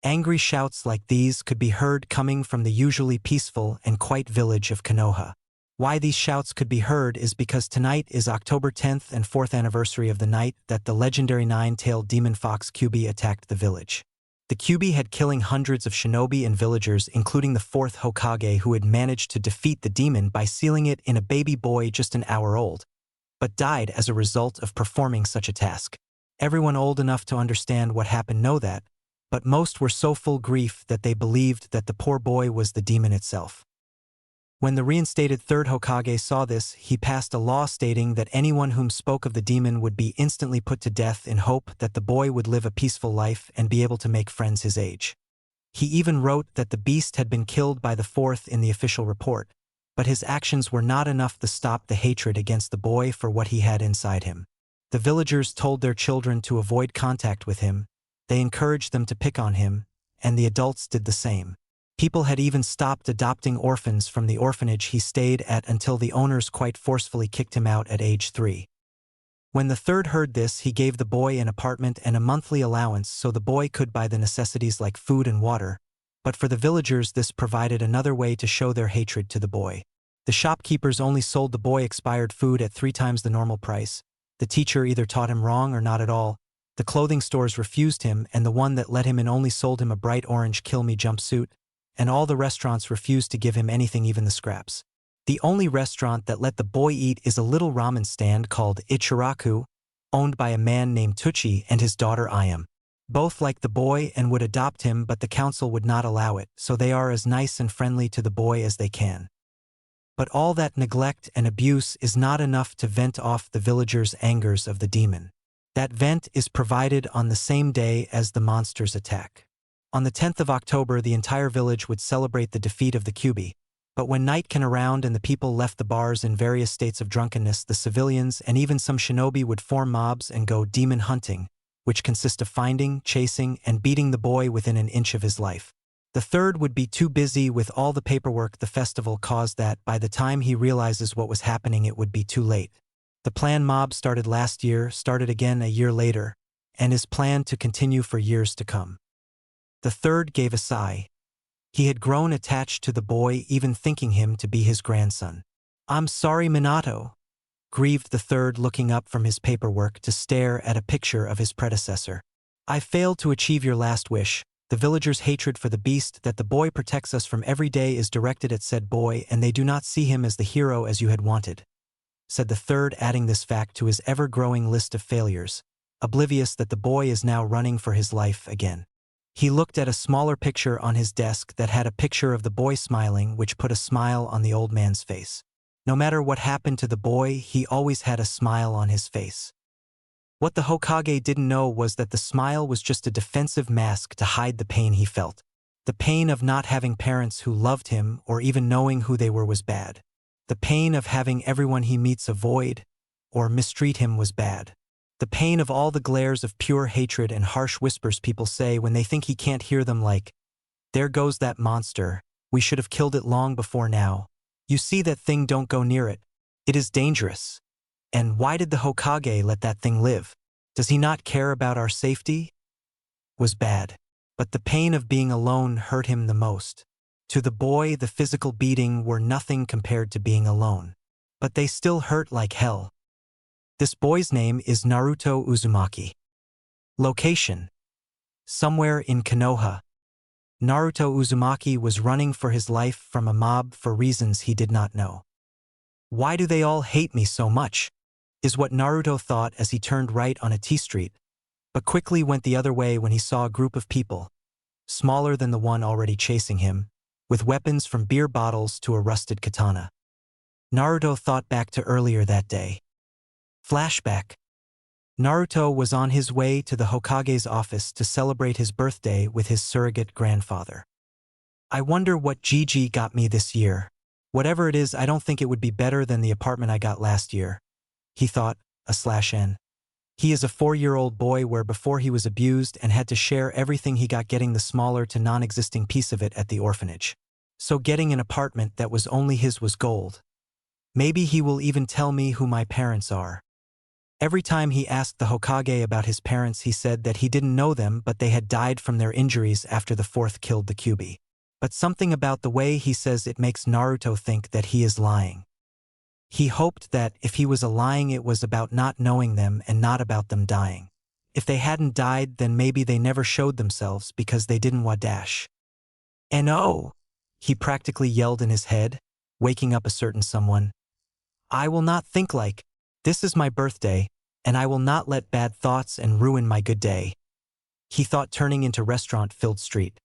Angry shouts like these could be heard coming from the usually peaceful and quiet village of Konoha. Why these shouts could be heard is because tonight is October 10th and 4th anniversary of the night that the legendary nine-tailed demon fox Kyuubi attacked the village. The Kyuubi had killing hundreds of shinobi and villagers, including the 4th Hokage, who had managed to defeat the demon by sealing it in a baby boy just an hour old, but died as a result of performing such a task. Everyone old enough to understand what happened know that, but most were so full grief that they believed that the poor boy was the demon itself. When the reinstated 3rd Hokage saw this, he passed a law stating that anyone whom spoke of the demon would be instantly put to death in hope that the boy would live a peaceful life and be able to make friends his age. He even wrote that the beast had been killed by the 4th in the official report, but his actions were not enough to stop the hatred against the boy for what he had inside him. The villagers told their children to avoid contact with him, they encouraged them to pick on him, and the adults did the same. People had even stopped adopting orphans from the orphanage he stayed at until the owners quite forcefully kicked him out at age 3. When the 3rd heard this, he gave the boy an apartment and a monthly allowance so the boy could buy the necessities like food and water, but for the villagers this provided another way to show their hatred to the boy. The shopkeepers only sold the boy expired food at 3 times the normal price. The teacher either taught him wrong or not at all. The clothing stores refused him, and the one that let him in only sold him a bright orange Kill Me jumpsuit, and all the restaurants refused to give him anything, even the scraps. The only restaurant that let the boy eat is a little ramen stand called Ichiraku, owned by a man named Tucci and his daughter Ayam. Both like the boy and would adopt him, but the council would not allow it, so they are as nice and friendly to the boy as they can. But all that neglect and abuse is not enough to vent off the villagers' angers of the demon. That vent is provided on the same day as the monster's attack. On the 10th of October, the entire village would celebrate the defeat of the Kyuubi, but when night came around and the people left the bars in various states of drunkenness, the civilians and even some shinobi would form mobs and go demon hunting, which consist of finding, chasing, and beating the boy within an inch of his life. The 3rd would be too busy with all the paperwork the festival caused that by the time he realizes what was happening it would be too late. The planned mob started last year, started again a year later, and is planned to continue for years to come. The 3rd gave a sigh. He had grown attached to the boy, even thinking him to be his grandson. "I'm sorry, Minato," grieved the 3rd, looking up from his paperwork to stare at a picture of his predecessor. "I failed to achieve your last wish. The villagers' hatred for the beast that the boy protects us from every day is directed at said boy, and they do not see him as the hero as you had wanted," said the 3rd, adding this fact to his ever-growing list of failures, oblivious that the boy is now running for his life again. He looked at a smaller picture on his desk that had a picture of the boy smiling, which put a smile on the old man's face. No matter what happened to the boy, he always had a smile on his face. What the Hokage didn't know was that the smile was just a defensive mask to hide the pain he felt. The pain of not having parents who loved him or even knowing who they were was bad. The pain of having everyone he meets avoid or mistreat him was bad. The pain of all the glares of pure hatred and harsh whispers people say when they think he can't hear them, like, "There goes that monster, we should have killed it long before now. You see that thing, don't go near it. It is dangerous. And why did the Hokage let that thing live? Does he not care about our safety?" was bad. But the pain of being alone hurt him the most. To the boy, the physical beating were nothing compared to being alone. But they still hurt like hell. This boy's name is Naruto Uzumaki. Location: somewhere in Konoha. Naruto Uzumaki was running for his life from a mob for reasons he did not know. "Why do they all hate me so much?" is what Naruto thought as he turned right on a T Street, but quickly went the other way when he saw a group of people, smaller than the one already chasing him, with weapons from beer bottles to a rusted katana. Naruto thought back to earlier that day. Flashback. Naruto was on his way to the Hokage's office to celebrate his birthday with his surrogate grandfather. "I wonder what Gigi got me this year. Whatever it is, I don't think it would be better than the apartment I got last year," he thought, /n. He is a 4-year-old boy where before he was abused and had to share everything he got, getting the smaller to non-existing piece of it at the orphanage. So getting an apartment that was only his was gold. Maybe he will even tell me who my parents are. Every time he asked the Hokage about his parents, he said that he didn't know them, but they had died from their injuries after the fourth killed the Kyuubi. But something about the way he says it makes Naruto think that he is lying. He hoped that if he was lying, it was about not knowing them and not about them dying. If they hadn't died, then maybe they never showed themselves because they didn't wadash. And oh, he practically yelled in his head, waking up a certain someone. I will not think like, this is my birthday, and I will not let bad thoughts and ruin my good day. He thought, turning into restaurant-filled street.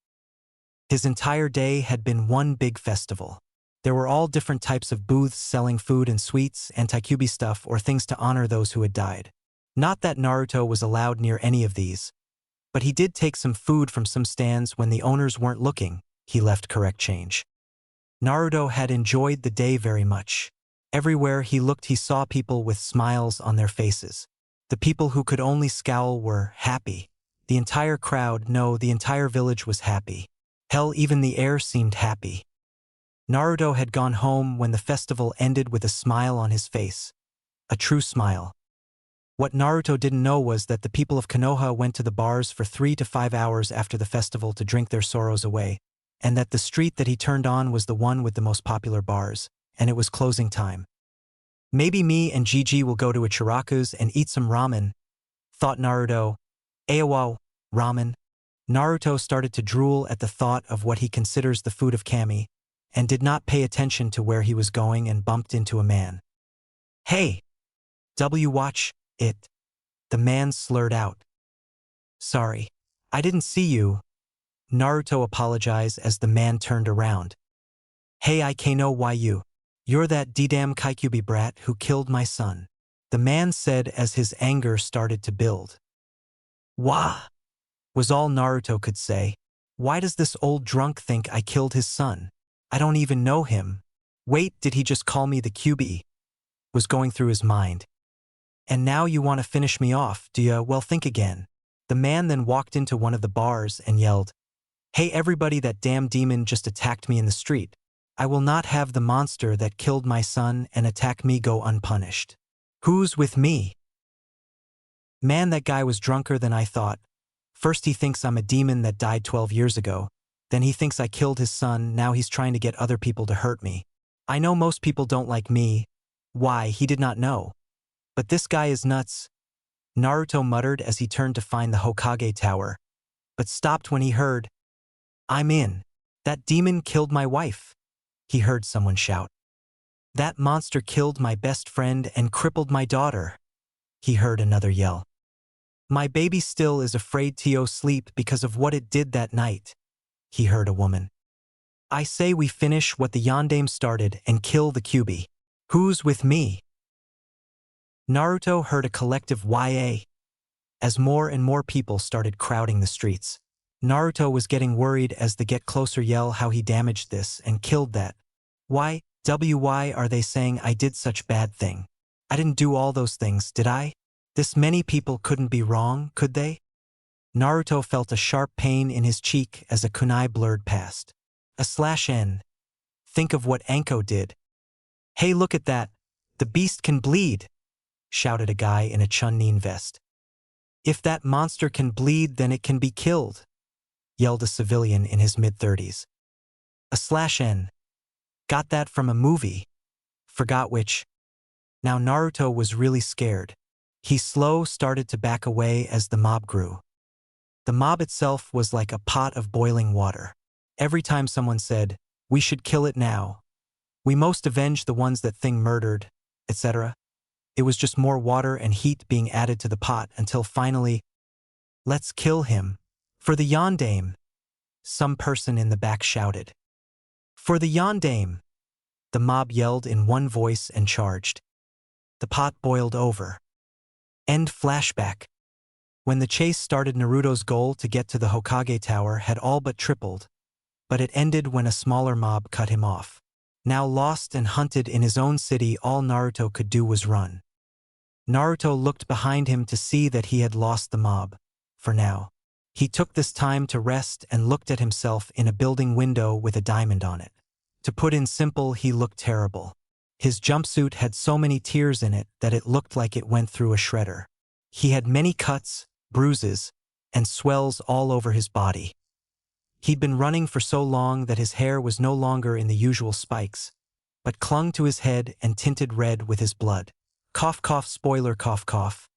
His entire day had been one big festival. There were all different types of booths selling food and sweets, anti-Kyuubi stuff, or things to honor those who had died. Not that Naruto was allowed near any of these, but he did take some food from some stands when the owners weren't looking. He left correct change. Naruto had enjoyed the day very much. Everywhere he looked, he saw people with smiles on their faces. The people who could only scowl were happy. The entire crowd, no, the entire village was happy. Hell, even the air seemed happy. Naruto had gone home when the festival ended with a smile on his face. A true smile. What Naruto didn't know was that the people of Konoha went to the bars for 3 to 5 hours after the festival to drink their sorrows away, and that the street that he turned on was the one with the most popular bars, and it was closing time. Maybe me and Gigi will go to a Chiraku's and eat some ramen, thought Naruto. Aowa, ramen. Naruto started to drool at the thought of what he considers the food of kami, and did not pay attention to where he was going and bumped into a man. Hey! Watch it. The man slurred out. Sorry, I didn't see you. Naruto apologized as the man turned around. Hey, I know why you. You're that d-damn Kyuubi brat who killed my son. The man said as his anger started to build. Wah! Was all Naruto could say. Why does this old drunk think I killed his son? I don't even know him. Wait, did he just call me the Kyuubi? Was going through his mind. And now you want to finish me off, do ya? Well, think again. The man then walked into one of the bars and yelled, Hey everybody, that damn demon just attacked me in the street. I will not have the monster that killed my son and attack me go unpunished. Who's with me? Man, that guy was drunker than I thought. First he thinks I'm a demon that died 12 years ago. Then he thinks I killed his son, now he's trying to get other people to hurt me. I know most people don't like me. Why, he did not know. But this guy is nuts. Naruto muttered as he turned to find the Hokage tower, but stopped when he heard, I'm in. That demon killed my wife. He heard someone shout. That monster killed my best friend and crippled my daughter. He heard another yell. My baby still is afraid to sleep because of what it did that night. He heard a woman. I say we finish what the Yondaime started and kill the Kyuubi. Who's with me? Naruto heard a collective YA. As more and more people started crowding the streets. Naruto was getting worried as the Get Closer yell how he damaged this and killed that. Why are they saying I did such bad thing? I didn't do all those things, did I? This many people couldn't be wrong, could they? Naruto felt a sharp pain in his cheek as a kunai blurred past. /N. Think of what Anko did. Hey, look at that. The beast can bleed, shouted a guy in a Chunin vest. If that monster can bleed, then it can be killed, yelled a civilian in his mid-30s. /N. Got that from a movie. Forgot which. Now Naruto was really scared. He started to back away as the mob grew. The mob itself was like a pot of boiling water. Every time someone said, we should kill it now. We most avenge the ones that thing murdered, etc. It was just more water and heat being added to the pot until finally, let's kill him. For the Yondaime. Some person in the back shouted. For the Yondaime. The mob yelled in one voice and charged. The pot boiled over. End flashback. When the chase started, Naruto's goal to get to the Hokage tower had all but tripled, but it ended when a smaller mob cut him off. Now lost and hunted in his own city, all Naruto could do was run. Naruto looked behind him to see that he had lost the mob, for now. He took this time to rest and looked at himself in a building window with a diamond on it. To put in simple, he looked terrible. His jumpsuit had so many tears in it that it looked like it went through a shredder. He had many cuts, bruises, and swells all over his body. He'd been running for so long that his hair was no longer in the usual spikes, but clung to his head and tinted red with his blood. Cough cough spoiler cough cough.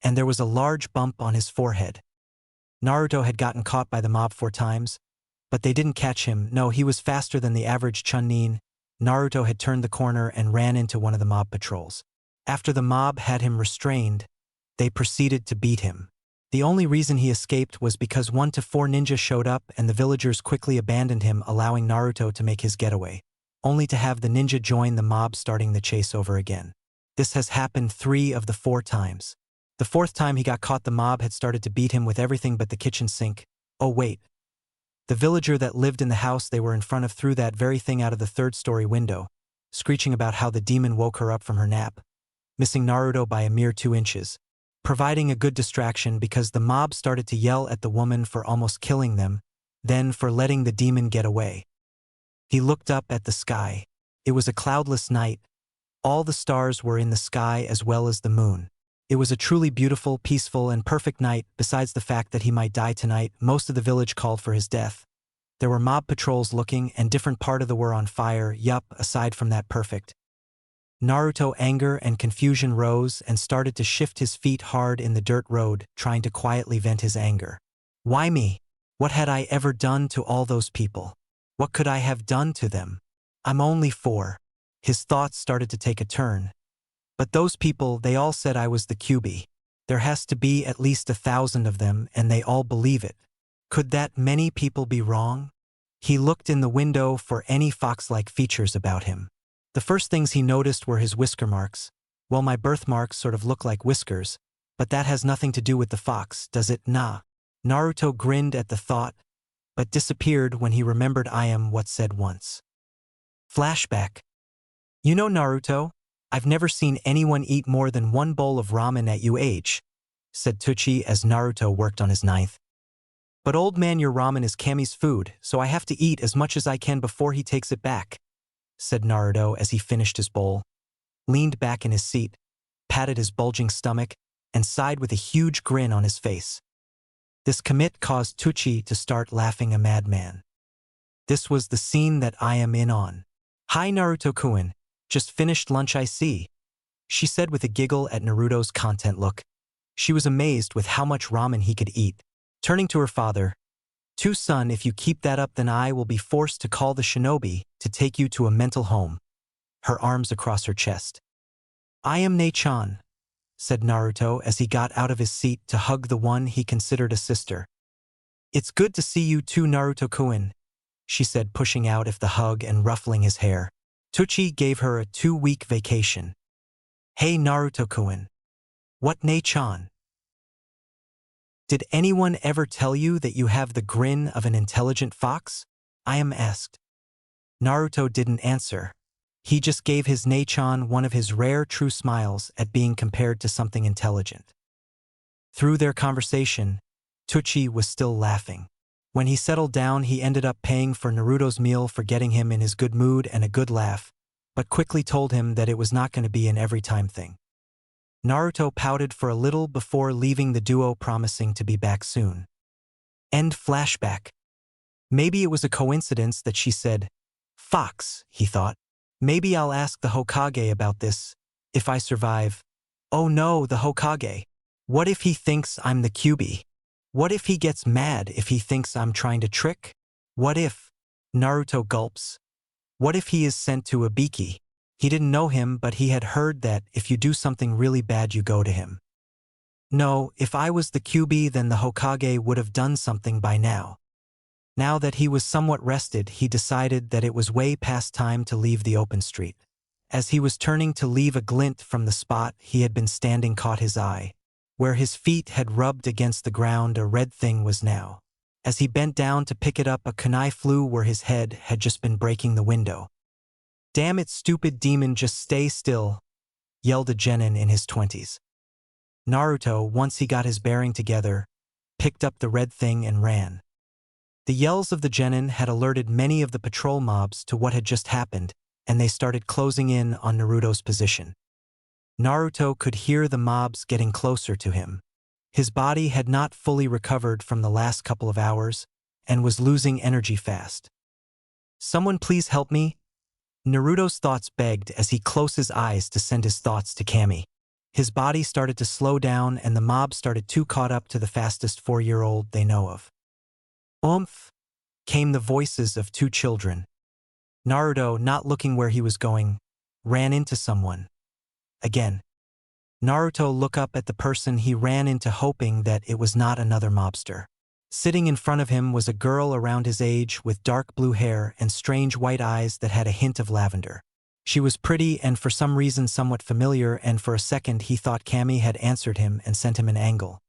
And there was a large bump on his forehead. Naruto had gotten caught by the mob 4 times, but they didn't catch him. No, he was faster than the average Chunin. Naruto had turned the corner and ran into one of the mob patrols. After the mob had him restrained, they proceeded to beat him. The only reason he escaped was because 1 to 4 ninjas showed up and the villagers quickly abandoned him, allowing Naruto to make his getaway, only to have the ninja join the mob, starting the chase over again. This has happened 3 of the 4 times. The 4th time he got caught, the mob had started to beat him with everything but the kitchen sink. Oh wait. The villager that lived in the house they were in front of threw that very thing out of the 3rd-story window, screeching about how the demon woke her up from her nap, missing Naruto by a mere 2 inches, providing a good distraction because the mob started to yell at the woman for almost killing them, then for letting the demon get away. He looked up at the sky. It was a cloudless night. All the stars were in the sky as well as the moon. It was a truly beautiful, peaceful, and perfect night. Besides the fact that he might die tonight, most of the village called for his death. There were mob patrols looking, and different part of the were on fire. Yup, aside from that perfect. Naruto anger and confusion rose and started to shift his feet hard in the dirt road, trying to quietly vent his anger. Why me? What had I ever done to all those people? What could I have done to them? I'm only 4. His thoughts started to take a turn. But those people, they all said I was the QB. There has to be at least 1,000 of them, and they all believe it. Could that many people be wrong? He looked in the window for any fox-like features about him. The first things he noticed were his whisker marks. Well, my birthmarks sort of look like whiskers, but that has nothing to do with the fox, does it? Nah. Naruto grinned at the thought, but disappeared when he remembered I am what said once. Flashback. You know, Naruto, I've never seen anyone eat more than 1 bowl of ramen at your age, said Tucci as Naruto worked on his 9th. But old man, your ramen is Kami's food, so I have to eat as much as I can before he takes it back, said Naruto as he finished his bowl, leaned back in his seat, patted his bulging stomach, and sighed with a huge grin on his face. This commit caused Tucci to start laughing a madman. This was the scene that I am in on. Hi Naruto-kun, just finished lunch I see, she said with a giggle at Naruto's content look. She was amazed with how much ramen he could eat. Turning to her father, son, if you keep that up then I will be forced to call the shinobi to take you to a mental home. Her arms across her chest. I am Ne-chan, said Naruto as he got out of his seat to hug the one he considered a sister. It's good to see you too, Naruto-kun, she said, pushing out of the hug and ruffling his hair. Tucci gave her a 2-week vacation. Hey Naruto-kun. What, Ne-chan? Did anyone ever tell you that you have the grin of an intelligent fox? I am asked. Naruto didn't answer. He just gave his Ne-chan one of his rare true smiles at being compared to something intelligent. Through their conversation, Tucci was still laughing. When he settled down, he ended up paying for Naruto's meal for getting him in his good mood and a good laugh, but quickly told him that it was not going to be an every-time thing. Naruto pouted for a little before leaving the duo, promising to be back soon. End flashback. Maybe it was a coincidence that she said, "Fox," he thought. Maybe I'll ask the Hokage about this, if I survive. Oh no, the Hokage. What if he thinks I'm the QB? What if he gets mad if he thinks I'm trying to trick? What if? Naruto gulps. What if he is sent to Ibiki? He didn't know him, but he had heard that if you do something really bad you go to him. No, if I was the QB then the Hokage would have done something by now. Now that he was somewhat rested, he decided that it was way past time to leave the open street. As he was turning to leave, a glint from the spot he had been standing caught his eye. Where his feet had rubbed against the ground, a red thing was now. As he bent down to pick it up, a kunai flew where his head had just been breaking the window. Damn it, stupid demon, just stay still, yelled a genin in his 20s. Naruto, once he got his bearing together, picked up the red thing and ran. The yells of the genin had alerted many of the patrol mobs to what had just happened, and they started closing in on Naruto's position. Naruto could hear the mobs getting closer to him. His body had not fully recovered from the last couple of hours and was losing energy fast. "Someone please help me?" Naruto's thoughts begged as he closed his eyes to send his thoughts to Kami. His body started to slow down and the mob started too caught up to the fastest 4-year-old they know of. "Oomph!" came the voices of two children. Naruto, not looking where he was going, ran into someone. Again. Naruto looked up at the person he ran into, hoping that it was not another mobster. Sitting in front of him was a girl around his age with dark blue hair and strange white eyes that had a hint of lavender. She was pretty and for some reason somewhat familiar, and for a second he thought Kami had answered him and sent him an angle.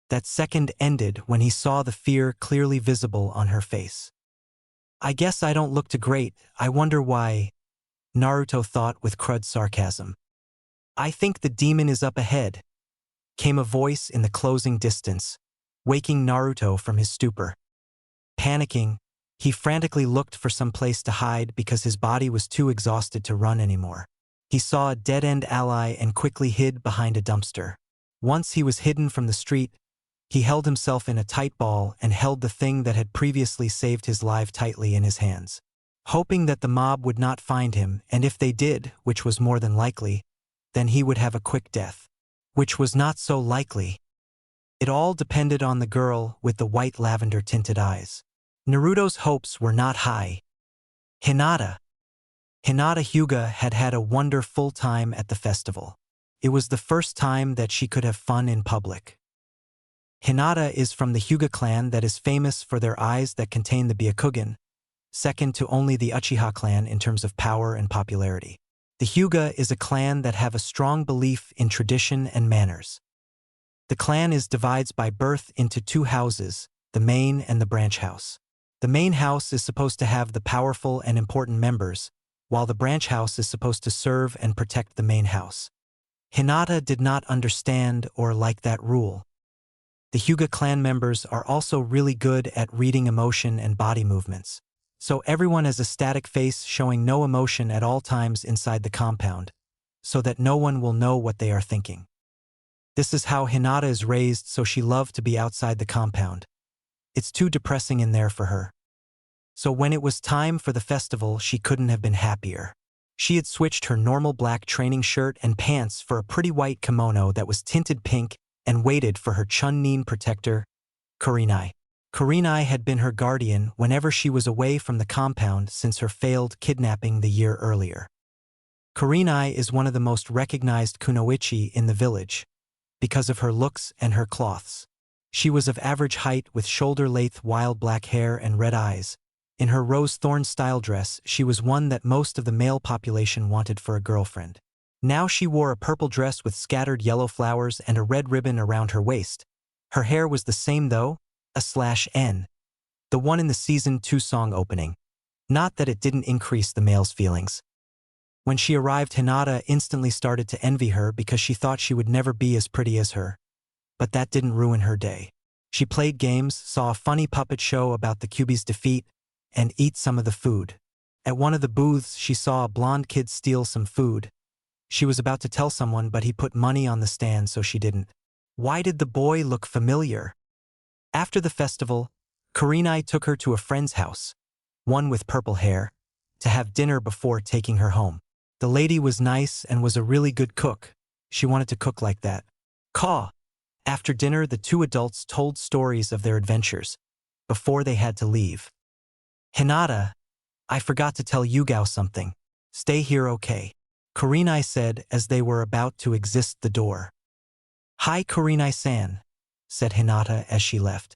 That second ended when he saw the fear clearly visible on her face. "I guess I don't look too great, I wonder why," Naruto thought with crud sarcasm. "I think the demon is up ahead," came a voice in the closing distance, waking Naruto from his stupor. Panicking, he frantically looked for some place to hide because his body was too exhausted to run anymore. He saw a dead-end ally and quickly hid behind a dumpster. Once he was hidden from the street, he held himself in a tight ball and held the thing that had previously saved his life tightly in his hands. Hoping that the mob would not find him, and if they did, which was more than likely, then he would have a quick death. Which was not so likely. It all depended on the girl with the white lavender-tinted eyes. Naruto's hopes were not high. Hinata. Hinata Hyuga had had a wonderful time at the festival. It was the first time that she could have fun in public. Hinata is from the Hyuga clan that is famous for their eyes that contain the Byakugan, second to only the Uchiha clan in terms of power and popularity. The Hyuga is a clan that have a strong belief in tradition and manners. The clan is divides by birth into two houses, the main and the branch house. The main house is supposed to have the powerful and important members, while the branch house is supposed to serve and protect the main house. Hinata did not understand or like that rule. The Hyuga clan members are also really good at reading emotion and body movements. So everyone has a static face showing no emotion at all times inside the compound, so that no one will know what they are thinking. This is how Hinata is raised, so she loved to be outside the compound. It's too depressing in there for her. So when it was time for the festival, she couldn't have been happier. She had switched her normal black training shirt and pants for a pretty white kimono that was tinted pink and waited for her Chunnin protector, Kurenai. Kurenai had been her guardian whenever she was away from the compound since her failed kidnapping the year earlier. Kurenai is one of the most recognized kunoichi in the village, because of her looks and her cloths. She was of average height with shoulder-length wild black hair and red eyes. In her rose-thorn style dress, she was one that most of the male population wanted for a girlfriend. Now she wore a purple dress with scattered yellow flowers and a red ribbon around her waist. Her hair was the same though, /N. The one in the Season 2 song opening. Not that it didn't increase the male's feelings. When she arrived, Hinata instantly started to envy her because she thought she would never be as pretty as her. But that didn't ruin her day. She played games, saw a funny puppet show about the Kyuubi's defeat, and eat some of the food. At one of the booths, she saw a blonde kid steal some food. She was about to tell someone, but he put money on the stand, so she didn't. Why did the boy look familiar? After the festival, Kurenai took her to a friend's house, one with purple hair, to have dinner before taking her home. The lady was nice and was a really good cook. She wanted to cook like that. After dinner, the two adults told stories of their adventures before they had to leave. "Hinata, I forgot to tell Yugao something. Stay here, okay?" Kurenai said as they were about to exit the door. "Hi, Kurenai-san," said Hinata as she left.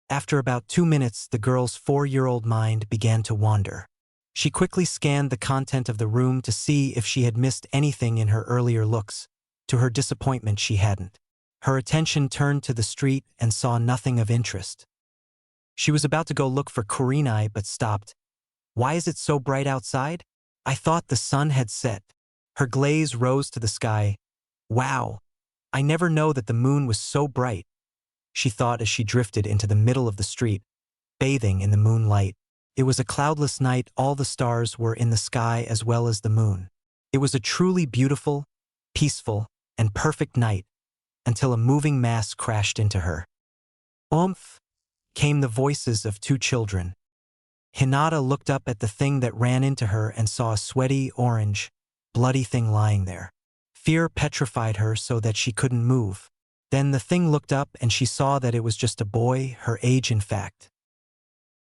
After about 2 minutes, the girl's 4-year-old mind began to wander. She quickly scanned the content of the room to see if she had missed anything in her earlier looks. To her disappointment, she hadn't. Her attention turned to the street and saw nothing of interest. She was about to go look for Kurenai but stopped. "Why is it so bright outside? I thought the sun had set." Her gaze rose to the sky. "Wow, I never know that the moon was so bright," she thought as she drifted into the middle of the street, bathing in the moonlight. It was a cloudless night, all the stars were in the sky as well as the moon. It was a truly beautiful, peaceful, and perfect night until a moving mass crashed into her. Oomph! Came the voices of two children. Hinata looked up at the thing that ran into her and saw a sweaty, orange, bloody thing lying there. Fear petrified her so that she couldn't move. Then the thing looked up and she saw that it was just a boy, her age in fact.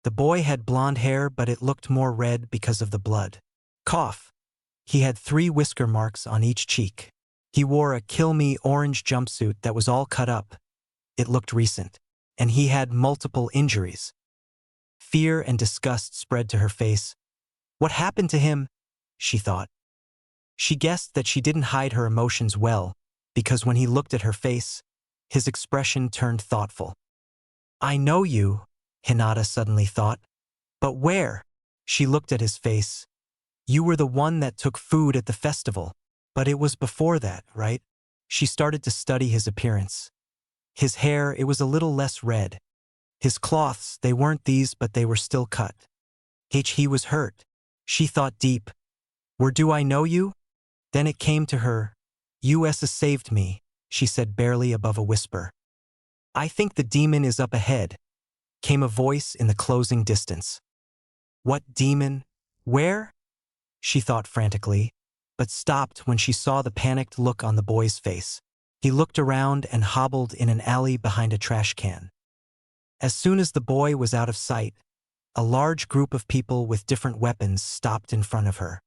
The boy had blonde hair, but it looked more red because of the blood. Cough. He had 3 whisker marks on each cheek. He wore a kill me orange jumpsuit that was all cut up. It looked recent. And he had multiple injuries. Fear and disgust spread to her face. What happened to him? She thought. She guessed that she didn't hide her emotions well, because when he looked at her face, his expression turned thoughtful. I know you, Hinata suddenly thought. But where? She looked at his face. You were the one that took food at the festival. But it was before that, right? She started to study his appearance. His hair, it was a little less red. His cloths, they weren't these, but they were still cut. He was hurt. She thought deep. Where do I know you? Then it came to her. US saved me, she said barely above a whisper. I think the demon is up ahead, came a voice in the closing distance. What demon? Where? She thought frantically, but stopped when she saw the panicked look on the boy's face. He looked around and hobbled in an alley behind a trash can. As soon as the boy was out of sight, a large group of people with different weapons stopped in front of her.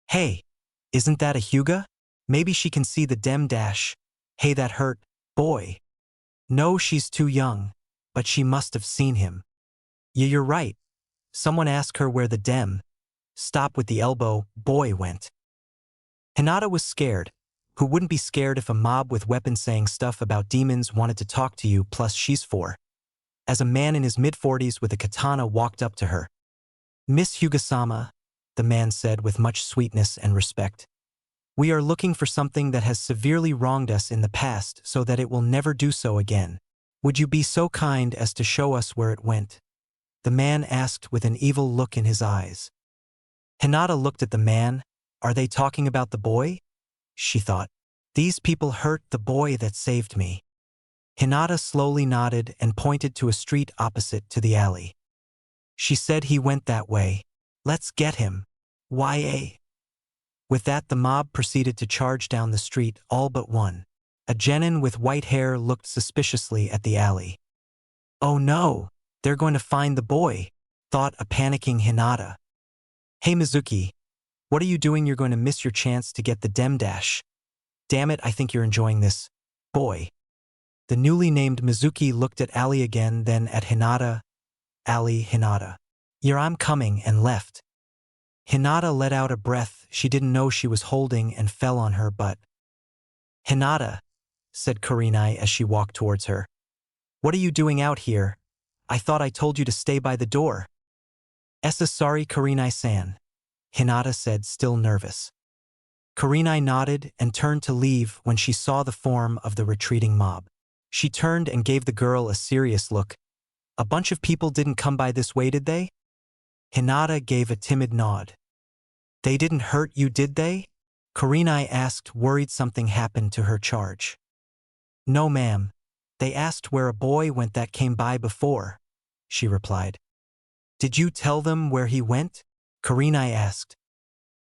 Hey, isn't that a Hyuga? Maybe she can see the dem dash. Hey, that hurt, boy. No, she's too young, but she must have seen him. Yeah, you're right. Someone asked her where the dem, stop with the elbow, boy went. Hinata was scared. Who wouldn't be scared if a mob with weapons saying stuff about demons wanted to talk to you, plus she's 4. As a man in his mid-40s with a katana walked up to her. Miss Hyuga-sama, the man said with much sweetness and respect. We are looking for something that has severely wronged us in the past so that it will never do so again. Would you be so kind as to show us where it went? The man asked with an evil look in his eyes. Hinata looked at the man. Are they talking about the boy? She thought. These people hurt the boy that saved me. Hinata slowly nodded and pointed to a street opposite to the alley. She said he went that way. Let's get him. YA. With that, the mob proceeded to charge down the street, all but one. A genin with white hair looked suspiciously at the alley. Oh no, they're going to find the boy, thought a panicking Hinata. Hey Mizuki, what are you doing? You're going to miss your chance to get the dem dash. Damn it, I think you're enjoying this, boy. The newly named Mizuki looked at Ali again, then at Hinata. Ali, Hinata. Yeah, I'm coming, and left. Hinata let out a breath she didn't know she was holding and fell on her butt. Hinata, said Kurenai as she walked towards her. What are you doing out here? I thought I told you to stay by the door. Sorry, Kurenai-san, Hinata said, still nervous. Kurenai nodded and turned to leave when she saw the form of the retreating mob. She turned and gave the girl a serious look. A bunch of people didn't come by this way, did they? Hinata gave a timid nod. They didn't hurt you, did they? Kurenai asked, worried something happened to her charge. No, ma'am. They asked where a boy went that came by before, she replied. Did you tell them where he went? Kurenai asked.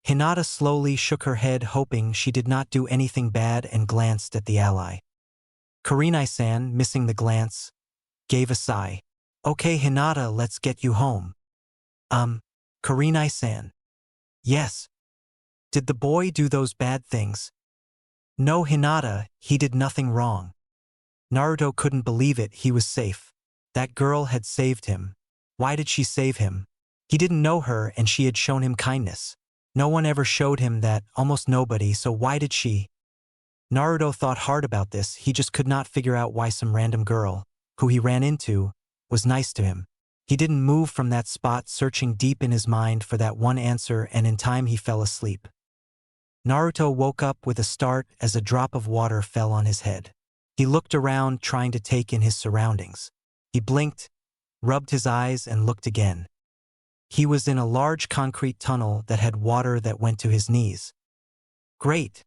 Hinata slowly shook her head, hoping she did not do anything bad, and glanced at the ally. Kurenai-san, missing the glance, gave a sigh. Okay, Hinata, let's get you home. Kurenai-san. Yes. Did the boy do those bad things? No, Hinata, he did nothing wrong. Naruto couldn't believe it, he was safe. That girl had saved him. Why did she save him? He didn't know her and she had shown him kindness. No one ever showed him that, almost nobody, so why did she? Naruto thought hard about this, he just could not figure out why some random girl, who he ran into, was nice to him. He didn't move from that spot, searching deep in his mind for that one answer, and in time he fell asleep. Naruto woke up with a start as a drop of water fell on his head. He looked around, trying to take in his surroundings. He blinked, rubbed his eyes, and looked again. He was in a large concrete tunnel that had water that went to his knees. Great.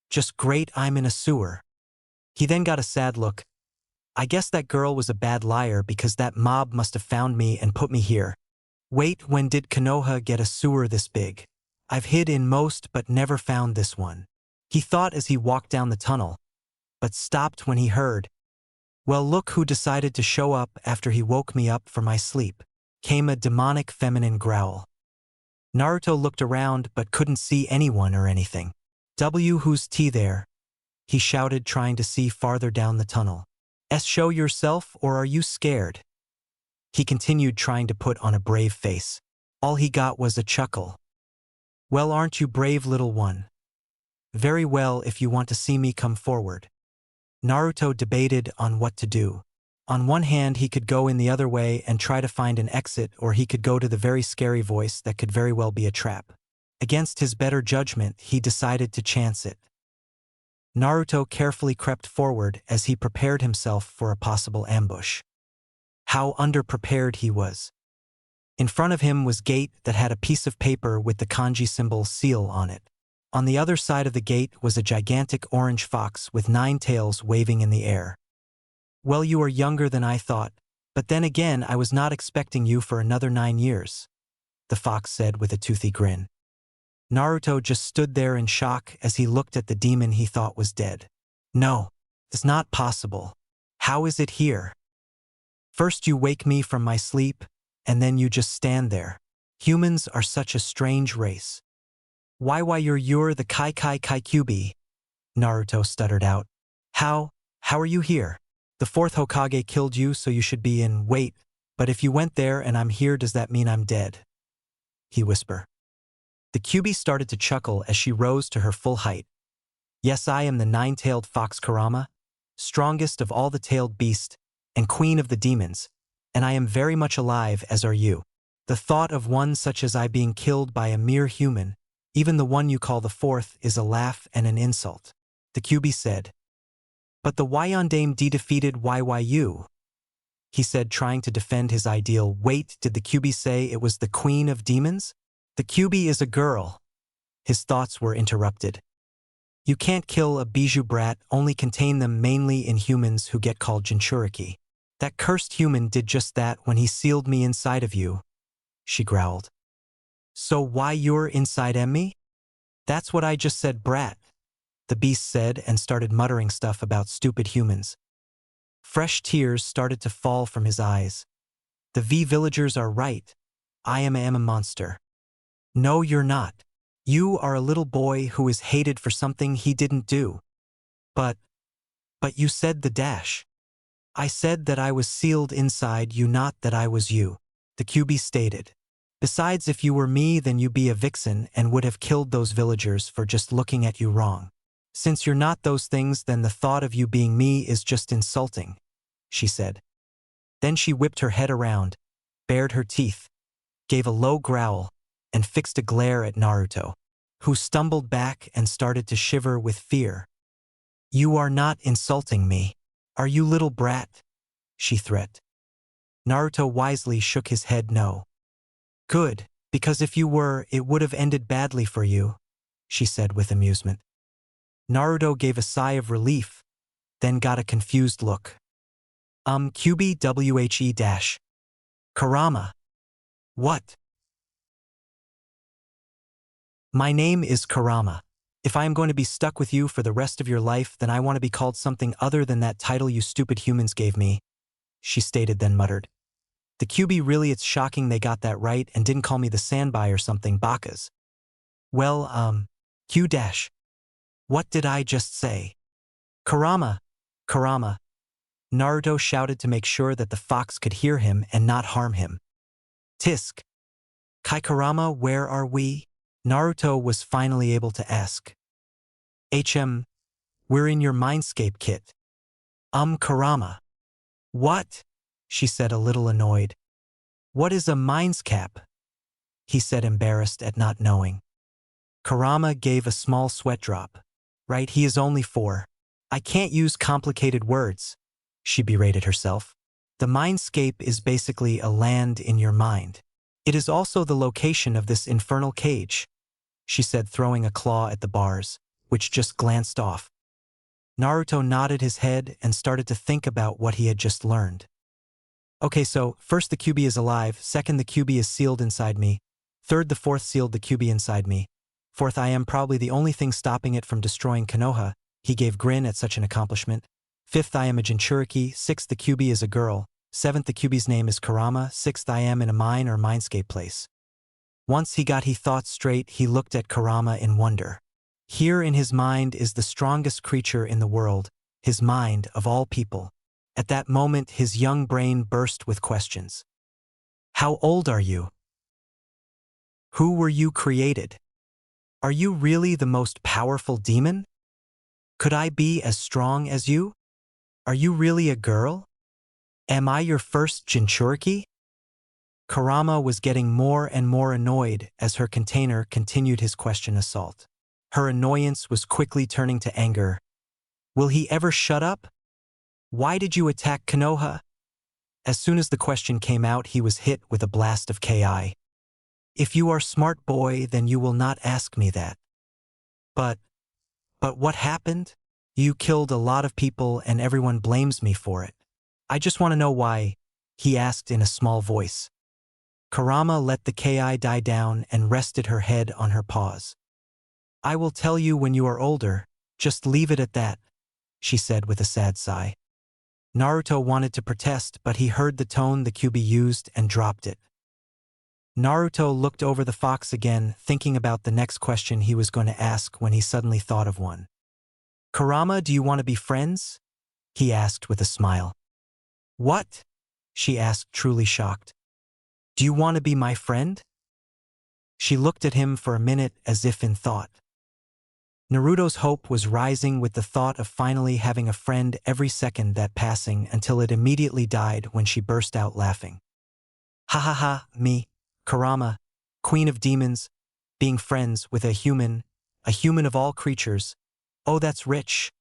Just great, I'm in a sewer. He then got a sad look. I guess that girl was a bad liar because that mob must have found me and put me here. Wait, when did Konoha get a sewer this big? I've hid in most but never found this one. He thought as he walked down the tunnel, but stopped when he heard, well, look who decided to show up after he woke me up from my sleep. Came a demonic feminine growl. Naruto looked around but couldn't see anyone or anything. Who's T there? He shouted, trying to see farther down the tunnel. Show yourself, or are you scared? He continued, trying to put on a brave face. All he got was a chuckle. Well, aren't you brave, little one? Very well, if you want to see me, come forward. Naruto debated on what to do. On one hand, he could go in the other way and try to find an exit, or he could go to the very scary voice that could very well be a trap. Against his better judgment, he decided to chance it. Naruto carefully crept forward as he prepared himself for a possible ambush. How underprepared he was. In front of him was a gate that had a piece of paper with the kanji symbol seal on it. On the other side of the gate was a gigantic orange fox with 9 tails waving in the air. Well, you are younger than I thought, but then again I was not expecting you for another 9 years, the fox said with a toothy grin. Naruto just stood there in shock as he looked at the demon he thought was dead. No, it's not possible. How is it here? First you wake me from my sleep, and then you just stand there. Humans are such a strange race. Why you're the Kai Kyubi? Naruto stuttered out. How are you here? The 4th Hokage killed you, so you should be in. Wait, but if you went there and I'm here, does that mean I'm dead? He whispered. The Kyubi started to chuckle as she rose to her full height. Yes, I am the 9-tailed fox Kurama, strongest of all the tailed beasts, and queen of the demons, and I am very much alive, as are you. The thought of one such as I being killed by a mere human, even the one you call the 4th, is a laugh and an insult, the Kyubi said. But the Yondame defeated YYU, he said, trying to defend his ideal. Wait, did the Kyubi say it was the queen of demons? The Kyubi is a girl. His thoughts were interrupted. You can't kill a bijou brat, only contain them mainly in humans who get called Jinchuriki. That cursed human did just that when he sealed me inside of you, she growled. So why you're inside me? That's what I just said, brat, the beast said and started muttering stuff about stupid humans. Fresh tears started to fall from his eyes. The V villagers are right. I am a monster. No, you're not. You are a little boy who is hated for something he didn't do. But you said the dash. I said that I was sealed inside you, not that I was you, the Kyubi stated. Besides, if you were me, then you'd be a vixen and would have killed those villagers for just looking at you wrong. Since you're not those things, then the thought of you being me is just insulting, she said. Then she whipped her head around, bared her teeth, gave a low growl, and fixed a glare at Naruto, who stumbled back and started to shiver with fear. You are not insulting me, are you, little brat? She threatened. Naruto wisely shook his head no. Good, because if you were, it would have ended badly for you, she said with amusement. Naruto gave a sigh of relief, then got a confused look. Kyubi whe Kurama. What? My name is Kurama. If I am going to be stuck with you for the rest of your life, then I want to be called something other than that title you stupid humans gave me, she stated, then muttered. The Kyubi, really, it's shocking they got that right and didn't call me the Sandbai or something, bakas. Well, Q dash. What did I just say? Kurama, Kurama. Naruto shouted to make sure that the fox could hear him and not harm him. Tisk. Kai Kurama, where are we? Naruto was finally able to ask. We're in your mindscape kit. Kurama. What? She said, a little annoyed. What is a mindscape? He said, embarrassed at not knowing. Kurama gave a small sweat drop. Right, he is only 4. I can't use complicated words, she berated herself. The mindscape is basically a land in your mind. It is also the location of this infernal cage, she said, throwing a claw at the bars, which just glanced off. Naruto nodded his head and started to think about what he had just learned. Okay, so, first the QB is alive, second the QB is sealed inside me, third the fourth sealed the QB inside me, fourth I am probably the only thing stopping it from destroying Konoha, he gave grin at such an accomplishment, fifth I am a Jinchuriki, sixth the QB is a girl, seventh the QB's name is Kurama, sixth I am in a mine or mindscape place. Once he got his thoughts straight, he looked at Kurama in wonder. Here in his mind is the strongest creature in the world, his mind of all people. At that moment his young brain burst with questions. How old are you? Who were you created? Are you really the most powerful demon? Could I be as strong as you? Are you really a girl? Am I your first Jinchuriki? Kurama was getting more and more annoyed as her container continued his question assault. Her annoyance was quickly turning to anger. Will he ever shut up? Why did you attack Konoha? As soon as the question came out, he was hit with a blast of Ki. If you are smart boy, then you will not ask me that. But what happened? You killed a lot of people and everyone blames me for it. I just want to know why, he asked in a small voice. Kurama let the Ki die down and rested her head on her paws. I will tell you when you are older, just leave it at that, she said with a sad sigh. Naruto wanted to protest, but he heard the tone the QB used and dropped it. Naruto looked over the fox again, thinking about the next question he was going to ask when he suddenly thought of one. Kurama, do you want to be friends? He asked with a smile. What? She asked, truly shocked. Do you want to be my friend? She looked at him for a minute as if in thought. Naruto's hope was rising with the thought of finally having a friend every second that passing until it immediately died when she burst out laughing. Ha ha ha, me, Kurama, queen of demons, being friends with a human of all creatures. Oh, that's rich.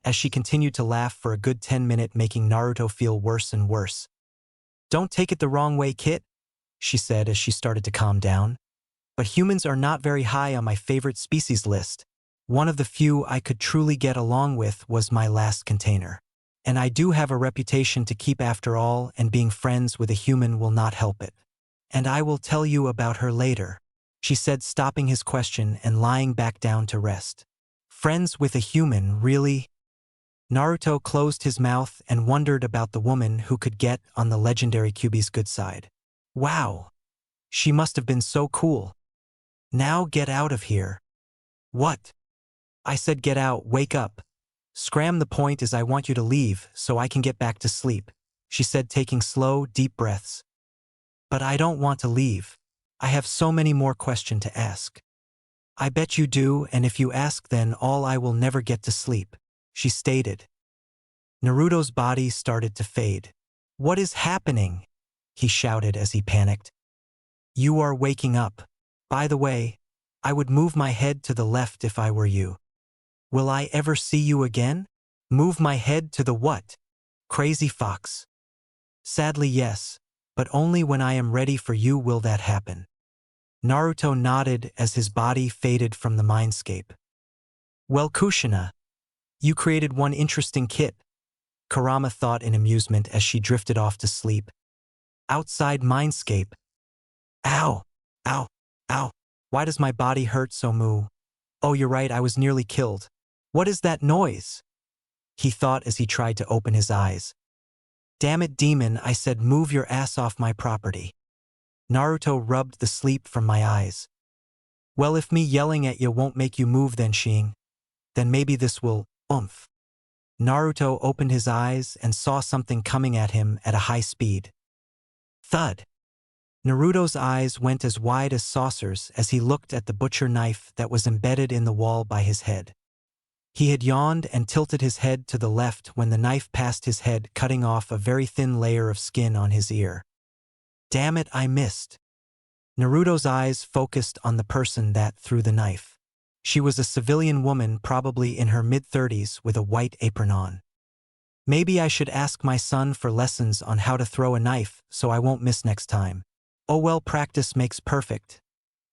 As she continued to laugh for a good 10 minutes, making Naruto feel worse and worse. Don't take it the wrong way, Kit, she said as she started to calm down. But humans are not very high on my favorite species list. One of the few I could truly get along with was my last container. And I do have a reputation to keep after all, and being friends with a human will not help it. And I will tell you about her later, she said, stopping his question and lying back down to rest. Friends with a human, really? Naruto closed his mouth and wondered about the woman who could get on the legendary QB's good side. Wow! She must have been so cool. Now get out of here. What? I said get out, wake up. Scram, the point is I want you to leave so I can get back to sleep, she said, taking slow, deep breaths. But I don't want to leave. I have so many more questions to ask. I bet you do, and if you ask then all I will never get to sleep, she stated. Naruto's body started to fade. What is happening? He shouted as he panicked. You are waking up. By the way, I would move my head to the left if I were you. Will I ever see you again? Move my head to the what? Crazy fox. Sadly, yes, but only when I am ready for you will that happen. Naruto nodded as his body faded from the mindscape. Well, Kushina, you created one interesting kit, Kurama thought in amusement as she drifted off to sleep. Outside mindscape. Ow, ow, ow. Why does my body hurt so moo? Oh, you're right, I was nearly killed. What is that noise? He thought as he tried to open his eyes. Damn it, demon, I said move your ass off my property. Naruto rubbed the sleep from my eyes. Well, if me yelling at you won't make you move then, Shing, then maybe this will, oomph. Naruto opened his eyes and saw something coming at him at a high speed. Thud. Naruto's eyes went as wide as saucers as he looked at the butcher knife that was embedded in the wall by his head. He had yawned and tilted his head to the left when the knife passed his head, cutting off a very thin layer of skin on his ear. Damn it, I missed. Naruto's eyes focused on the person that threw the knife. She was a civilian woman, probably in her mid-30s, with a white apron on. Maybe I should ask my son for lessons on how to throw a knife so I won't miss next time. "Oh well, practice makes perfect,"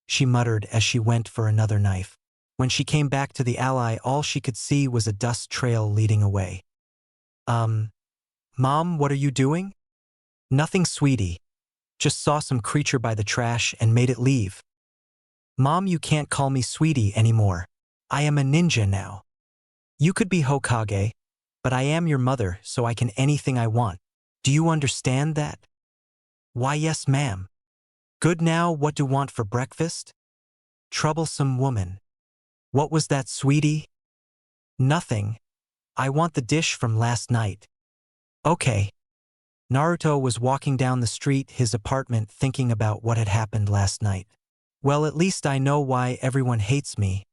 she muttered as she went for another knife. When she came back to the ally, all she could see was a dust trail leading away. Mom, what are you doing?" "Nothing, sweetie. Just saw some creature by the trash and made it leave." "Mom, you can't call me sweetie anymore. I am a ninja now. You could be Hokage, but I am your mother, so I can anything I want. Do you understand that?" "Why, yes, ma'am." "Good, now what do you want for breakfast?" "Troublesome woman. What was that, sweetie?" "Nothing. I want the dish from last night." "Okay." Naruto was walking down the street, his apartment, thinking about what had happened last night. "Well, at least I know why everyone hates me.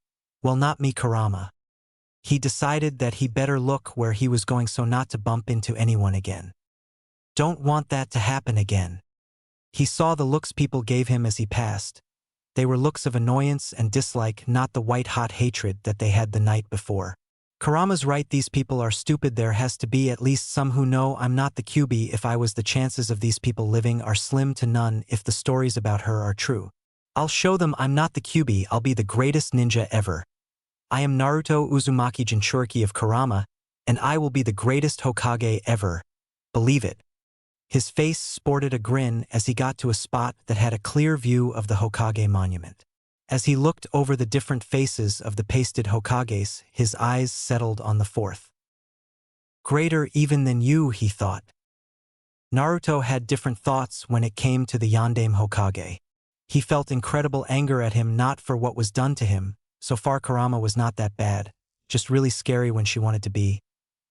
Well, not me, Kurama." He decided that he better look where he was going so not to bump into anyone again. Don't want that to happen again. He saw the looks people gave him as he passed. They were looks of annoyance and dislike, not the white-hot hatred that they had the night before. Kurama's right, these people are stupid. There has to be at least some who know I'm not the Kyuubi. If I was, the chances of these people living are slim to none if the stories about her are true. I'll show them I'm not the Kyuubi. I'll be the greatest ninja ever. I am Naruto Uzumaki Jinchuriki of Kurama, and I will be the greatest Hokage ever. Believe it. His face sported a grin as he got to a spot that had a clear view of the Hokage monument. As he looked over the different faces of the pasted Hokages, his eyes settled on the fourth. Greater even than you, he thought. Naruto had different thoughts when it came to the Yondaime Hokage. He felt incredible anger at him, not for what was done to him. So far Kurama was not that bad, just really scary when she wanted to be.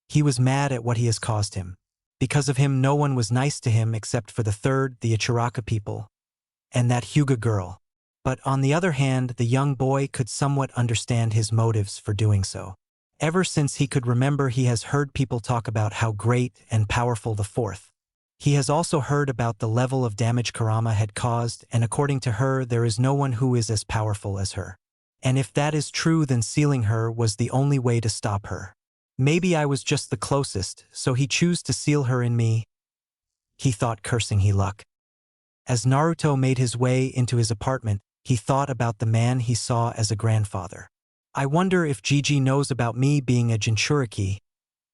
He was mad at what he has caused him. Because of him, no one was nice to him except for the third, the Ichiraka people, and that Hyuga girl. But on the other hand, the young boy could somewhat understand his motives for doing so. Ever since he could remember, he has heard people talk about how great and powerful the fourth. He has also heard about the level of damage Kurama had caused, and according to her, there is no one who is as powerful as her. And if that is true, then sealing her was the only way to stop her. Maybe I was just the closest, so he chose to seal her in me, he thought, cursing he luck. As Naruto made his way into his apartment, he thought about the man he saw as a grandfather. I wonder if Gigi knows about me being a Jinchuriki.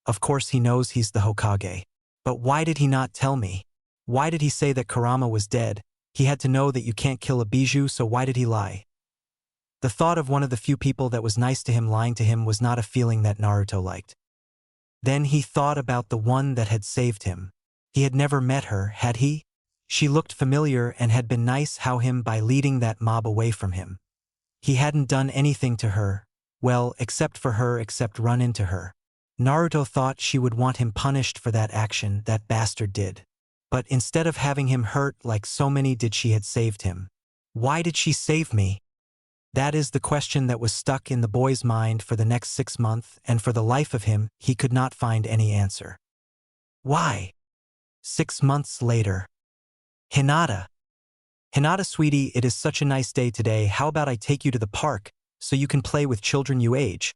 Of course he knows he's the Hokage. But why did he not tell me? Why did he say that Kurama was dead? He had to know that you can't kill a Bijou, so why did he lie? The thought of one of the few people that was nice to him lying to him was not a feeling that Naruto liked. Then he thought about the one that had saved him. He had never met her, had he? She looked familiar and had been nice how him by leading that mob away from him. He hadn't done anything to her, well, except for her, except run into her. Naruto thought she would want him punished for that action that bastard did. But instead of having him hurt like so many did, she had saved him. Why did she save me? That is the question that was stuck in the boy's mind for the next 6 months, and for the life of him, he could not find any answer. Why? 6 months later. Hinata. Hinata, sweetie, it is such a nice day today. How about I take you to the park, so you can play with children you age?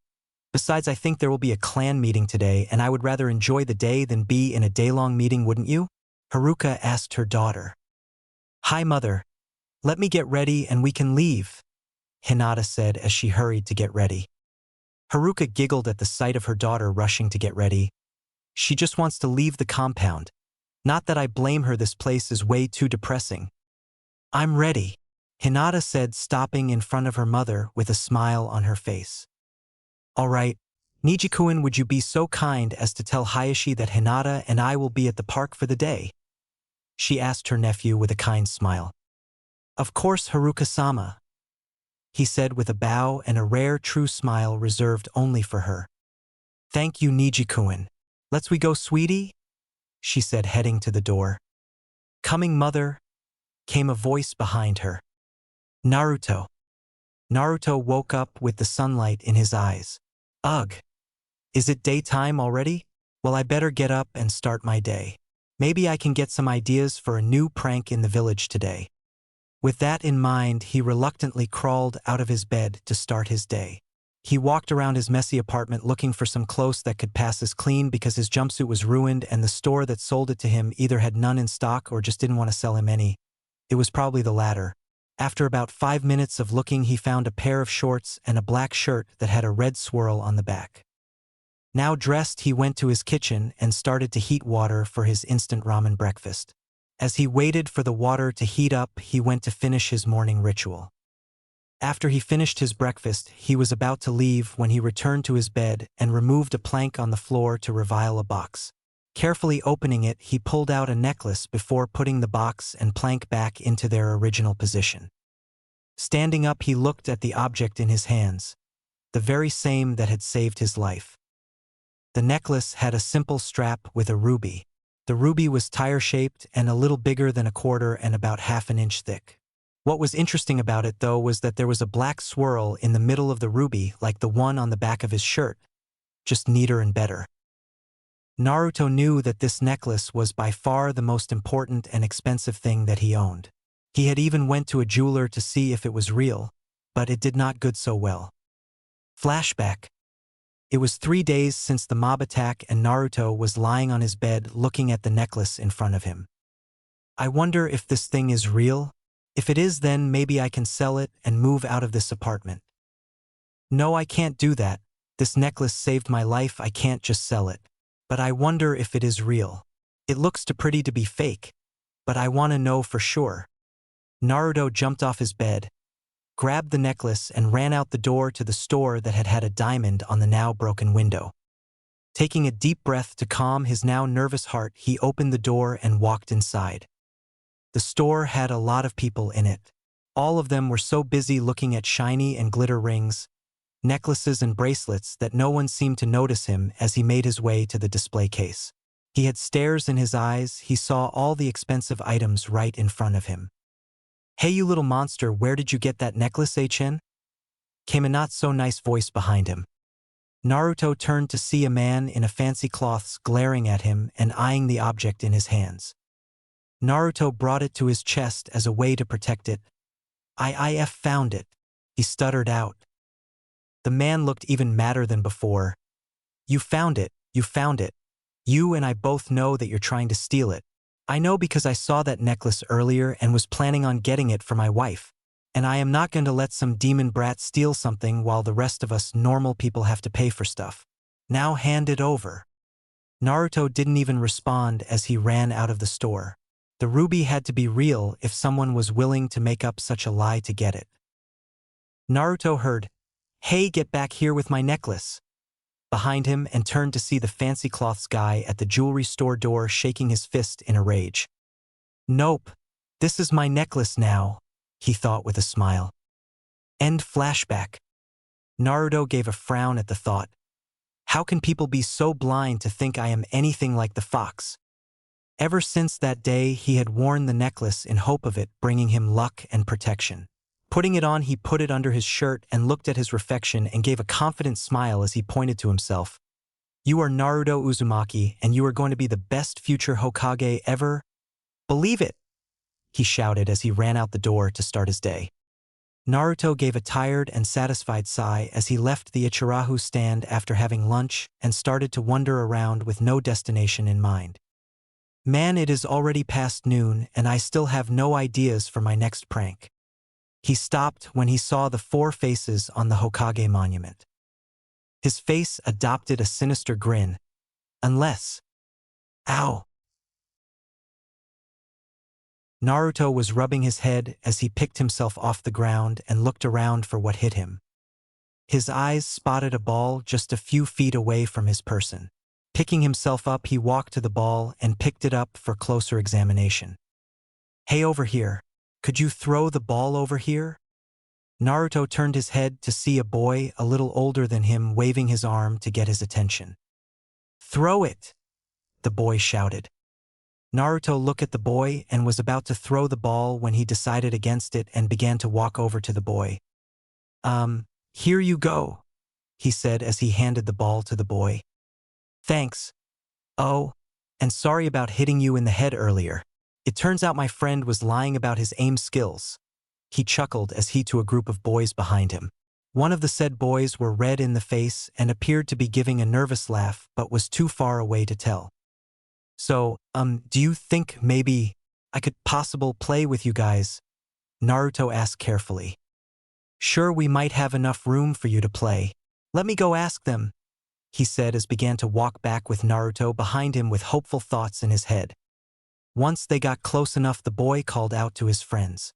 Besides, I think there will be a clan meeting today, and I would rather enjoy the day than be in a day-long meeting, wouldn't you? Haruka asked her daughter. Hi, mother. Let me get ready and we can leave, Hinata said as she hurried to get ready. Haruka giggled at the sight of her daughter rushing to get ready. She just wants to leave the compound. Not that I blame her, this place is way too depressing. I'm ready, Hinata said, stopping in front of her mother with a smile on her face. All right, Nijikuin, would you be so kind as to tell Hayashi that Hinata and I will be at the park for the day? She asked her nephew with a kind smile. Of course, Haruka-sama, he said with a bow and a rare true smile reserved only for her. Thank you, Nijikuin. Let's we go, sweetie? She said, heading to the door. Coming, mother, came a voice behind her. Naruto. Naruto woke up with the sunlight in his eyes. Ugh. Is it daytime already? Well, I better get up and start my day. Maybe I can get some ideas for a new prank in the village today. With that in mind, he reluctantly crawled out of his bed to start his day. He walked around his messy apartment looking for some clothes that could pass as clean because his jumpsuit was ruined and the store that sold it to him either had none in stock or just didn't want to sell him any. It was probably the latter. After about 5 minutes of looking, he found a pair of shorts and a black shirt that had a red swirl on the back. Now dressed, he went to his kitchen and started to heat water for his instant ramen breakfast. As he waited for the water to heat up, he went to finish his morning ritual. After he finished his breakfast, he was about to leave when he returned to his bed and removed a plank on the floor to reveal a box. Carefully opening it, he pulled out a necklace before putting the box and plank back into their original position. Standing up, he looked at the object in his hands, the very same that had saved his life. The necklace had a simple strap with a ruby. The ruby was tire-shaped and a little bigger than a quarter and about half an inch thick. What was interesting about it, though, was that there was a black swirl in the middle of the ruby like the one on the back of his shirt, just neater and better. Naruto knew that this necklace was by far the most important and expensive thing that he owned. He had even went to a jeweler to see if it was real, but it did not go so well. Flashback. It was 3 days since the mob attack and Naruto was lying on his bed looking at the necklace in front of him. I wonder if this thing is real? If it is, then maybe I can sell it and move out of this apartment. No, I can't do that. This necklace saved my life, I can't just sell it. But I wonder if it is real. It looks too pretty to be fake, but I want to know for sure. Naruto jumped off his bed, grabbed the necklace and ran out the door to the store that had had a diamond on the now broken window. Taking a deep breath to calm his now nervous heart, he opened the door and walked inside. The store had a lot of people in it. All of them were so busy looking at shiny and glitter rings, necklaces and bracelets that no one seemed to notice him as he made his way to the display case. He had stares in his eyes, he saw all the expensive items right in front of him. "Hey you little monster, where did you get that necklace, Chen?" came a not-so-nice voice behind him. Naruto turned to see a man in a fancy cloths glaring at him and eyeing the object in his hands. Naruto brought it to his chest as a way to protect it. "I found it," he stuttered out. The man looked even madder than before. You found it. You and I both know that you're trying to steal it. I know because I saw that necklace earlier and was planning on getting it for my wife. And I am not going to let some demon brat steal something while the rest of us normal people have to pay for stuff. Now hand it over." Naruto didn't even respond as he ran out of the store. The ruby had to be real if someone was willing to make up such a lie to get it. Naruto heard, "Hey, get back here with my necklace," behind him and turned to see the fancy cloths guy at the jewelry store door shaking his fist in a rage. "Nope, this is my necklace now," he thought with a smile. End flashback. Naruto gave a frown at the thought. How can people be so blind to think I am anything like the fox? Ever since that day, he had worn the necklace in hope of it bringing him luck and protection. Putting it on, he put it under his shirt and looked at his reflection and gave a confident smile as he pointed to himself. "You are Naruto Uzumaki, and you are going to be the best future Hokage ever. Believe it!" he shouted as he ran out the door to start his day. Naruto gave a tired and satisfied sigh as he left the Ichirahu stand after having lunch and started to wander around with no destination in mind. Man, it is already past noon and I still have no ideas for my next prank. He stopped when he saw the 4 faces on the Hokage monument. His face adopted a sinister grin. Unless... Ow! Naruto was rubbing his head as he picked himself off the ground and looked around for what hit him. His eyes spotted a ball just a few feet away from his person. Picking himself up, he walked to the ball and picked it up for closer examination. "Hey, over here. Could you throw the ball over here?" Naruto turned his head to see a boy a little older than him waving his arm to get his attention. "Throw it!" the boy shouted. Naruto looked at the boy and was about to throw the ball when he decided against it and began to walk over to the boy. Here you go," he said as he handed the ball to the boy. "Thanks. Oh, and sorry about hitting you in the head earlier. It turns out my friend was lying about his aim skills." He chuckled as he to a group of boys behind him. One of the said boys were red in the face and appeared to be giving a nervous laugh but was too far away to tell. "So, do you think maybe..." I could possibly play with you guys? Naruto asked carefully. Sure, we might have enough room for you to play. Let me go ask them, he said as began to walk back with Naruto behind him with hopeful thoughts in his head. Once they got close enough, the boy called out to his friends.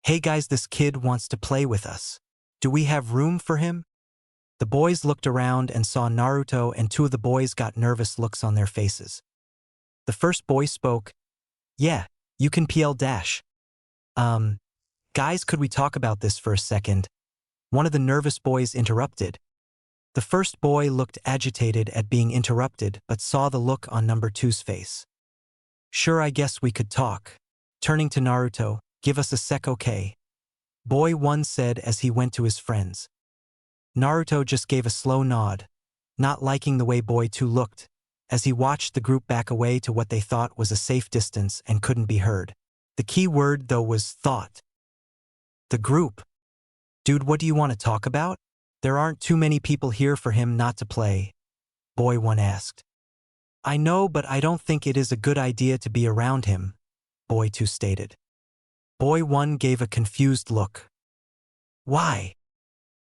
Hey guys, this kid wants to play with us. Do we have room for him? The boys looked around and saw Naruto, and two of the boys got nervous looks on their faces. The first boy spoke. Yeah, you can PL dash. Guys, could we talk about this for a second? One of the nervous boys interrupted. The first boy looked agitated at being interrupted but saw the look on number two's face. Sure, I guess we could talk. Turning to Naruto, give us a sec, okay? Boy one said as he went to his friends. Naruto just gave a slow nod, not liking the way boy two looked, as he watched the group back away to what they thought was a safe distance and couldn't be heard. The key word, though, was thought. The group. Dude, what do you want to talk about? There aren't too many people here for him not to play, boy one asked. I know, but I don't think it is a good idea to be around him, boy two stated. Boy one gave a confused look. Why?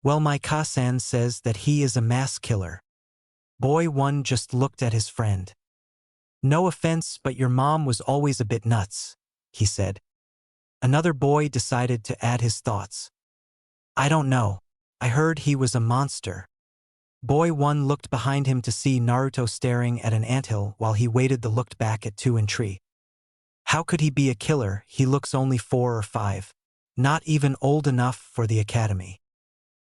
Well, my Kasan says that he is a mass killer. Boy one just looked at his friend. No offense, but your mom was always a bit nuts, he said. Another boy decided to add his thoughts. I don't know. I heard he was a monster. Boy one looked behind him to see Naruto staring at an anthill while he waited the looked back at two and tree. How could he be a killer? He looks only 4 or 5. Not even old enough for the academy.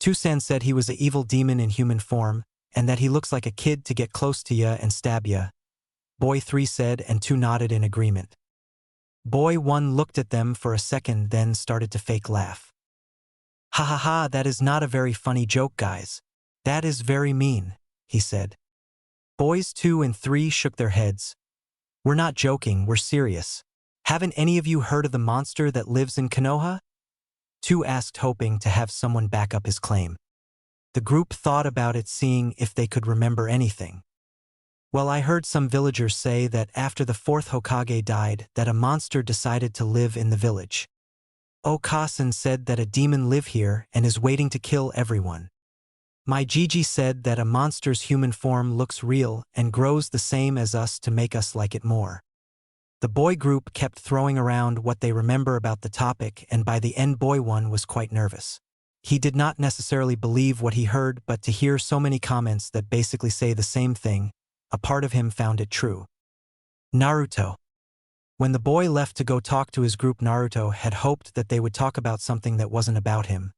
Tusan said he was an evil demon in human form, and that he looks like a kid to get close to ya and stab ya. Boy 3 said, and 2 nodded in agreement. Boy 1 looked at them for a second, then started to fake laugh. Ha ha ha, that is not a very funny joke, guys. That is very mean, he said. Boys 2 and 3 shook their heads. We're not joking, we're serious. Haven't any of you heard of the monster that lives in Konoha? 2 asked, hoping to have someone back up his claim. The group thought about it, seeing if they could remember anything. Well, I heard some villagers say that after the 4th Hokage died, that a monster decided to live in the village. Okasan said that a demon live here and is waiting to kill everyone. My Gigi said that a monster's human form looks real and grows the same as us to make us like it more. The boy group kept throwing around what they remember about the topic, and by the end boy one was quite nervous. He did not necessarily believe what he heard, but to hear so many comments that basically say the same thing, a part of him found it true. Naruto. When the boy left to go talk to his group, Naruto had hoped that they would talk about something that wasn't about him.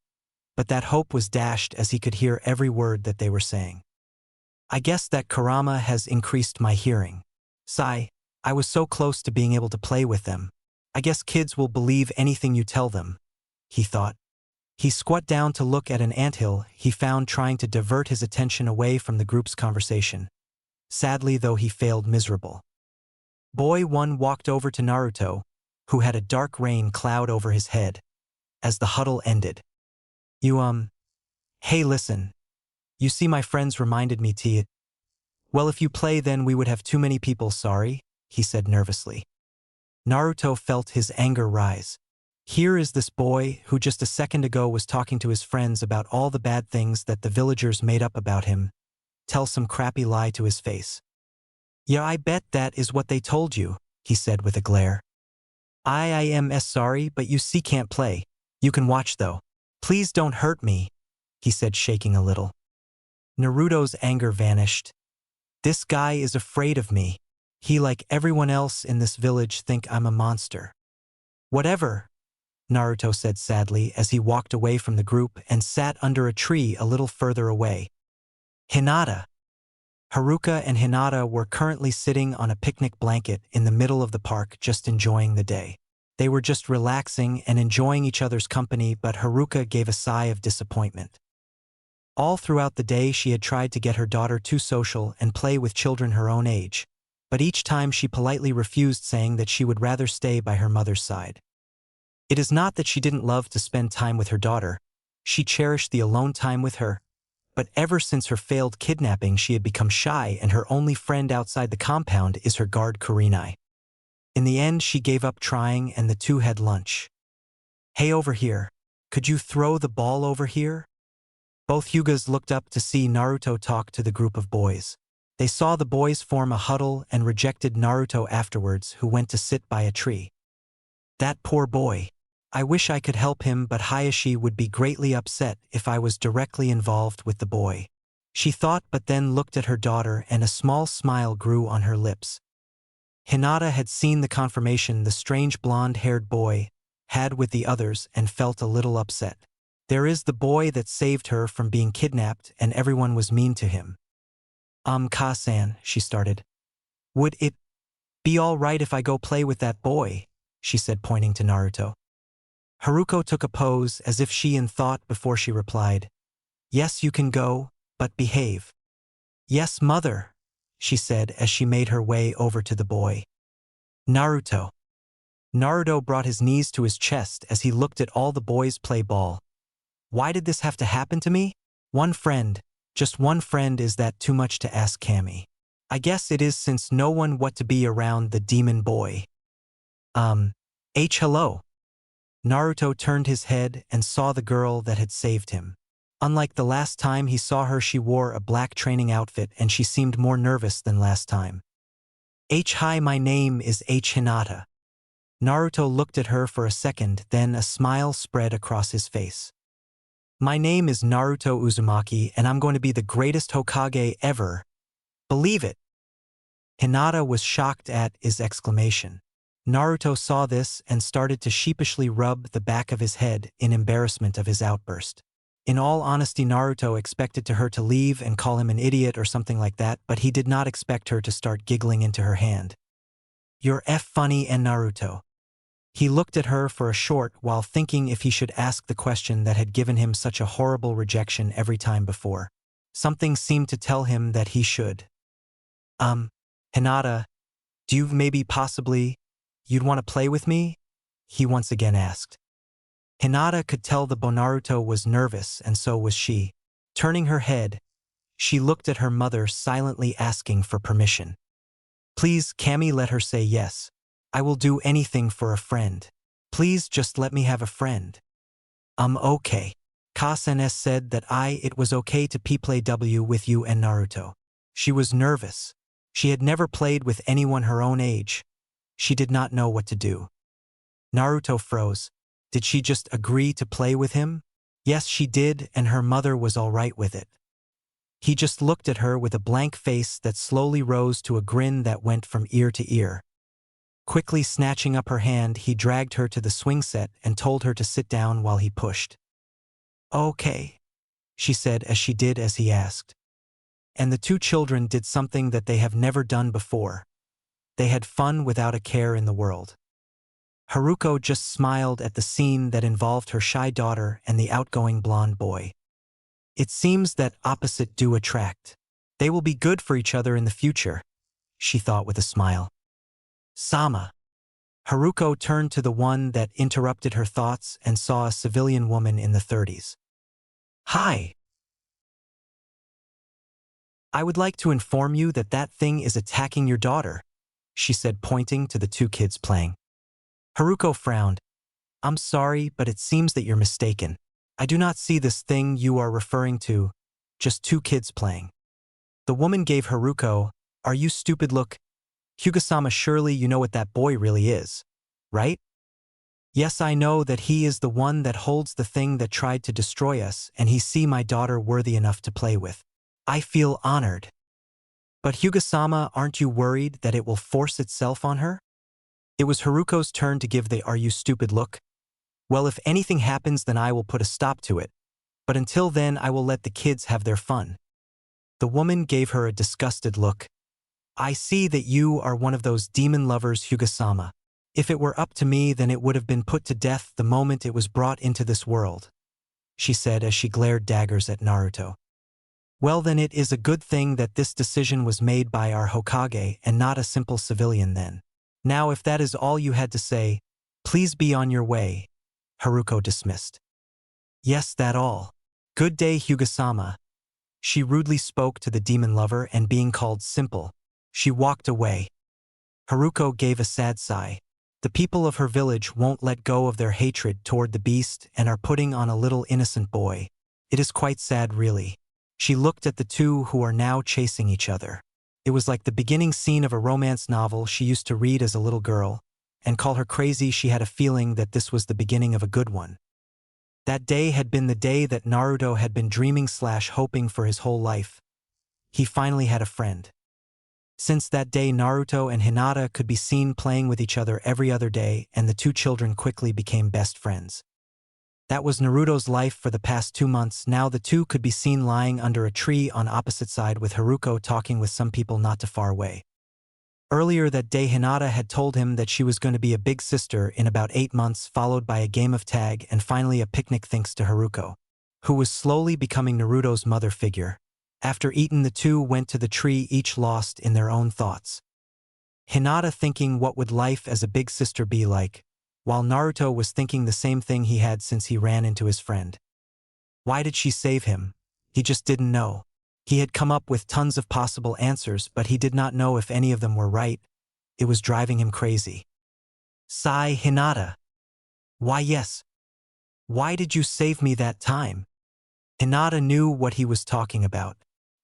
But that hope was dashed as he could hear every word that they were saying. I guess that Kurama has increased my hearing. Sigh, I was so close to being able to play with them. I guess kids will believe anything you tell them, he thought. He squat down to look at an anthill he found, trying to divert his attention away from the group's conversation. Sadly, though, he failed miserable. Boy 1 walked over to Naruto, who had a dark rain cloud over his head, as the huddle ended. Hey, listen. You see, my friends reminded me to. Well, if you play, then we would have too many people, sorry, he said nervously. Naruto felt his anger rise. Here is this boy who just a second ago was talking to his friends about all the bad things that the villagers made up about him, tell some crappy lie to his face. Yeah, I bet that is what they told you, he said with a glare. I am sorry, but you see can't play. You can watch though. Please don't hurt me, he said, shaking a little. Naruto's anger vanished. This guy is afraid of me. He, like everyone else in this village, think I'm a monster. Whatever, Naruto said sadly as he walked away from the group and sat under a tree a little further away. Hinata. Haruka and Hinata were currently sitting on a picnic blanket in the middle of the park, just enjoying the day. They were just relaxing and enjoying each other's company, but Haruka gave a sigh of disappointment. All throughout the day she had tried to get her daughter to social and play with children her own age, but each time she politely refused, saying that she would rather stay by her mother's side. It is not that she didn't love to spend time with her daughter. She cherished the alone time with her. But ever since her failed kidnapping, she had become shy, and her only friend outside the compound is her guard Kurenai. In the end, she gave up trying and the two had lunch. Hey, over here. Could you throw the ball over here? Both Hyugas looked up to see Naruto talk to the group of boys. They saw the boys form a huddle and rejected Naruto afterwards, who went to sit by a tree. That poor boy. I wish I could help him, but Hayashi would be greatly upset if I was directly involved with the boy. She thought, but then looked at her daughter and a small smile grew on her lips. Hinata had seen the confirmation the strange blonde-haired boy had with the others and felt a little upset. There is the boy that saved her from being kidnapped and everyone was mean to him. Ka-san, she started. Would it be all right if I go play with that boy? She said, pointing to Naruto. Haruko took a pose as if she in thought before she replied. Yes, you can go, but behave. Yes, mother, she said as she made her way over to the boy. Naruto. Naruto brought his knees to his chest as he looked at all the boys play ball. Why did this have to happen to me? One friend, just one friend, is that too much to ask Cammy? I guess it is, since no one what to be around the demon boy. Hello. Naruto turned his head and saw the girl that had saved him. Unlike the last time he saw her, she wore a black training outfit and she seemed more nervous than last time. Hi, my name is Hinata. Naruto looked at her for a second, then a smile spread across his face. My name is Naruto Uzumaki and I'm going to be the greatest Hokage ever. Believe it. Hinata was shocked at his exclamation. Naruto saw this and started to sheepishly rub the back of his head in embarrassment of his outburst. In all honesty, Naruto expected her to leave and call him an idiot or something like that, but he did not expect her to start giggling into her hand. You're funny, and Naruto. He looked at her for a short while, thinking if he should ask the question that had given him such a horrible rejection every time before. Something seemed to tell him that he should. Hinata, do you maybe possibly, you'd want to play with me? He once again asked. Hinata could tell the Naruto was nervous, and so was she. Turning her head, she looked at her mother, silently asking for permission. Please, Cammy, let her say yes. I will do anything for a friend. Please just let me have a friend. Okay. Ka-san said that it was okay to play with you and Naruto. She was nervous. She had never played with anyone her own age. She did not know what to do. Naruto froze. Did she just agree to play with him? Yes, she did, and her mother was all right with it. He just looked at her with a blank face that slowly rose to a grin that went from ear to ear. Quickly snatching up her hand, he dragged her to the swing set and told her to sit down while he pushed. Okay, she said as she did as he asked. And the two children did something that they have never done before. They had fun without a care in the world. Haruko just smiled at the scene that involved her shy daughter and the outgoing blonde boy. It seems that opposite do attract. They will be good for each other in the future, she thought with a smile. Sama. Haruko turned to the one that interrupted her thoughts and saw a civilian woman in the 30s. Hi. I would like to inform you that that thing is attacking your daughter, she said, pointing to the two kids playing. Haruko frowned. I'm sorry, but it seems that you're mistaken. I do not see this thing you are referring to, just two kids playing. The woman gave Haruko, "Are you stupid?" look. Hyuga-sama, surely you know what that boy really is, right? Yes, I know that he is the one that holds the thing that tried to destroy us, and he see my daughter worthy enough to play with. I feel honored. But Hyuga-sama, aren't you worried that it will force itself on her? It was Haruko's turn to give the "are you stupid" look. Well, if anything happens, then I will put a stop to it. But until then, I will let the kids have their fun. The woman gave her a disgusted look. I see that you are one of those demon lovers, Hyuga-sama. If it were up to me, then it would have been put to death the moment it was brought into this world, she said as she glared daggers at Naruto. Well, then it is a good thing that this decision was made by our Hokage and not a simple civilian then. Now, if that is all you had to say, please be on your way, Haruko dismissed. Yes, that all. Good day, Hyuga-sama. She rudely spoke to the demon lover, and being called simple, she walked away. Haruko gave a sad sigh. The people of her village won't let go of their hatred toward the beast and are putting on a little innocent boy. It is quite sad, really. She looked at the two who are now chasing each other. It was like the beginning scene of a romance novel she used to read as a little girl, and call her crazy, she had a feeling that this was the beginning of a good one. That day had been the day that Naruto had been dreaming/hoping for his whole life. He finally had a friend. Since that day, Naruto and Hinata could be seen playing with each other every other day, and the two children quickly became best friends. That was Naruto's life for the past 2 months. Now the two could be seen lying under a tree on opposite side with Haruko talking with some people not too far away. Earlier that day, Hinata had told him that she was going to be a big sister in about 8 months, followed by a game of tag and finally a picnic thanks to Haruko, who was slowly becoming Naruto's mother figure. After eating, the two went to the tree, each lost in their own thoughts. Hinata thinking what would life as a big sister be like, while Naruto was thinking the same thing he had since he ran into his friend. Why did she save him? He just didn't know. He had come up with tons of possible answers, but he did not know if any of them were right. It was driving him crazy. Sigh, Hinata. Why, yes. Why did you save me that time? Hinata knew what he was talking about.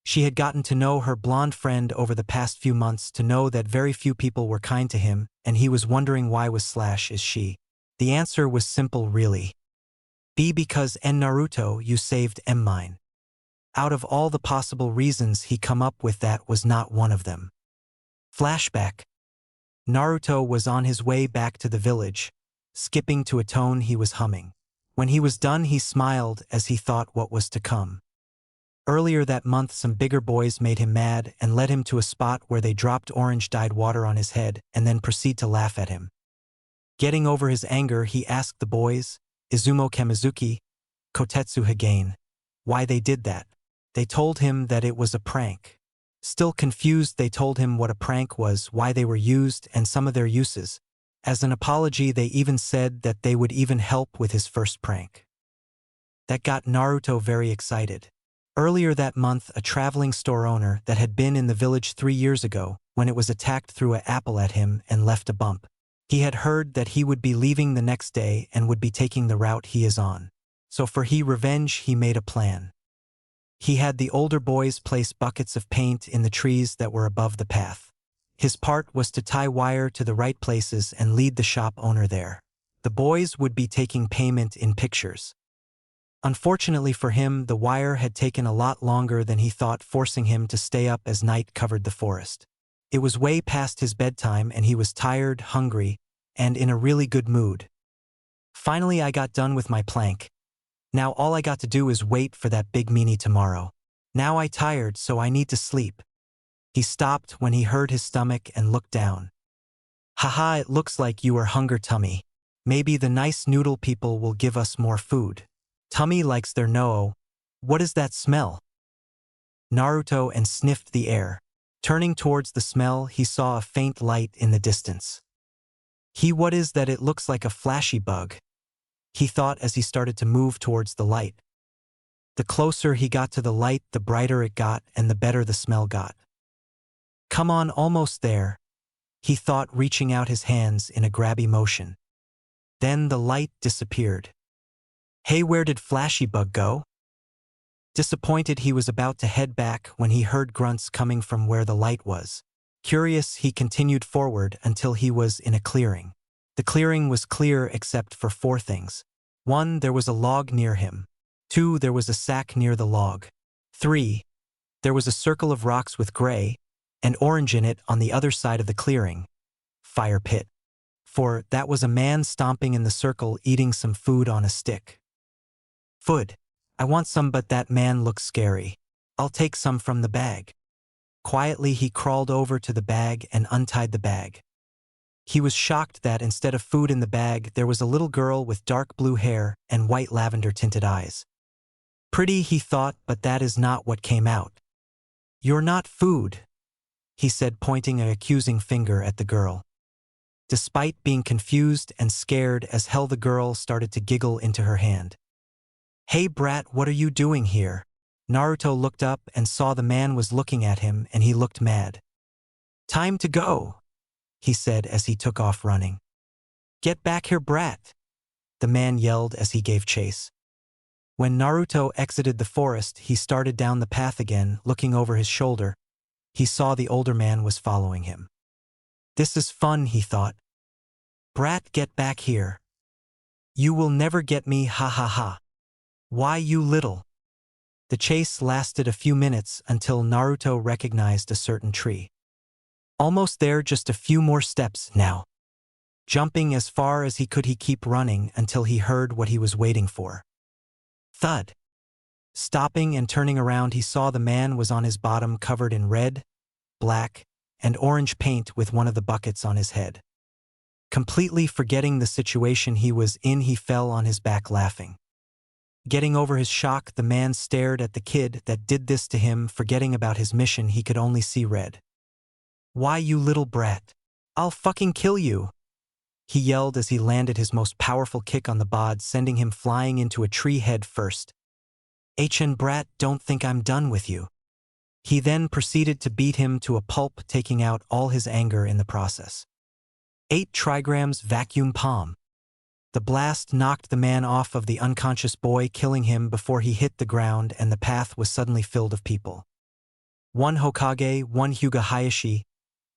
She had gotten to know her blonde friend over the past few months to know that very few people were kind to him, and he was wondering why is she. The answer was simple, really. Because Naruto, you saved mine. Out of all the possible reasons he come up with, that was not one of them. Flashback. Naruto was on his way back to the village, skipping to a tone he was humming. When he was done, he smiled as he thought what was to come. Earlier that month, some bigger boys made him mad and led him to a spot where they dropped orange-dyed water on his head and then proceed to laugh at him. Getting over his anger, he asked the boys, Izumo Kamizuki, Kotetsu Hagain, why they did that. They told him that it was a prank. Still confused, they told him what a prank was, why they were used, and some of their uses. As an apology, they even said that they would even help with his first prank. That got Naruto very excited. Earlier that month, a traveling store owner that had been in the village 3 years ago, when it was attacked, threw an apple at him and left a bump. He had heard that he would be leaving the next day and would be taking the route he is on. So for revenge, he made a plan. He had the older boys place buckets of paint in the trees that were above the path. His part was to tie wire to the right places and lead the shop owner there. The boys would be taking payment in pictures. Unfortunately for him, the wire had taken a lot longer than he thought, forcing him to stay up as night covered the forest. It was way past his bedtime and he was tired, hungry, and in a really good mood. Finally, I got done with my plank. Now all I got to do is wait for that big meanie tomorrow. Now I tired, so I need to sleep. He stopped when he heard his stomach and looked down. Haha, it looks like you are hunger tummy. Maybe the nice noodle people will give us more food. Tummy likes their no. What is that smell? Naruto and sniffed the air. Turning towards the smell, he saw a faint light in the distance. What is that? It looks like a flashy bug, he thought as he started to move towards the light. The closer he got to the light, the brighter it got and the better the smell got. Come on, almost there, he thought, reaching out his hands in a grabby motion. Then the light disappeared. Hey, where did Flashy Bug go? Disappointed, he was about to head back when he heard grunts coming from where the light was. Curious, he continued forward until he was in a clearing. The clearing was clear except for 4 things. 1, there was a log near him. 2, there was a sack near the log. 3, there was a circle of rocks with gray and orange in it on the other side of the clearing. Fire pit. 4, that was a man stomping in the circle eating some food on a stick. Food. I want some, but that man looks scary. I'll take some from the bag. Quietly, he crawled over to the bag and untied the bag. He was shocked that instead of food in the bag, there was a little girl with dark blue hair and white lavender-tinted eyes. Pretty, he thought, but that is not what came out. You're not food, he said, pointing an accusing finger at the girl. Despite being confused and scared as hell, the girl started to giggle into her hand. Hey brat, what are you doing here? Naruto looked up and saw the man was looking at him, and he looked mad. Time to go, he said as he took off running. "Get back here, brat!" the man yelled as he gave chase. When Naruto exited the forest, he started down the path again, looking over his shoulder. He saw the older man was following him. "This is fun," he thought. "Brat, get back here. You will never get me, ha ha ha. Why, you little..." The chase lasted a few minutes until Naruto recognized a certain tree. Almost there, just a few more steps now. Jumping as far as he could, he kept running until he heard what he was waiting for. Thud. Stopping and turning around, he saw the man was on his bottom, covered in red, black, and orange paint, with one of the buckets on his head. Completely forgetting the situation he was in, he fell on his back laughing. Getting over his shock, the man stared at the kid that did this to him. Forgetting about his mission, he could only see red. "Why, you little brat. I'll fucking kill you," he yelled as he landed his most powerful kick on the bod, sending him flying into a tree head first. "HN brat, don't think I'm done with you." He then proceeded to beat him to a pulp, taking out all his anger in the process. 8 trigrams vacuum palm. The blast knocked the man off of the unconscious boy, killing him before he hit the ground, and the path was suddenly filled of people. 1 Hokage, 1 Hyuga Hayashi,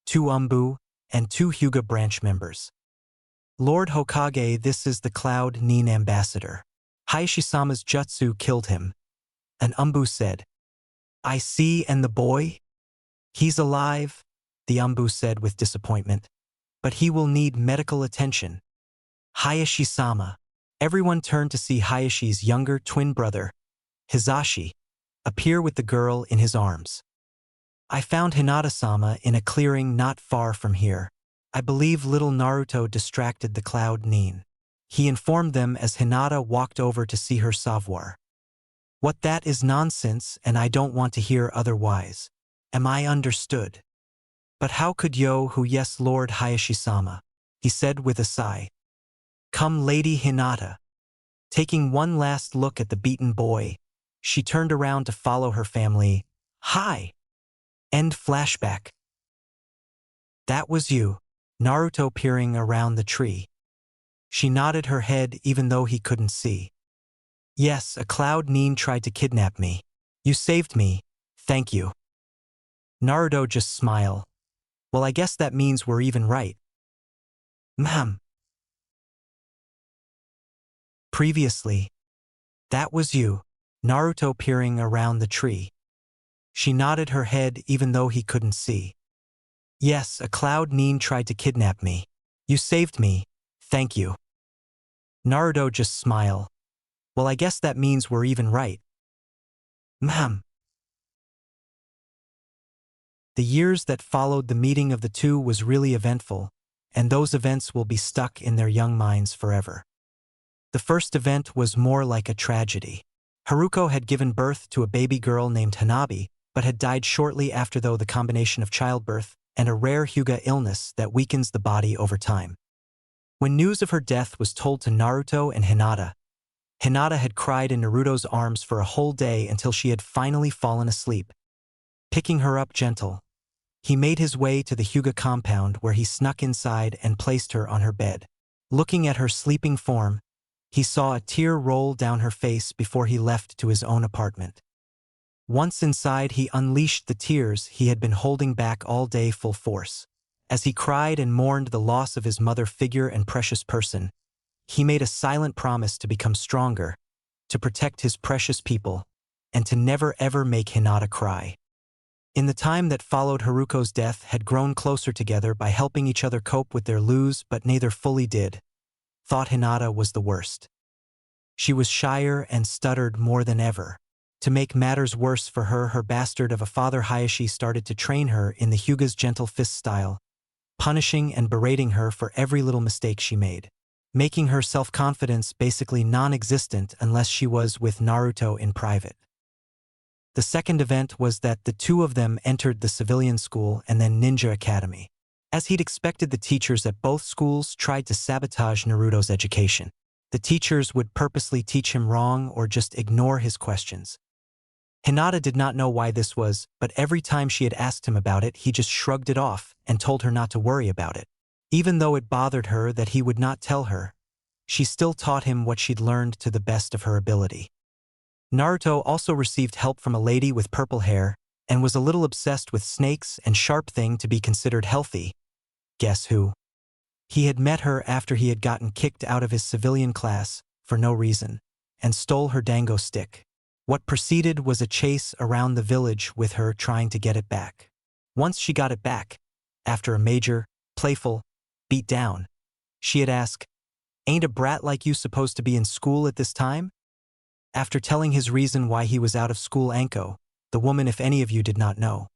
2 Umbu, and 2 Hyuga branch members. "Lord Hokage, this is the Cloud Nin ambassador. Hayashi-sama's jutsu killed him," an Umbu said. "I see, and the boy? He's alive," the Umbu said with disappointment. "But he will need medical attention." Hayashi-sama. Everyone turned to see Hayashi's younger twin brother, Hizashi, appear with the girl in his arms. "I found Hinata-sama in a clearing not far from here. I believe little Naruto distracted the Cloud Nin," he informed them as Hinata walked over to see her savoir. "What, that is nonsense, and I don't want to hear otherwise. Am I understood?" "But how could yo who yes, Lord Hayashi-sama," he said with a sigh. "Come, Lady Hinata." Taking one last look at the beaten boy, she turned around to follow her family. Hi! End flashback. "That was you," Naruto peering around the tree. She nodded her head even though he couldn't see. "Yes, a Cloud Nin tried to kidnap me. You saved me, thank you." Naruto just smiled. "Well, I guess that means we're even, right?" "Ma'am." Previously. "That was you," Naruto peering around the tree. She nodded her head even though he couldn't see. "Yes, a Cloud Nin tried to kidnap me. You saved me, thank you." Naruto just smiled. "Well, I guess that means we're even, right?" "Ma'am." The years that followed the meeting of the two was really eventful, and those events will be stuck in their young minds forever. The first event was more like a tragedy. Haruko had given birth to a baby girl named Hanabi, but had died shortly after, though the combination of childbirth and a rare Hyuga illness that weakens the body over time. When news of her death was told to Naruto and Hinata, Hinata had cried in Naruto's arms for a whole day until she had finally fallen asleep. Picking her up gentle, he made his way to the Hyuga compound, where he snuck inside and placed her on her bed. Looking at her sleeping form, he saw a tear roll down her face before he left to his own apartment. Once inside, he unleashed the tears he had been holding back all day full force. As he cried and mourned the loss of his mother figure and precious person, he made a silent promise to become stronger, to protect his precious people, and to never ever make Hinata cry. In the time that followed, Haruko's death had grown closer together by helping each other cope with their lose, but neither fully did. Thought Hinata was the worst. She was shyer and stuttered more than ever. To make matters worse for her, her bastard of a father Hayashi started to train her in the Hyuga's gentle fist style, punishing and berating her for every little mistake she made, making her self-confidence basically non-existent unless she was with Naruto in private. The second event was that the two of them entered the civilian school and then ninja academy. As he'd expected, the teachers at both schools tried to sabotage Naruto's education. The teachers would purposely teach him wrong or just ignore his questions. Hinata did not know why this was, but every time she had asked him about it, he just shrugged it off and told her not to worry about it. Even though it bothered her that he would not tell her, she still taught him what she'd learned to the best of her ability. Naruto also received help from a lady with purple hair and was a little obsessed with snakes and sharp thing to be considered healthy. Guess who? He had met her after he had gotten kicked out of his civilian class for no reason and stole her dango stick. What proceeded was a chase around the village with her trying to get it back. Once she got it back, after a major, playful, beat down, she had asked, "Ain't a brat like you supposed to be in school at this time?" After telling his reason why he was out of school, Anko, the woman, if any of you did not know,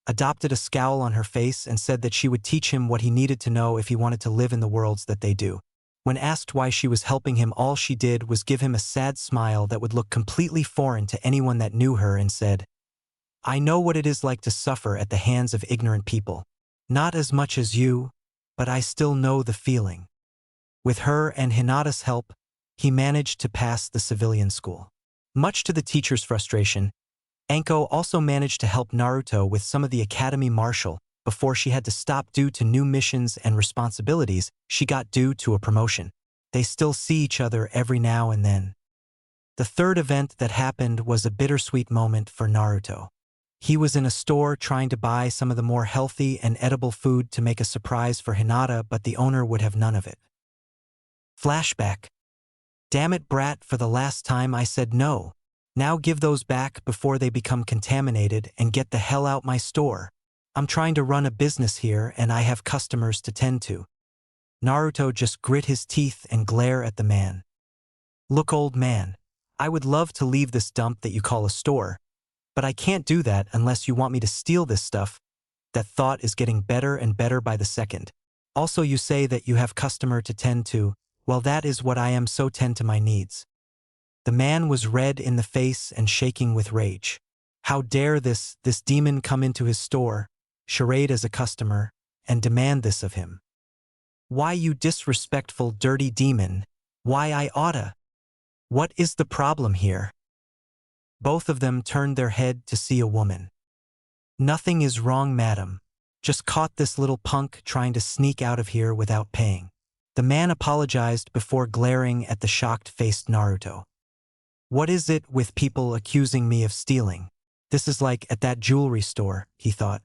adopted a scowl on her face and said that she would teach him what he needed to know if he wanted to live in the worlds that they do. When asked why she was helping him, all she did was give him a sad smile that would look completely foreign to anyone that knew her and said, "I know what it is like to suffer at the hands of ignorant people. Not as much as you, but I still know the feeling." With her and Hinata's help, he managed to pass the civilian school. Much to the teacher's frustration, Anko also managed to help Naruto with some of the academy martial before she had to stop due to new missions and responsibilities she got due to a promotion. They still see each other every now and then. The third event that happened was a bittersweet moment for Naruto. He was in a store trying to buy some of the more healthy and edible food to make a surprise for Hinata, but the owner would have none of it. Flashback. "Damn it, brat, for the last time I said no. Now give those back before they become contaminated and get the hell out my store. I'm trying to run a business here and I have customers to tend to." Naruto just grit his teeth and glare at the man. "Look, old man, I would love to leave this dump that you call a store, but I can't do that unless you want me to steal this stuff. That thought is getting better and better by the second. Also, you say that you have customer to tend to. Well, that is what I am, so tend to my needs." The man was red in the face and shaking with rage. How dare this demon come into his store, charade as a customer, and demand this of him? "Why, you disrespectful dirty demon, why I oughta. What is the problem here?" Both of them turned their head to see a woman. "Nothing is wrong, madam. Just caught this little punk trying to sneak out of here without paying." The man apologized before glaring at the shocked-faced Naruto. "What is it with people accusing me of stealing? This is like at that jewelry store," he thought.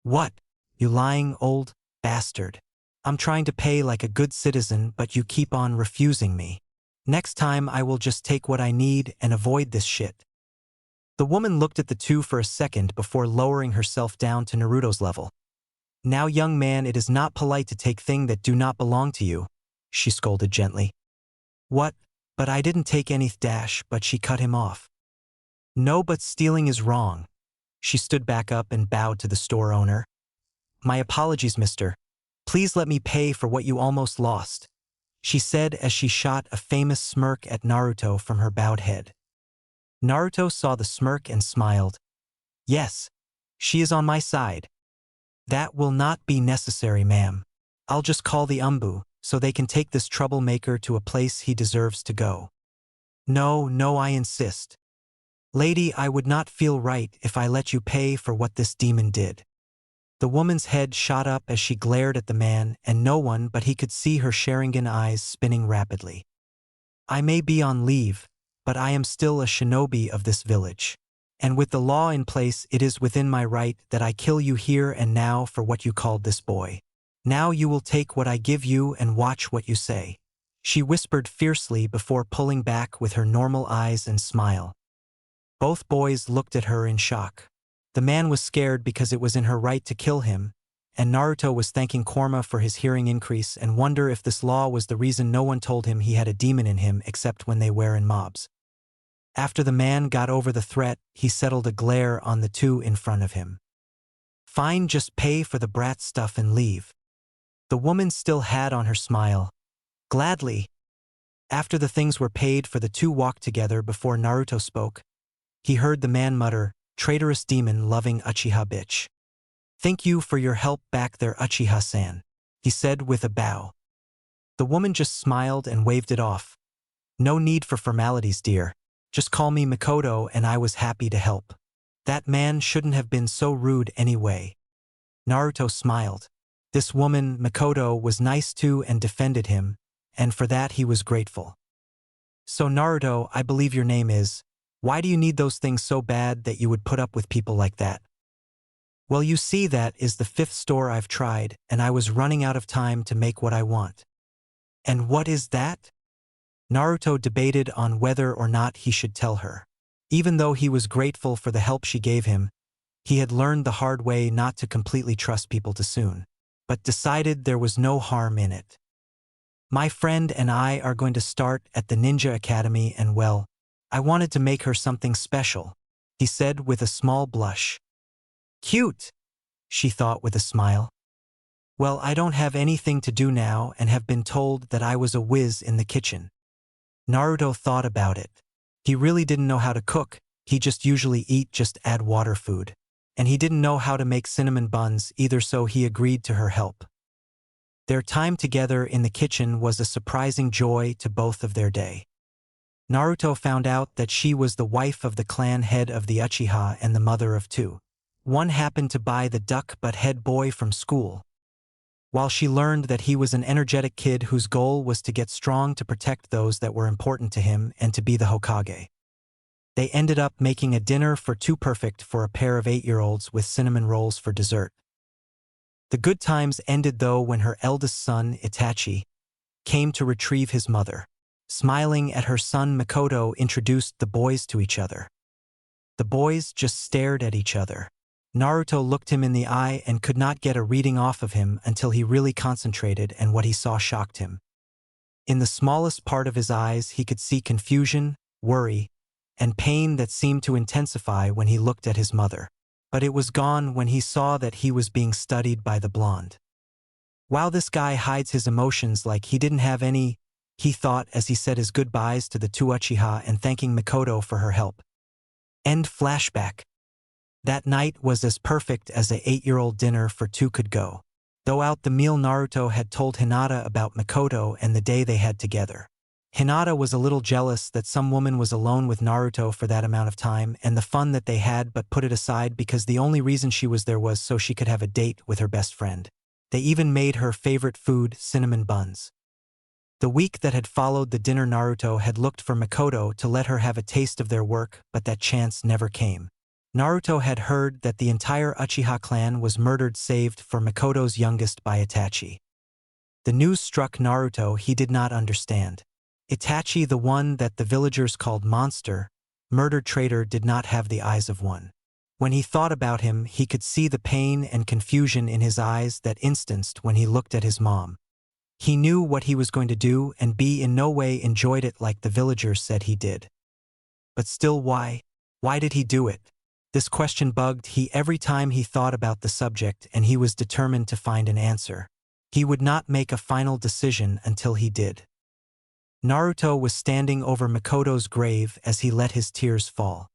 "What, you lying old bastard? I'm trying to pay like a good citizen, but you keep on refusing me. Next time I will just take what I need and avoid this shit." The woman looked at the two for a second before lowering herself down to Naruto's level. "Now, young man, it is not polite to take things that do not belong to you," she scolded gently. "What? But I didn't take any dash," but she cut him off. "No, but stealing is wrong." She stood back up and bowed to the store owner. "My apologies, mister. Please let me pay for what you almost lost," she said as she shot a famous smirk at Naruto from her bowed head. Naruto saw the smirk and smiled. "Yes, she is on my side." "That will not be necessary, ma'am. I'll just call the umbu, so they can take this troublemaker to a place he deserves to go." No, I insist. Lady, I would not feel right if I let you pay for what this demon did." The woman's head shot up as she glared at the man, and no one but he could see her Sharingan eyes spinning rapidly. "I may be on leave, but I am still a shinobi of this village. And with the law in place, it is within my right that I kill you here and now for what you called this boy. Now you will take what I give you and watch what you say," she whispered fiercely before pulling back with her normal eyes and smile. Both boys looked at her in shock. The man was scared because it was in her right to kill him, and Naruto was thanking Korma for his hearing increase and wonder if this law was the reason no one told him he had a demon in him except when they were in mobs. After the man got over the threat, he settled a glare on the two in front of him. "Fine, just pay for the brat stuff and leave." The woman still had on her smile. "Gladly." After the things were paid for, the two walked together before Naruto spoke. He heard the man mutter, "Traitorous demon-loving Uchiha bitch. Thank you for your help back there, Uchiha-san," he said with a bow. The woman just smiled and waved it off. "No need for formalities, dear. Just call me Mikoto and I was happy to help. That man shouldn't have been so rude anyway." Naruto smiled. This woman, Makoto, was nice to and defended him, and for that he was grateful. So Naruto, I believe your name is, why do you need those things so bad that you would put up with people like that? Well, you see, that is the 5th store I've tried, and I was running out of time to make what I want. And what is that? Naruto debated on whether or not he should tell her. Even though he was grateful for the help she gave him, he had learned the hard way not to completely trust people too soon, but decided there was no harm in it. My friend and I are going to start at the Ninja Academy, and well, I wanted to make her something special, he said with a small blush. Cute, she thought with a smile. Well, I don't have anything to do now and have been told that I was a whiz in the kitchen. Naruto thought about it. He really didn't know how to cook, he just usually just add water food. And he didn't know how to make cinnamon buns either, so he agreed to her help. Their time together in the kitchen was a surprising joy to both of their day. Naruto found out that she was the wife of the clan head of the Uchiha and the mother of 2. One happened to buy the duck-butt head boy from school, while she learned that he was an energetic kid whose goal was to get strong to protect those that were important to him and to be the Hokage. They ended up making a dinner for 2 perfect for a pair of 8-year-olds with cinnamon rolls for dessert. The good times ended though when her eldest son, Itachi, came to retrieve his mother. Smiling at her son, Makoto introduced the boys to each other. The boys just stared at each other. Naruto looked him in the eye and could not get a reading off of him until he really concentrated, and what he saw shocked him. In the smallest part of his eyes he could see confusion, worry, and pain that seemed to intensify when he looked at his mother. But it was gone when he saw that he was being studied by the blonde. Wow, this guy hides his emotions like he didn't have any, he thought as he said his goodbyes to the 2 Uchiha and thanking Makoto for her help. End flashback. That night was as perfect as a 8-year-old dinner for 2 could go. Throughout the meal, Naruto had told Hinata about Makoto and the day they had together. Hinata was a little jealous that some woman was alone with Naruto for that amount of time and the fun that they had, but put it aside because the only reason she was there was so she could have a date with her best friend. They even made her favorite food, cinnamon buns. The week that had followed the dinner, Naruto had looked for Makoto to let her have a taste of their work, but that chance never came. Naruto had heard that the entire Uchiha clan was murdered saved for Makoto's youngest by Itachi. The news struck Naruto he did not understand. Itachi, the one that the villagers called monster, murdered traitor, did not have the eyes of one. When he thought about him, he could see the pain and confusion in his eyes that instanced when he looked at his mom. He knew what he was going to do and be in no way enjoyed it like the villagers said he did. But still, why? Why did he do it? This question bugged he every time he thought about the subject, and he was determined to find an answer. He would not make a final decision until he did. Naruto was standing over Makoto's grave as he let his tears fall.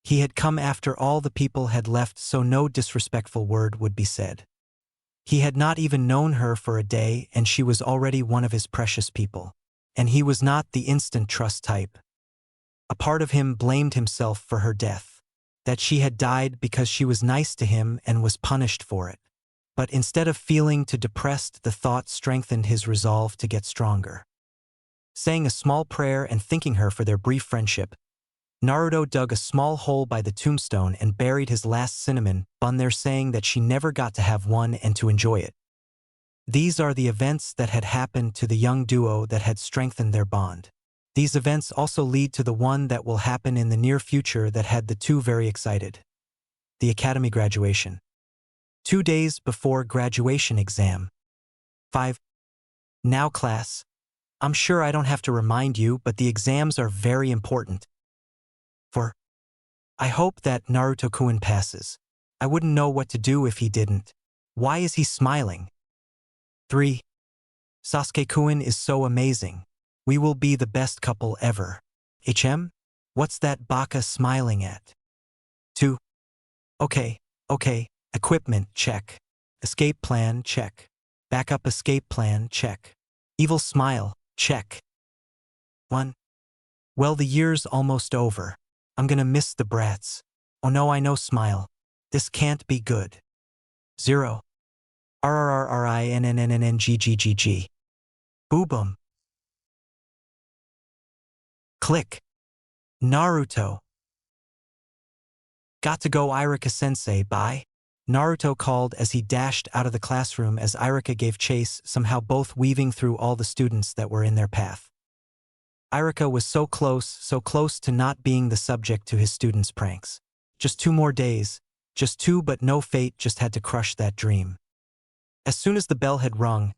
He had come after all the people had left, so no disrespectful word would be said. He had not even known her for a day, and she was already one of his precious people. And he was not the instant trust type. A part of him blamed himself for her death, that she had died because she was nice to him and was punished for it. But instead of feeling too depressed, the thought strengthened his resolve to get stronger. Saying a small prayer and thanking her for their brief friendship, Naruto dug a small hole by the tombstone and buried his last cinnamon bun there, saying that she never got to have one and to enjoy it. These are the events that had happened to the young duo that had strengthened their bond. These events also lead to the one that will happen in the near future that had the 2 very excited. The academy graduation. 2 days before graduation exam. 5. Now class. I'm sure I don't have to remind you, but the exams are very important. 4. I hope that Naruto-kun passes. I wouldn't know what to do if he didn't. Why is he smiling? 3. Sasuke-kun is so amazing. We will be the best couple ever. What's that baka smiling at? 2. Okay. Equipment, check. Escape plan, check. Backup escape plan, check. Evil smile, check. 1. Well, the year's almost over. I'm gonna miss the brats. Oh no, I know, smile. This can't be good. 0. RRRINNNNNGGGG. Boom. Click. Naruto. Got to go, Irika-sensei, bye. Naruto called as he dashed out of the classroom as Irika gave chase, somehow both weaving through all the students that were in their path. Irika was so close to not being the subject to his students' pranks. Just 2 more days. Just 2, but no, fate just had to crush that dream. As soon as the bell had rung,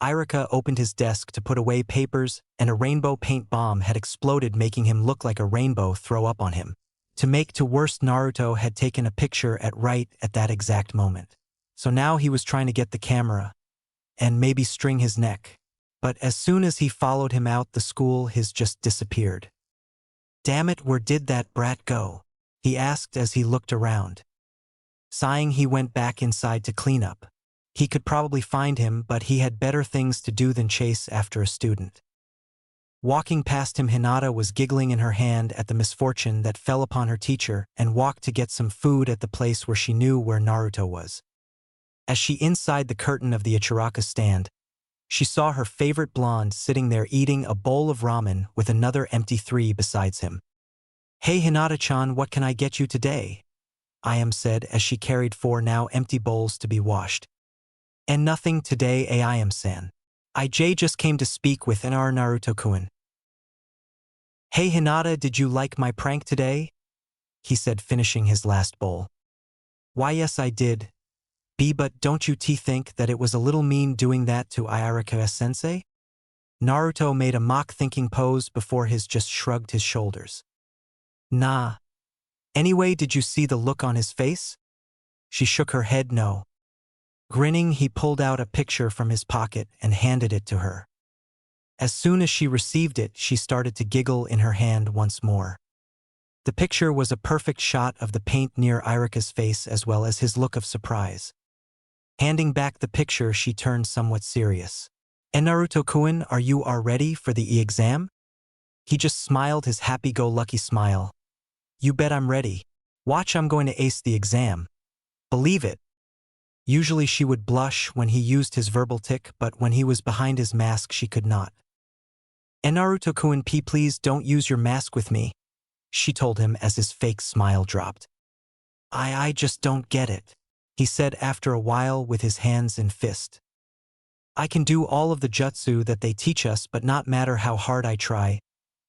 Irika opened his desk to put away papers, and a rainbow paint bomb had exploded, making him look like a rainbow throw up on him. To make to worst, Naruto had taken a picture right at that exact moment. So now he was trying to get the camera and maybe string his neck. But as soon as he followed him out the school, his just disappeared. Damn it, where did that brat go? He asked as he looked around. Sighing, he went back inside to clean up. He could probably find him, but he had better things to do than chase after a student. Walking past him, Hinata was giggling in her hand at the misfortune that fell upon her teacher and walked to get some food at the place where she knew where Naruto was. As she inside the curtain of the Ichiraka stand, she saw her favorite blonde sitting there eating a bowl of ramen with another empty 3 besides him. "Hey Hinata-chan, what can I get you today?" Ayam said as she carried 4 now empty bowls to be washed. "And nothing today, Ayam-san. I just came to speak with NR Naruto-kun." "Hey Hinata, did you like my prank today?" he said, finishing his last bowl. "Why, yes I did. But don't you think that it was a little mean doing that to Irika-sensei?" Naruto made a mock-thinking pose before his just shrugged his shoulders. "Nah. Anyway, did you see the look on his face?" She shook her head no. Grinning, he pulled out a picture from his pocket and handed it to her. As soon as she received it, she started to giggle in her hand once more. The picture was a perfect shot of the paint near Irika's face as well as his look of surprise. Handing back the picture, she turned somewhat serious. "And Naruto-kun, are you all ready for the exam?" He just smiled his happy-go-lucky smile. "You bet I'm ready. Watch, I'm going to ace the exam. Believe it." Usually she would blush when he used his verbal tick, but when he was behind his mask she could not. "And Naruto-kun, please don't use your mask with me," she told him as his fake smile dropped. I just don't get it," he said after a while with his hands in fist. "I can do all of the jutsu that they teach us, but not matter how hard I try,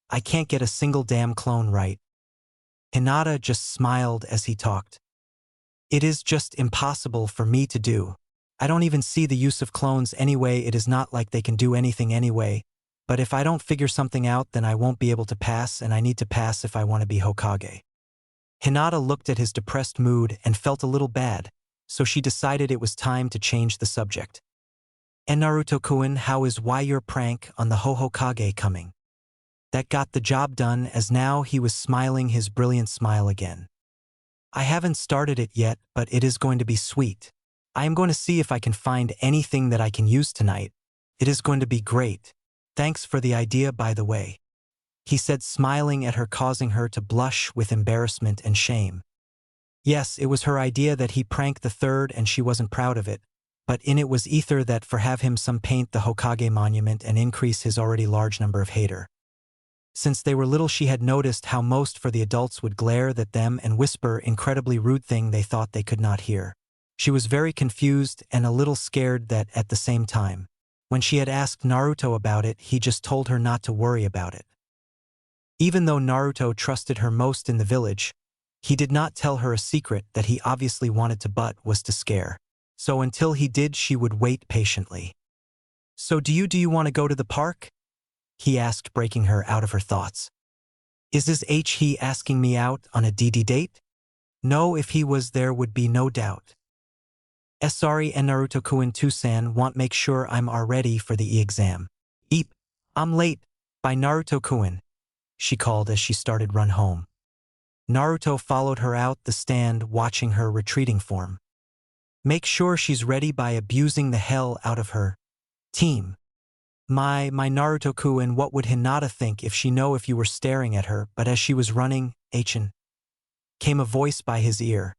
I can't get a single damn clone right." Hinata just smiled as he talked. "It is just impossible for me to do. I don't even see the use of clones anyway. It is not like they can do anything anyway. But if I don't figure something out, then I won't be able to pass, and I need to pass if I want to be Hokage." Hinata looked at his depressed mood and felt a little bad, so she decided it was time to change the subject. "And Naruto-kun, how is your prank on the Hokage coming?" That got the job done, as now he was smiling his brilliant smile again. "I haven't started it yet, but it is going to be sweet. I am going to see if I can find anything that I can use tonight. It is going to be great. Thanks for the idea, by the way," he said, smiling at her, causing her to blush with embarrassment and shame. Yes, it was her idea that he prank the 3rd, and she wasn't proud of it, but in it was either that for have him some paint the Hokage monument and increase his already large number of hater. Since they were little, she had noticed how most for the adults would glare at them and whisper incredibly rude thing they thought they could not hear. She was very confused and a little scared that at the same time. When she had asked Naruto about it, he just told her not to worry about it. Even though Naruto trusted her most in the village, he did not tell her a secret that he obviously wanted to but was to scare. So until he did, she would wait patiently. "So do you want to go to the park?" he asked, breaking her out of her thoughts. "Is this he asking me out on a DD date?" "No, if he was there would be no doubt." Sorry, and Naruto-kun Tusan want make sure I'm ready for the exam." "Eep, I'm late, by Naruto-kun," she called as she started run home. Naruto followed her out the stand, watching her retreating form. "Make sure she's ready by abusing the hell out of her team. My Naruto-kun, what would Hinata think if she know if you were staring at her?" But as she was running, came a voice by his ear.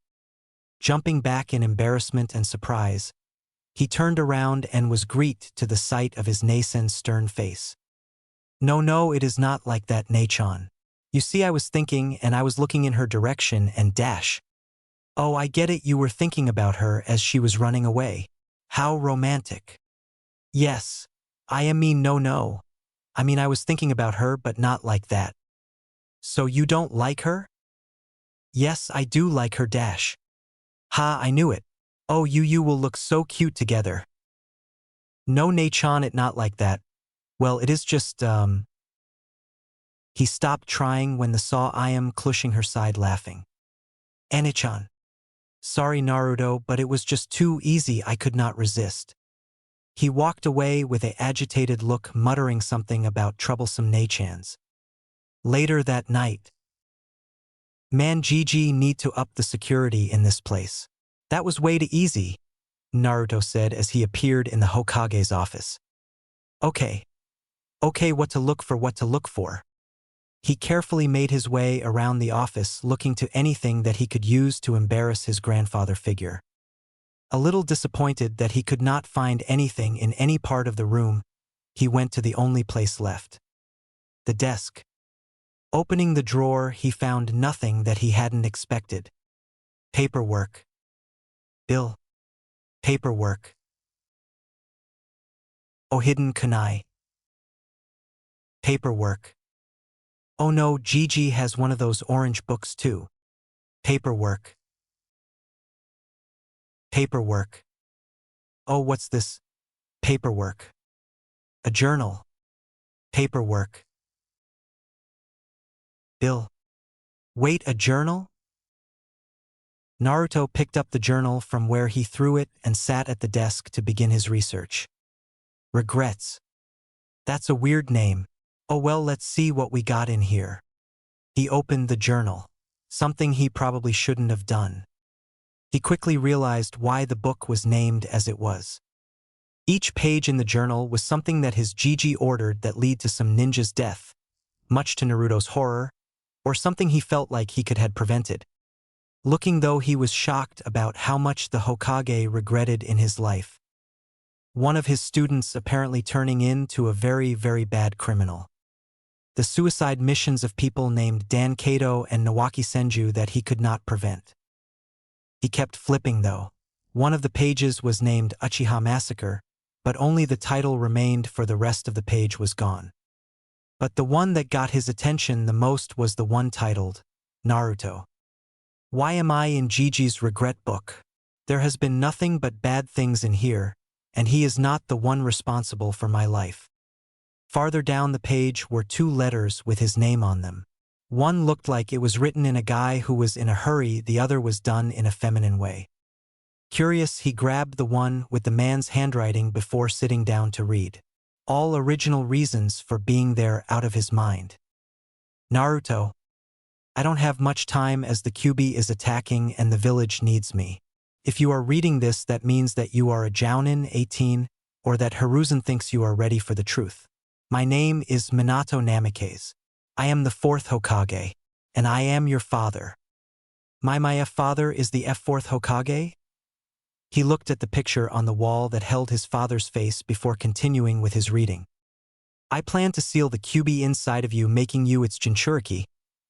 Jumping back in embarrassment and surprise, He turned around and was greeted to the sight of his Nasen's stern face. No, it is not like that, Nachan. You see, I was thinking and I was looking in her direction and dash. Oh, I get it, you were thinking about her as she was running away. How romantic. Yes. I mean no. I mean I was thinking about her but not like that. So you don't like her? Yes, I do like her dash. Ha, I knew it. Oh, you will look so cute together. No, Nachan, it not like that. Well, it is just, He stopped trying when the saw I am clutching her side laughing. Anichan. Sorry, Naruto, but it was just too easy, I could not resist. He walked away with an agitated look, muttering something about troublesome Nachans. Later that night. Man, Gigi need to up the security in this place. That was way too easy, Naruto said as he appeared in the Hokage's office. Okay, what to look for. He carefully made his way around the office, looking to anything that he could use to embarrass his grandfather figure. A little disappointed that he could not find anything in any part of the room, he went to the only place left. The desk. Opening the drawer, he found nothing that he hadn't expected. Paperwork. Bill. Paperwork. Oh, hidden kunai. Paperwork. Oh no, Gigi has one of those orange books too. Paperwork. Paperwork. Oh, what's this? Paperwork. A journal. Paperwork. Bill. Wait, a journal? Naruto picked up the journal from where he threw it and sat at the desk to begin his research. Regrets. That's a weird name. Oh well, let's see what we got in here. He opened the journal. Something he probably shouldn't have done. He quickly realized why the book was named as it was. Each page in the journal was something that his Gigi ordered that led to some ninja's death, much to Naruto's horror, or something he felt like he could had prevented. Looking though he was shocked about how much the Hokage regretted in his life. One of his students apparently turning into a very, very bad criminal. The suicide missions of people named Dan Kato and Nawaki Senju that he could not prevent. He kept flipping though. One of the pages was named Uchiha Massacre, but only the title remained, for the rest of the page was gone. But the one that got his attention the most was the one titled Naruto. Why am I in Gigi's regret book? There has been nothing but bad things in here, and he is not the one responsible for my life. Farther down the page were 2 letters with his name on them. One looked like it was written in a guy who was in a hurry, the other was done in a feminine way. Curious, he grabbed the one with the man's handwriting before sitting down to read. All original reasons for being there out of his mind. Naruto. I don't have much time as the Kyuubi is attacking and the village needs me. If you are reading this, that means that you are a Jounin 18, or that Hiruzen thinks you are ready for the truth. My name is Minato Namikaze. I am the 4th Hokage, and I am your father. My father is the 4th Hokage? He looked at the picture on the wall that held his father's face before continuing with his reading. I plan to seal the Kyuubi inside of you, making you its Jinchuriki.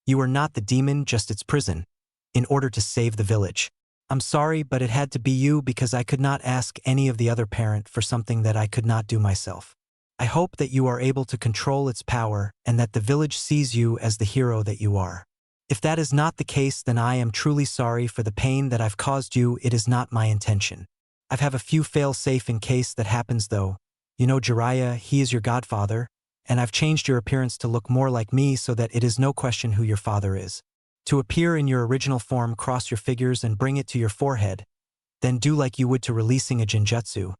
You are not the demon, just its prison, in order to save the village. I'm sorry, but it had to be you because I could not ask any of the other parent for something that I could not do myself. I hope that you are able to control its power and that the village sees you as the hero that you are. If that is not the case, then I am truly sorry for the pain that I've caused you. It is not my intention. I have a few fail-safe in case that happens though. You know Jiraiya, he is your godfather, and I've changed your appearance to look more like me so that it is no question who your father is. To appear in your original form, cross your fingers and bring it to your forehead, then do like you would to releasing a Jinjutsu.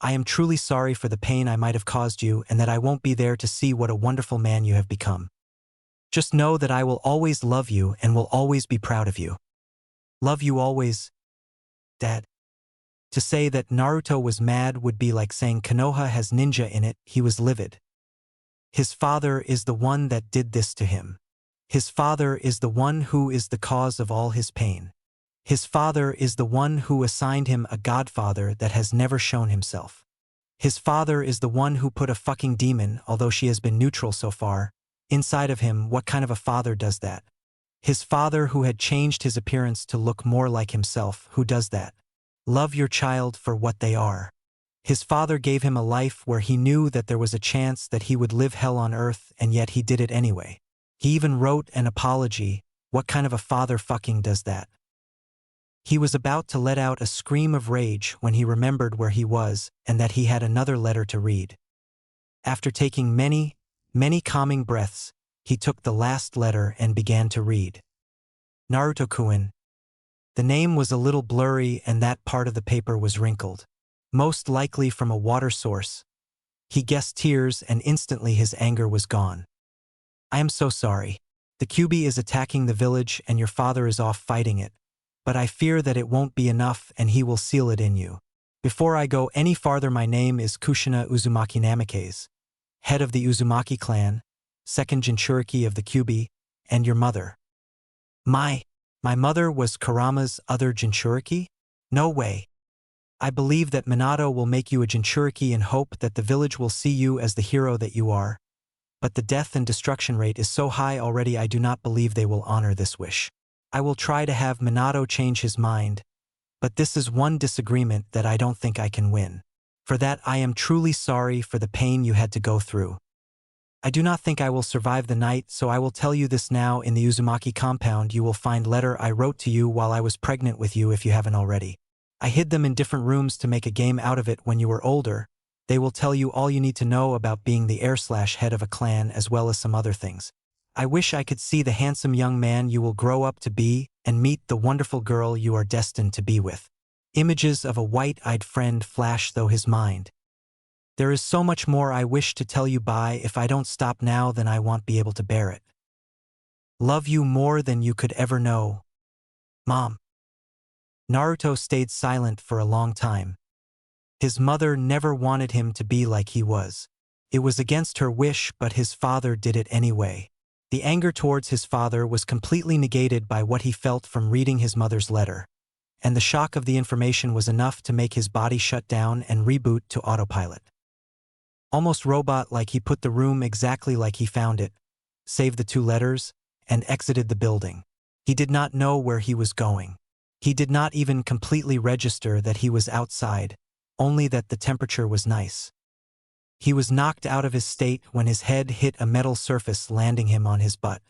I am truly sorry for the pain I might have caused you and that I won't be there to see what a wonderful man you have become. Just know that I will always love you and will always be proud of you. Love you always, Dad. To say that Naruto was mad would be like saying Konoha has ninja in it. He was livid. His father is the one that did this to him. His father is the one who is the cause of all his pain. His father is the one who assigned him a godfather that has never shown himself. His father is the one who put a fucking demon, although she has been neutral so far, inside of him. What kind of a father does that? His father who had changed his appearance to look more like himself. Who does that? Love your child for what they are. His father gave him a life where he knew that there was a chance that he would live hell on earth, and yet he did it anyway. He even wrote an apology. What kind of a father fucking does that? He was about to let out a scream of rage when he remembered where he was and that he had another letter to read. After taking many, many calming breaths, he took the last letter and began to read. Naruto-kun. The name was a little blurry and that part of the paper was wrinkled. Most likely from a water source. He guessed tears and instantly his anger was gone. I am so sorry. The Kyuubi is attacking the village and your father is off fighting it. But I fear that it won't be enough and he will seal it in you. Before I go any farther, my name is Kushina Uzumaki Namikaze, head of the Uzumaki clan, second Jinchuriki of the Kyuubi, and your mother. My mother was Kurama's other Jinchuriki? No way. I believe that Minato will make you a Jinchuriki and hope that the village will see you as the hero that you are. But the death and destruction rate is so high already, I do not believe they will honor this wish. I will try to have Minato change his mind, but this is one disagreement that I don't think I can win. For that I am truly sorry for the pain you had to go through. I do not think I will survive the night, so I will tell you this now. In the Uzumaki compound you will find letter I wrote to you while I was pregnant with you if you haven't already. I hid them in different rooms to make a game out of it when you were older. They will tell you all you need to know about being the heir/head of a clan as well as some other things. I wish I could see the handsome young man you will grow up to be and meet the wonderful girl you are destined to be with. Images of a white-eyed friend flash through his mind. There is so much more I wish to tell you, by if I don't stop now then I won't be able to bear it. Love you more than you could ever know. Mom. Naruto stayed silent for a long time. His mother never wanted him to be like he was. It was against her wish, but his father did it anyway. The anger towards his father was completely negated by what he felt from reading his mother's letter, and the shock of the information was enough to make his body shut down and reboot to autopilot. Almost robot-like, he put the room exactly like he found it, saved the 2 letters, and exited the building. He did not know where he was going. He did not even completely register that he was outside, only that the temperature was nice. He was knocked out of his state when his head hit a metal surface, landing him on his butt.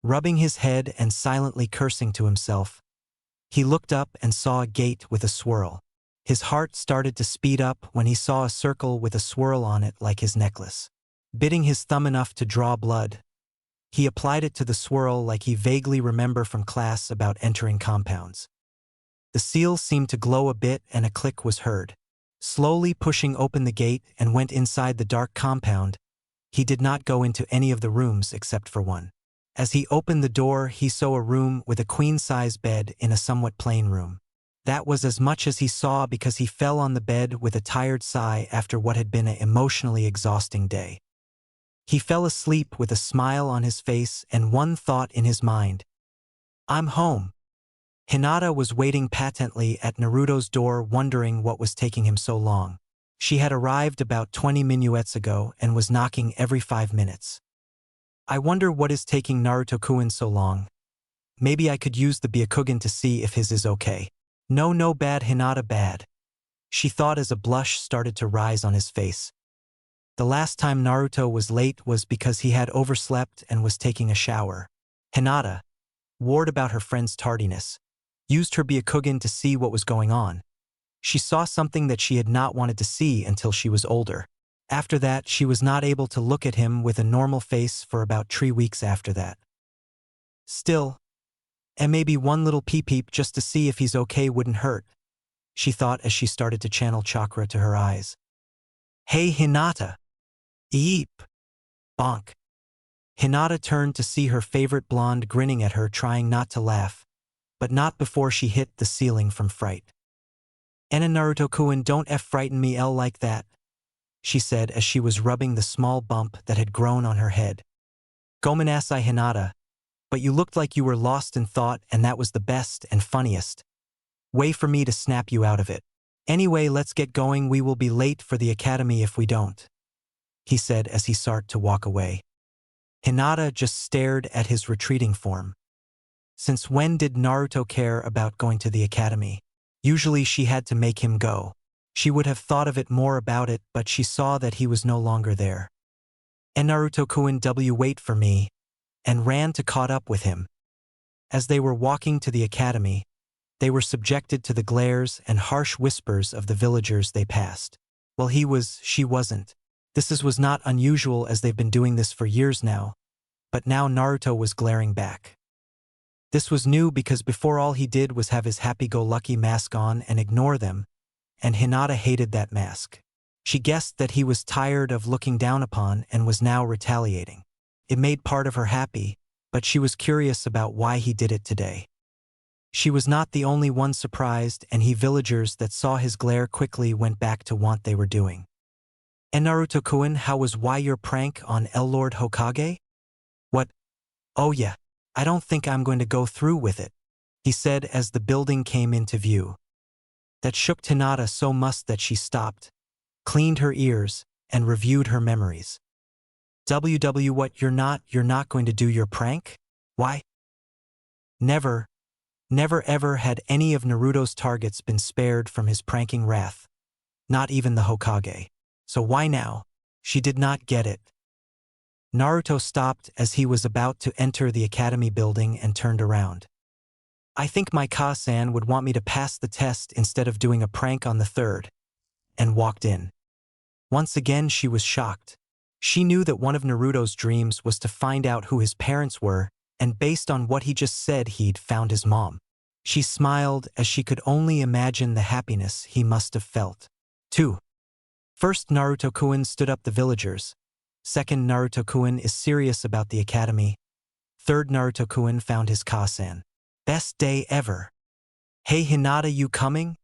Rubbing his head and silently cursing to himself, he looked up and saw a gate with a swirl. His heart started to speed up when he saw a circle with a swirl on it like his necklace. Biting his thumb enough to draw blood, he applied it to the swirl like he vaguely remembered from class about entering compounds. The seal seemed to glow a bit and a click was heard. Slowly pushing open the gate and went inside the dark compound, he did not go into any of the rooms except for one. As he opened the door, he saw a room with a queen-size bed in a somewhat plain room. That was as much as he saw because he fell on the bed with a tired sigh after what had been an emotionally exhausting day. He fell asleep with a smile on his face and one thought in his mind. I'm home. Hinata was waiting patently at Naruto's door, wondering what was taking him so long. She had arrived about 20 minutes ago and was knocking every 5 minutes. I wonder what is taking Naruto-kun so long. Maybe I could use the Byakugan to see if his is okay. No bad, Hinata bad. She thought as a blush started to rise on his face. The last time Naruto was late was because he had overslept and was taking a shower. Hinata, worried about her friend's tardiness, used her Byakugan to see what was going on. She saw something that she had not wanted to see until she was older. After that, she was not able to look at him with a normal face for about 3 weeks after that. Still, and maybe one little peep just to see if he's okay wouldn't hurt, she thought as she started to channel chakra to her eyes. Hey Hinata! Eep! Bonk! Hinata turned to see her favorite blonde grinning at her, trying not to laugh, but not before she hit the ceiling from fright. Ena Naruto-kun, don't frighten me like that, she said as she was rubbing the small bump that had grown on her head. Gomenasai Hinata, But you looked like you were lost in thought, and that was the best and funniest way for me to snap you out of it. Anyway, let's get going. We will be late for the academy if we don't, he said as he started to walk away. Hinata just stared at his retreating form. Since when did Naruto care about going to the academy? Usually she had to make him go. She would have thought of it more about it, but she saw that he was no longer there. And Naruto-kun wait for me, and ran to caught up with him. As they were walking to the academy, they were subjected to the glares and harsh whispers of the villagers they passed. Well, she wasn't. This was not unusual as they've been doing this for years now, but now Naruto was glaring back. This was new because before all he did was have his happy-go-lucky mask on and ignore them, and Hinata hated that mask. She guessed that he was tired of looking down upon and was now retaliating. It made part of her happy, but she was curious about why he did it today. She was not the only one surprised, and villagers that saw his glare quickly went back to what they were doing. And Naruto-kun, how was your prank on Lord Hokage? What? Oh yeah, I don't think I'm going to go through with it, he said as the building came into view. That shook Hinata so much that she stopped, cleaned her ears, and reviewed her memories. What, you're not going to do your prank? Why? Never ever had any of Naruto's targets been spared from his pranking wrath. Not even the Hokage. So why now? She did not get it. Naruto stopped as he was about to enter the academy building and turned around. I think my Ka-san would want me to pass the test instead of doing a prank on the third, and walked in. Once again she was shocked. She knew that one of Naruto's dreams was to find out who his parents were, and based on what he just said he'd found his mom. She smiled as she could only imagine the happiness he must have felt. 2. First, Naruto-kun stood up the villagers. Second, Naruto-kun is serious about the academy. Third, Naruto-kun found his Ka-san. Best day ever. Hey Hinata, you coming?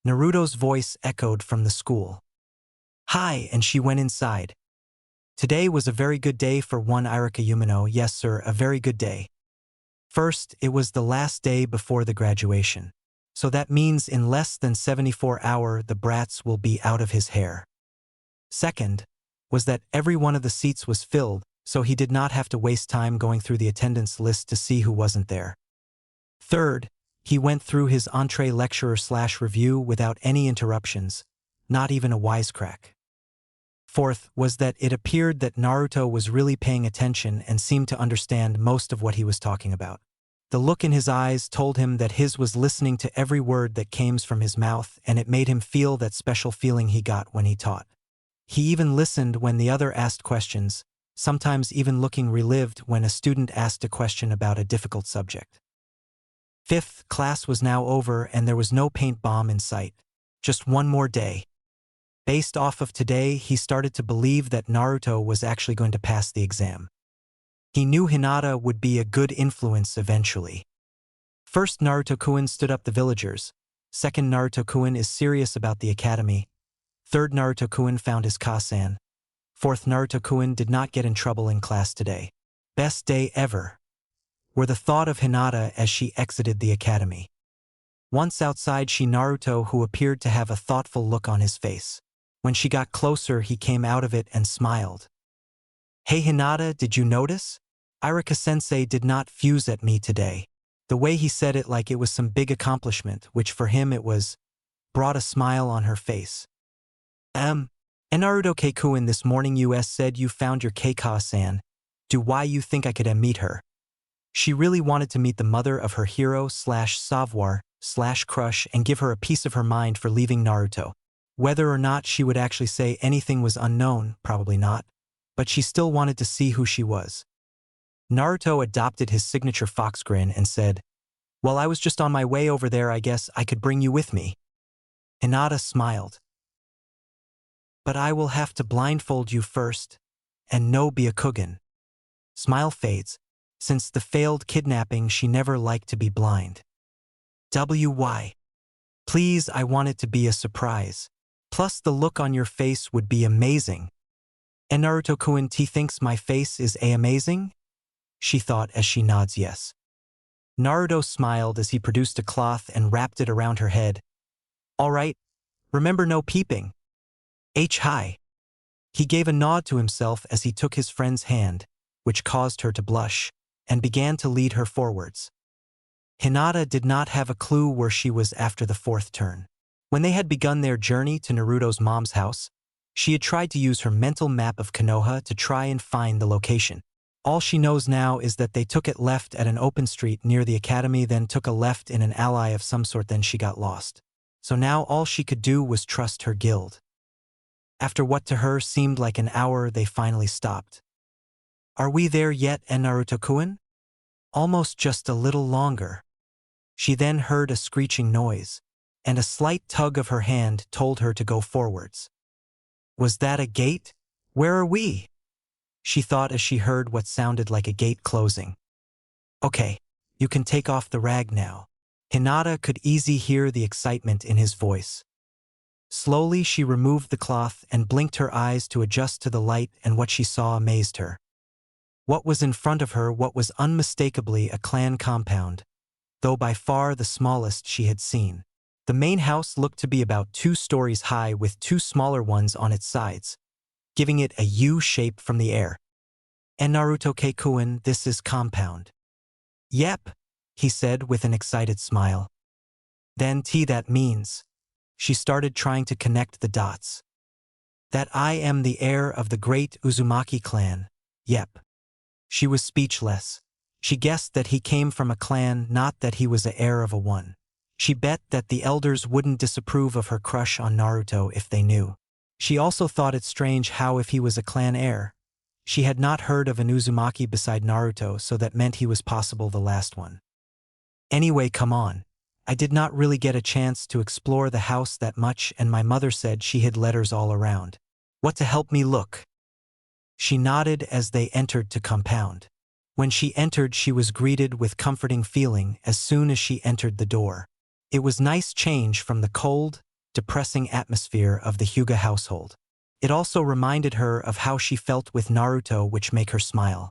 Naruto's voice echoed from the school. Hi, and she went inside. Today was a very good day for one Irika Yumino. Yes sir, a very good day. First, it was the last day before the graduation. So that means in less than 74 hours the brats will be out of his hair. Second, was that every one of the seats was filled, so he did not have to waste time going through the attendance list to see who wasn't there. Third, he went through his entree lecture/review without any interruptions, not even a wisecrack. Fourth was that it appeared that Naruto was really paying attention and seemed to understand most of what he was talking about. The look in his eyes told him that his was listening to every word that came from his mouth, and it made him feel that special feeling he got when he taught. He even listened when the other asked questions, sometimes even looking relieved when a student asked a question about a difficult subject. Fifth, class was now over and there was no paint bomb in sight. Just one more day. Based off of today, he started to believe that Naruto was actually going to pass the exam. He knew Hinata would be a good influence eventually. First, Naruto-kun stood up the villagers. Second, Naruto-kun is serious about the academy. Third, Naruto-kun found his Ka-san. Fourth, Naruto-kun did not get in trouble in class today. Best day ever, were the thought of Hinata as she exited the academy. Once outside, she Naruto, who appeared to have a thoughtful look on his face. When she got closer, he came out of it and smiled. Hey Hinata, did you notice? Irika-sensei did not fuse at me today. The way he said it like it was some big accomplishment, which for him it was, brought a smile on her face. And Naruto Keikun, this morning you said you found your Keika-san. Do why you think I could meet her? She really wanted to meet the mother of her hero/savoir/crush and give her a piece of her mind for leaving Naruto. Whether or not she would actually say anything was unknown, probably not, but she still wanted to see who she was. Naruto adopted his signature fox grin and said, "Well, I was just on my way over there, I guess I could bring you with me." Hinata smiled. "But I will have to blindfold you first, and no Byakugan." Smile fades. Since the failed kidnapping, she never liked to be blind. Why? Please, I want it to be a surprise. Plus the look on your face would be amazing. And Naruto-kun thinks my face is amazing? she thought as she nods yes. Naruto smiled as he produced a cloth and wrapped it around her head. All right, remember no peeping. Hi. He gave a nod to himself as he took his friend's hand, which caused her to blush, and began to lead her forwards. Hinata did not have a clue where she was after the fourth turn. When they had begun their journey to Naruto's mom's house, she had tried to use her mental map of Konoha to try and find the location. All she knows now is that they took it left at an open street near the academy, then took a left in an alley of some sort, then she got lost. So now all she could do was trust her guild. After what to her seemed like an hour, they finally stopped. Are we there yet, Naruto-kun? Almost, just a little longer. She then heard a screeching noise, and a slight tug of her hand told her to go forwards. Was that a gate? Where are we? She thought as she heard what sounded like a gate closing. Okay, you can take off the rag now. Hinata could easily hear the excitement in his voice. Slowly she removed the cloth and blinked her eyes to adjust to the light, and what she saw amazed her. What was in front of her was unmistakably a clan compound, though by far the smallest she had seen. The main house looked to be about 2 stories high with 2 smaller ones on its sides, giving it a U shape from the air. And Naruto-kun, this is compound. Yep, he said with an excited smile. Then that means. She started trying to connect the dots. That I am the heir of the great Uzumaki clan. Yep. She was speechless. She guessed that he came from a clan, not that he was the heir of a one. She bet that the elders wouldn't disapprove of her crush on Naruto if they knew. She also thought it strange how, if he was a clan heir, she had not heard of an Uzumaki beside Naruto, so that meant he was possible the last one. Anyway, come on. I did not really get a chance to explore the house that much, and my mother said she hid letters all around. What, to help me look? She nodded as they entered to compound. When she entered, she was greeted with comforting feeling as soon as she entered the door. It was nice change from the cold, depressing atmosphere of the Hyuga household. It also reminded her of how she felt with Naruto, which made her smile.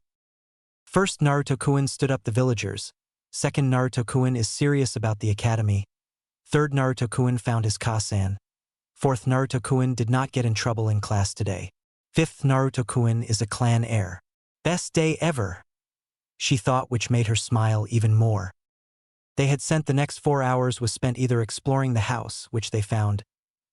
First, Naruto-kun stood up the villagers. Second, Naruto-kun is serious about the academy. Third, Naruto-kun found his Kasan. Fourth, Naruto-kun did not get in trouble in class today. Fifth, Naruto-kun is a clan heir. Best day ever, she thought, which made her smile even more. They had sent the next 4 hours was spent either exploring the house, which they found,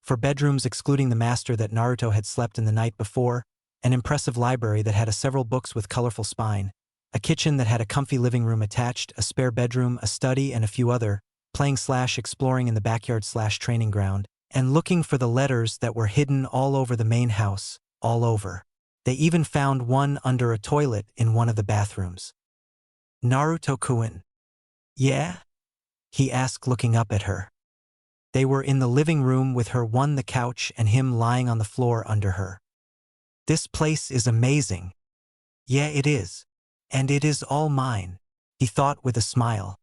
for bedrooms excluding the master that Naruto had slept in the night before, an impressive library that had several books with colorful spine, a kitchen that had a comfy living room attached, a spare bedroom, a study, and a few other, playing/exploring in the backyard/training ground, and looking for the letters that were hidden all over the main house, all over. They even found one under a toilet in one of the bathrooms. Naruto-kun. Yeah? He asked, looking up at her. They were in the living room with her on the couch and him lying on the floor under her. This place is amazing. Yeah, it is. And it is all mine, he thought with a smile.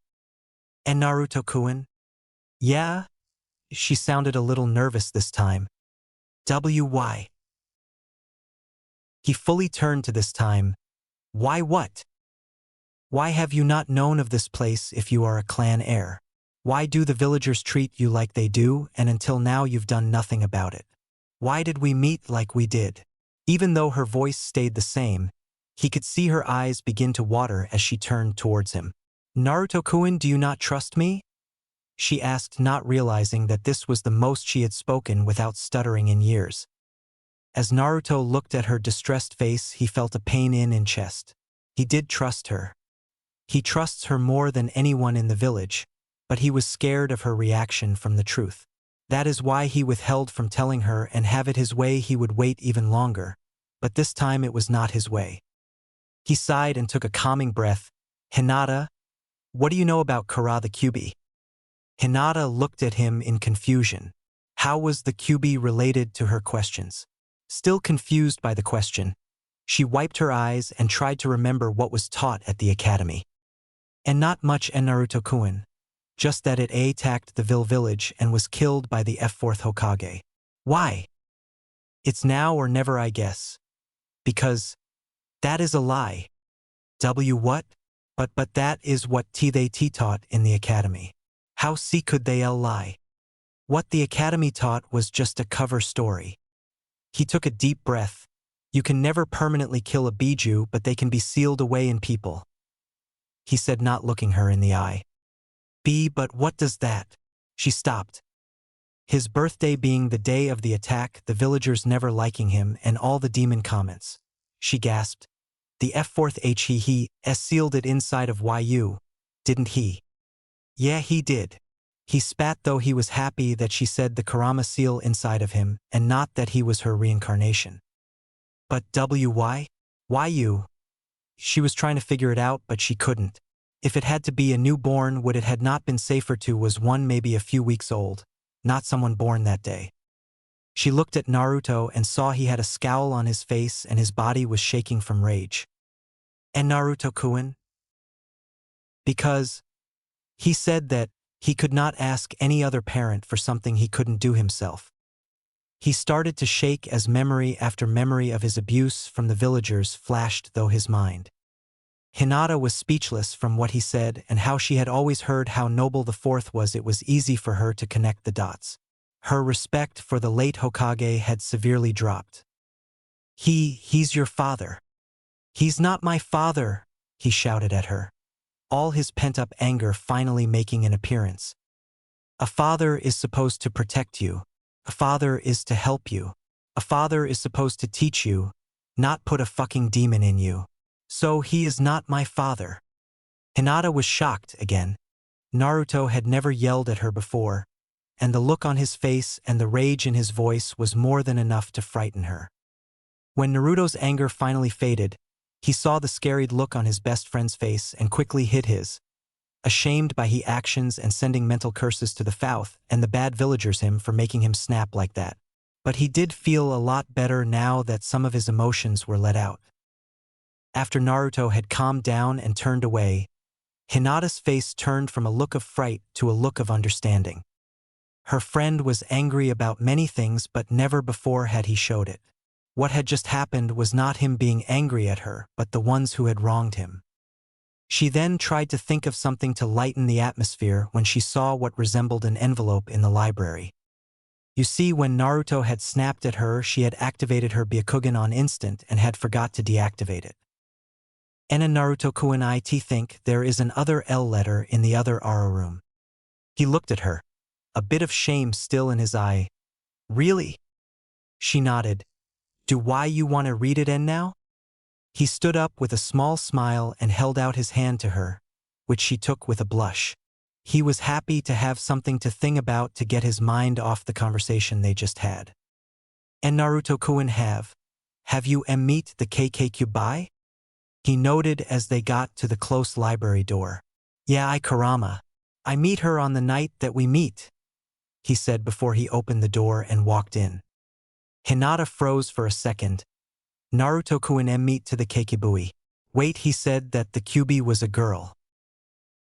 And Naruto-kun? Yeah? She sounded a little nervous this time. Why? He fully turned to this time. Why what? Why have you not known of this place if you are a clan heir? Why do the villagers treat you like they do, and until now you've done nothing about it? Why did we meet like we did? Even though her voice stayed the same, he could see her eyes begin to water as she turned towards him. Naruto-kun, do you not trust me? She asked, not realizing that this was the most she had spoken without stuttering in years. As Naruto looked at her distressed face, he felt a pain in chest. He did trust her. He trusts her more than anyone in the village, but he was scared of her reaction from the truth. That is why he withheld from telling her, and have it his way he would wait even longer, but this time it was not his way. He sighed and took a calming breath. Hinata, what do you know about Kara the Kyuubi? Hinata looked at him in confusion. How was the Kyuubi related to her questions? Still confused by the question, she wiped her eyes and tried to remember what was taught at the academy. And not much, Naruto-kun. Just that it attacked the village and was killed by the fourth Hokage. Why? It's now or never, I guess. Because that is a lie. What? But that is what they taught in the academy. How could they lie? What the academy taught was just a cover story. He took a deep breath. You can never permanently kill a biju, but they can be sealed away in people. He said, not looking her in the eye. But what does that? She stopped. His birthday being the day of the attack, the villagers never liking him, and all the demon comments. She gasped. The F4th he sealed it inside of YU, didn't he? Yeah, he did. He spat, though he was happy that she said the Karama seal inside of him, and not that he was her reincarnation. But why? Why you? She was trying to figure it out, but she couldn't. If it had to be a newborn, would it had not been safer to was one maybe a few weeks old, not someone born that day. She looked at Naruto and saw he had a scowl on his face and his body was shaking from rage. And Naruto-kun? Because he said that he could not ask any other parent for something he couldn't do himself. He started to shake as memory after memory of his abuse from the villagers flashed through his mind. Hinata was speechless from what he said and how she had always heard how noble the fourth was. It was easy for her to connect the dots. Her respect for the late Hokage had severely dropped. He's your father. He's not my father, he shouted at her, all his pent-up anger finally making an appearance. A father is supposed to protect you. A father is to help you. A father is supposed to teach you, not put a fucking demon in you. So he is not my father. Hinata was shocked again. Naruto had never yelled at her before, and the look on his face and the rage in his voice was more than enough to frighten her. When Naruto's anger finally faded, he saw the scared look on his best friend's face and quickly hid his, ashamed by his actions and sending mental curses to the Fouth and the bad villagers him for making him snap like that. But he did feel a lot better now that some of his emotions were let out. After Naruto had calmed down and turned away, Hinata's face turned from a look of fright to a look of understanding. Her friend was angry about many things, but never before had he showed it. What had just happened was not him being angry at her, but the ones who had wronged him. She then tried to think of something to lighten the atmosphere when she saw what resembled an envelope in the library. You see, when Naruto had snapped at her, she had activated her Byakugan on instant and had forgot to deactivate it. Ena Naruto-kun, I think there is an other L letter in the other Ara room. He looked at her, a bit of shame still in his eye. Really? She nodded. Do why you want to read it in now? He stood up with a small smile and held out his hand to her, which she took with a blush. He was happy to have something to think about to get his mind off the conversation they just had. And Naruto-kun, have you meet the KKQBI? He noted as they got to the close library door. Yeah, Karama. I meet her on the night that we meet, he said before he opened the door and walked in. Hinata froze for a second. Naruto-kun meet to the Keikibui. Wait, he said that the Kyubi was a girl.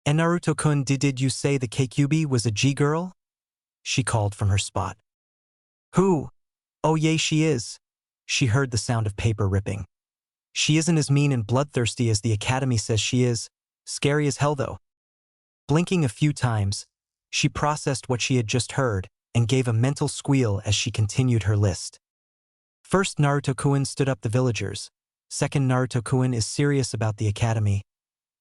And Naruto-kun, did you say the Keikubi was a G-girl? She called from her spot. Who? Oh yay, she is. She heard the sound of paper ripping. She isn't as mean and bloodthirsty as the academy says she is. Scary as hell though. Blinking a few times, she processed what she had just heard and gave a mental squeal as she continued her list. First, Naruto-kun stood up the villagers. Second, Naruto-kun is serious about the academy.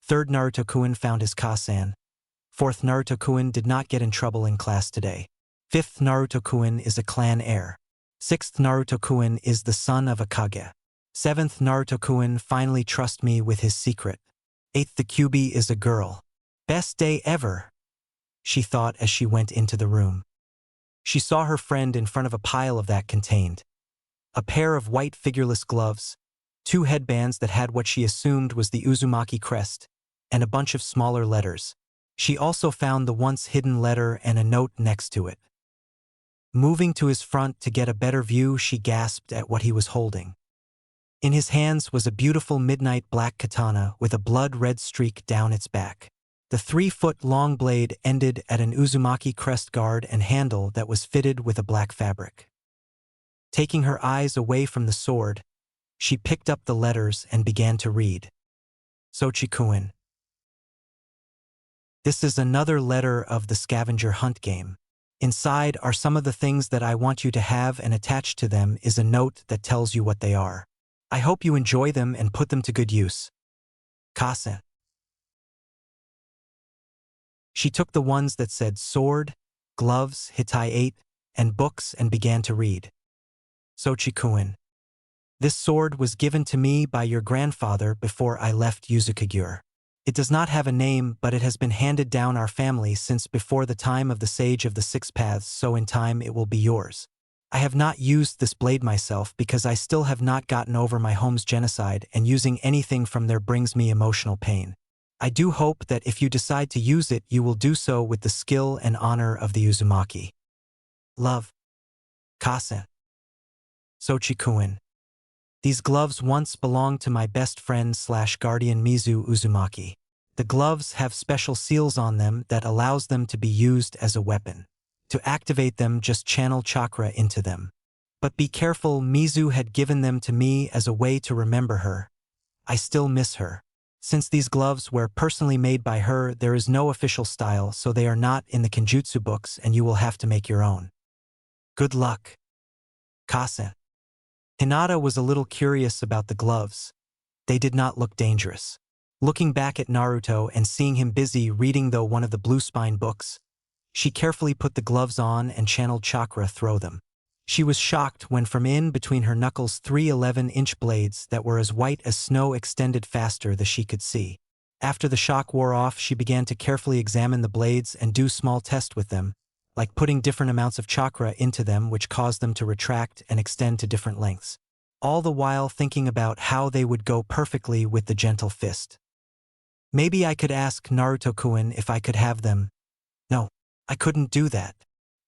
Third, Naruto-kun found his Kasan. Fourth, Naruto-kun did not get in trouble in class today. Fifth, Naruto-kun is a clan heir. Sixth, Naruto-kun is the son of a Kage. Seventh, Naruto-kun finally trust me with his secret. Eighth, the Kyubi is a girl. Best day ever, she thought as she went into the room. She saw her friend in front of a pile of that contained a pair of white figureless gloves, 2 headbands that had what she assumed was the Uzumaki crest, and a bunch of smaller letters. She also found the once hidden letter and a note next to it. Moving to his front to get a better view, she gasped at what he was holding. In his hands was a beautiful midnight black katana with a blood-red streak down its back. The 3-foot-long blade ended at an Uzumaki crest guard and handle that was fitted with a black fabric. Taking her eyes away from the sword, she picked up the letters and began to read. Sochi-kun. This is another letter of the scavenger hunt game. Inside are some of the things that I want you to have, and attached to them is a note that tells you what they are. I hope you enjoy them and put them to good use. Kase. She took the ones that said sword, gloves, Hitai 8, and books and began to read. Sochi-kun. This sword was given to me by your grandfather before I left Yuzukagure. It does not have a name, but it has been handed down our family since before the time of the Sage of the Six Paths, so in time it will be yours. I have not used this blade myself because I still have not gotten over my home's genocide, and using anything from there brings me emotional pain. I do hope that if you decide to use it, you will do so with the skill and honor of the Uzumaki. Love. Kase. Sochi-kun. These gloves once belonged to my best friend / guardian Mizu Uzumaki. The gloves have special seals on them that allows them to be used as a weapon. To activate them, just channel chakra into them. But be careful, Mizu had given them to me as a way to remember her. I still miss her. Since these gloves were personally made by her, there is no official style, so they are not in the Kenjutsu books and you will have to make your own. Good luck. Kase. Hinata was a little curious about the gloves. They did not look dangerous. Looking back at Naruto and seeing him busy reading one of the Blue Spine books, she carefully put the gloves on and channeled chakra through them. She was shocked when from in between her knuckles 3 11-inch blades that were as white as snow extended faster than she could see. After the shock wore off, she began to carefully examine the blades and do small tests with them, like putting different amounts of chakra into them, which caused them to retract and extend to different lengths. All the while thinking about how they would go perfectly with the gentle fist. Maybe I could ask Naruto-kun if I could have them. No, I couldn't do that,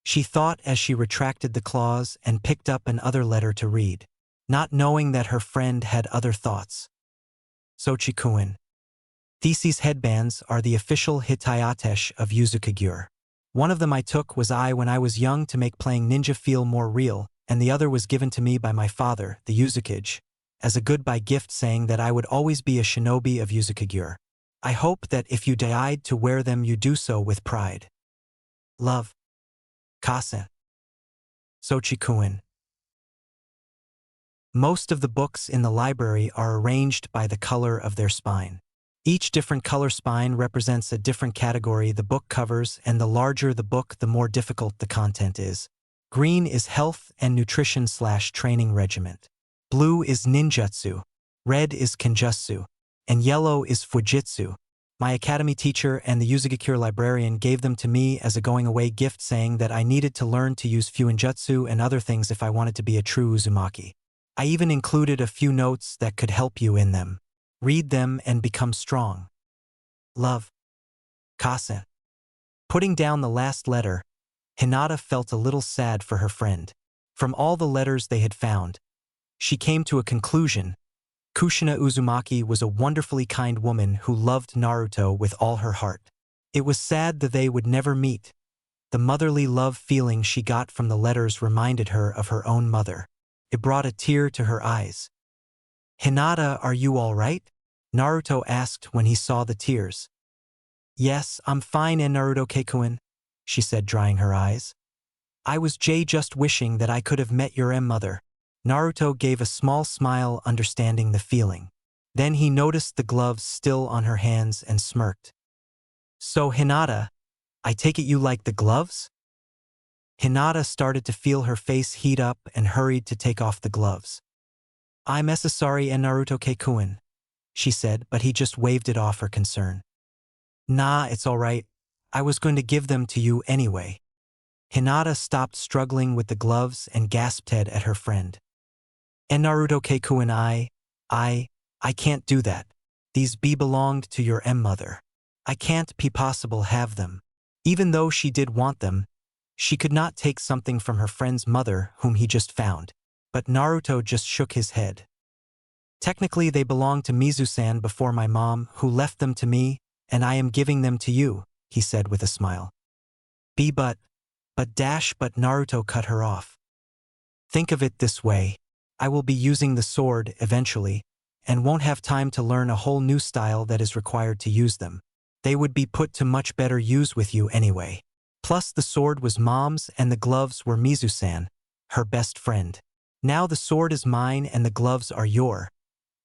she thought as she retracted the claws and picked up another letter to read, not knowing that her friend had other thoughts. Sochi-kun. These headbands are the official hitayatesh of Yuzukagure. One of them I took when I was young to make playing ninja feel more real, and the other was given to me by my father, the Yuzukage, as a goodbye gift, saying that I would always be a shinobi of Yuzukagure. I hope that if you died to wear them, you do so with pride. Love. Kase. Sochi-kun. Most of the books in the library are arranged by the color of their spine. Each different color spine represents a different category the book covers, and the larger the book, the more difficult the content is. Green is health and nutrition / training regiment. Blue is ninjutsu. Red is kenjutsu. And yellow is fujitsu. My academy teacher and the Yuzukagure librarian gave them to me as a going-away gift, saying that I needed to learn to use fuinjutsu and other things if I wanted to be a true Uzumaki. I even included a few notes that could help you in them. Read them and become strong. Love. Kase. Putting down the last letter, Hinata felt a little sad for her friend. From all the letters they had found, she came to a conclusion. Kushina Uzumaki was a wonderfully kind woman who loved Naruto with all her heart. It was sad that they would never meet. The motherly love feeling she got from the letters reminded her of her own mother. It brought a tear to her eyes. Hinata, are you all right? Naruto asked when he saw the tears. Yes, I'm fine, and Naruto-kun, she said, drying her eyes. I was just wishing that I could have met your mother. Naruto gave a small smile, understanding the feeling. Then he noticed the gloves still on her hands and smirked. So Hinata, I take it you like the gloves? Hinata started to feel her face heat up and hurried to take off the gloves. I'm sorry, and Naruto-kun, she said, but he just waved it off her concern. Nah, it's all right. I was going to give them to you anyway. Hinata stopped struggling with the gloves and gasped at her friend. And Naruto-kun, I can't do that. These belonged to your mother. I can't possible have them. Even though she did want them, she could not take something from her friend's mother whom he just found. But Naruto just shook his head. Technically they belonged to Mizu-san before my mom, who left them to me, and I am giving them to you, he said with a smile. But Naruto cut her off. Think of it this way. I will be using the sword eventually, and won't have time to learn a whole new style that is required to use them. They would be put to much better use with you anyway. Plus the sword was Mom's and the gloves were Mizu-san, her best friend. Now the sword is mine and the gloves are yours.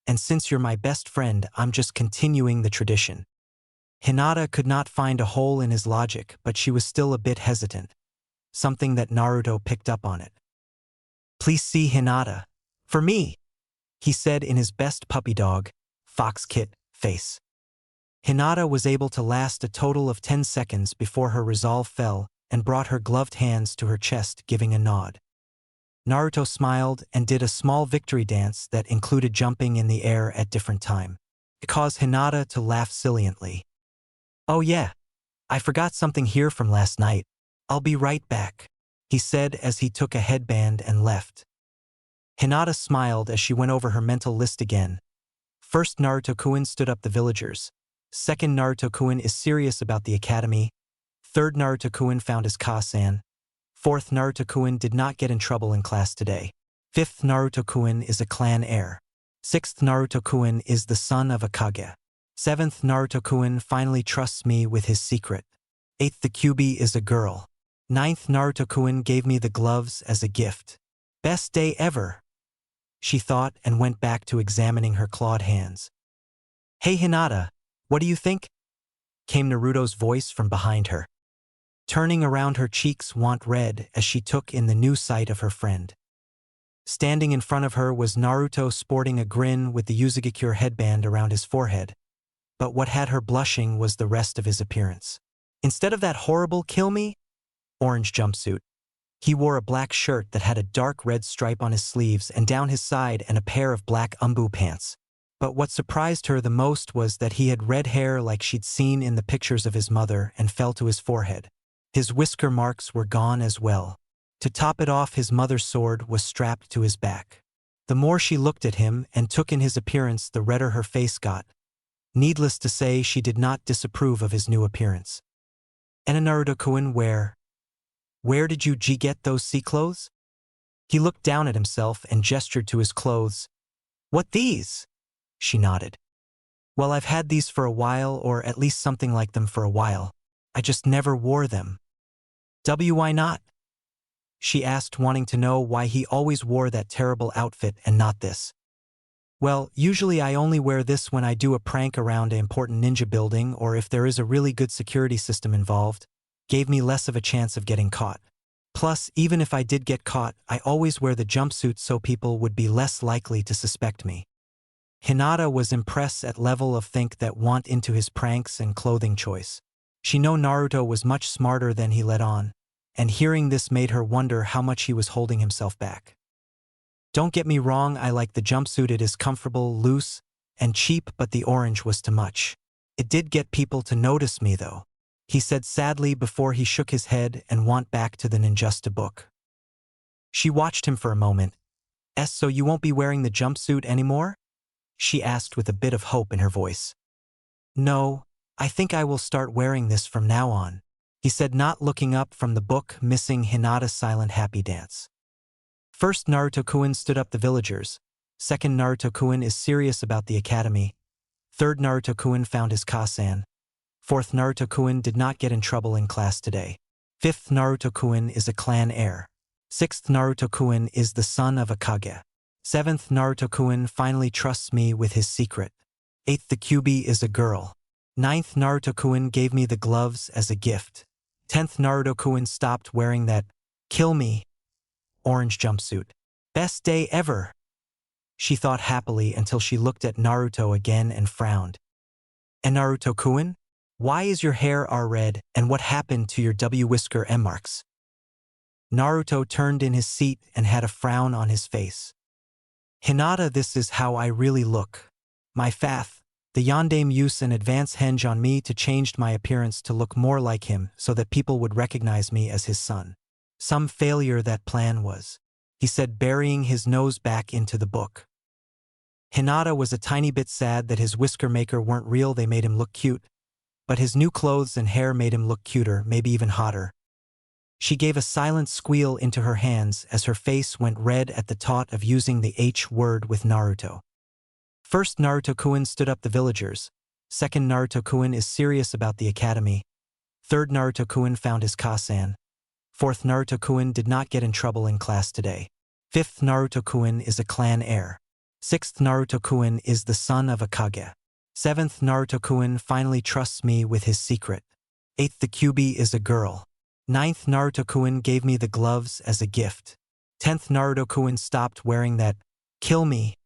And since you're my best friend, I'm just continuing the tradition. Hinata could not find a hole in his logic, but she was still a bit hesitant. Something that Naruto picked up on it. Please see Hinata. For me, he said in his best puppy dog, fox kit, face. Hinata was able to last a total of 10 seconds before her resolve fell and brought her gloved hands to her chest, giving a nod. Naruto smiled and did a small victory dance that included jumping in the air at different times. It caused Hinata to laugh silently. Oh yeah, I forgot something here from last night. I'll be right back, he said as he took a headband and left. Hinata smiled as she went over her mental list again. First, Naruto-kun stood up the villagers. Second, Naruto-kun is serious about the academy. Third, Naruto-kun found his Ka-san. Fourth, Naruto-kun did not get in trouble in class today. Fifth, Naruto-kun is a clan heir. Sixth, Naruto-kun is the son of a Kage. Seventh, Naruto-kun finally trusts me with his secret. Eighth, the Kyuubi is a girl. Ninth, Naruto-kun gave me the gloves as a gift. Best day ever, she thought and went back to examining her clawed hands. Hey Hinata, what do you think? Came Naruto's voice from behind her. Turning around, her cheeks went red as she took in the new sight of her friend. Standing in front of her was Naruto, sporting a grin with the Uzugakure headband around his forehead. But what had her blushing was the rest of his appearance. Instead of that horrible kill me orange jumpsuit, he wore a black shirt that had a dark red stripe on his sleeves and down his side and a pair of black umbu pants. But what surprised her the most was that he had red hair like she'd seen in the pictures of his mother and fell to his forehead. His whisker marks were gone as well. To top it off, his mother's sword was strapped to his back. The more she looked at him and took in his appearance, the redder her face got. Needless to say, she did not disapprove of his new appearance. "And Naruto-kun, where did you get those sea clothes?" He looked down at himself and gestured to his clothes. "What, these?" She nodded. "Well, I've had these for a while, or at least something like them for a while. I just never wore them." "Why not?" she asked, wanting to know why he always wore that terrible outfit and not this. "Well, usually I only wear this when I do a prank around an important ninja building, or if there is a really good security system involved. Gave me less of a chance of getting caught. Plus, even if I did get caught, I always wear the jumpsuit so people would be less likely to suspect me." Hinata was impressed at level of think that went into his pranks and clothing choice. She knew Naruto was much smarter than he let on, and hearing this made her wonder how much he was holding himself back. "Don't get me wrong, I like the jumpsuit. It is comfortable, loose, and cheap, but the orange was too much. It did get people to notice me though," he said sadly before he shook his head and went back to the ninjutsu book. She watched him for a moment. "So you won't be wearing the jumpsuit anymore?" she asked with a bit of hope in her voice. "No, I think I will start wearing this from now on," he said, not looking up from the book, missing Hinata's silent happy dance. First, Naruto-kun stood up the villagers. Second, Naruto-kun is serious about the academy. Third, Naruto-kun found his Ka-san. Fourth, Naruto-kun did not get in trouble in class today. Fifth, Naruto-kun is a clan heir. Sixth, Naruto-kun is the son of a Kage. Seventh, Naruto-kun finally trusts me with his secret. Eighth, the Kyuubi is a girl. Ninth, Naruto-kun gave me the gloves as a gift. 10th, Naruto-kun stopped wearing that kill me orange jumpsuit. Best day ever, she thought happily until she looked at Naruto again and frowned. "And Naruto-kun, why is your hair red, and what happened to your whisker M marks?" Naruto turned in his seat and had a frown on his face. "Hinata, this is how I really look. My faith, the yondaime used an advance henge on me to change my appearance to look more like him so that people would recognize me as his son. Some failure that plan was," he said, burying his nose back into the book. Hinata was a tiny bit sad that his whisker maker weren't real. They made him look cute, but his new clothes and hair made him look cuter, maybe even hotter. She gave a silent squeal into her hands as her face went red at the thought of using the H word with Naruto. First, Naruto-kun stood up the villagers. Second, Naruto-kun is serious about the academy. Third, Naruto-kun found his Kasan. Fourth, Naruto-kun did not get in trouble in class today. Fifth, Naruto-kun is a clan heir. Sixth, Naruto-kun is the son of a Kage. Seventh, Naruto-kun finally trusts me with his secret. Eighth, the Kyuubi is a girl. Ninth, Naruto-kun gave me the gloves as a gift. 10th, Naruto-kun stopped wearing that kill me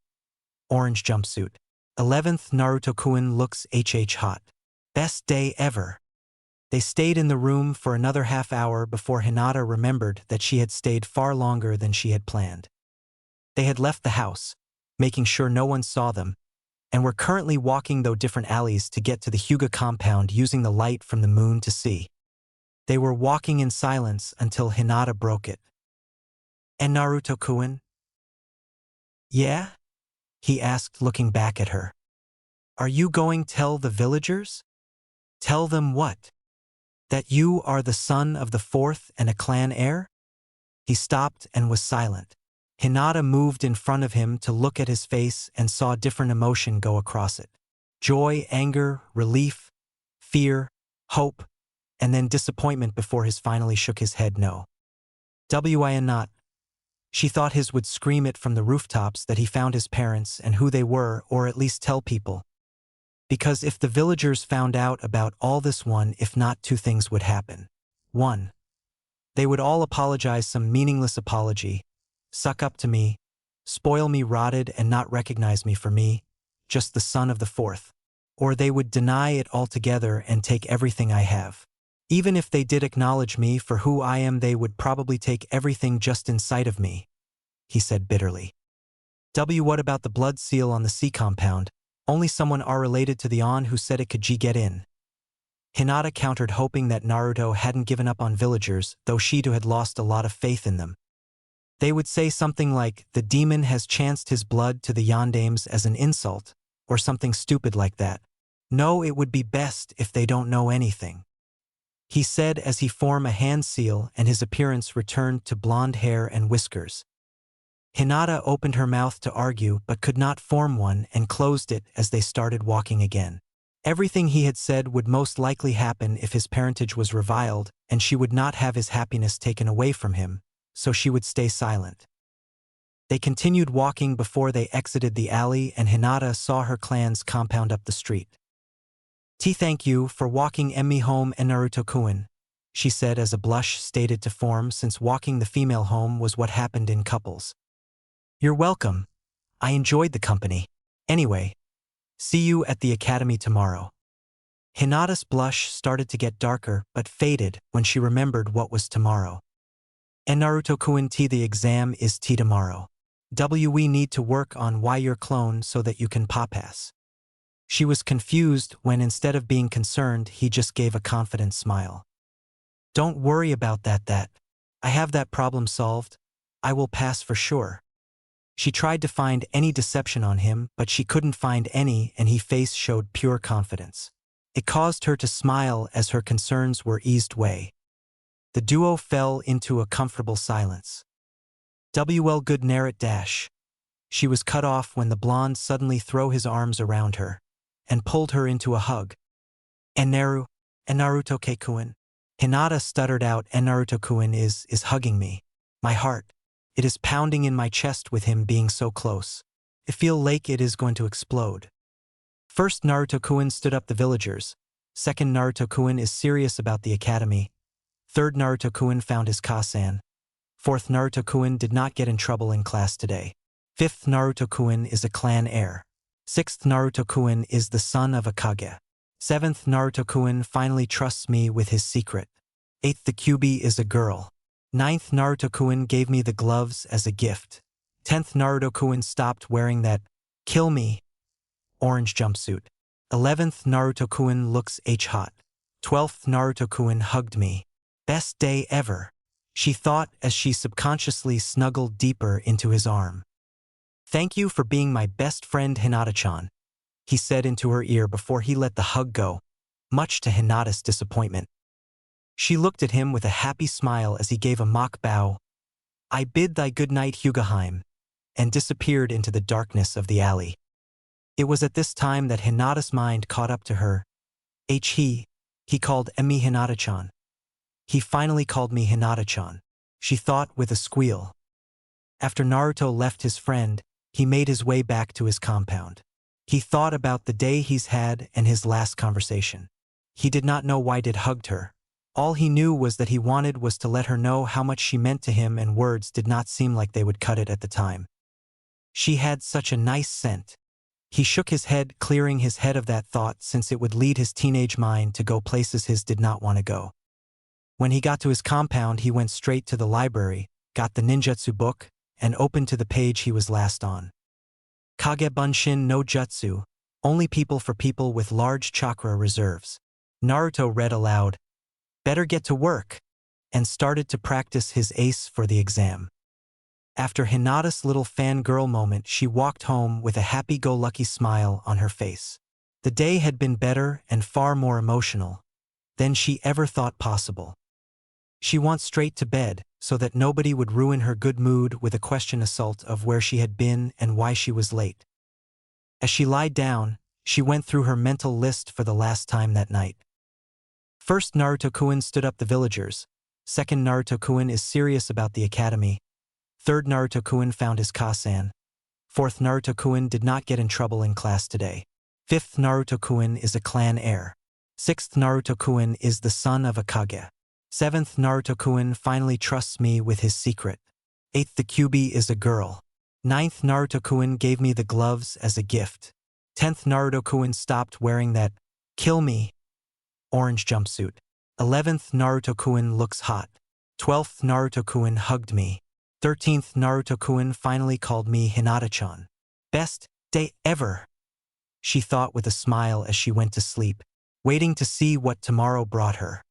orange jumpsuit. 11th, Naruto-kun looks hot. Best day ever. They stayed in the room for another half hour before Hinata remembered that she had stayed far longer than she had planned. They had left the house, making sure no one saw them, and were currently walking through different alleys to get to the Hyuga compound using the light from the moon to see. They were walking in silence until Hinata broke it. "And Naruto-kun?" "Yeah?" he asked, looking back at her. "Are you going to tell the villagers?" "Tell them what?" "That you are the son of the fourth and a clan heir?" He stopped and was silent. Hinata moved in front of him to look at his face and saw different emotion go across it. Joy, anger, relief, fear, hope, and then disappointment before his finally shook his head no. Why not? She thought his would scream it from the rooftops that he found his parents and who they were, or at least tell people. Because if the villagers found out about all this, one, if not two things would happen. 1. They would all apologize some meaningless apology, suck up to me, spoil me rotted and not recognize me for me, just the son of the fourth. Or they would deny it altogether and take everything I have. Even if they did acknowledge me for who I am, they would probably take everything just in sight of me, he said bitterly. What about the blood seal on the C compound? Only someone are related to the On who said it could get in. Hinata countered, hoping that Naruto hadn't given up on villagers, though she too had lost a lot of faith in them. They would say something like, the demon has chanced his blood to the Yandames as an insult, or something stupid like that. No, it would be best if they don't know anything, he said as he formed a hand seal and his appearance returned to blonde hair and whiskers. Hinata opened her mouth to argue but could not form one and closed it as they started walking again. Everything he had said would most likely happen if his parentage was reviled, and she would not have his happiness taken away from him, so she would stay silent. They continued walking before they exited the alley, and Hinata saw her clan's compound up the street. Thank you for walking me home and Naruto-kun, she said as a blush started to form, since walking the female home was what happened in couples. You're welcome. I enjoyed the company. Anyway, see you at the academy tomorrow. Hinata's blush started to get darker but faded when she remembered what was tomorrow. And Naruto-kun, the exam is tomorrow. We need to work on why you're clone so that you can pass. She was confused when, instead of being concerned, he just gave a confident smile. Don't worry about that. I have that problem solved. I will pass for sure. She tried to find any deception on him, but she couldn't find any, and his face showed pure confidence. It caused her to smile as her concerns were eased away. The duo fell into a comfortable silence. Good Naruto dash. She was cut off when the blonde suddenly threw his arms around her and pulled her into a hug. And Naruto-kun. Hinata stuttered out, and Naruto-kun is hugging me. My heart. It is pounding in my chest with him being so close. I feel like it is going to explode. First, Naruto-kun stood up the villagers. Second, Naruto-kun is serious about the academy. Third, Naruto-kun found his Kasan. Fourth, Naruto-kun did not get in trouble in class today. Fifth, Naruto-kun is a clan heir. Sixth, Naruto-kun is the son of a Kage. Seventh, Naruto-kun finally trusts me with his secret. Eighth, the Kyuubi is a girl. Ninth, Naruto-kun gave me the gloves as a gift. 10th, Naruto-kun stopped wearing that kill me orange jumpsuit. 11th, Naruto-kun looks hot. 12th, Naruto-kun hugged me. Best day ever, she thought as she subconsciously snuggled deeper into his arm. Thank you for being my best friend, Hinata-chan, he said into her ear before he let the hug go, much to Hinata's disappointment. She looked at him with a happy smile as he gave a mock bow. I bid thy good night, Hyugaheim, and disappeared into the darkness of the alley. It was at this time that Hinata's mind caught up to her. He called me Hinata-chan. He finally called me Hinata-chan, she thought with a squeal. After Naruto left his friend, he made his way back to his compound. He thought about the day he's had and his last conversation. He did not know why Did hugged her. All he knew was that he wanted was to let her know how much she meant to him, and words did not seem like they would cut it at the time. She had such a nice scent. He shook his head, clearing his head of that thought since it would lead his teenage mind to go places his did not want to go. When he got to his compound, he went straight to the library, got the ninjutsu book, and opened to the page he was last on. Kage Bunshin no Jutsu, only people for people with large chakra reserves. Naruto read aloud, "Better get to work," and started to practice his ace for the exam. After Hinata's little fangirl moment, she walked home with a happy-go-lucky smile on her face. The day had been better and far more emotional than she ever thought possible. She went straight to bed so that nobody would ruin her good mood with a question assault of where she had been and why she was late. As she lied down, she went through her mental list for the last time that night. First, Naruto-kun stood up the villagers. Second, Naruto-kun is serious about the academy. Third, Naruto-kun found his Kasan. Fourth, Naruto-kun did not get in trouble in class today. Fifth, Naruto-kun is a clan heir. Sixth, Naruto-kun is the son of a Kage. Seventh, Naruto-kun finally trusts me with his secret. Eighth, the Kyuubi is a girl. Ninth, Naruto-kun gave me the gloves as a gift. 10th, Naruto-kun stopped wearing that "kill me" orange jumpsuit. 11th, Naruto-kun looks hot. 12th, Naruto-kun hugged me. 13th, Naruto-kun finally called me Hinata-chan. Best day ever, she thought with a smile as she went to sleep, waiting to see what tomorrow brought her.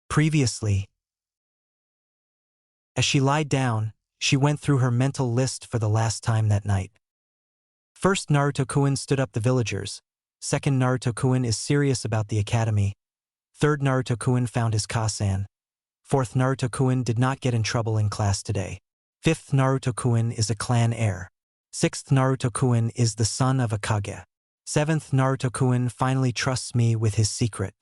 Previously, as she lied down, she went through her mental list for the last time that night. First, Naruto-kun stood up the villagers. Second, Naruto-kun is serious about the academy. Third, Naruto-kun found his Kasan. Fourth, Naruto-kun did not get in trouble in class today. Fifth, Naruto-kun is a clan heir. Sixth, Naruto-kun is the son of a Kage. Seventh, Naruto-kun finally trusts me with his secret.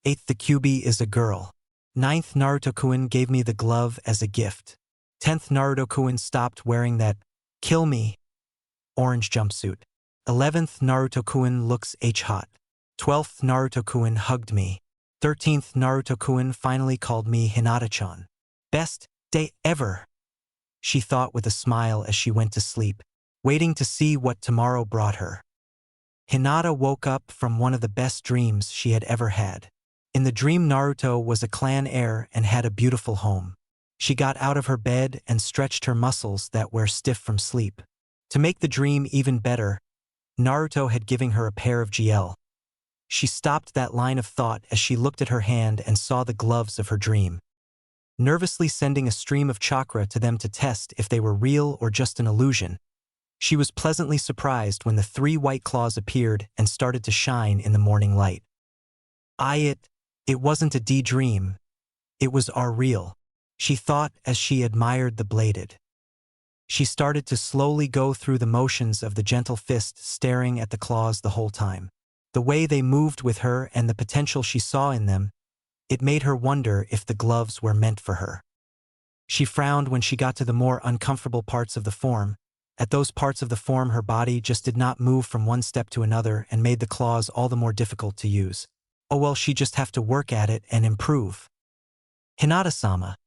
Eighth, the Kyuubi is a girl. Ninth, Naruto-kun gave me the glove as a gift. 10th, Naruto-kun stopped wearing that "kill me" orange jumpsuit. 11th, Naruto-kun looks hot. 12th, Naruto-kun hugged me. 13th, Naruto-kun finally called me Hinata-chan. Best day ever, she thought with a smile as she went to sleep, waiting to see what tomorrow brought her. Hinata woke up from one of the best dreams she had ever had. In the dream, Naruto was a clan heir and had a beautiful home. She got out of her bed and stretched her muscles that were stiff from sleep. To make the dream even better, Naruto had given her a pair of GL. She stopped that line of thought as she looked at her hand and saw the gloves of her dream. Nervously sending a stream of chakra to them to test if they were real or just an illusion, she was pleasantly surprised when the 3 white claws appeared and started to shine in the morning light. It wasn't a dream. It was real, she thought as she admired the bladed. She started to slowly go through the motions of the gentle fist, staring at the claws the whole time. The way they moved with her and the potential she saw in them, it made her wonder if the gloves were meant for her. She frowned when she got to the more uncomfortable parts of the form. At those parts of the form, her body just did not move from one step to another and made the claws all the more difficult to use. Oh well, she just have to work at it and improve. Hinata-sama,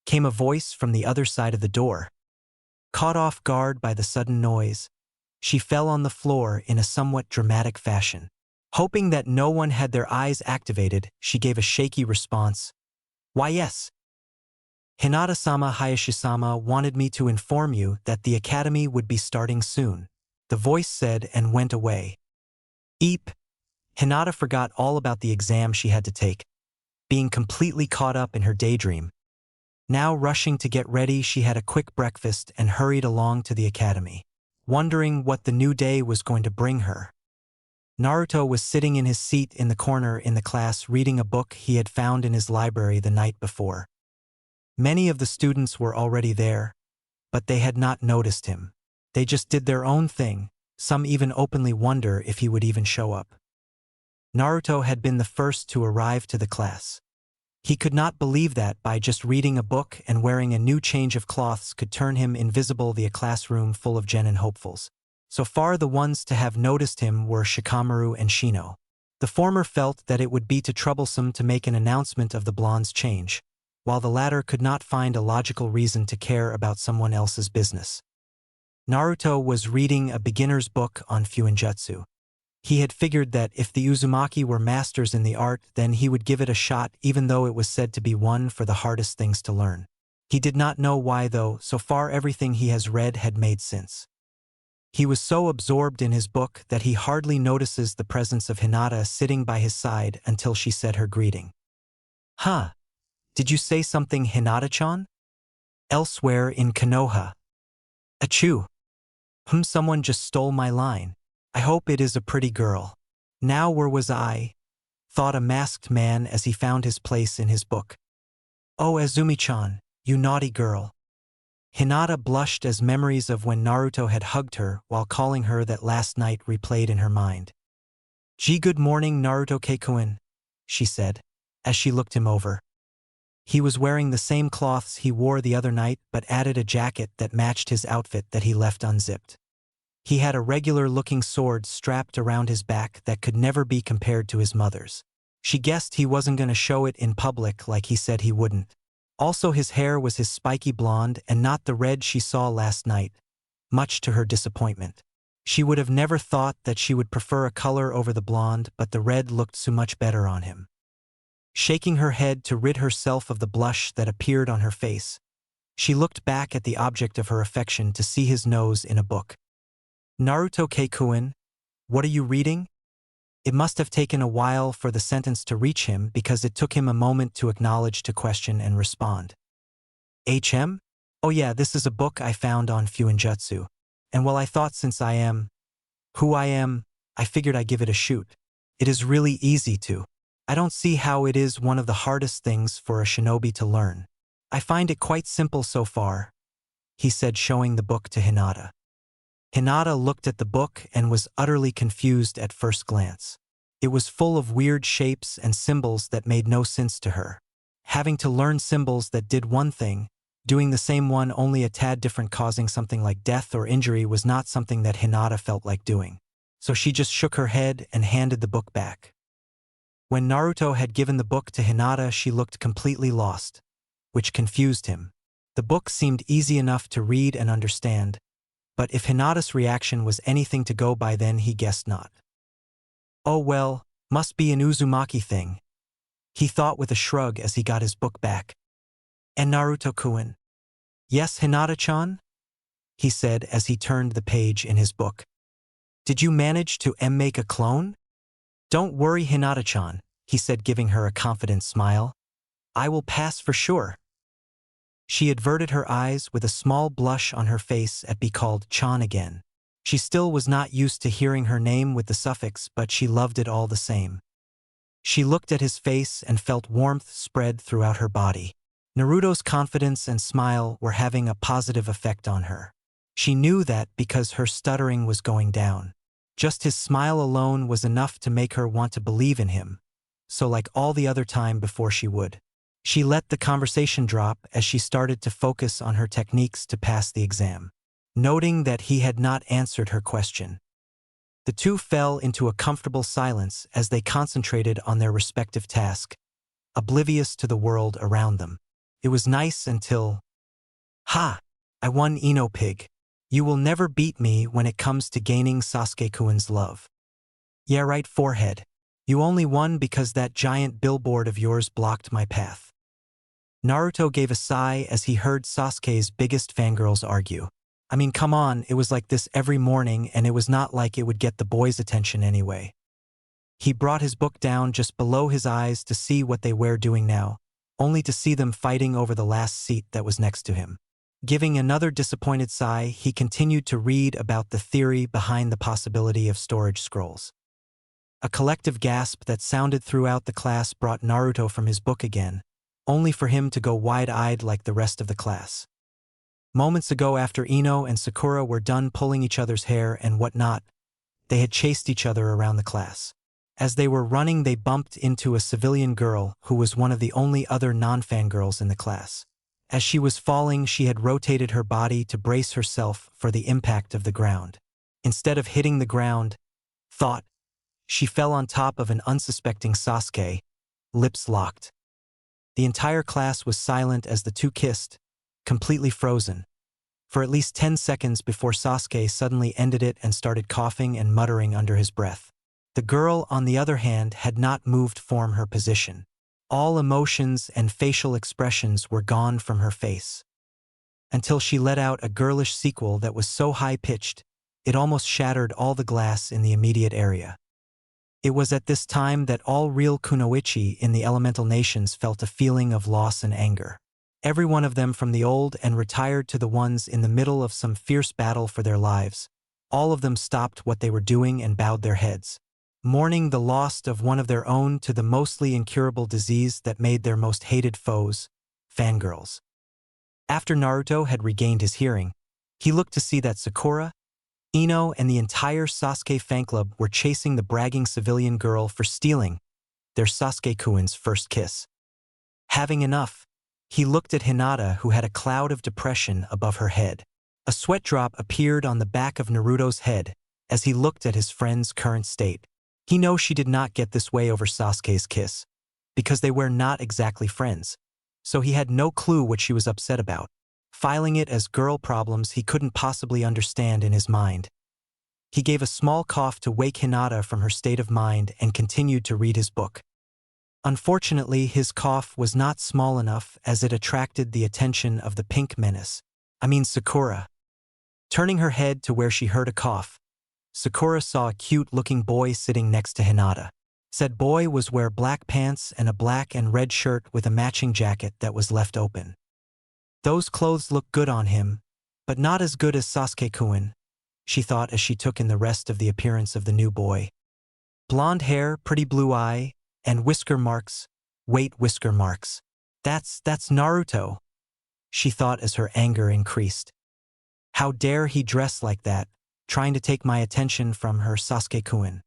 came a voice from the other side of the door. Caught off guard by the sudden noise, she fell on the floor in a somewhat dramatic fashion. Hoping that no one had their eyes activated, she gave a shaky response. Why yes. Hinata-sama, Hayashi-sama wanted me to inform you that the academy would be starting soon, the voice said and went away. Eep. Hinata forgot all about the exam she had to take, being completely caught up in her daydream. Now rushing to get ready, she had a quick breakfast and hurried along to the academy, wondering what the new day was going to bring her. Naruto was sitting in his seat in the corner in the class reading a book he had found in his library the night before. Many of the students were already there, but they had not noticed him. They just did their own thing, Some even openly wonder if he would even show up. Naruto had been the first to arrive to the class. He could not believe that by just reading a book and wearing a new change of clothes could turn him invisible to a classroom full of genin hopefuls. So far the ones to have noticed him were Shikamaru and Shino. The former felt that it would be too troublesome to make an announcement of the blonde's change, while the latter could not find a logical reason to care about someone else's business. Naruto was reading a beginner's book on Fuinjutsu. He had figured that if the Uzumaki were masters in the art, then he would give it a shot even though it was said to be one for the hardest things to learn. He did not know why though, so far everything he has read had made sense. He was so absorbed in his book that he hardly notices the presence of Hinata sitting by his side until she said her greeting. Huh? Did you say something, Hinata-chan? Elsewhere in Konoha. Achoo. Someone just stole my line. I hope it is a pretty girl. Now where was I? Thought a masked man as he found his place in his book. Oh, Azumi-chan, you naughty girl. Hinata blushed as memories of when Naruto had hugged her while calling her that last night replayed in her mind. Gee, good morning, Naruto Keikuin, she said, as she looked him over. He was wearing the same cloths he wore the other night but added a jacket that matched his outfit that he left unzipped. He had a regular-looking sword strapped around his back that could never be compared to his mother's. She guessed he wasn't going to show it in public like he said he wouldn't. Also, his hair was his spiky blonde and not the red she saw last night, much to her disappointment. She would have never thought that she would prefer a color over the blonde, but the red looked so much better on him. Shaking her head to rid herself of the blush that appeared on her face, she looked back at the object of her affection to see his nose in a book. Naruto Keikuin, what are you reading? It must have taken a while for the sentence to reach him because it took him a moment to acknowledge, to question and respond. HM? Oh yeah, this is a book I found on Fuinjutsu. And well, I thought since I am who I am, I figured I'd give it a shoot. It is really easy to. I don't see how it is one of the hardest things for a shinobi to learn. I find it quite simple so far, he said, showing the book to Hinata. Hinata looked at the book and was utterly confused at first glance. It was full of weird shapes and symbols that made no sense to her. Having to learn symbols that did one thing, doing the same one only a tad different, causing something like death or injury, was not something that Hinata felt like doing. So she just shook her head and handed the book back. When Naruto had given the book to Hinata, she looked completely lost, which confused him. The book seemed easy enough to read and understand, but if Hinata's reaction was anything to go by, then he guessed not. Oh well, must be an Uzumaki thing, he thought with a shrug as he got his book back. And Naruto-kun? Yes, Hinata-chan? He said as he turned the page in his book. Did you manage to make a clone? Don't worry, Hinata-chan, he said, giving her a confident smile. I will pass for sure. She averted her eyes with a small blush on her face at being called Chan again. She still was not used to hearing her name with the suffix, but she loved it all the same. She looked at his face and felt warmth spread throughout her body. Naruto's confidence and smile were having a positive effect on her. She knew that because her stuttering was going down. Just his smile alone was enough to make her want to believe in him, so like all the other time before she would. She let the conversation drop as she started to focus on her techniques to pass the exam, noting that he had not answered her question. The two fell into a comfortable silence as they concentrated on their respective task, oblivious to the world around them. It was nice until... Ha! I won, Ino Pig. You will never beat me when it comes to gaining Sasuke-kun's love. Yeah, right, forehead. You only won because that giant billboard of yours blocked my path. Naruto gave a sigh as he heard Sasuke's biggest fangirls argue. I mean, come on, it was like this every morning, and it was not like it would get the boys' attention anyway. He brought his book down just below his eyes to see what they were doing now, only to see them fighting over the last seat that was next to him. Giving another disappointed sigh, he continued to read about the theory behind the possibility of storage scrolls. A collective gasp that sounded throughout the class brought Naruto from his book again, only for him to go wide-eyed like the rest of the class. Moments ago, after Ino and Sakura were done pulling each other's hair and whatnot, they had chased each other around the class. As they were running, they bumped into a civilian girl who was one of the only other non-fangirls in the class. As she was falling, she had rotated her body to brace herself for the impact of the ground. Instead of hitting the ground, she fell on top of an unsuspecting Sasuke, lips locked. The entire class was silent as the two kissed, completely frozen, for at least 10 seconds before Sasuke suddenly ended it and started coughing and muttering under his breath. The girl, on the other hand, had not moved from her position. All emotions and facial expressions were gone from her face, until she let out a girlish sequel that was so high-pitched, it almost shattered all the glass in the immediate area. It was at this time that all real kunoichi in the elemental nations felt a feeling of loss and anger. Every one of them, from the old and retired to the ones in the middle of some fierce battle for their lives, all of them stopped what they were doing and bowed their heads, mourning the loss of one of their own to the mostly incurable disease that made their most hated foes, fangirls. After Naruto had regained his hearing, he looked to see that Sakura, Ino, and the entire Sasuke fan club were chasing the bragging civilian girl for stealing their Sasuke-kun's first kiss. Having enough, he looked at Hinata, who had a cloud of depression above her head. A sweat drop appeared on the back of Naruto's head as he looked at his friend's current state. He knew she did not get this way over Sasuke's kiss, because they were not exactly friends, so he had no clue what she was upset about, filing it as girl problems he couldn't possibly understand in his mind. He gave a small cough to wake Hinata from her state of mind and continued to read his book. Unfortunately, his cough was not small enough, as it attracted the attention of the pink menace. Sakura. Turning her head to where she heard a cough, Sakura saw a cute-looking boy sitting next to Hinata. Said boy was wearing black pants and a black and red shirt with a matching jacket that was left open. Those clothes looked good on him, but not as good as Sasuke-kun, she thought as she took in the rest of the appearance of the new boy. Blonde hair, pretty blue eye, and whisker marks. Wait, whisker marks. That's Naruto, she thought as her anger increased. How dare he dress like that, trying to take my attention from her, Sasuke-kun.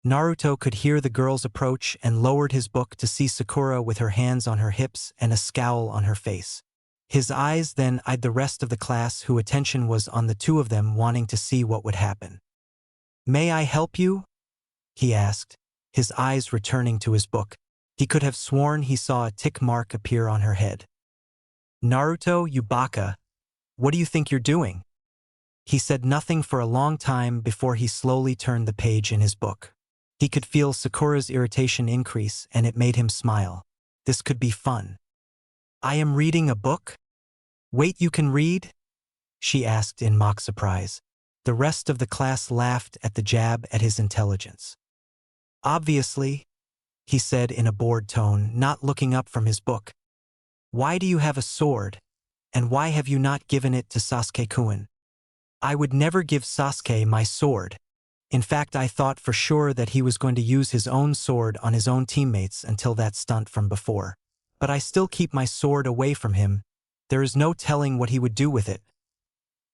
Naruto could hear the girl's approach and lowered his book to see Sakura with her hands on her hips and a scowl on her face. His eyes then eyed the rest of the class, whose attention was on the two of them, wanting to see what would happen. "May I help you?" he asked, his eyes returning to his book. He could have sworn he saw a tick mark appear on her head. "Naruto, you baka, what do you think you're doing?" He said nothing for a long time before he slowly turned the page in his book. He could feel Sakura's irritation increase, and it made him smile. This could be fun. "I am reading a book?" "Wait, you can read?" she asked in mock surprise. The rest of the class laughed at the jab at his intelligence. "Obviously," he said in a bored tone, not looking up from his book. "Why do you have a sword, and why have you not given it to Sasuke-kun?" "I would never give Sasuke my sword. In fact, I thought for sure that he was going to use his own sword on his own teammates until that stunt from before. But I still keep my sword away from him. There is no telling what he would do with it,"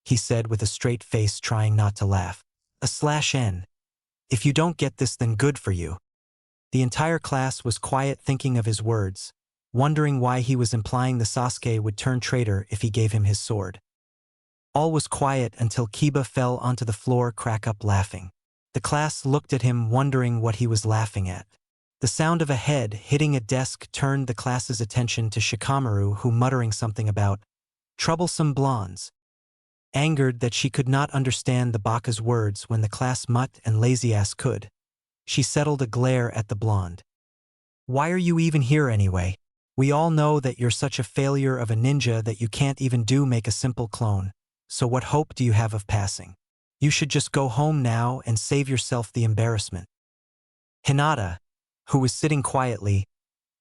he said with a straight face, trying not to laugh. "N. If you don't get this, then good for you." The entire class was quiet, thinking of his words, wondering why he was implying the Sasuke would turn traitor if he gave him his sword. All was quiet until Kiba fell onto the floor, crack up laughing. The class looked at him, wondering what he was laughing at. The sound of a head hitting a desk turned the class's attention to Shikamaru, who muttering something about troublesome blondes. Angered that she could not understand the baka's words when the class mutt and lazy-ass could, she settled a glare at the blonde. "Why are you even here anyway? We all know that you're such a failure of a ninja that you can't even make a simple clone, so what hope do you have of passing? You should just go home now and save yourself the embarrassment." Hinata, who was sitting quietly,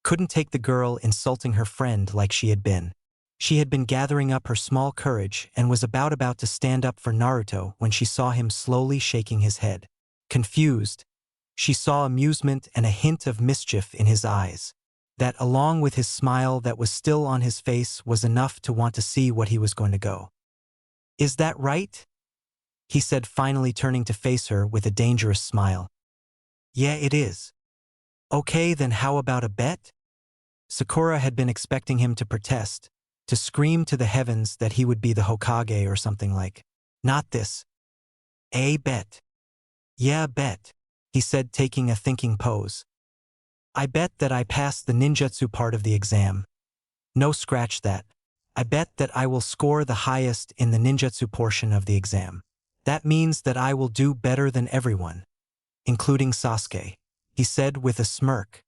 couldn't take the girl insulting her friend like she had been. She had been gathering up her small courage and was about to stand up for Naruto when she saw him slowly shaking his head. Confused, she saw amusement and a hint of mischief in his eyes. that along with his smile that was still on his face was enough to want to see what he was going to go. "Is that right?" he said, finally turning to face her with a dangerous smile. "Yeah, it is." "Okay, then how about a bet?" Sakura had been expecting him to protest, to scream to the heavens that he would be the Hokage or something like, "Not this." "A bet." "Yeah, bet," he said, taking a thinking pose. "I bet that I pass the ninjutsu part of the exam." "No, scratch that. I bet that I will score the highest in the ninjutsu portion of the exam. That means that I will do better than everyone, including Sasuke," he said with a smirk.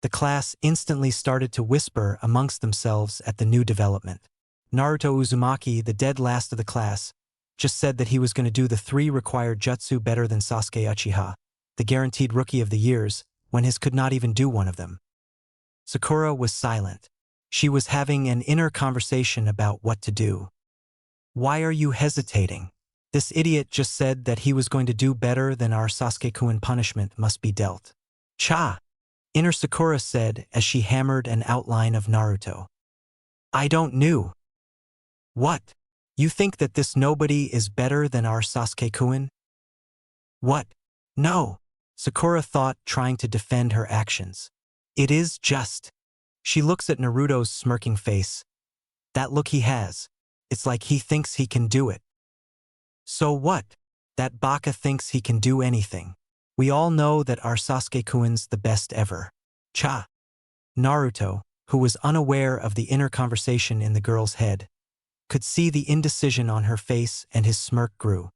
The class instantly started to whisper amongst themselves at the new development. Naruto Uzumaki, the dead last of the class, just said that he was going to do the 3 required jutsu better than Sasuke Uchiha, the guaranteed rookie of the years, when his could not even do one of them. Sakura was silent. She was having an inner conversation about what to do. "Why are you hesitating? This idiot just said that he was going to do better than our Sasuke-kun. Punishment must be dealt." "Cha!" Inner Sakura said as she hammered an outline of Naruto. "I don't know." "What? You think that this nobody is better than our Sasuke-kun?" "What? No," Sakura thought, trying to defend her actions. "It is just." She looks at Naruto's smirking face. That look he has. It's like he thinks he can do it. "So what? That baka thinks he can do anything. We all know that our Sasuke-kun's the best ever." "Cha." Naruto, who was unaware of the inner conversation in the girl's head, could see the indecision on her face, and his smirk grew.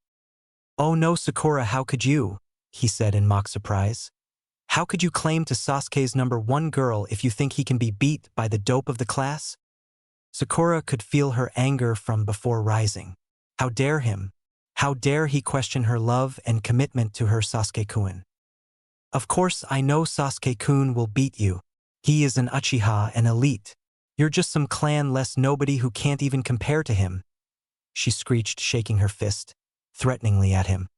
"Oh no, Sakura, how could you?" he said in mock surprise. "How could you claim to Sasuke's #1 girl if you think he can be beat by the dope of the class?" Sakura could feel her anger from before rising. How dare him? How dare he question her love and commitment to her Sasuke-kun? "Of course I know Sasuke-kun will beat you. He is an Uchiha, an elite. You're just some clan-less nobody who can't even compare to him," she screeched, shaking her fist threateningly at him.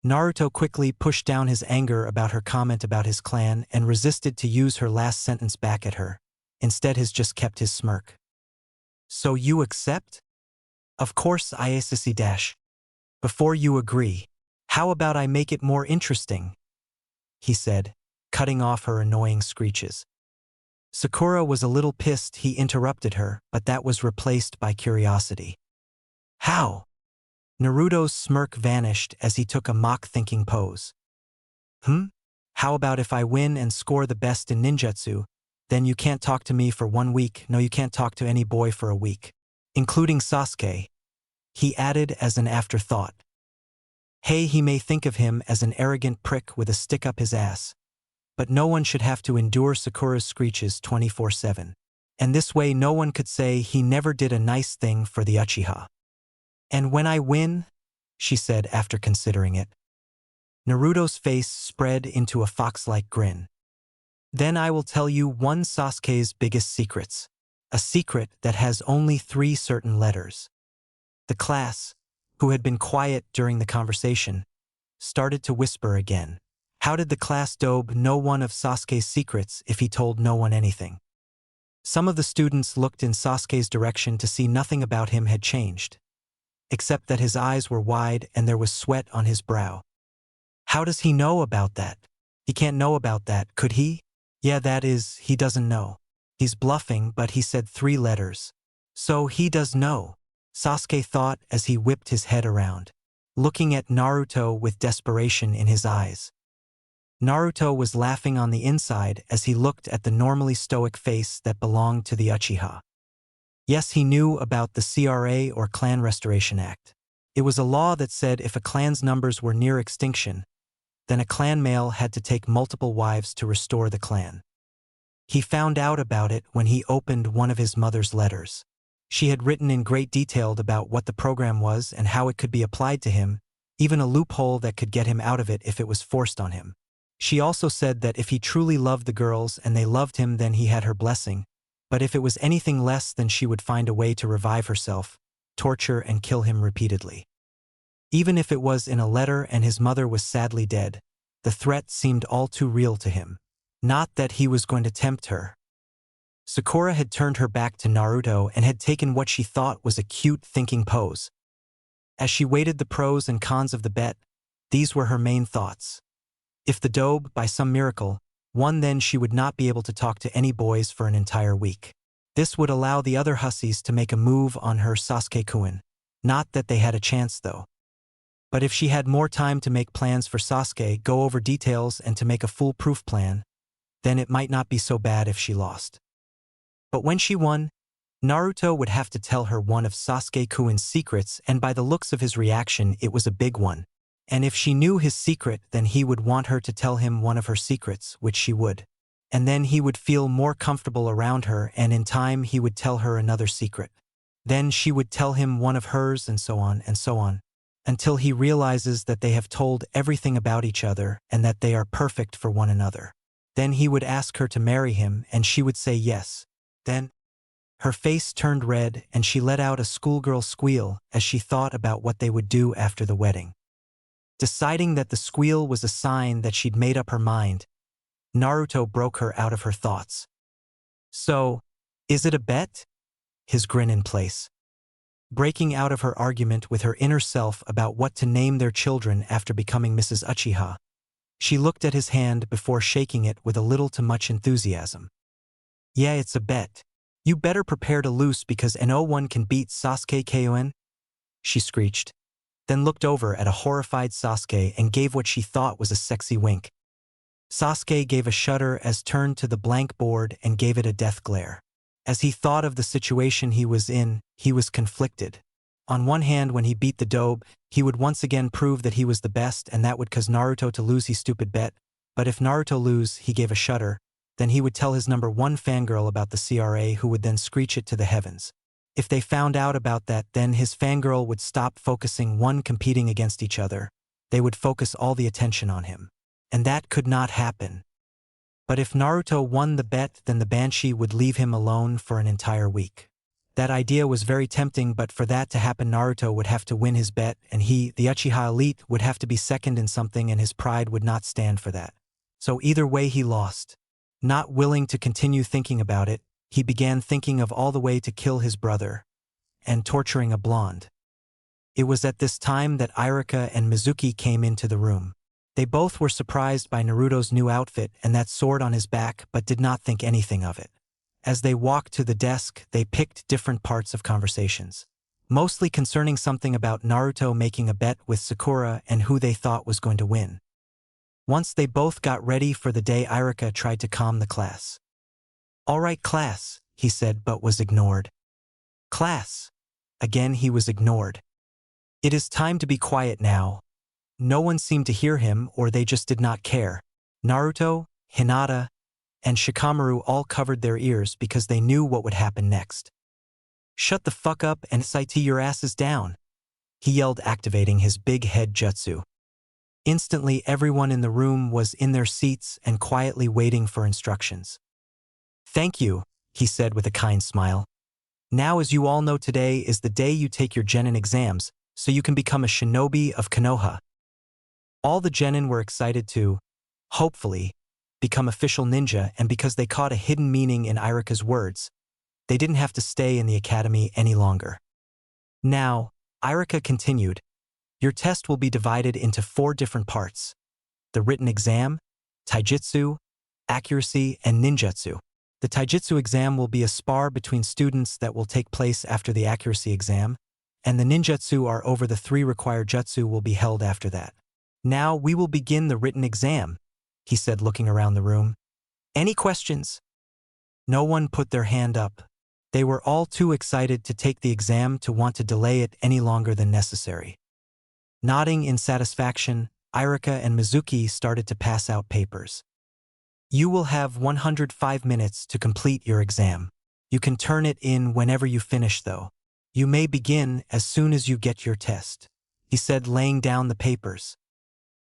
Naruto quickly pushed down his anger about her comment about his clan and resisted to use her last sentence back at her. Instead, he just kept his smirk. "So you accept?" "Of course I accept. Before you agree, how about I make it more interesting?" he said, cutting off her annoying screeches. Sakura was a little pissed he interrupted her, but that was replaced by curiosity. "How?" Naruto's smirk vanished as he took a mock-thinking pose. How about if I win and score the best in ninjutsu, then you can't talk to me for 1 week. No, you can't talk to any boy for a week. Including Sasuke," he added as an afterthought. Hey, he may think of him as an arrogant prick with a stick up his ass, but no one should have to endure Sakura's screeches 24/7. And this way no one could say he never did a nice thing for the Uchiha. "And when I win?" she said after considering it. Naruto's face spread into a fox-like grin. "Then I will tell you one Sasuke's biggest secrets. A secret that has only 3 certain letters." The class, who had been quiet during the conversation, started to whisper again. How did the class dobe know one of Sasuke's secrets if he told no one anything? Some of the students looked in Sasuke's direction to see nothing about him had changed, except that his eyes were wide and there was sweat on his brow. How does he know about that? He can't know about that, could he? Yeah, that is, he doesn't know. He's bluffing, but he said 3 letters. So he does know, Sasuke thought as he whipped his head around, looking at Naruto with desperation in his eyes. Naruto was laughing on the inside as he looked at the normally stoic face that belonged to the Uchiha. Yes, he knew about the CRA or Clan Restoration Act. It was a law that said if a clan's numbers were near extinction, then a clan male had to take multiple wives to restore the clan. He found out about it when he opened one of his mother's letters. She had written in great detail about what the program was and how it could be applied to him, even a loophole that could get him out of it if it was forced on him. She also said that if he truly loved the girls and they loved him, then he had her blessing, but if it was anything less, then she would find a way to revive herself, torture and kill him repeatedly. Even if it was in a letter and his mother was sadly dead, the threat seemed all too real to him. Not that he was going to tempt her. Sakura had turned her back to Naruto and had taken what she thought was a cute thinking pose. As she weighed the pros and cons of the bet, these were her main thoughts. If the dobe, by some miracle, won, then she would not be able to talk to any boys for an entire week. This would allow the other hussies to make a move on her Sasuke-kun. Not that they had a chance though. But if she had more time to make plans for Sasuke, go over details and to make a foolproof plan, then it might not be so bad if she lost. But when she won, Naruto would have to tell her one of Sasuke-kun's secrets, and by the looks of his reaction it was a big one. And if she knew his secret, then he would want her to tell him one of her secrets, which she would. And then he would feel more comfortable around her, and in time he would tell her another secret. Then she would tell him one of hers, and so on, until he realizes that they have told everything about each other and that they are perfect for one another. Then he would ask her to marry him, and she would say yes. Then her face turned red and she let out a schoolgirl squeal as she thought about what they would do after the wedding. Deciding that the squeal was a sign that she'd made up her mind, Naruto broke her out of her thoughts. "So, is it a bet?" His grin in place. Breaking out of her argument with her inner self about what to name their children after becoming Mrs. Uchiha, she looked at his hand before shaking it with a little too much enthusiasm. "Yeah, it's a bet. You better prepare to lose because no one can beat Sasuke-kun," she screeched, then looked over at a horrified Sasuke and gave what she thought was a sexy wink. Sasuke gave a shudder as turned to the blank board and gave it a death glare. As he thought of the situation he was in, he was conflicted. On one hand, when he beat the dobe, he would once again prove that he was the best, and that would cause Naruto to lose his stupid bet. But if Naruto lose, he gave a shudder, then he would tell his number one fangirl about the CRA, who would then screech it to the heavens. If they found out about that, then his fangirl would stop focusing one competing against each other. They would focus all the attention on him. And that could not happen. But if Naruto won the bet, then the Banshee would leave him alone for an entire week. That idea was very tempting, but for that to happen Naruto would have to win his bet, and he, the Uchiha elite, would have to be second in something, and his pride would not stand for that. So either way he lost. Not willing to continue thinking about it, he began thinking of all the way to kill his brother and torturing a blonde. It was at this time that Irika and Mizuki came into the room. They both were surprised by Naruto's new outfit and that sword on his back, but did not think anything of it. As they walked to the desk, they picked different parts of conversations, mostly concerning something about Naruto making a bet with Sakura and who they thought was going to win. Once they both got ready for the day, Irika tried to calm the class. "All right, class," he said, but was ignored. "Class." Again he was ignored. "It is time to be quiet now." No one seemed to hear him, or they just did not care. Naruto, Hinata, and Shikamaru all covered their ears because they knew what would happen next. "Shut the fuck up and sit your asses down," he yelled, activating his big head jutsu. Instantly, everyone in the room was in their seats and quietly waiting for instructions. "Thank you," he said with a kind smile. "Now, as you all know, today is the day you take your genin exams, so you can become a shinobi of Konoha." All the genin were excited to, hopefully, become official ninja, and because they caught a hidden meaning in Irika's words, they didn't have to stay in the academy any longer. Now, Irika continued, "Your test will be divided into 4 different parts: the written exam, taijutsu, accuracy, and ninjutsu. The taijutsu exam will be a spar between students that will take place after the accuracy exam, and the ninjutsu are over the 3 required jutsu will be held after that. Now we will begin the written exam," he said, looking around the room. "Any questions?" No one put their hand up. They were all too excited to take the exam to want to delay it any longer than necessary. Nodding in satisfaction, Irika and Mizuki started to pass out papers. "You will have 105 minutes to complete your exam. You can turn it in whenever you finish, though. You may begin as soon as you get your test," he said, laying down the papers.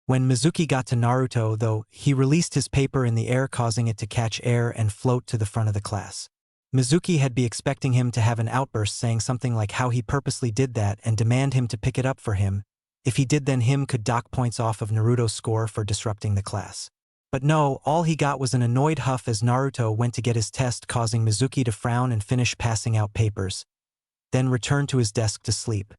When Mizuki got to Naruto, though, he released his paper in the air, causing it to catch air and float to the front of the class. Mizuki had been expecting him to have an outburst saying something like how he purposely did that and demand him to pick it up for him. If he did, then him could dock points off of Naruto's score for disrupting the class. But no, all he got was an annoyed huff as Naruto went to get his test, causing Mizuki to frown and finish passing out papers, then return to his desk to sleep.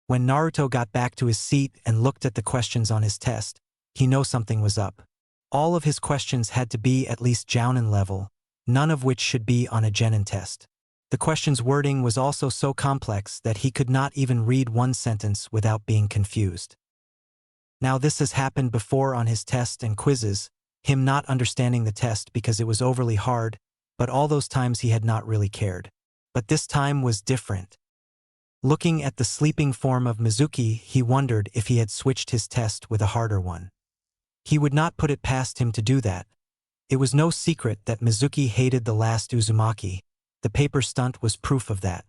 When Naruto got back to his seat and looked at the questions on his test, he knew something was up. All of his questions had to be at least Jounin level, none of which should be on a Genin test. The question's wording was also so complex that he could not even read one sentence without being confused. Now this has happened before on his tests and quizzes, him not understanding the test because it was overly hard, but all those times he had not really cared. But this time was different. Looking at the sleeping form of Mizuki, he wondered if he had switched his test with a harder one. He would not put it past him to do that. It was no secret that Mizuki hated the last Uzumaki. The paper stunt was proof of that.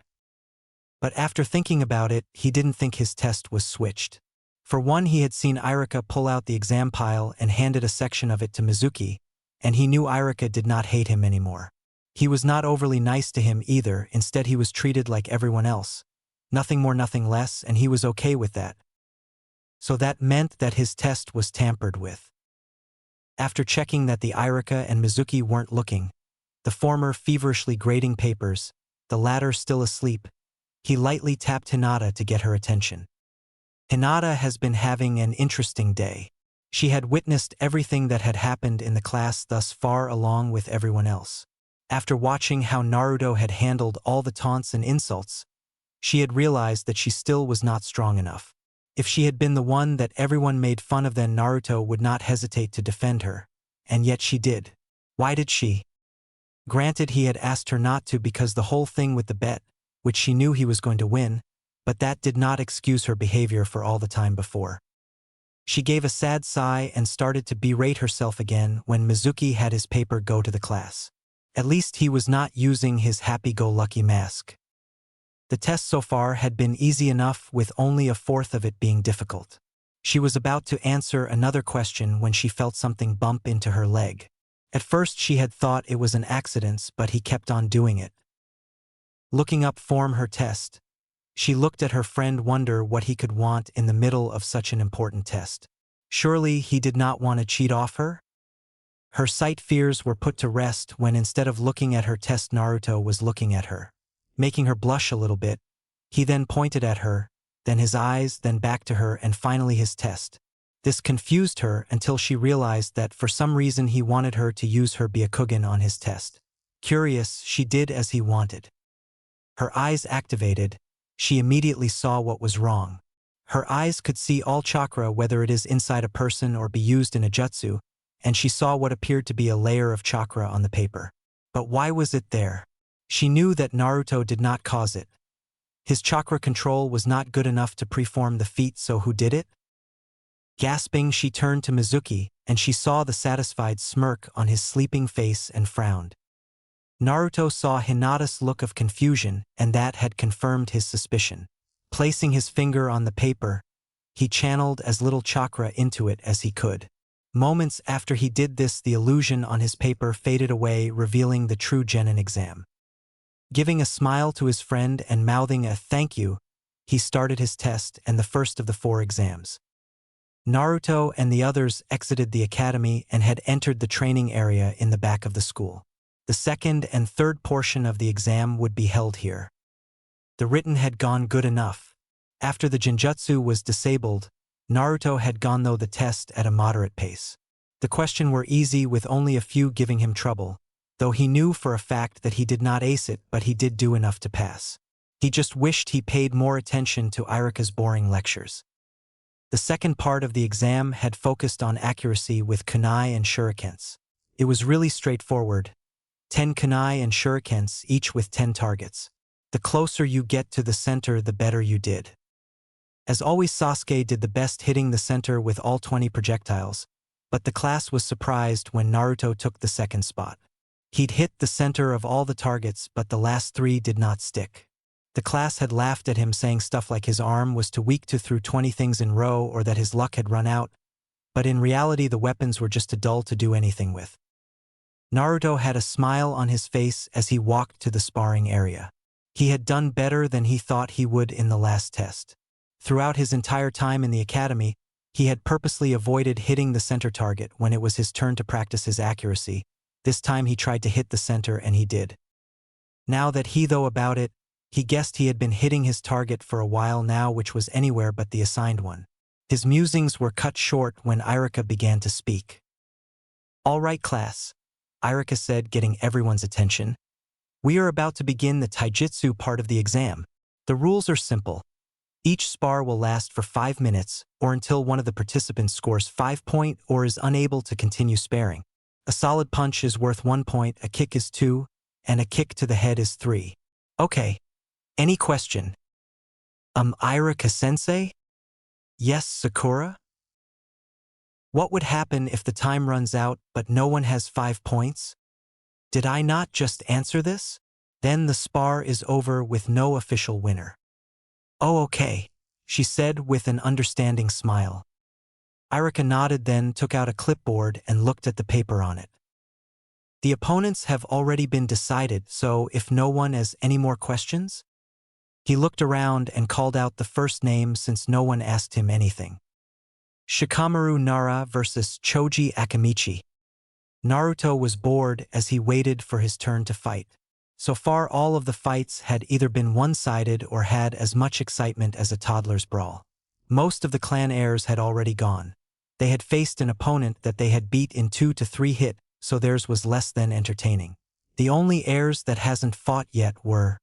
But after thinking about it, he didn't think his test was switched. For one, he had seen Irika pull out the exam pile and handed a section of it to Mizuki, and he knew Irika did not hate him anymore. He was not overly nice to him either, instead he was treated like everyone else. Nothing more, nothing less, and he was okay with that. So that meant that his test was tampered with. After checking that the Irika and Mizuki weren't looking, the former feverishly grading papers, the latter still asleep, he lightly tapped Hinata to get her attention. Hinata has been having an interesting day. She had witnessed everything that had happened in the class thus far along with everyone else. After watching how Naruto had handled all the taunts and insults, she had realized that she still was not strong enough. If she had been the one that everyone made fun of, then Naruto would not hesitate to defend her. And yet she did. Why did she? Granted, he had asked her not to because the whole thing with the bet, which she knew he was going to win, but that did not excuse her behavior for all the time before. She gave a sad sigh and started to berate herself again when Mizuki had his paper go to the class. At least he was not using his happy-go-lucky mask. The test so far had been easy enough, with only a fourth of it being difficult. She was about to answer another question when she felt something bump into her leg. At first she had thought it was an accident, but he kept on doing it. Looking up from her test, she looked at her friend, wonder what he could want in the middle of such an important test. Surely he did not want to cheat off her? Her sight fears were put to rest when, instead of looking at her test, Naruto was looking at her, making her blush a little bit. He then pointed at her, then his eyes, then back to her, and finally his test. This confused her until she realized that for some reason he wanted her to use her Byakugan on his test. Curious, she did as he wanted. Her eyes activated. She immediately saw what was wrong. Her eyes could see all chakra, whether it is inside a person or be used in a jutsu, and she saw what appeared to be a layer of chakra on the paper. But why was it there? She knew that Naruto did not cause it. His chakra control was not good enough to perform the feat, so who did it? Gasping, she turned to Mizuki, and she saw the satisfied smirk on his sleeping face and frowned. Naruto saw Hinata's look of confusion, and that had confirmed his suspicion. Placing his finger on the paper, he channeled as little chakra into it as he could. Moments after he did this, the illusion on his paper faded away, revealing the true Genin exam. Giving a smile to his friend and mouthing a thank you, he started his test and the first of the 4 exams. Naruto and the others exited the academy and had entered the training area in the back of the school. The second and third portion of the exam would be held here. The written had gone good enough. After the Genjutsu was disabled, Naruto had gone through the test at a moderate pace. The questions were easy, with only a few giving him trouble, though he knew for a fact that he did not ace it, but he did do enough to pass. He just wished he paid more attention to Irika's boring lectures. The second part of the exam had focused on accuracy with kunai and shurikens. It was really straightforward. 10 kunai and shurikens, each with 10 targets. The closer you get to the center, the better you did. As always, Sasuke did the best, hitting the center with all 20 projectiles, but the class was surprised when Naruto took the second spot. He'd hit the center of all the targets, but the last 3 did not stick. The class had laughed at him, saying stuff like his arm was too weak to throw 20 things in a row, or that his luck had run out, but in reality the weapons were just too dull to do anything with. Naruto had a smile on his face as he walked to the sparring area. He had done better than he thought he would in the last test. Throughout his entire time in the academy, He had purposely avoided hitting the center target when it was his turn to practice his accuracy. This time he tried to hit the center and he did. Now that he thought about it, he guessed he had been hitting his target for a while now, which was anywhere but the assigned one. His musings were cut short when Irika began to speak. "All right, class," Irika said, getting everyone's attention. "We are about to begin the taijutsu part of the exam. The rules are simple. Each spar will last for 5 minutes, or until one of the participants scores 5 points or is unable to continue sparring. A solid punch is worth 1 point, a kick is 2, and a kick to the head is 3. Okay. Any question?" Irika-sensei?" "Yes, Sakura?" "What would happen if the time runs out but no one has 5 points? Did I not just answer this? Then the spar is over with no official winner." "Oh, okay," she said with an understanding smile. Irika nodded, then took out a clipboard and looked at the paper on it. "The opponents have already been decided, so if no one has any more questions?" He looked around and called out the first name since no one asked him anything. "Shikamaru Nara versus Choji Akamichi." Naruto was bored as he waited for his turn to fight. So far all of the fights had either been one-sided or had as much excitement as a toddler's brawl. Most of the clan heirs had already gone. They had faced an opponent that they had beat in 2 to 3 hits, so theirs was less than entertaining. The only heirs that hasn't fought yet were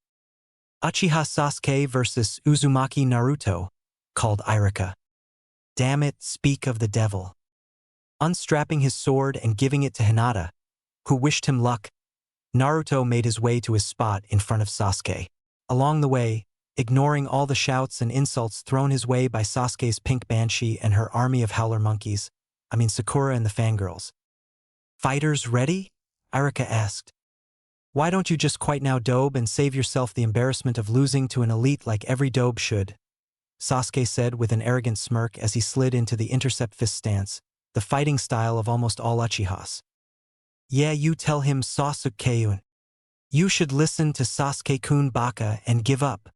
Uchiha Sasuke versus Uzumaki Naruto, called Irika. "Damn it, speak of the devil." Unstrapping his sword and giving it to Hinata, who wished him luck, Naruto made his way to his spot in front of Sasuke. Along the way, ignoring all the shouts and insults thrown his way by Sasuke's pink banshee and her army of howler monkeys, Sakura and the fangirls. "Fighters ready?" Irika asked. "Why don't you just quit now, dobe, and save yourself the embarrassment of losing to an elite like every dobe should?" Sasuke said with an arrogant smirk as he slid into the intercept fist stance, the fighting style of almost all Uchihas. "Yeah, you tell him, Sasuke-kun. You should listen to Sasuke-kun baka and give up.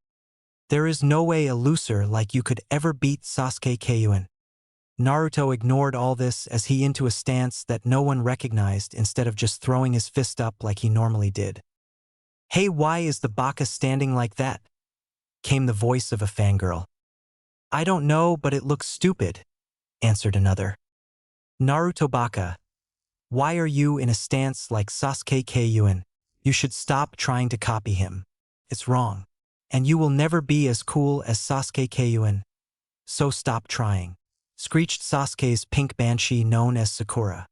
There is no way a loser like you could ever beat Sasuke-kun." Naruto ignored all this as he into a stance that no one recognized instead of just throwing his fist up like he normally did. "Hey, why is the baka standing like that?" came the voice of a fangirl. "I don't know, but it looks stupid," answered another. "Naruto baka, why are you in a stance like Sasuke-kun? You should stop trying to copy him. It's wrong. And you will never be as cool as Sasuke-kun. So stop trying," screeched Sasuke's pink banshee known as Sakura.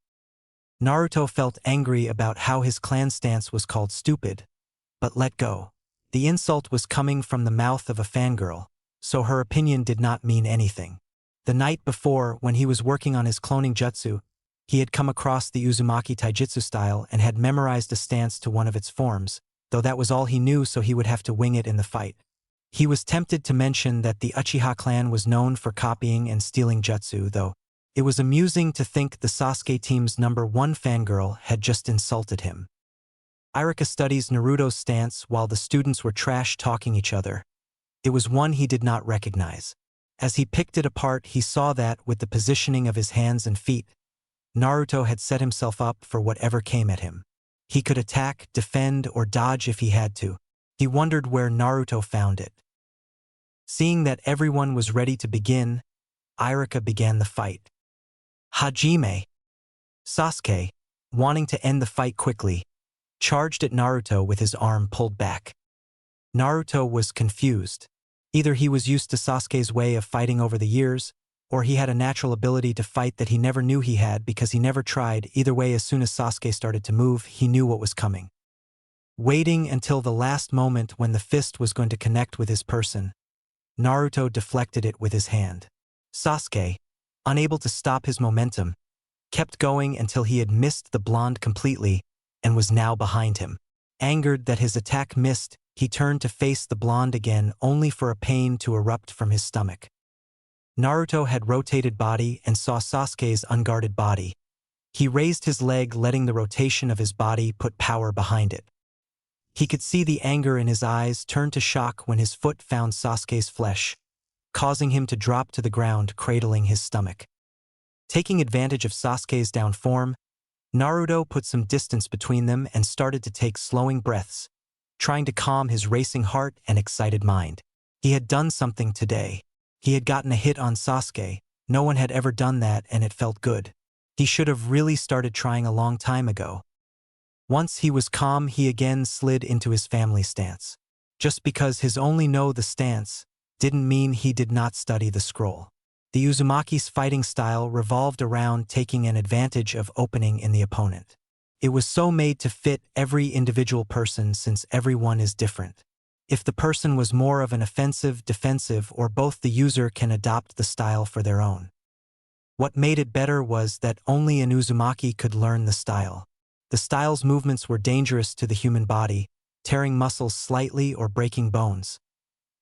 Naruto felt angry about how his clan stance was called stupid, but let go. The insult was coming from the mouth of a fangirl, so her opinion did not mean anything. The night before, when he was working on his cloning jutsu, he had come across the Uzumaki taijutsu style and had memorized a stance to one of its forms, though that was all he knew, so he would have to wing it in the fight. He was tempted to mention that the Uchiha clan was known for copying and stealing jutsu, though it was amusing to think the Sasuke team's #1 fangirl had just insulted him. Irika studies Naruto's stance while the students were trash-talking each other. It was one he did not recognize. As he picked it apart, he saw that, with the positioning of his hands and feet, Naruto had set himself up for whatever came at him. He could attack, defend, or dodge if he had to. He wondered where Naruto found it. Seeing that everyone was ready to begin, Irika began the fight. "Hajime!" Sasuke, wanting to end the fight quickly, charged at Naruto with his arm pulled back. Naruto was confused. Either he was used to Sasuke's way of fighting over the years, or he had a natural ability to fight that he never knew he had because he never tried. Either way, as soon as Sasuke started to move, he knew what was coming. Waiting until the last moment when the fist was going to connect with his person, Naruto deflected it with his hand. Sasuke, unable to stop his momentum, kept going until he had missed the blonde completely and was now behind him. Angered that his attack missed, he turned to face the blonde again, only for a pain to erupt from his stomach. Naruto had rotated body and saw Sasuke's unguarded body. He raised his leg, letting the rotation of his body put power behind it. He could see the anger in his eyes turn to shock when his foot found Sasuke's flesh. causing him to drop to the ground, cradling his stomach. Taking advantage of Sasuke's down form, Naruto put some distance between them and started to take slowing breaths, trying to calm his racing heart and excited mind. He had done something today. He had gotten a hit on Sasuke. No one had ever done that, and it felt good. He should have really started trying a long time ago. Once he was calm, he again slid into his family stance. Just because his only know the stance didn't mean he did not study the scroll. The Uzumaki's fighting style revolved around taking an advantage of opening in the opponent. It was so made to fit every individual person since everyone is different. If the person was more of an offensive, defensive, or both, the user can adopt the style for their own. What made it better was that only an Uzumaki could learn the style. The style's movements were dangerous to the human body, tearing muscles slightly or breaking bones.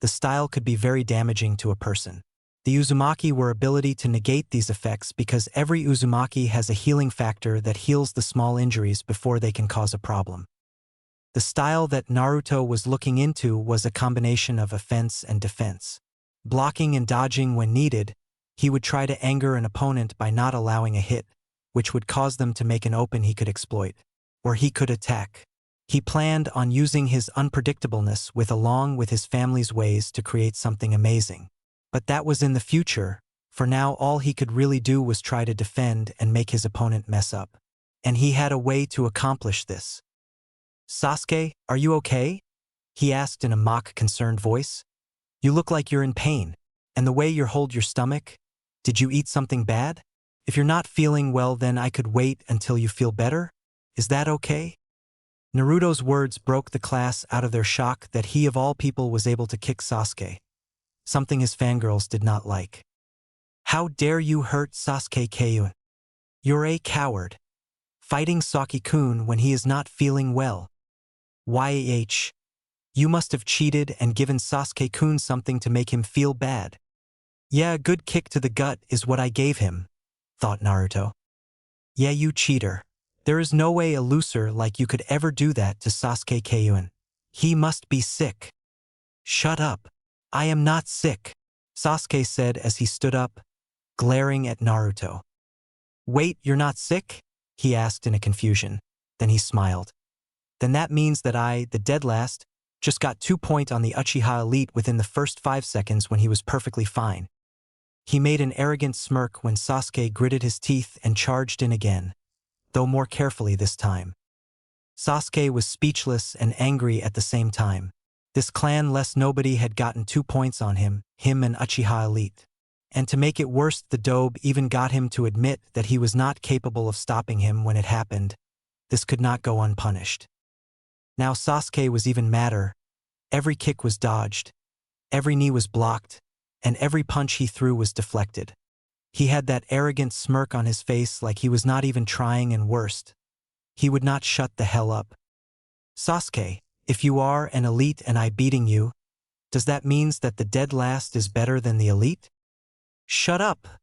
The style could be very damaging to a person. The Uzumaki were ability to negate these effects because every Uzumaki has a healing factor that heals the small injuries before they can cause a problem. The style that Naruto was looking into was a combination of offense and defense. Blocking and dodging when needed, he would try to anger an opponent by not allowing a hit, which would cause them to make an open he could exploit. Or he could attack. He planned on using his unpredictableness along with his family's ways to create something amazing. But that was in the future. For now, all he could really do was try to defend and make his opponent mess up. And he had a way to accomplish this. "Sasuke, are you okay?" he asked in a mock concerned voice. "You look like you're in pain. And the way you hold your stomach, did you eat something bad? If you're not feeling well, then I could wait until you feel better. Is that okay?" Naruto's words broke the class out of their shock that he of all people was able to kick Sasuke. Something his fangirls did not like. "How dare you hurt Sasuke Kayun? You're a coward. Fighting Saki-kun when he is not feeling well. YH. You must have cheated and given Sasuke-kun something to make him feel bad." "Yeah, a good kick to the gut is what I gave him," thought Naruto. "Yeah, you cheater. There is no way a loser like you could ever do that to Sasuke Kayun. He must be sick." "Shut up. I am not sick," Sasuke said as he stood up, glaring at Naruto. "Wait, you're not sick?" he asked in a confusion. Then he smiled. "Then that means that I, the dead last, just got 2 points on the Uchiha Elite within the first 5 seconds when he was perfectly fine." He made an arrogant smirk when Sasuke gritted his teeth and charged in again, though more carefully this time. Sasuke was speechless and angry at the same time. This clan-less nobody had gotten 2 points on him and Uchiha Elite. And to make it worse, the dobe even got him to admit that he was not capable of stopping him when it happened. This could not go unpunished. Now Sasuke was even madder. Every kick was dodged, every knee was blocked, and every punch he threw was deflected. He had that arrogant smirk on his face like he was not even trying, and worst, he would not shut the hell up. "Sasuke, if you are an elite and I beating you, does that means that the dead last is better than the elite?" "Shut up!"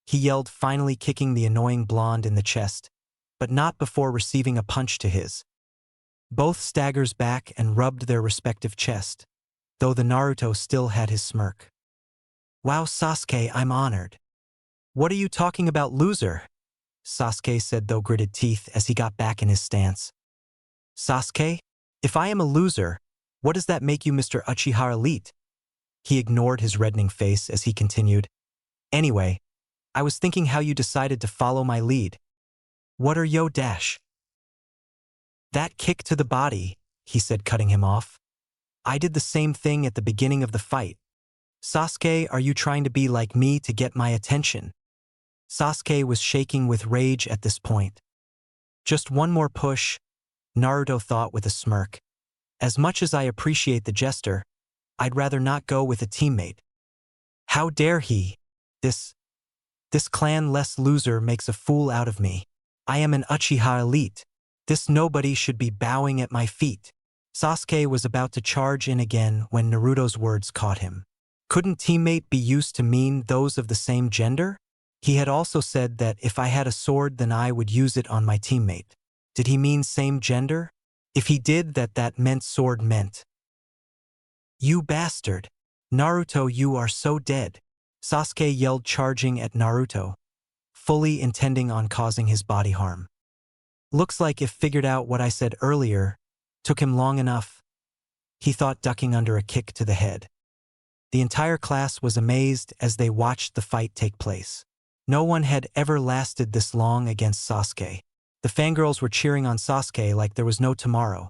he yelled, finally kicking the annoying blonde in the chest, but not before receiving a punch to his. Both staggers back and rubbed their respective chest, though the Naruto still had his smirk. "Wow, Sasuke, I'm honored." "What are you talking about, loser?" Sasuke said, though gritted teeth, as he got back in his stance. "Sasuke, if I am a loser, what does that make you Mr. Uchiha Elite?" He ignored his reddening face as he continued. "Anyway, I was thinking how you decided to follow my lead. What are yo dash?" "That kick to the body," he said, cutting him off. "I did the same thing at the beginning of the fight. Sasuke, are you trying to be like me to get my attention?" Sasuke was shaking with rage at this point. "Just one more push," Naruto thought with a smirk. "As much as I appreciate the jester, I'd rather not go with a teammate. How dare he? This clan-less loser makes a fool out of me. I am an Uchiha Elite. This nobody should be bowing at my feet." Sasuke was about to charge in again when Naruto's words caught him. Couldn't teammate be used to mean those of the same gender? He had also said that if I had a sword then I would use it on my teammate. Did he mean same gender? If he did, that meant sword meant. "You bastard. Naruto, you are so dead. Sasuke yelled, charging at Naruto, fully intending on causing his body harm. Looks like if figured out what I said earlier, took him long enough, he thought, ducking under a kick to the head. The entire class was amazed as they watched the fight take place. No one had ever lasted this long against Sasuke. The fangirls were cheering on Sasuke like there was no tomorrow.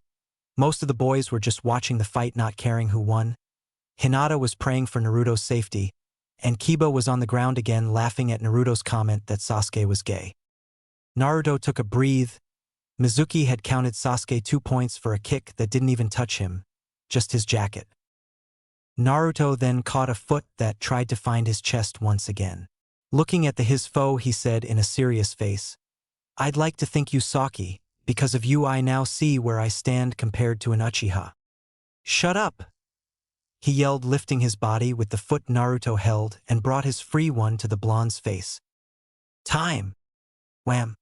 Most of the boys were just watching the fight, not caring who won. Hinata was praying for Naruto's safety, and Kiba was on the ground again, laughing at Naruto's comment that Sasuke was gay. Naruto took a breath. Mizuki had counted Sasuke 2 points for a kick that didn't even touch him, just his jacket. Naruto then caught a foot that tried to find his chest once again. Looking at his foe, he said in a serious face, "I'd like to thank you, Saki. Because of you I now see where I stand compared to an Uchiha." "Shut up!" he yelled, lifting his body with the foot Naruto held and brought his free one to the blonde's face. "Time!" Wham!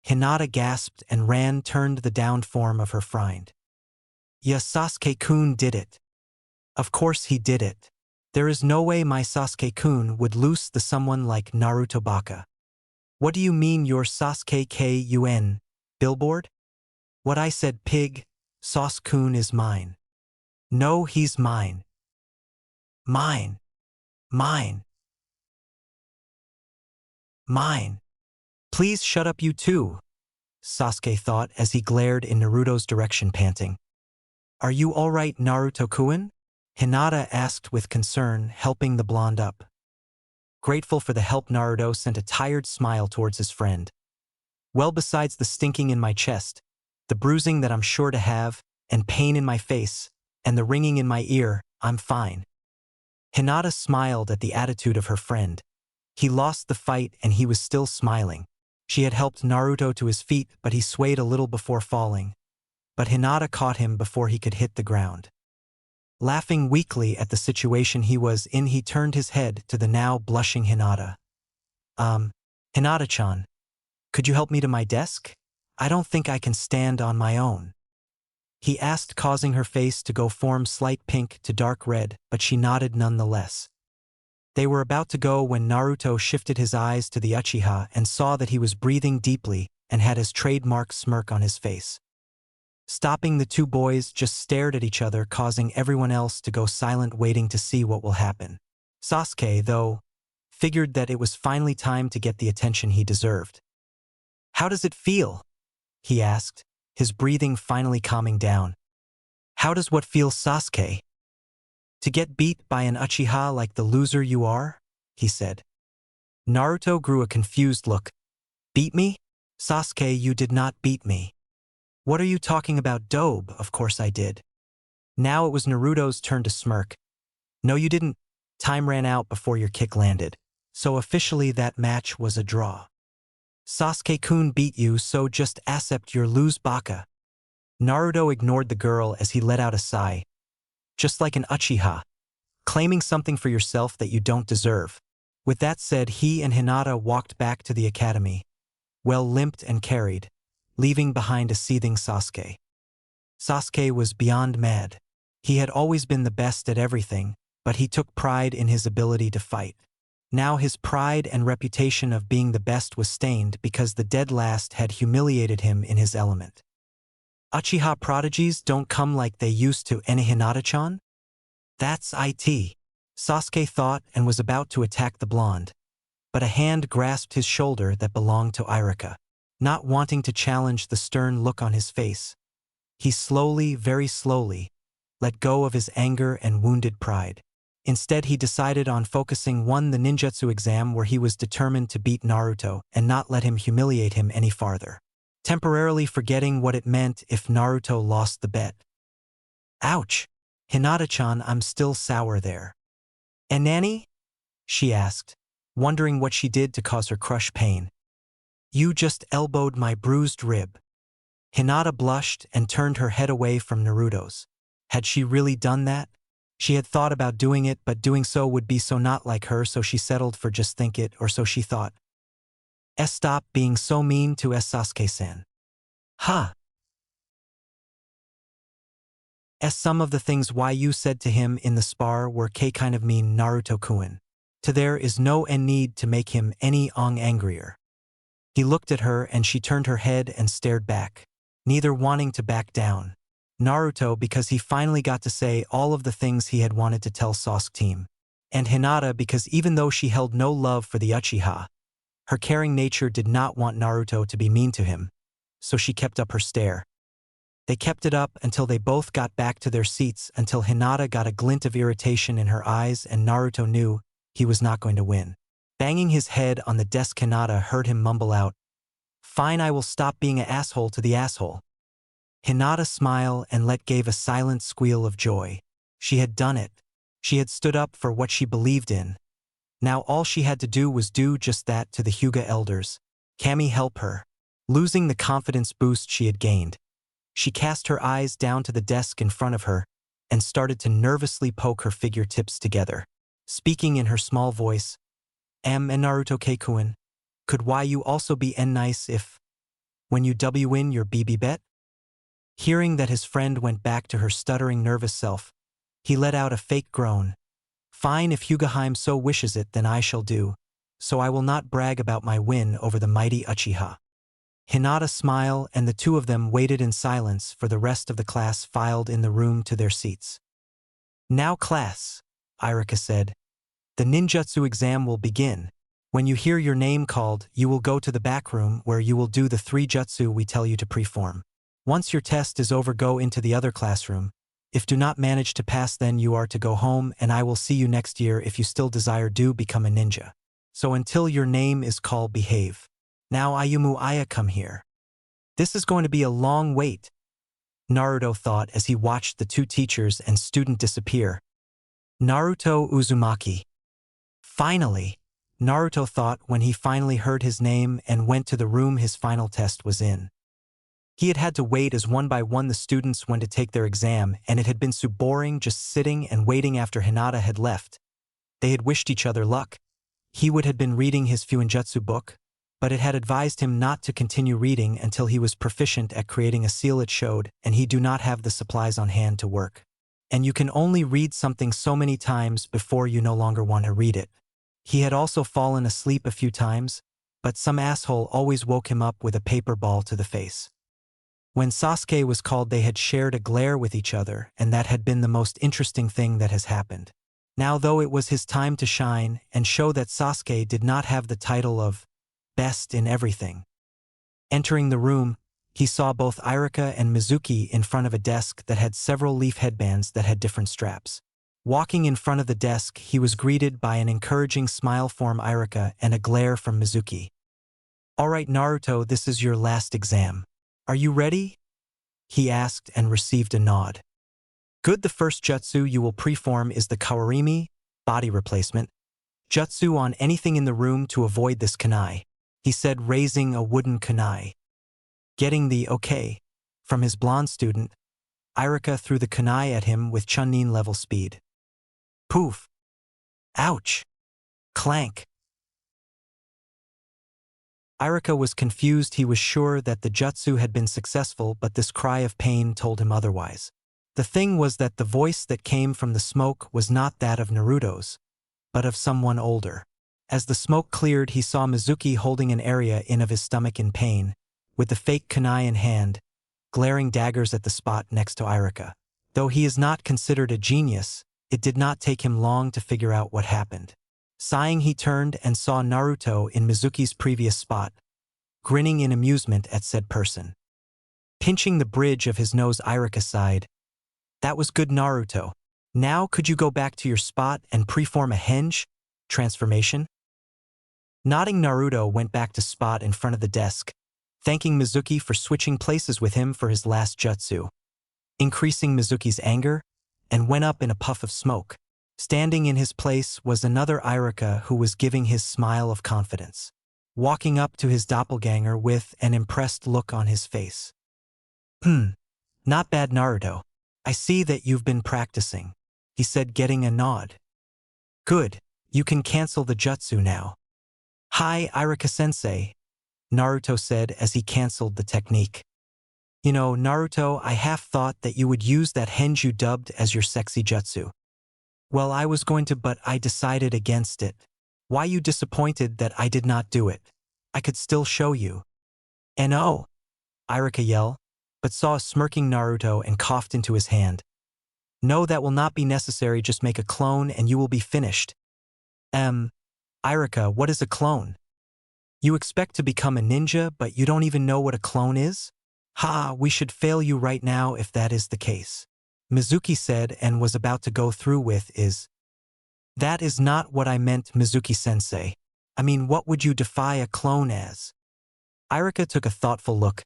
Hinata gasped and turned the downed form of her friend. "Yeah, Sasuke-kun did it. Of course he did it. There is no way my Sasuke-kun would lose to someone like Naruto Baka." "What do you mean you're Sasuke-kun, billboard?" "What I said, pig. Sasuke-kun is mine." "No, he's mine. Mine. Mine. Mine. Please shut up, you two," Sasuke thought as he glared in Naruto's direction, panting. "Are you all right, Naruto-kun?" Hinata asked with concern, helping the blonde up. Grateful for the help, Naruto sent a tired smile towards his friend. "Well, besides the stinking in my chest, the bruising that I'm sure to have, and pain in my face, and the ringing in my ear, I'm fine." Hinata smiled at the attitude of her friend. He lost the fight and he was still smiling. She had helped Naruto to his feet, but he swayed a little before falling. But Hinata caught him before he could hit the ground. Laughing weakly at the situation he was in, he turned his head to the now blushing Hinata. Hinata-chan, could you help me to my desk? I don't think I can stand on my own," he asked, causing her face to go from slight pink to dark red, but she nodded nonetheless. They were about to go when Naruto shifted his eyes to the Uchiha and saw that he was breathing deeply and had his trademark smirk on his face. Stopping, the two boys just stared at each other, causing everyone else to go silent, waiting to see what will happen. Sasuke, though, figured that it was finally time to get the attention he deserved. "How does it feel?" he asked, his breathing finally calming down. "How does what feel, Sasuke?" "To get beat by an Uchiha like the loser you are?" he said. Naruto grew a confused look. "Beat me? Sasuke, you did not beat me." "What are you talking about, Dobe? Of course I did." Now it was Naruto's turn to smirk. "No, you didn't. Time ran out before your kick landed. So officially that match was a draw. Sasuke-kun beat you, so just accept your lose, Baka." Naruto ignored the girl as he let out a sigh. "Just like an Uchiha, claiming something for yourself that you don't deserve." With that said, he and Hinata walked back to the academy, well limped and carried, leaving behind a seething Sasuke. Sasuke was beyond mad. He had always been the best at everything, but he took pride in his ability to fight. Now his pride and reputation of being the best was stained because the dead last had humiliated him in his element. Uchiha prodigies don't come like they used to, Hinata-chan? That's it. Sasuke thought and was about to attack the blonde, but a hand grasped his shoulder that belonged to Irika. Not wanting to challenge the stern look on his face, he slowly, very slowly, let go of his anger and wounded pride. Instead, he decided on focusing on the ninjutsu exam, where he was determined to beat Naruto and not let him humiliate him any farther, temporarily forgetting what it meant if Naruto lost the bet. "Ouch! Hinata-chan, I'm still sour there." "And Nanny?" she asked, wondering what she did to cause her crush pain. "You just elbowed my bruised rib." Hinata blushed and turned her head away from Naruto's. Had she really done that? She had thought about doing it, but doing so would be so not like her, so she settled for just think it, or so she thought. Stop being so mean to Sasuke-san. Huh. As some of the things you said to him in the spar were kind of mean Naruto-kun. To there is no need to make him any angrier. He looked at her and she turned her head and stared back, neither wanting to back down. Naruto because he finally got to say all of the things he had wanted to tell Sasuke team. And Hinata because even though she held no love for the Uchiha, her caring nature did not want Naruto to be mean to him, so she kept up her stare. They kept it up until they both got back to their seats until Hinata got a glint of irritation in her eyes and Naruto knew he was not going to win. Banging his head on the desk, Hinata heard him mumble out, "Fine, I will stop being an asshole to the asshole." Hinata smiled and gave a silent squeal of joy. She had done it. She had stood up for what she believed in. Now all she had to do was do just that to the Hyuga elders. Kami help her. Losing the confidence boost she had gained, she cast her eyes down to the desk in front of her and started to nervously poke her fingertips together. Speaking in her small voice, "And Naruto Keikun, could you also be nice if, when you win your BB bet?" Hearing that his friend went back to her stuttering nervous self, he let out a fake groan. "Fine, if Hyugaheim so wishes it, then I shall do, so I will not brag about my win over the mighty Uchiha." Hinata smiled and the two of them waited in silence for the rest of the class filed in the room to their seats. "Now class," Irika said, "the ninjutsu exam will begin. When you hear your name called, you will go to the back room where you will do the 3 jutsu we tell you to preform. Once your test is over, go into the other classroom. If do not manage to pass, then you are to go home and I will see you next year. If you still desire, do become a ninja. So until your name is called, behave. Now Ayumu Aya, come here." This is going to be a long wait, Naruto thought as he watched the 2 teachers and student disappear. Naruto Uzumaki. Finally, Naruto thought when he finally heard his name and went to the room his final test was in. He had had to wait as one by one the students went to take their exam, and it had been so boring just sitting and waiting after Hinata had left. They had wished each other luck. He had been reading his Fuinjutsu book, but it had advised him not to continue reading until he was proficient at creating a seal it showed, and he do not have the supplies on hand to work. And you can only read something so many times before you no longer want to read it. He had also fallen asleep a few times, but some asshole always woke him up with a paper ball to the face. When Sasuke was called, they had shared a glare with each other, and that had been the most interesting thing that has happened. Now though it was his time to shine and show that Sasuke did not have the title of best in everything. Entering the room, he saw both Irika and Mizuki in front of a desk that had several leaf headbands that had different straps. Walking in front of the desk, he was greeted by an encouraging smile from Irika and a glare from Mizuki. "All right, Naruto, this is your last exam. Are you ready?" he asked and received a nod. "Good, the first jutsu you will preform is the Kawarimi, body replacement, jutsu on anything in the room to avoid this kunai," he said, raising a wooden kunai. Getting the okay from his blonde student, Irika threw the kunai at him with Chunin level speed. Poof! Ouch! Clank! Irika was confused. He was sure that the jutsu had been successful, but this cry of pain told him otherwise. The thing was that the voice that came from the smoke was not that of Naruto's, but of someone older. As the smoke cleared, he saw Mizuki holding an area of his stomach in pain, with the fake kunai in hand, glaring daggers at the spot next to Irika. Though he is not considered a genius, it did not take him long to figure out what happened. Sighing, he turned and saw Naruto in Mizuki's previous spot, grinning in amusement at said person. Pinching the bridge of his nose, Irika sighed. "That was good, Naruto. Now could you go back to your spot and preform a henge transformation?" Nodding, Naruto went back to spot in front of the desk, thanking Mizuki for switching places with him for his last jutsu, increasing Mizuki's anger, and went up in a puff of smoke. Standing in his place was another Irika who was giving his smile of confidence, walking up to his doppelganger with an impressed look on his face. Not bad, Naruto. I see that you've been practicing," he said, getting a nod. "Good, you can cancel the jutsu now." "Hi, Irika-sensei," Naruto said as he canceled the technique. You know, Naruto, I half thought that you would use that henju dubbed as your sexy jutsu. Well, I was going to, but I decided against it. Why you disappointed that I did not do it? I could still show you. And oh, Iruka yelled, but saw a smirking Naruto and coughed into his hand. No, that will not be necessary, just make a clone and you will be finished. Iruka, what is a clone? You expect to become a ninja, but you don't even know what a clone is? Ha, we should fail you right now if that is the case. Mizuki said and was about to go through with is. That is not what I meant, Mizuki-sensei. I mean, what would you defy a clone as? Iruka took a thoughtful look.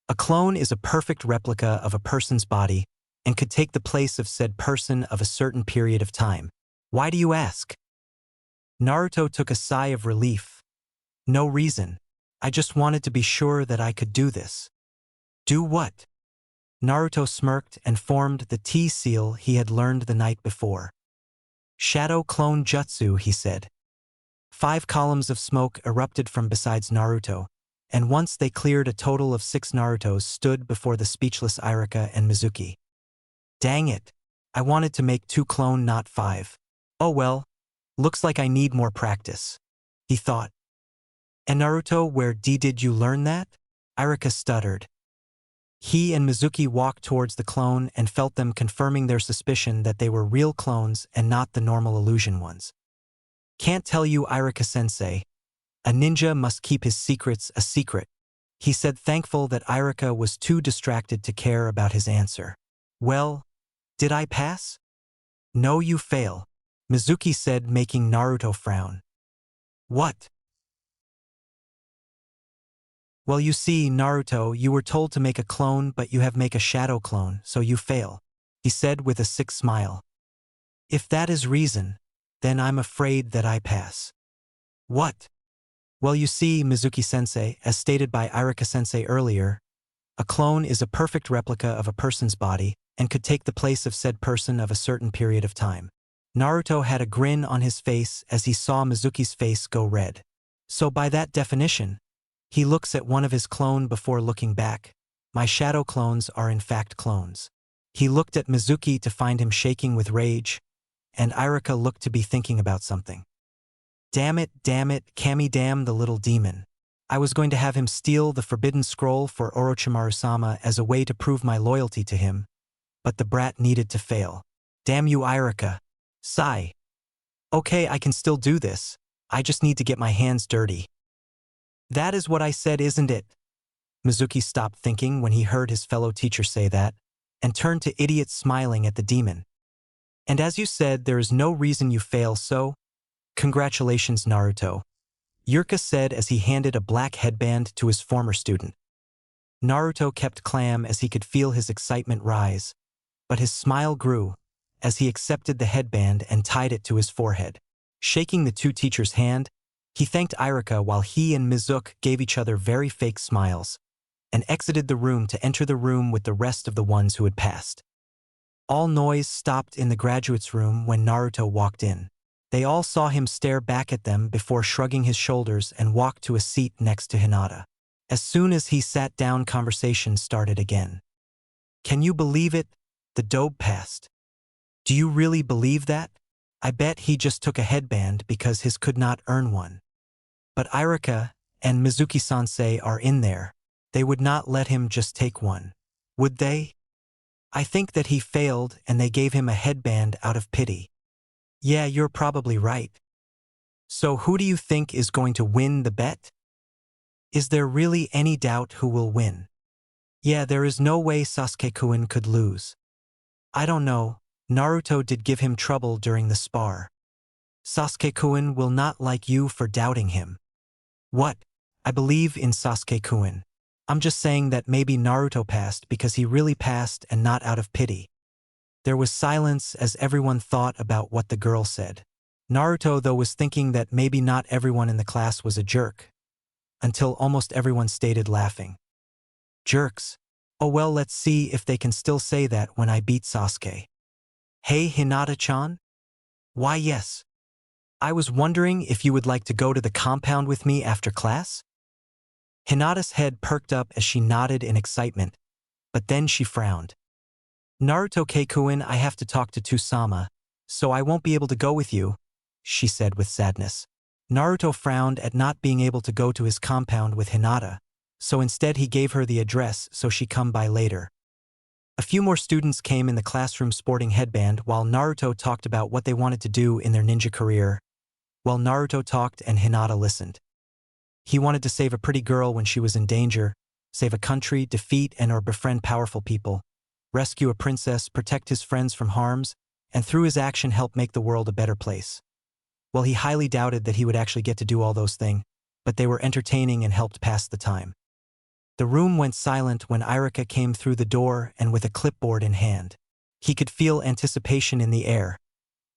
A clone is a perfect replica of a person's body and could take the place of said person of a certain period of time. Why do you ask? Naruto took a sigh of relief. No reason. I just wanted to be sure that I could do this. Do what? Naruto smirked and formed the T-seal he had learned the night before. Shadow clone jutsu, he said. 5 columns of smoke erupted from besides Naruto, and once they cleared, a total of 6 Narutos stood before the speechless Iruka and Mizuki. Dang it. I wanted to make 2 clone, not 5. Oh well, looks like I need more practice, he thought. And Naruto, where did you learn that? Iruka stuttered. He and Mizuki walked towards the clone and felt them confirming their suspicion that they were real clones and not the normal illusion ones. Can't tell you, Iruka-sensei. A ninja must keep his secrets a secret, he said, thankful that Iruka was too distracted to care about his answer. Well, did I pass? No, you fail, Mizuki said, making Naruto frown. What? Well, you see, Naruto, you were told to make a clone, but you have make a shadow clone, so you fail, he said with a sick smile. If that is reason, then I'm afraid that I pass. What? Well, you see, Mizuki-sensei, as stated by Iruka-sensei earlier, a clone is a perfect replica of a person's body and could take the place of said person of a certain period of time. Naruto had a grin on his face as he saw Mizuki's face go red. So by that definition, he looks at one of his clone before looking back. My shadow clones are in fact clones. He looked at Mizuki to find him shaking with rage, and Iruka looked to be thinking about something. Damn it, Kami, damn the little demon. I was going to have him steal the forbidden scroll for Orochimaru-sama as a way to prove my loyalty to him, but the brat needed to fail. Damn you, Iruka. Sigh. Okay, I can still do this. I just need to get my hands dirty. That is what I said, isn't it? Mizuki stopped thinking when he heard his fellow teacher say that, and turned to idiot smiling at the demon. And as you said, there is no reason you fail, so congratulations, Naruto, Yurka said as he handed a black headband to his former student. Naruto kept calm as he could feel his excitement rise, but his smile grew as he accepted the headband and tied it to his forehead. Shaking the 2 teachers' hand, he thanked Iruka while he and Mizuki gave each other very fake smiles, and exited the room to enter the room with the rest of the ones who had passed. All noise stopped in the graduates' room when Naruto walked in. They all saw him stare back at them before shrugging his shoulders and walk to a seat next to Hinata. As soon as he sat down, conversation started again. Can you believe it? The dobe passed. Do you really believe that? I bet he just took a headband because his could not earn one. But Iruka and Mizuki-sensei are in there. They would not let him just take one. Would they? I think that he failed and they gave him a headband out of pity. Yeah, you're probably right. So who do you think is going to win the bet? Is there really any doubt who will win? Yeah, there is no way Sasuke-kun could lose. I don't know, Naruto did give him trouble during the spar. Sasuke-kun will not like you for doubting him. What? I believe in Sasuke-kun. I'm just saying that maybe Naruto passed because he really passed and not out of pity. There was silence as everyone thought about what the girl said. Naruto, though, was thinking that maybe not everyone in the class was a jerk, until almost everyone stated laughing. Jerks? Oh well, let's see if they can still say that when I beat Sasuke. Hey, Hinata-chan? Why, yes. I was wondering if you would like to go to the compound with me after class? Hinata's head perked up as she nodded in excitement, but then she frowned. "Naruto Keikuin, I have to talk to Tusama, so I won't be able to go with you," she said with sadness. Naruto frowned at not being able to go to his compound with Hinata, so instead he gave her the address so she come by later. A few more students came in the classroom sporting headband while Naruto talked about what they wanted to do in their ninja career. While Naruto talked and Hinata listened. He wanted to save a pretty girl when she was in danger, save a country, defeat and or befriend powerful people, rescue a princess, protect his friends from harms, and through his action help make the world a better place. Well, he highly doubted that he would actually get to do all those things, but they were entertaining and helped pass the time. The room went silent when Irika came through the door and with a clipboard in hand. He could feel anticipation in the air,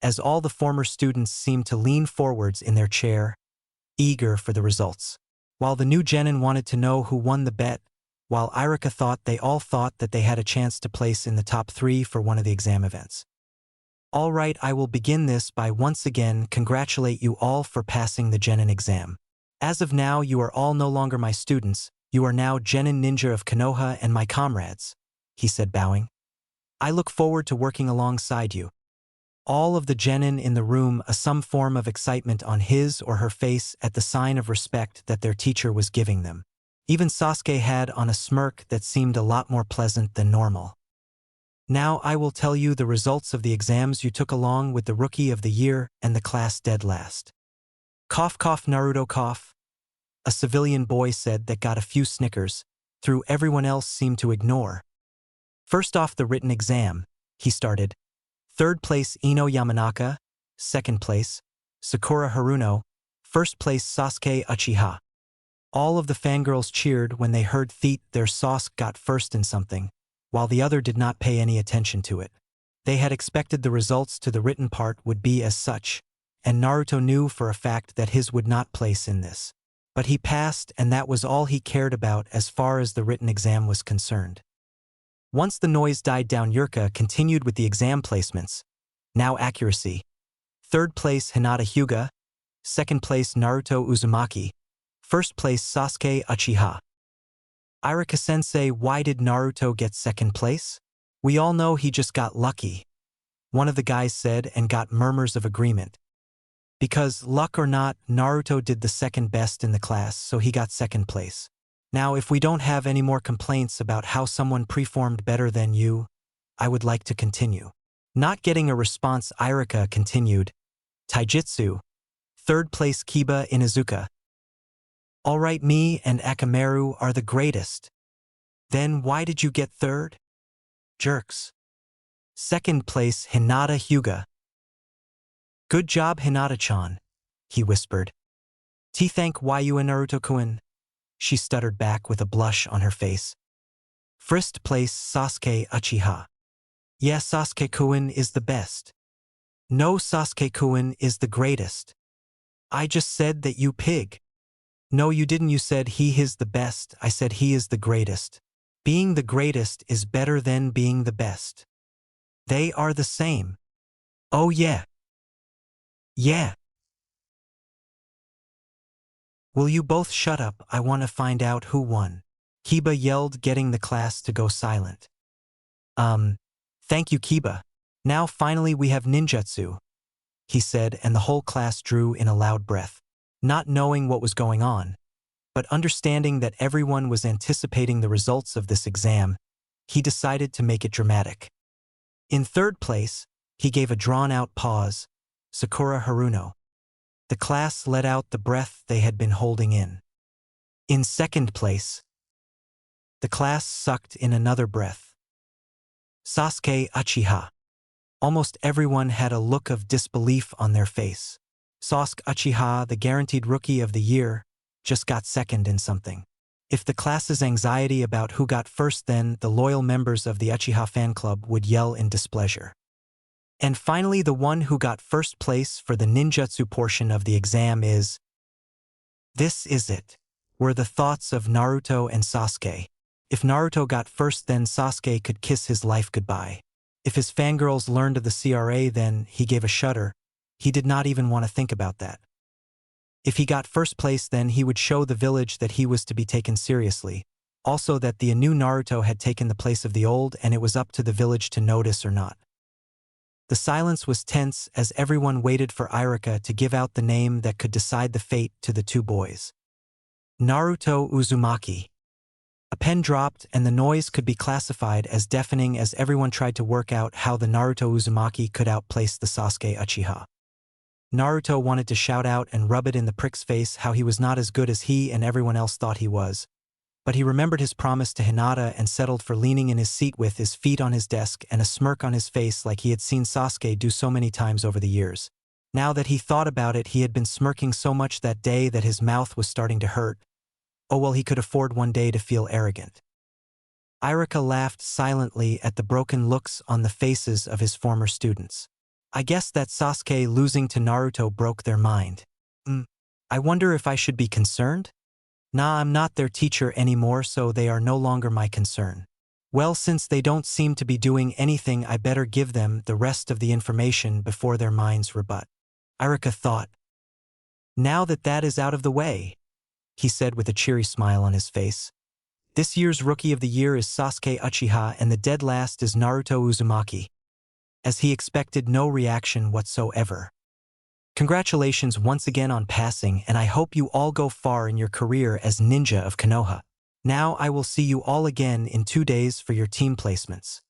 as all the former students seemed to lean forwards in their chair, eager for the results. While the new genin wanted to know who won the bet, while Irika thought they all thought that they had a chance to place in the top 3 for one of the exam events. All right, I will begin this by once again congratulate you all for passing the genin exam. As of now, you are all no longer my students, you are now genin ninja of Konoha and my comrades, he said bowing. I look forward to working alongside you. All of the genin in the room some form of excitement on his or her face at the sign of respect that their teacher was giving them. Even Sasuke had on a smirk that seemed a lot more pleasant than normal. Now I will tell you the results of the exams you took along with the Rookie of the Year and the class dead last. Cough cough Naruto cough. A civilian boy said that got a few snickers, through everyone else seemed to ignore. First off the written exam, he started. Third place Ino Yamanaka, second place Sakura Haruno, first place Sasuke Uchiha. All of the fangirls cheered when they heard their Sasuke got first in something, while the other did not pay any attention to it. They had expected the results to the written part would be as such, and Naruto knew for a fact that his would not place in this. But he passed and that was all he cared about as far as the written exam was concerned. Once the noise died down, Yurka continued with the exam placements. Now accuracy. Third place Hinata Hyuga, second place Naruto Uzumaki, first place Sasuke Uchiha. Irika-sensei, why did Naruto get second place? We all know he just got lucky, one of the guys said and got murmurs of agreement. Because, luck or not, Naruto did the second best in the class, so he got second place. Now, if we don't have any more complaints about how someone performed better than you, I would like to continue. Not getting a response, Irika continued. Taijutsu. Third place Kiba Inuzuka. Alright, me and Akamaru are the greatest. Then why did you get third? Jerks. Second place Hinata Hyuga. Good job Hinata-chan, he whispered. Thank you Naruto-kun, she stuttered back with a blush on her face. First place Sasuke Uchiha. Yeah, Sasuke-kun is the best. No, Sasuke-kun is the greatest. I just said that, you pig. No, you didn't. You said he is the best. I said he is the greatest. Being the greatest is better than being the best. They are the same. Oh yeah. Yeah. Will you both shut up? I want to find out who won. Kiba yelled, getting the class to go silent. Thank you, Kiba. Now finally we have ninjutsu, he said, and the whole class drew in a loud breath. Not knowing what was going on, but understanding that everyone was anticipating the results of this exam, he decided to make it dramatic. In third place, he gave a drawn-out pause, Sakura Haruno. The class let out the breath they had been holding in. In second place, the class sucked in another breath. Sasuke Uchiha. Almost everyone had a look of disbelief on their face. Sasuke Uchiha, the guaranteed Rookie of the Year, just got second in something. If the class's anxiety about who got first, then the loyal members of the Uchiha fan club would yell in displeasure. And finally, the one who got first place for the ninjutsu portion of the exam is... This is it, were the thoughts of Naruto and Sasuke. If Naruto got first, then Sasuke could kiss his life goodbye. If his fangirls learned of the CRA, then he gave a shudder. He did not even want to think about that. If he got first place, then he would show the village that he was to be taken seriously. Also that the new Naruto had taken the place of the old and it was up to the village to notice or not. The silence was tense as everyone waited for Irika to give out the name that could decide the fate to the two boys. Naruto Uzumaki. A pen dropped and the noise could be classified as deafening as everyone tried to work out how the Naruto Uzumaki could outplace the Sasuke Uchiha. Naruto wanted to shout out and rub it in the prick's face how he was not as good as he and everyone else thought he was. But he remembered his promise to Hinata and settled for leaning in his seat with his feet on his desk and a smirk on his face like he had seen Sasuke do so many times over the years. Now that he thought about it, he had been smirking so much that day that his mouth was starting to hurt. Oh well, he could afford one day to feel arrogant. Irika laughed silently at the broken looks on the faces of his former students. I guess that Sasuke losing to Naruto broke their mind. I wonder if I should be concerned? Nah, I'm not their teacher anymore, so they are no longer my concern. Well, since they don't seem to be doing anything, I better give them the rest of the information before their minds rebut. Irika thought. Now that is out of the way, he said with a cheery smile on his face. This year's Rookie of the Year is Sasuke Uchiha and the dead last is Naruto Uzumaki. As he expected, no reaction whatsoever. Congratulations once again on passing, and I hope you all go far in your career as ninja of Konoha. Now I will see you all again in 2 days for your team placements.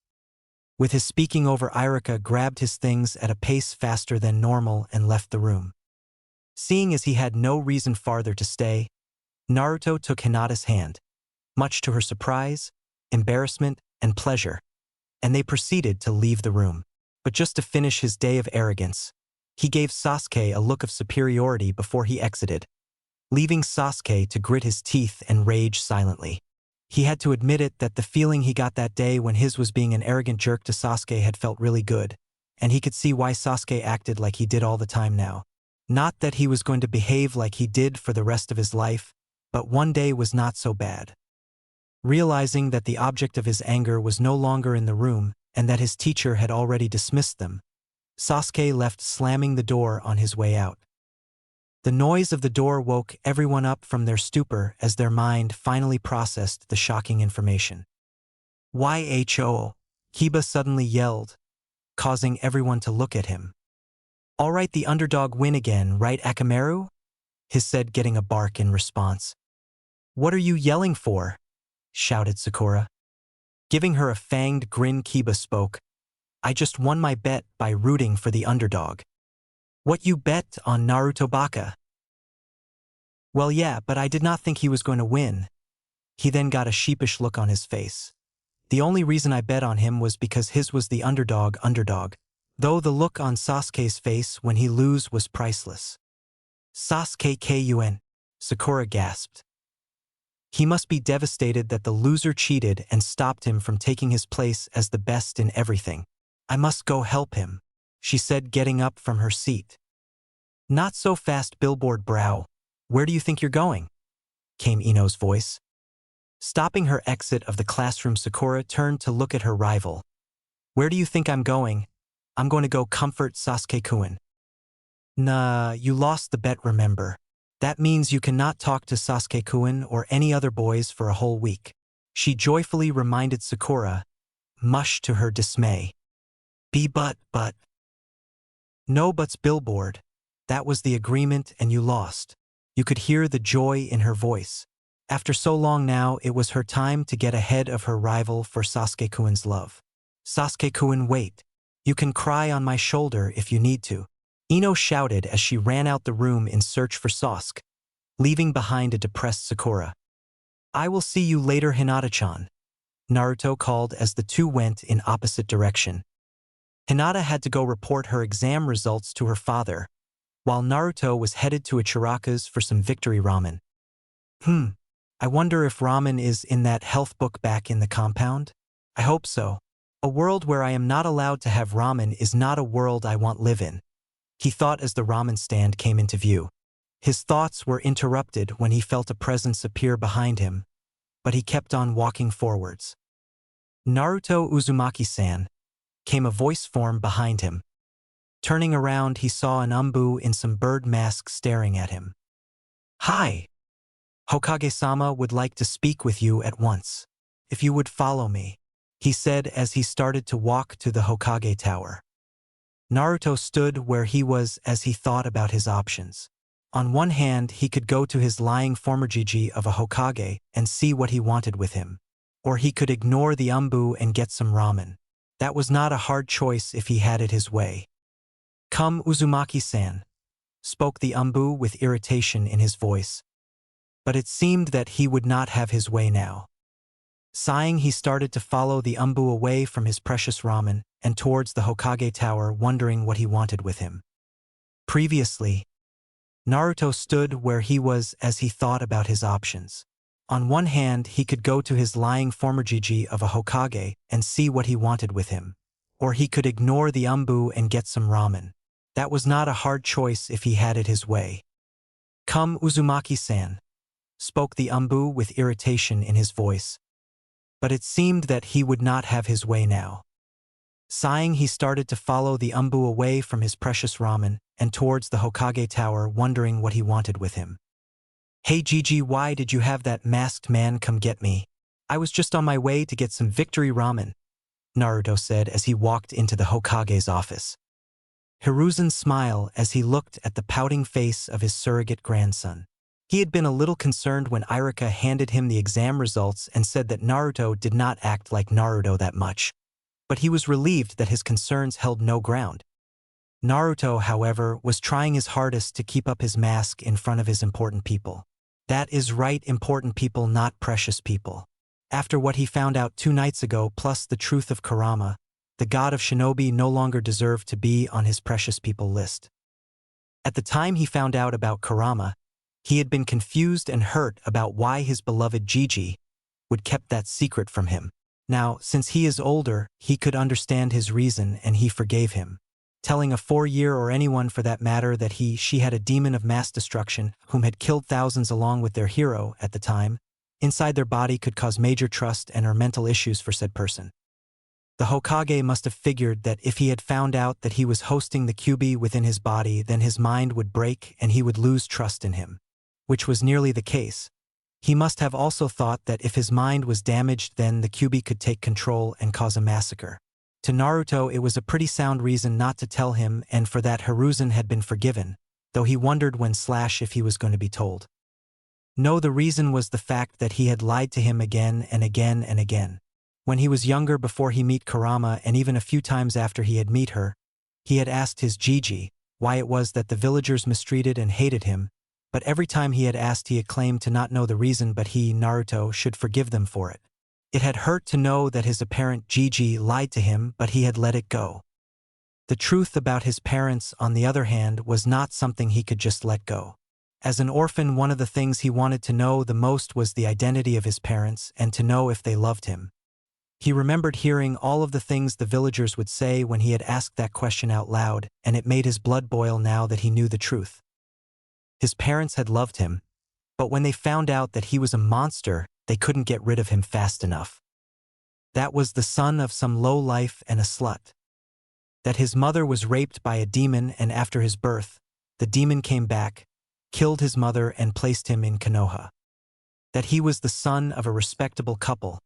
With his speaking over, Irika grabbed his things at a pace faster than normal and left the room. Seeing as he had no reason farther to stay, Naruto took Hinata's hand, much to her surprise, embarrassment, and pleasure, and they proceeded to leave the room. But just to finish his day of arrogance, he gave Sasuke a look of superiority before he exited, leaving Sasuke to grit his teeth and rage silently. He had to admit it that the feeling he got that day when his was being an arrogant jerk to Sasuke had felt really good, and he could see why Sasuke acted like he did all the time now. Not that he was going to behave like he did for the rest of his life, but one day was not so bad. Realizing that the object of his anger was no longer in the room and that his teacher had already dismissed them, Sasuke left, slamming the door on his way out. The noise of the door woke everyone up from their stupor as their mind finally processed the shocking information. "Yho!" Kiba suddenly yelled, causing everyone to look at him. "All right, the underdog win again, right, Akamaru?" he said, getting a bark in response. "What are you yelling for?" shouted Sakura. Giving her a fanged grin, Kiba spoke. "I just won my bet by rooting for the underdog." "What, you bet on Naruto Baka?" "Well, yeah, but I did not think he was going to win." He then got a sheepish look on his face. "The only reason I bet on him was because his was the underdog, though the look on Sasuke's face when he lose was priceless." "Sasuke Kun," Sakura gasped. He must be devastated that the loser cheated and stopped him from taking his place as the best in everything. "I must go help him," she said, getting up from her seat. "Not so fast, Billboard Brow. Where do you think you're going?" came Ino's voice. Stopping her exit of the classroom, Sakura turned to look at her rival. "Where do you think I'm going?" "I'm going to go comfort Sasuke-kun." "Nah, you lost the bet, remember. That means you cannot talk to Sasuke-kun or any other boys for a whole week," she joyfully reminded Sakura, much to her dismay. But. "No buts, Billboard. That was the agreement and you lost." You could hear the joy in her voice. After so long now, it was her time to get ahead of her rival for Sasuke-kun's love. "Sasuke-kun, wait. You can cry on my shoulder if you need to," Ino shouted as she ran out the room in search for Sasuke, leaving behind a depressed Sakura. "I will see you later, Hinata-chan," Naruto called as the two went in opposite direction. Hinata had to go report her exam results to her father, while Naruto was headed to Ichiraka's for some victory ramen. I wonder if ramen is in that health book back in the compound? I hope so. A world where I am not allowed to have ramen is not a world I want live in, he thought as the ramen stand came into view. His thoughts were interrupted when he felt a presence appear behind him, but he kept on walking forwards. "Naruto Uzumaki-san," came a voice form behind him. Turning around, he saw an Umbu in some bird mask staring at him. "Hi!" Hokage-sama would like to speak with you at once. If you would follow me, he said as he started to walk to the Hokage tower. Naruto stood where he was as he thought about his options. On one hand, he could go to his lying former Jiji of a Hokage and see what he wanted with him. Or he could ignore the Umbu and get some ramen. That was not a hard choice if he had it his way. "Come, Uzumaki-san," spoke the Umbu with irritation in his voice. But it seemed that he would not have his way now. Sighing, he started to follow the Umbu away from his precious ramen and towards the Hokage tower, wondering what he wanted with him. Previously, Naruto stood where he was as he thought about his options. On one hand, he could go to his lying former Jiji of a Hokage and see what he wanted with him. Or he could ignore the Umbu and get some ramen. That was not a hard choice if he had it his way. "Come, Uzumaki-san," spoke the Umbu with irritation in his voice. But it seemed that he would not have his way now. Sighing, he started to follow the Umbu away from his precious ramen and towards the Hokage tower, wondering what he wanted with him. "Hey Jiji, why did you have that masked man come get me? I was just on my way to get some victory ramen," Naruto said as he walked into the Hokage's office. Hiruzen smiled as he looked at the pouting face of his surrogate grandson. He had been a little concerned when Irika handed him the exam results and said that Naruto did not act like Naruto that much. But he was relieved that his concerns held no ground. Naruto, however, was trying his hardest to keep up his mask in front of his important people. That is right, important people, not precious people. After what he found out 2 nights ago, plus the truth of Kurama, the god of shinobi no longer deserved to be on his precious people list. At the time he found out about Kurama, he had been confused and hurt about why his beloved Jiji would kept that secret from him. Now, since he is older, he could understand his reason and he forgave him. Telling a 4-year or anyone for that matter that she had a demon of mass destruction whom had killed thousands along with their hero at the time, inside their body could cause major trust and or mental issues for said person. The Hokage must have figured that if he had found out that he was hosting the Kyuubi within his body, then his mind would break and he would lose trust in him. Which was nearly the case. He must have also thought that if his mind was damaged, then the Kyuubi could take control and cause a massacre. To Naruto, it was a pretty sound reason not to tell him, and for that Hiruzen had been forgiven, though he wondered when / if he was going to be told. No, the reason was the fact that he had lied to him again and again and again. When he was younger, before he met Kurama, and even a few times after he had met her, he had asked his Jiji why it was that the villagers mistreated and hated him, but every time he had asked he had claimed to not know the reason, but he, Naruto, should forgive them for it. It had hurt to know that his apparent Jiji lied to him, but he had let it go. The truth about his parents, on the other hand, was not something he could just let go. As an orphan, one of the things he wanted to know the most was the identity of his parents and to know if they loved him. He remembered hearing all of the things the villagers would say when he had asked that question out loud, and it made his blood boil now that he knew the truth. His parents had loved him, but when they found out that he was a monster, they couldn't get rid of him fast enough. That was the son of some low-life and a slut. That his mother was raped by a demon, and after his birth, the demon came back, killed his mother and placed him in Konoha. That he was the son of a respectable couple,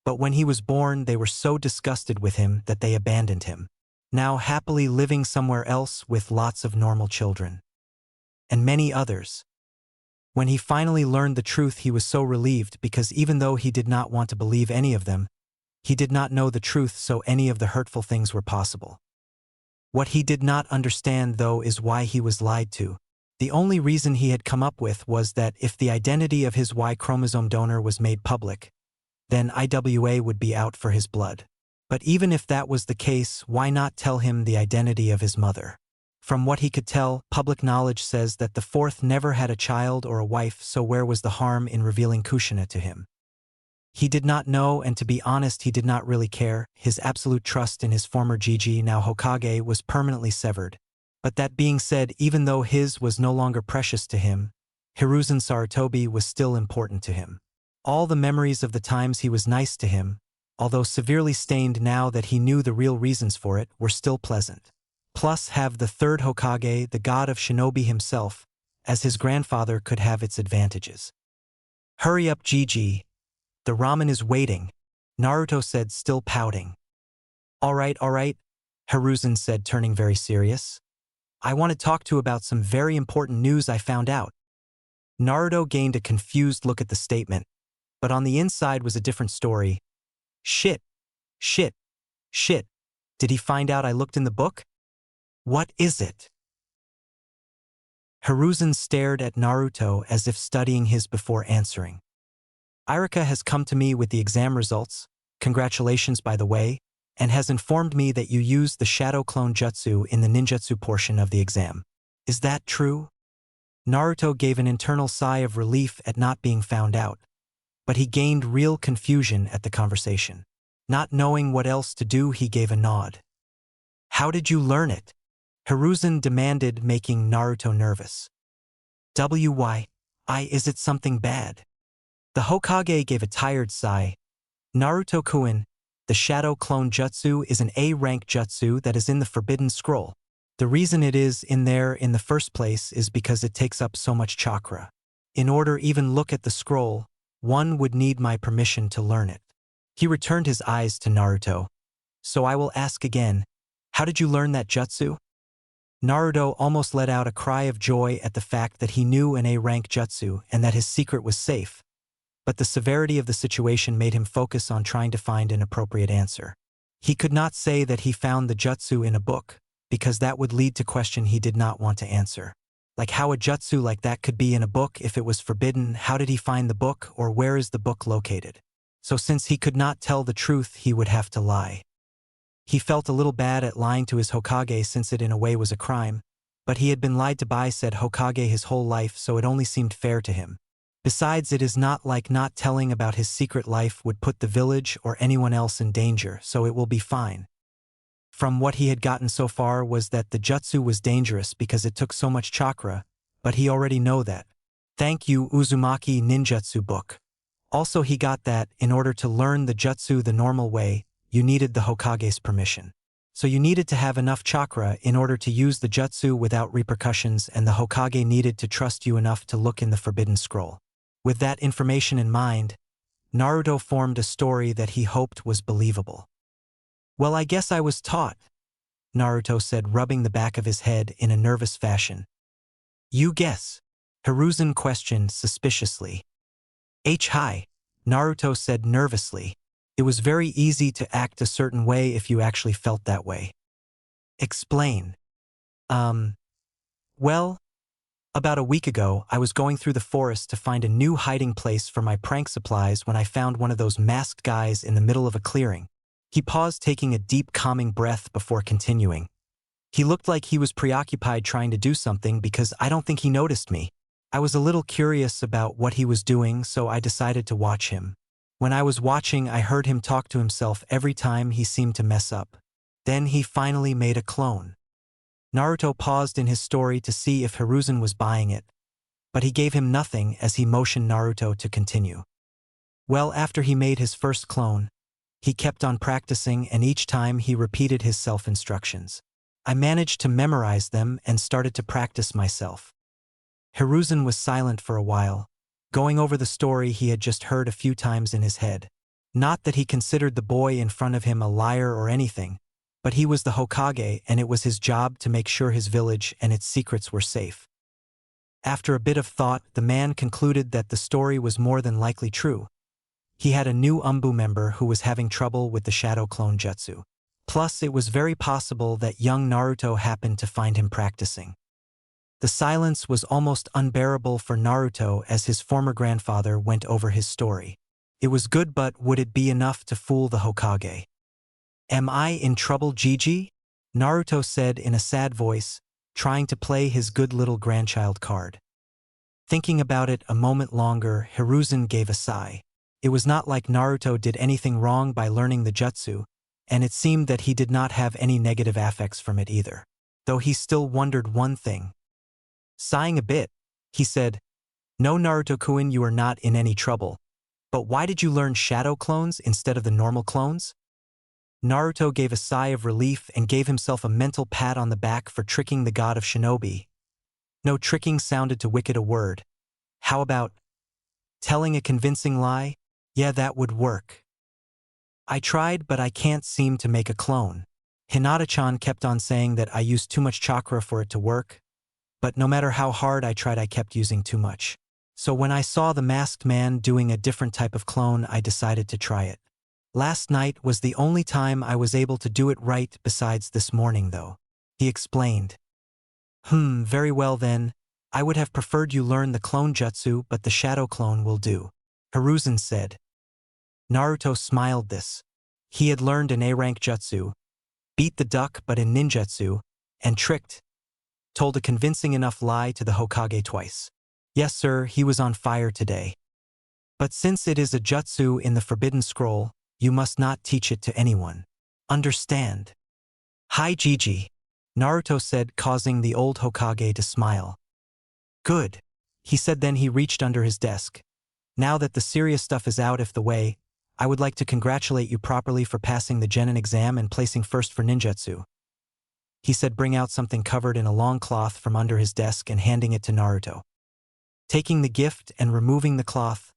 but when he was born they were so disgusted with him that they abandoned him. Now happily living somewhere else with lots of normal children. And many others. When he finally learned the truth, he was so relieved because even though he did not want to believe any of them, he did not know the truth, so any of the hurtful things were possible. What he did not understand, though, is why he was lied to. The only reason he had come up with was that if the identity of his Y chromosome donor was made public, then IWA would be out for his blood. But even if that was the case, why not tell him the identity of his mother? From what he could tell, public knowledge says that the fourth never had a child or a wife, so where was the harm in revealing Kushina to him? He did not know, and to be honest, he did not really care. His absolute trust in his former Jiji, now Hokage, was permanently severed. But that being said, even though his was no longer precious to him, Hiruzen Sarutobi was still important to him. All the memories of the times he was nice to him, although severely stained now that he knew the real reasons for it, were still pleasant. Plus, have the third Hokage, the god of shinobi himself, as his grandfather, could have its advantages. Hurry up, Gigi. The ramen is waiting, Naruto said, still pouting. All right, Hiruzen said, turning very serious. I want to talk to you about some very important news I found out. Naruto gained a confused look at the statement, but on the inside was a different story. Shit, shit, shit. Did he find out I looked in the book? What is it? Hiruzen stared at Naruto as if studying his before answering. Irika has come to me with the exam results, congratulations by the way, and has informed me that you used the Shadow Clone Jutsu in the ninjutsu portion of the exam. Is that true? Naruto gave an internal sigh of relief at not being found out, but he gained real confusion at the conversation. Not knowing what else to do, he gave a nod. How did you learn it? Hiruzen demanded, making Naruto nervous. Why? Is it something bad? The Hokage gave a tired sigh. Naruto-kun, the Shadow Clone Jutsu is an A-rank jutsu that is in the Forbidden Scroll. The reason it is in there in the first place is because it takes up so much chakra. In order even look at the scroll, one would need my permission to learn it. He returned his eyes to Naruto. So I will ask again, how did you learn that jutsu? Naruto almost let out a cry of joy at the fact that he knew an A-rank jutsu and that his secret was safe. But the severity of the situation made him focus on trying to find an appropriate answer. He could not say that he found the jutsu in a book, because that would lead to question he did not want to answer. Like how a jutsu like that could be in a book if it was forbidden. How did he find the book, or where is the book located? So since he could not tell the truth, he would have to lie. He felt a little bad at lying to his Hokage since it in a way was a crime, but he had been lied to by said Hokage his whole life, so it only seemed fair to him. Besides, it is not like not telling about his secret life would put the village or anyone else in danger, so it will be fine. From what he had gotten so far was that the jutsu was dangerous because it took so much chakra, but he already know that. Thank you, Uzumaki ninjutsu book. Also he got that, in order to learn the jutsu the normal way, you needed the Hokage's permission. So you needed to have enough chakra in order to use the jutsu without repercussions, and the Hokage needed to trust you enough to look in the Forbidden Scroll. With that information in mind, Naruto formed a story that he hoped was believable. Well, I guess I was taught, Naruto said, rubbing the back of his head in a nervous fashion. You guess? Hiruzen questioned suspiciously. Hi, Naruto said nervously. It was very easy to act a certain way if you actually felt that way. Explain. Well, about a week ago, I was going through the forest to find a new hiding place for my prank supplies when I found one of those masked guys in the middle of a clearing. He paused, taking a deep, calming breath before continuing. He looked like he was preoccupied trying to do something because I don't think he noticed me. I was a little curious about what he was doing, so I decided to watch him. When I was watching, I heard him talk to himself every time he seemed to mess up. Then he finally made a clone. Naruto paused in his story to see if Hiruzen was buying it, but he gave him nothing as he motioned Naruto to continue. Well, after he made his first clone, he kept on practicing, and each time he repeated his self-instructions. I managed to memorize them and started to practice myself. Hiruzen was silent for a while, going over the story he had just heard a few times in his head. Not that he considered the boy in front of him a liar or anything, but he was the Hokage and it was his job to make sure his village and its secrets were safe. After a bit of thought, the man concluded that the story was more than likely true. He had a new Umbu member who was having trouble with the Shadow Clone Jutsu. Plus, it was very possible that young Naruto happened to find him practicing. The silence was almost unbearable for Naruto as his former grandfather went over his story. It was good, but would it be enough to fool the Hokage? Am I in trouble, Gigi? Naruto said in a sad voice, trying to play his good little grandchild card. Thinking about it a moment longer, Hiruzen gave a sigh. It was not like Naruto did anything wrong by learning the jutsu, and it seemed that he did not have any negative affects from it either. Though he still wondered one thing. Sighing a bit, he said, No, Naruto-kun, you are not in any trouble. But why did you learn shadow clones instead of the normal clones? Naruto gave a sigh of relief and gave himself a mental pat on the back for tricking the god of shinobi. No, tricking sounded too wicked a word. How about Telling a convincing lie? Yeah, that would work. I tried, but I can't seem to make a clone. Hinata-chan kept on saying that I used too much chakra for it to work, but no matter how hard I tried, I kept using too much. So when I saw the masked man doing a different type of clone, I decided to try it. Last night was the only time I was able to do it right besides this morning though. He explained. Very well then. I would have preferred you learn the clone jutsu, but the shadow clone will do. Hiruzen said. Naruto smiled this. He had learned an A-rank jutsu, beat the duck but in ninjutsu, and told a convincing enough lie to the Hokage twice. Yes sir, he was on fire today. But since it is a jutsu in the Forbidden Scroll, you must not teach it to anyone. Understand? Hi Gigi, Naruto said, causing the old Hokage to smile. Good, he said. Then he reached under his desk. Now that the serious stuff is out of the way, I would like to congratulate you properly for passing the Genin exam and placing first for ninjutsu. He said, bring out something covered in a long cloth from under his desk and handing it to Naruto. Taking the gift and removing the cloth,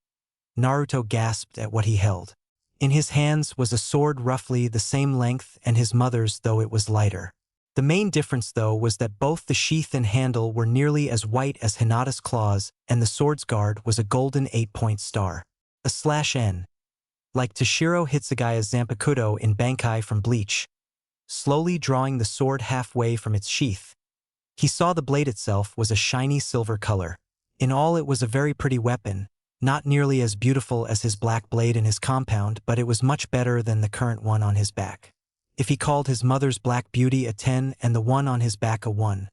Naruto gasped at what he held. In his hands was a sword roughly the same length and his mother's, though it was lighter. The main difference, though, was that both the sheath and handle were nearly as white as Hinata's claws, and the sword's guard was a golden 8-point star. /N. Like Toshiro Hitsugaya's Zanpakuto in Bankai from Bleach. Slowly drawing the sword halfway from its sheath, he saw the blade itself was a shiny silver color. In all, it was a very pretty weapon, not nearly as beautiful as his black blade in his compound, but it was much better than the current one on his back. If he called his mother's Black Beauty a 10 and the one on his back a 1,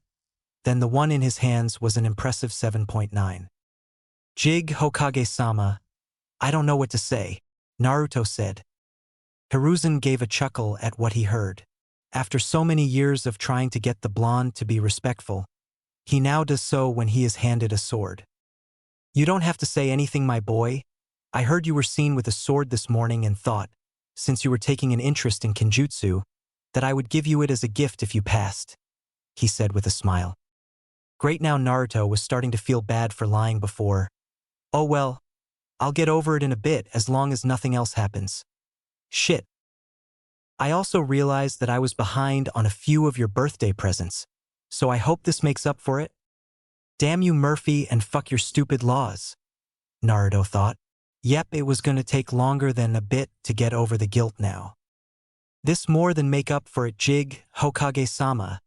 then the one in his hands was an impressive 7.9. Jig Hokage-sama, I don't know what to say, Naruto said. Hiruzen gave a chuckle at what he heard. After so many years of trying to get the blonde to be respectful, he now does so when he is handed a sword. You don't have to say anything, my boy. I heard you were seen with a sword this morning and thought, since you were taking an interest in Kenjutsu, that I would give you it as a gift if you passed, he said with a smile. Great, now Naruto was starting to feel bad for lying before. Oh well, I'll get over it in a bit as long as nothing else happens. Shit. I also realized that I was behind on a few of your birthday presents, so I hope this makes up for it. Damn you, Murphy, and fuck your stupid laws, Naruto thought. Yep, it was gonna take longer than a bit to get over the guilt now. This more than make up for it, Jig Hokage-sama,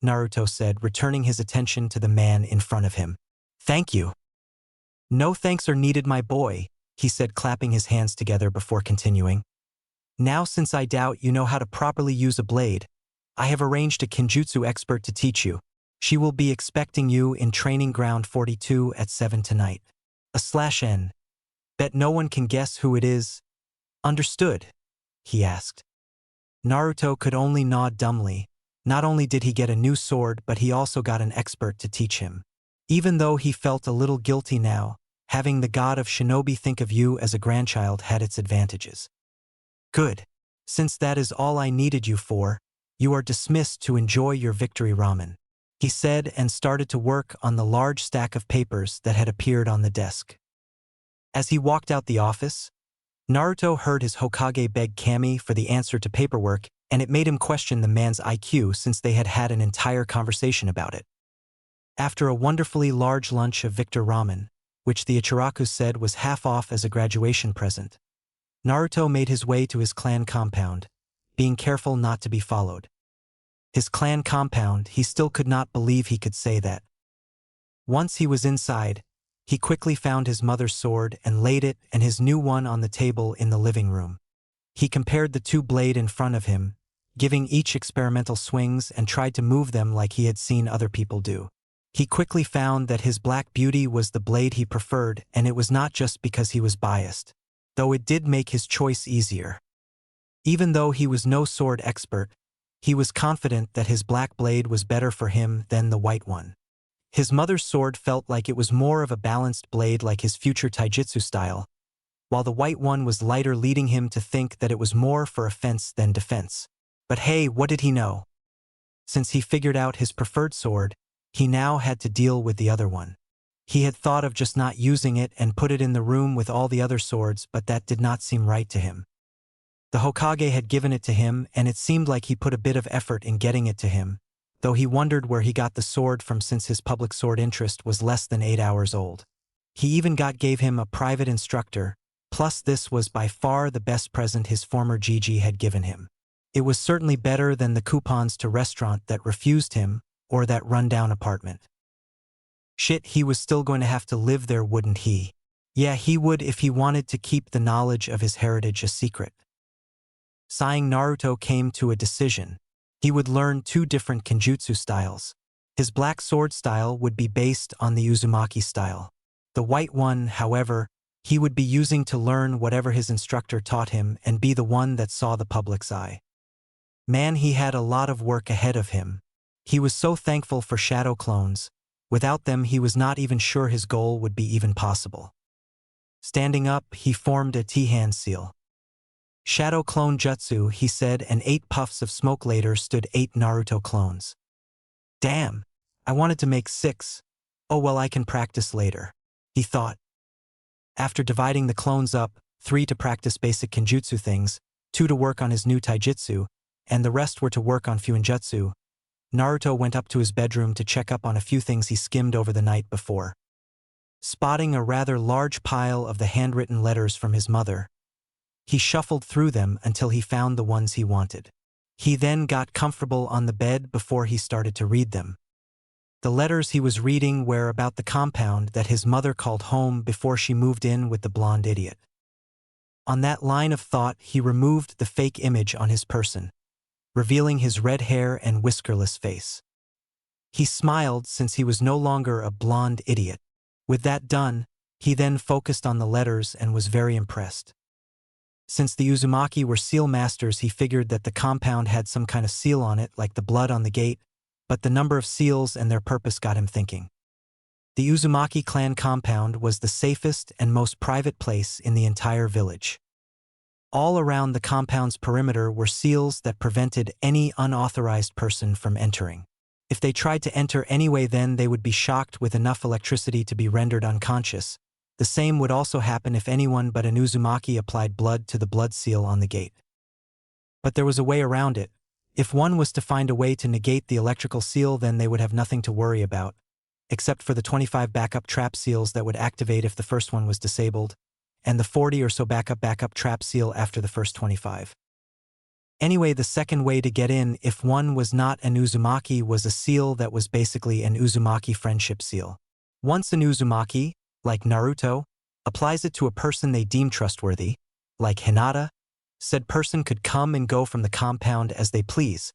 Naruto said, returning his attention to the man in front of him. Thank you. No thanks are needed, my boy, he said, clapping his hands together before continuing. Now, since I doubt you know how to properly use a blade, I have arranged a Kenjutsu expert to teach you. She will be expecting you in Training Ground 42 at 7 tonight. /N. Bet no one can guess who it is. Understood? He asked. Naruto could only nod dumbly. Not only did he get a new sword, but he also got an expert to teach him. Even though he felt a little guilty now, having the god of shinobi think of you as a grandchild had its advantages. Good. Since that is all I needed you for, you are dismissed to enjoy your victory ramen, he said, and started to work on the large stack of papers that had appeared on the desk. As he walked out the office, Naruto heard his Hokage beg Kami for the answer to paperwork, and it made him question the man's IQ since they had had an entire conversation about it. After a wonderfully large lunch of Victor Ramen, which the Ichiraku said was half off as a graduation present, Naruto made his way to his clan compound, being careful not to be followed. His clan compound, he still could not believe he could say that. Once he was inside, he quickly found his mother's sword and laid it and his new one on the table in the living room. He compared the two blades in front of him, giving each experimental swings, and tried to move them like he had seen other people do. He quickly found that his Black Beauty was the blade he preferred, and it was not just because he was biased, though it did make his choice easier. Even though he was no sword expert, he was confident that his black blade was better for him than the white one. His mother's sword felt like it was more of a balanced blade like his future taijutsu style, while the white one was lighter, leading him to think that it was more for offense than defense. But hey, what did he know? Since he figured out his preferred sword, he now had to deal with the other one. He had thought of just not using it and put it in the room with all the other swords, but that did not seem right to him. The Hokage had given it to him, and it seemed like he put a bit of effort in getting it to him, though he wondered where he got the sword from since his public sword interest was less than 8 hours old. He even gave him a private instructor, plus this was by far the best present his former Gigi had given him. It was certainly better than the coupons to restaurant that refused him, or that rundown apartment. Shit, he was still going to have to live there, wouldn't he? Yeah, he would if he wanted to keep the knowledge of his heritage a secret. Sighing, Naruto came to a decision. He would learn 2 different kenjutsu styles. His black sword style would be based on the Uzumaki style. The white one, however, he would be using to learn whatever his instructor taught him and be the one that saw the public's eye. Man, he had a lot of work ahead of him. He was so thankful for shadow clones. Without them, he was not even sure his goal would be even possible. Standing up, he formed a T-hand seal. Shadow clone jutsu, he said, and 8 puffs of smoke later stood 8 Naruto clones. Damn, I wanted to make 6. Oh well, I can practice later, he thought. After dividing the clones up, 3 to practice basic kenjutsu things, 2 to work on his new taijutsu, and the rest were to work on fuinjutsu, Naruto went up to his bedroom to check up on a few things he skimmed over the night before. Spotting a rather large pile of the handwritten letters from his mother, he shuffled through them until he found the ones he wanted. He then got comfortable on the bed before he started to read them. The letters he was reading were about the compound that his mother called home before she moved in with the blonde idiot. On that line of thought, he removed the fake image on his person, revealing his red hair and whiskerless face. He smiled since he was no longer a blonde idiot. With that done, he then focused on the letters and was very impressed. Since the Uzumaki were seal masters, he figured that the compound had some kind of seal on it, like the blood on the gate, but the number of seals and their purpose got him thinking. The Uzumaki clan compound was the safest and most private place in the entire village. All around the compound's perimeter were seals that prevented any unauthorized person from entering. If they tried to enter anyway, then they would be shocked with enough electricity to be rendered unconscious. The same would also happen if anyone but an Uzumaki applied blood to the blood seal on the gate. But there was a way around it. If one was to find a way to negate the electrical seal, then they would have nothing to worry about, except for the 25 backup trap seals that would activate if the first one was disabled, and the 40 or so backup trap seal after the first 25. Anyway, the second way to get in, if one was not an Uzumaki, was a seal that was basically an Uzumaki friendship seal. Once an Uzumaki, like Naruto, applies it to a person they deem trustworthy, like Hinata, said person could come and go from the compound as they please.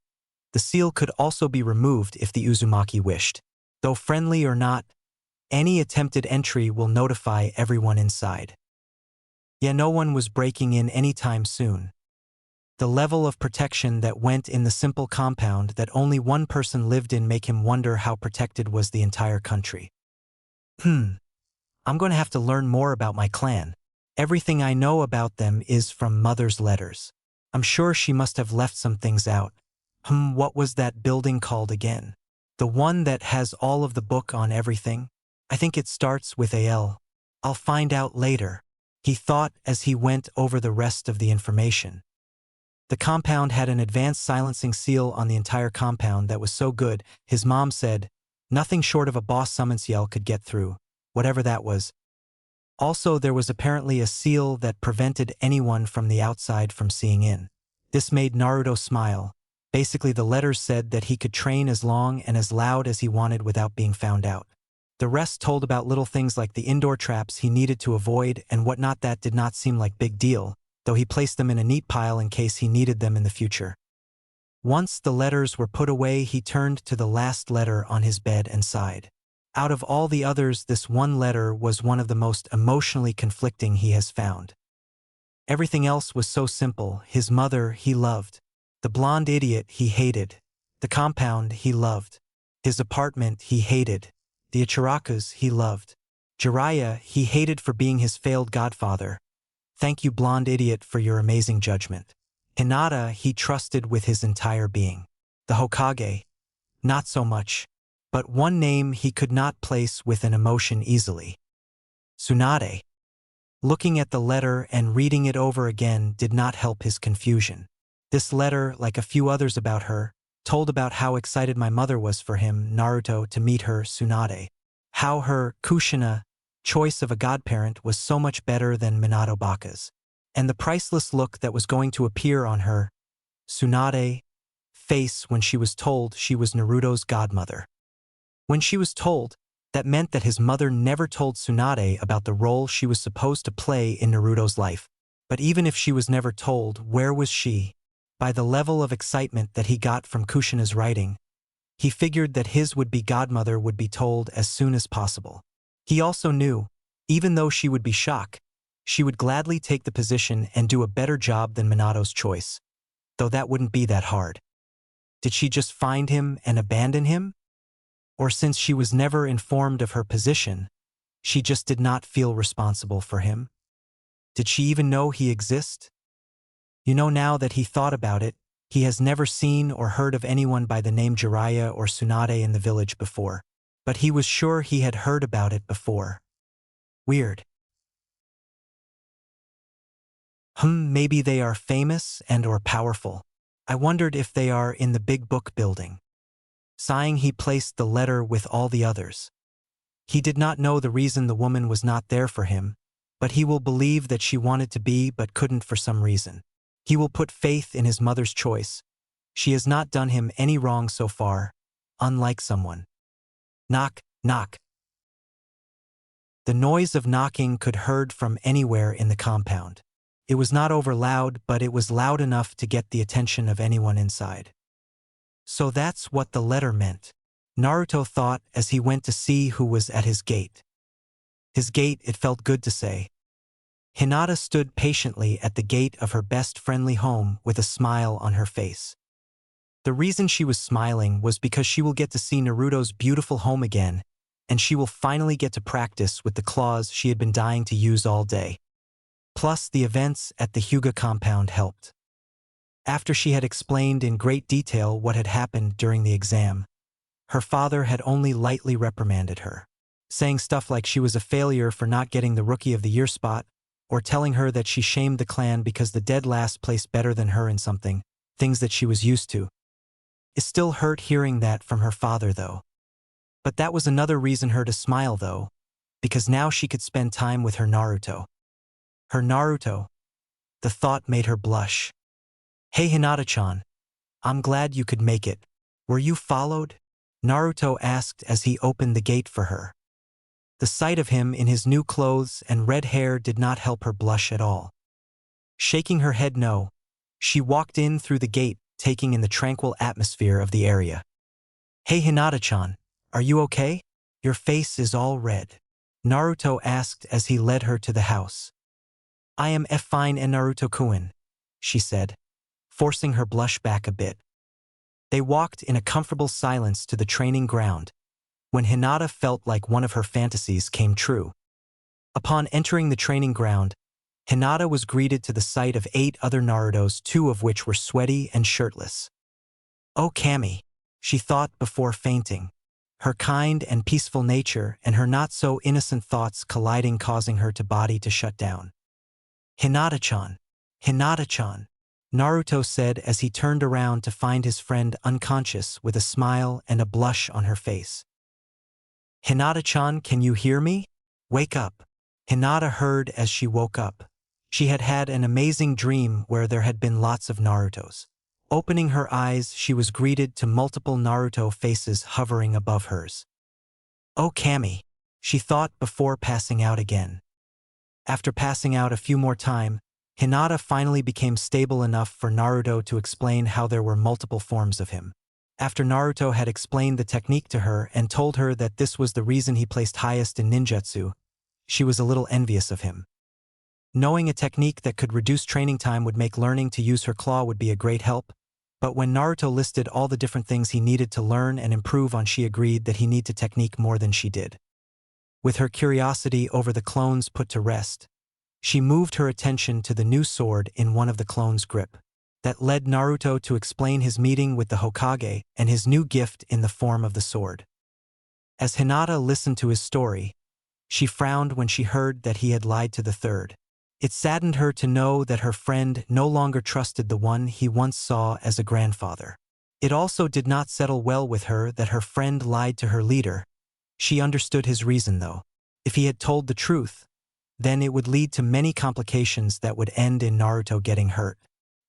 The seal could also be removed if the Uzumaki wished. Though friendly or not, any attempted entry will notify everyone inside. Yeah, no one was breaking in anytime soon. The level of protection that went in the simple compound that only one person lived in make him wonder how protected was the entire country. I'm going to have to learn more about my clan. Everything I know about them is from Mother's letters. I'm sure she must have left some things out. What was that building called again? The one that has all of the book on everything? I think it starts with AL. I'll find out later, he thought as he went over the rest of the information. The compound had an advanced silencing seal on the entire compound that was so good, his mom said, nothing short of a boss summons yell could get through, whatever that was. Also, there was apparently a seal that prevented anyone from the outside from seeing in. This made Naruto smile. Basically, the letters said that he could train as long and as loud as he wanted without being found out. The rest told about little things like the indoor traps he needed to avoid and whatnot. That did not seem like big deal, though he placed them in a neat pile in case he needed them in the future. Once the letters were put away, he turned to the last letter on his bed and sighed. Out of all the others, this one letter was one of the most emotionally conflicting he has found. Everything else was so simple. His mother he loved. The blonde idiot he hated. The compound he loved. His apartment he hated. The Ichirakus he loved. Jiraiya he hated for being his failed godfather. Thank you, blonde idiot, for your amazing judgment. Hinata he trusted with his entire being. The Hokage, not so much. but one name he could not place with an emotion easily. Tsunade. Looking at the letter and reading it over again did not help his confusion. This letter, like a few others about her, told about how excited my mother was for him, Naruto, to meet her, Tsunade. How her, Kushina, choice of a godparent was so much better than Minato Baka's. And the priceless look that was going to appear on her, Tsunade, face when she was told she was Naruto's godmother. When she was told, that meant that his mother never told Tsunade about the role she was supposed to play in Naruto's life. But even if she was never told, where was she? By the level of excitement that he got from Kushina's writing, he figured that his would-be godmother would be told as soon as possible. He also knew, even though she would be shocked, she would gladly take the position and do a better job than Minato's choice, though that wouldn't be that hard. Did she just find him and abandon him? Or since she was never informed of her position, she just did not feel responsible for him? Did she even know he exists? Now that he thought about it, he has never seen or heard of anyone by the name Jiraiya or Tsunade in the village before. But he was sure he had heard about it before. Weird. Maybe they are famous and or powerful. I wondered if they are in the big book building. Sighing, he placed the letter with all the others. He did not know the reason the woman was not there for him, but he will believe that she wanted to be but couldn't for some reason. He will put faith in his mother's choice. She has not done him any wrong so far, unlike someone. Knock, knock. The noise of knocking could be heard from anywhere in the compound. It was not over loud, but it was loud enough to get the attention of anyone inside. So that's what the letter meant, Naruto thought as he went to see who was at his gate. His gate, it felt good to say. Hinata stood patiently at the gate of her best friendly home with a smile on her face. The reason she was smiling was because she will get to see Naruto's beautiful home again, and she will finally get to practice with the claws she had been dying to use all day. Plus, the events at the Hyuga compound helped. After she had explained in great detail what had happened during the exam, her father had only lightly reprimanded her, saying stuff like she was a failure for not getting the Rookie of the Year spot, or telling her that she shamed the clan because the dead last placed better than her in something, things that she was used to. It still hurt hearing that from her father, though. But that was another reason her to smile, though, because now she could spend time with her Naruto. Her Naruto. The thought made her blush. Hey Hinata-chan, I'm glad you could make it. Were you followed? Naruto asked as he opened the gate for her. The sight of him in his new clothes and red hair did not help her blush at all. Shaking her head no, she walked in through the gate, taking in the tranquil atmosphere of the area. Hey Hinata-chan, are you okay? Your face is all red. Naruto asked as he led her to the house. I am fine and Naruto-kun, she said, forcing her blush back a bit. They walked in a comfortable silence to the training ground, when Hinata felt like one of her fantasies came true. Upon entering the training ground, Hinata was greeted to the sight of 8 other Narutos, 2 of which were sweaty and shirtless. Oh Kami, she thought before fainting, her kind and peaceful nature and her not-so-innocent thoughts colliding, causing her body to shut down. Hinata-chan, Hinata-chan, Naruto said as he turned around to find his friend unconscious with a smile and a blush on her face. Hinata-chan, can you hear me? Wake up. Hinata heard as she woke up. She had had an amazing dream where there had been lots of Narutos. Opening her eyes, she was greeted to multiple Naruto faces hovering above hers. Oh Kami, she thought before passing out again. After passing out a few more times, Hinata finally became stable enough for Naruto to explain how there were multiple forms of him. After Naruto had explained the technique to her and told her that this was the reason he placed highest in ninjutsu, she was a little envious of him. Knowing a technique that could reduce training time would make learning to use her claw would be a great help, but when Naruto listed all the different things he needed to learn and improve on, she agreed that he needed technique more than she did. With her curiosity over the clones put to rest, she moved her attention to the new sword in one of the clones' grip. That led Naruto to explain his meeting with the Hokage and his new gift in the form of the sword. As Hinata listened to his story, she frowned when she heard that he had lied to the third. It saddened her to know that her friend no longer trusted the one he once saw as a grandfather. It also did not settle well with her that her friend lied to her leader. She understood his reason, though. If he had told the truth, then it would lead to many complications that would end in Naruto getting hurt.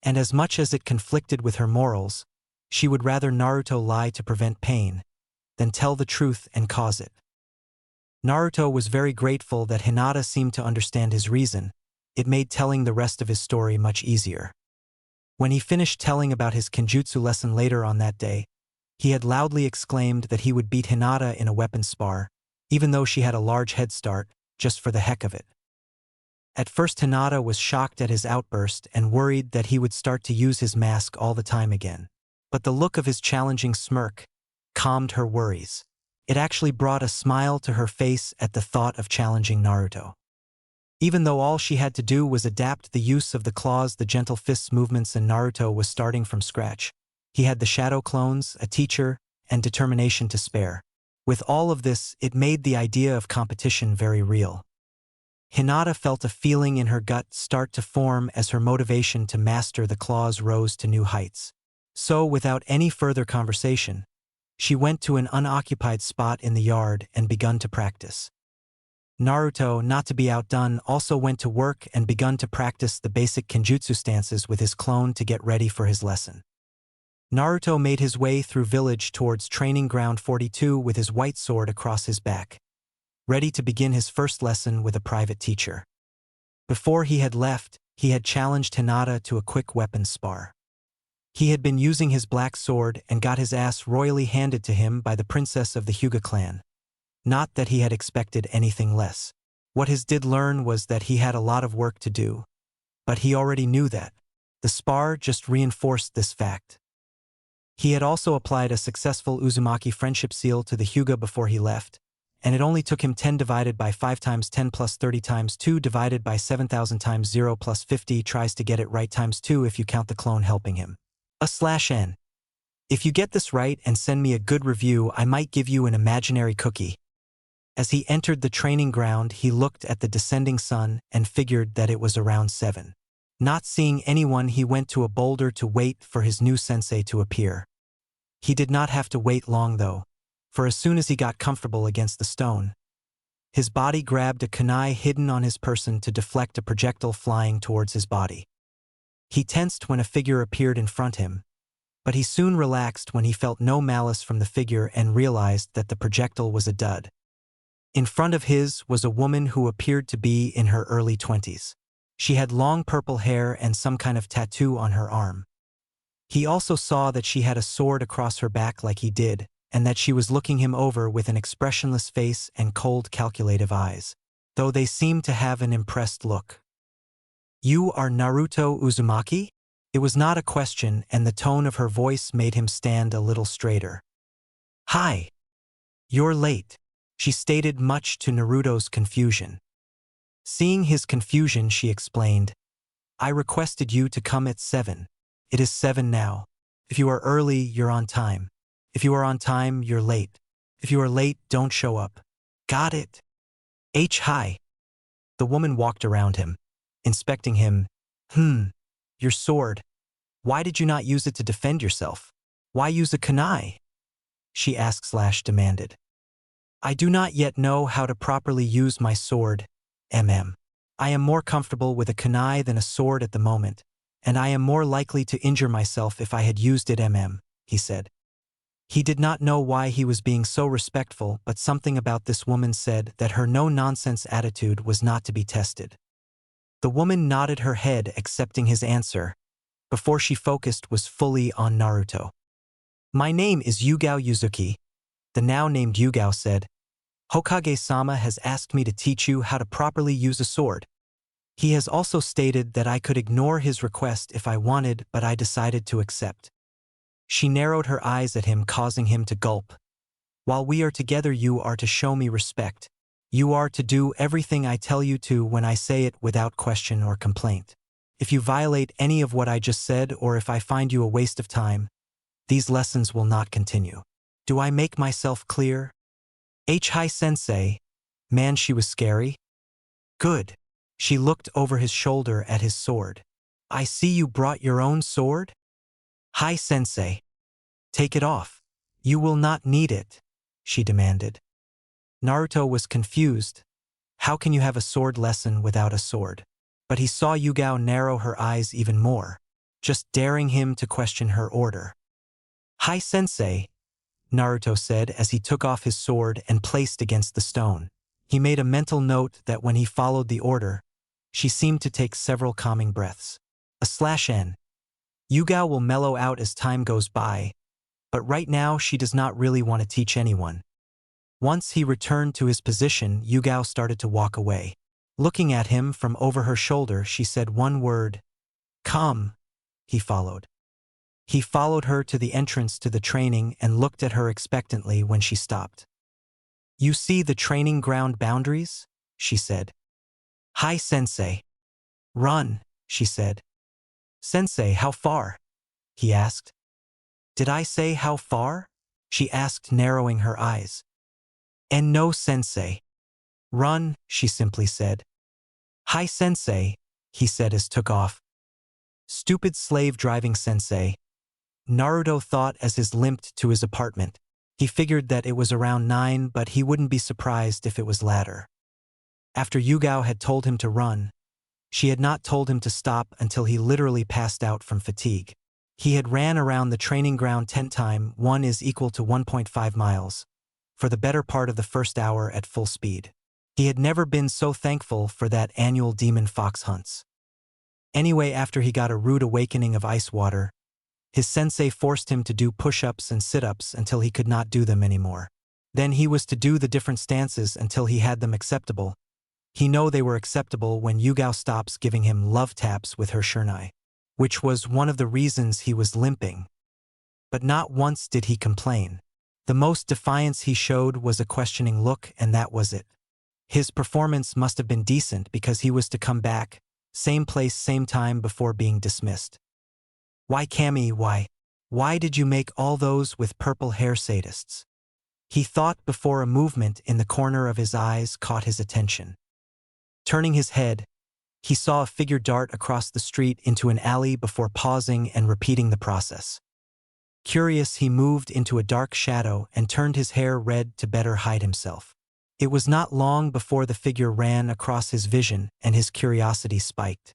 And as much as it conflicted with her morals, she would rather Naruto lie to prevent pain than tell the truth and cause it. Naruto was very grateful that Hinata seemed to understand his reason. It made telling the rest of his story much easier. When he finished telling about his kenjutsu lesson later on that day, he had loudly exclaimed that he would beat Hinata in a weapon spar, even though she had a large head start, just for the heck of it. At first Hinata was shocked at his outburst and worried that he would start to use his mask all the time again. But the look of his challenging smirk calmed her worries. It actually brought a smile to her face at the thought of challenging Naruto. Even though all she had to do was adapt the use of the claws, the gentle fists movements, and Naruto was starting from scratch. He had the shadow clones, a teacher, and determination to spare. With all of this, it made the idea of competition very real. Hinata felt a feeling in her gut start to form as her motivation to master the claws rose to new heights. So, without any further conversation, she went to an unoccupied spot in the yard and begun to practice. Naruto, not to be outdone, also went to work and begun to practice the basic kenjutsu stances with his clone to get ready for his lesson. Naruto made his way through village towards training ground 42 with his white sword across his back, ready to begin his first lesson with a private teacher. Before he had left, he had challenged Hinata to a quick weapon spar. He had been using his black sword and got his ass royally handed to him by the princess of the Hyuga clan. Not that he had expected anything less. What he did learn was that he had a lot of work to do. But he already knew that. The spar just reinforced this fact. He had also applied a successful Uzumaki friendship seal to the Hyuga before he left, and it only took him 10 divided by 5 times 10 plus 30 times 2 divided by 7,000 times 0 plus 50 tries to get it right times 2 if you count the clone helping him. /n. If you get this right and send me a good review, I might give you an imaginary cookie. As he entered the training ground, he looked at the descending sun and figured that it was around 7. Not seeing anyone, he went to a boulder to wait for his new sensei to appear. He did not have to wait long though, for as soon as he got comfortable against the stone, his body grabbed a kunai hidden on his person to deflect a projectile flying towards his body. He tensed when a figure appeared in front of him, but he soon relaxed when he felt no malice from the figure and realized that the projectile was a dud. In front of his was a woman who appeared to be in her early 20s. She had long purple hair and some kind of tattoo on her arm. He also saw that she had a sword across her back like he did, and that she was looking him over with an expressionless face and cold, calculative eyes, though they seemed to have an impressed look. "You are Naruto Uzumaki?" It was not a question, and the tone of her voice made him stand a little straighter. "Hi. You're late," she stated, much to Naruto's confusion. Seeing his confusion, she explained, "I requested you to come at 7. It is 7 now. If you are early, you're on time. If you are on time, you're late. If you are late, don't show up. Got it?" Hi. The woman walked around him, inspecting him. Your sword. Why did you not use it to defend yourself? Why use a kunai?" she asked/demanded. "I do not yet know how to properly use my sword, I am more comfortable with a kunai than a sword at the moment, and I am more likely to injure myself if I had used it, he said. He did not know why he was being so respectful, but something about this woman said that her no-nonsense attitude was not to be tested. The woman nodded her head, accepting his answer, before she focused was fully on Naruto. "My name is Yugao Yuzuki," the now named Yugao said. "Hokage-sama has asked me to teach you how to properly use a sword. He has also stated that I could ignore his request if I wanted, but I decided to accept." She narrowed her eyes at him, causing him to gulp. "While we are together, you are to show me respect. You are to do everything I tell you to when I say it without question or complaint. If you violate any of what I just said, or if I find you a waste of time, these lessons will not continue. Do I make myself clear?" Hi sensei. Man, she was scary. Good. She looked over his shoulder at his sword. I see you brought your own sword? Hi sensei. Take it off. You will not need it, she demanded. Naruto was confused. How can you have a sword lesson without a sword? But he saw Yugao narrow her eyes even more, just daring him to question her order. Hi sensei, Naruto said as he took off his sword and placed against the stone. He made a mental note that when he followed the order, she seemed to take several calming breaths. /n. Yugao will mellow out as time goes by, but right now she does not really want to teach anyone. Once he returned to his position, Yugao started to walk away. Looking at him from over her shoulder, she said one word. Come. He followed. He followed her to the entrance to the training and looked at her expectantly when she stopped. You see the training ground boundaries? She said. Hi, sensei. Run, she said. Sensei, how far? He asked. Did I say how far? She asked, narrowing her eyes. And no, sensei. Run, she simply said. Hi, sensei, he said as took off. Stupid slave driving sensei. Naruto thought as he limped to his apartment. He figured that it was around 9, but he wouldn't be surprised if it was later. After Yugao had told him to run, she had not told him to stop until he literally passed out from fatigue. He had ran around the training ground 10 times, 1 is equal to 1.5 miles, for the better part of the first hour at full speed. He had never been so thankful for that annual demon fox hunts. Anyway, after he got a rude awakening of ice water, his sensei forced him to do push-ups and sit-ups until he could not do them anymore. Then he was to do the different stances until he had them acceptable. He knew they were acceptable when Yugao stops giving him love taps with her shurnai, which was one of the reasons he was limping. But not once did he complain. The most defiance he showed was a questioning look, and that was it. His performance must have been decent because he was to come back, same place, same time before being dismissed. Why, Cammy, why did you make all those with purple hair sadists? He thought before a movement in the corner of his eyes caught his attention. Turning his head, he saw a figure dart across the street into an alley before pausing and repeating the process. Curious, he moved into a dark shadow and turned his hair red to better hide himself. It was not long before the figure ran across his vision and his curiosity spiked.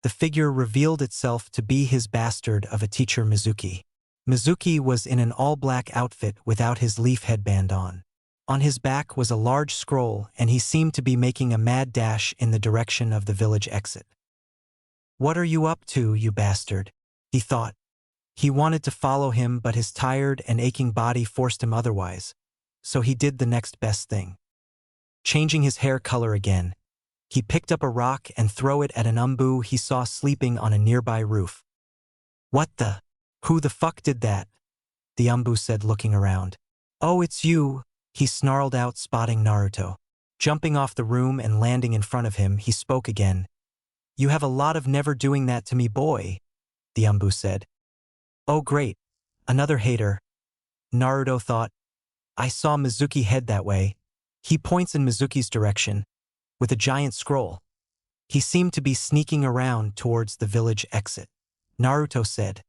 The figure revealed itself to be his bastard of a teacher, Mizuki. Mizuki was in an all-black outfit without his leaf headband on. On his back was a large scroll, and he seemed to be making a mad dash in the direction of the village exit. What are you up to, you bastard? He thought. He wanted to follow him, but his tired and aching body forced him otherwise, so he did the next best thing. Changing his hair color again, he picked up a rock and threw it at an umbu he saw sleeping on a nearby roof. What the? Who the fuck did that? The umbu said, looking around. Oh, it's you, he snarled out, spotting Naruto. Jumping off the room and landing in front of him, he spoke again. You have a lot of never doing that to me, boy, the umbu said. Oh great, another hater. Naruto thought. I saw Mizuki head that way. He points in Mizuki's direction, with a giant scroll. He seemed to be sneaking around towards the village exit. Naruto said.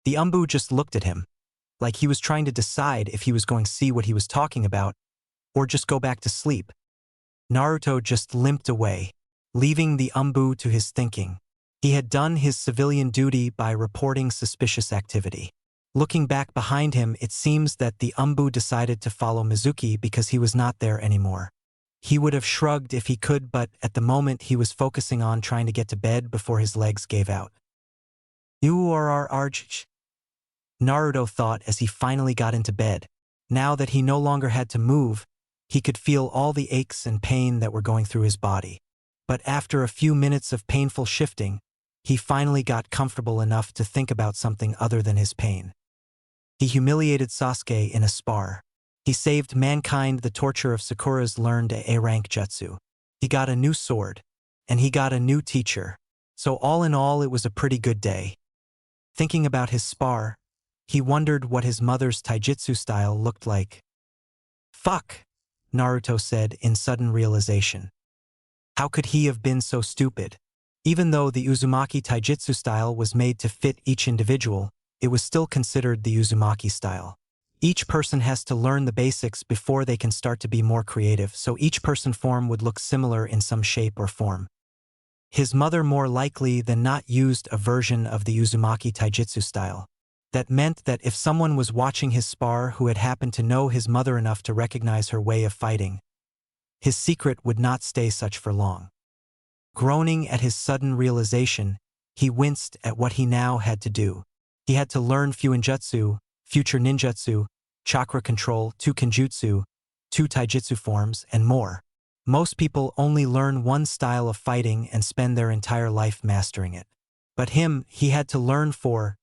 The umbu just looked at him, like he was trying to decide if he was going to see what he was talking about, or just go back to sleep. Naruto just limped away, leaving the umbu to his thinking. He had done his civilian duty by reporting suspicious activity. Looking back behind him, it seems that the umbu decided to follow Mizuki because he was not there anymore. He would have shrugged if he could, but at the moment he was focusing on trying to get to bed before his legs gave out. You are our arch. Naruto thought as he finally got into bed. Now that he no longer had to move, he could feel all the aches and pain that were going through his body. But after a few minutes of painful shifting, he finally got comfortable enough to think about something other than his pain. He humiliated Sasuke in a spar. He saved mankind the torture of Sakura's learned A-rank jutsu. He got a new sword, and he got a new teacher. So all in all, it was a pretty good day. Thinking about his spar, he wondered what his mother's taijutsu style looked like. Fuck, Naruto said in sudden realization. How could he have been so stupid? Even though the Uzumaki Taijutsu style was made to fit each individual, it was still considered the Uzumaki style. Each person has to learn the basics before they can start to be more creative, so each person form would look similar in some shape or form. His mother more likely than not used a version of the Uzumaki Taijutsu style. That meant that if someone was watching his spar who had happened to know his mother enough to recognize her way of fighting, his secret would not stay such for long. Groaning at his sudden realization, he winced at what he now had to do. He had to learn Fuinjutsu, future ninjutsu, chakra control, 2 kenjutsu, 2 taijutsu forms, and more. Most people only learn one style of fighting and spend their entire life mastering it. But he had to learn 4,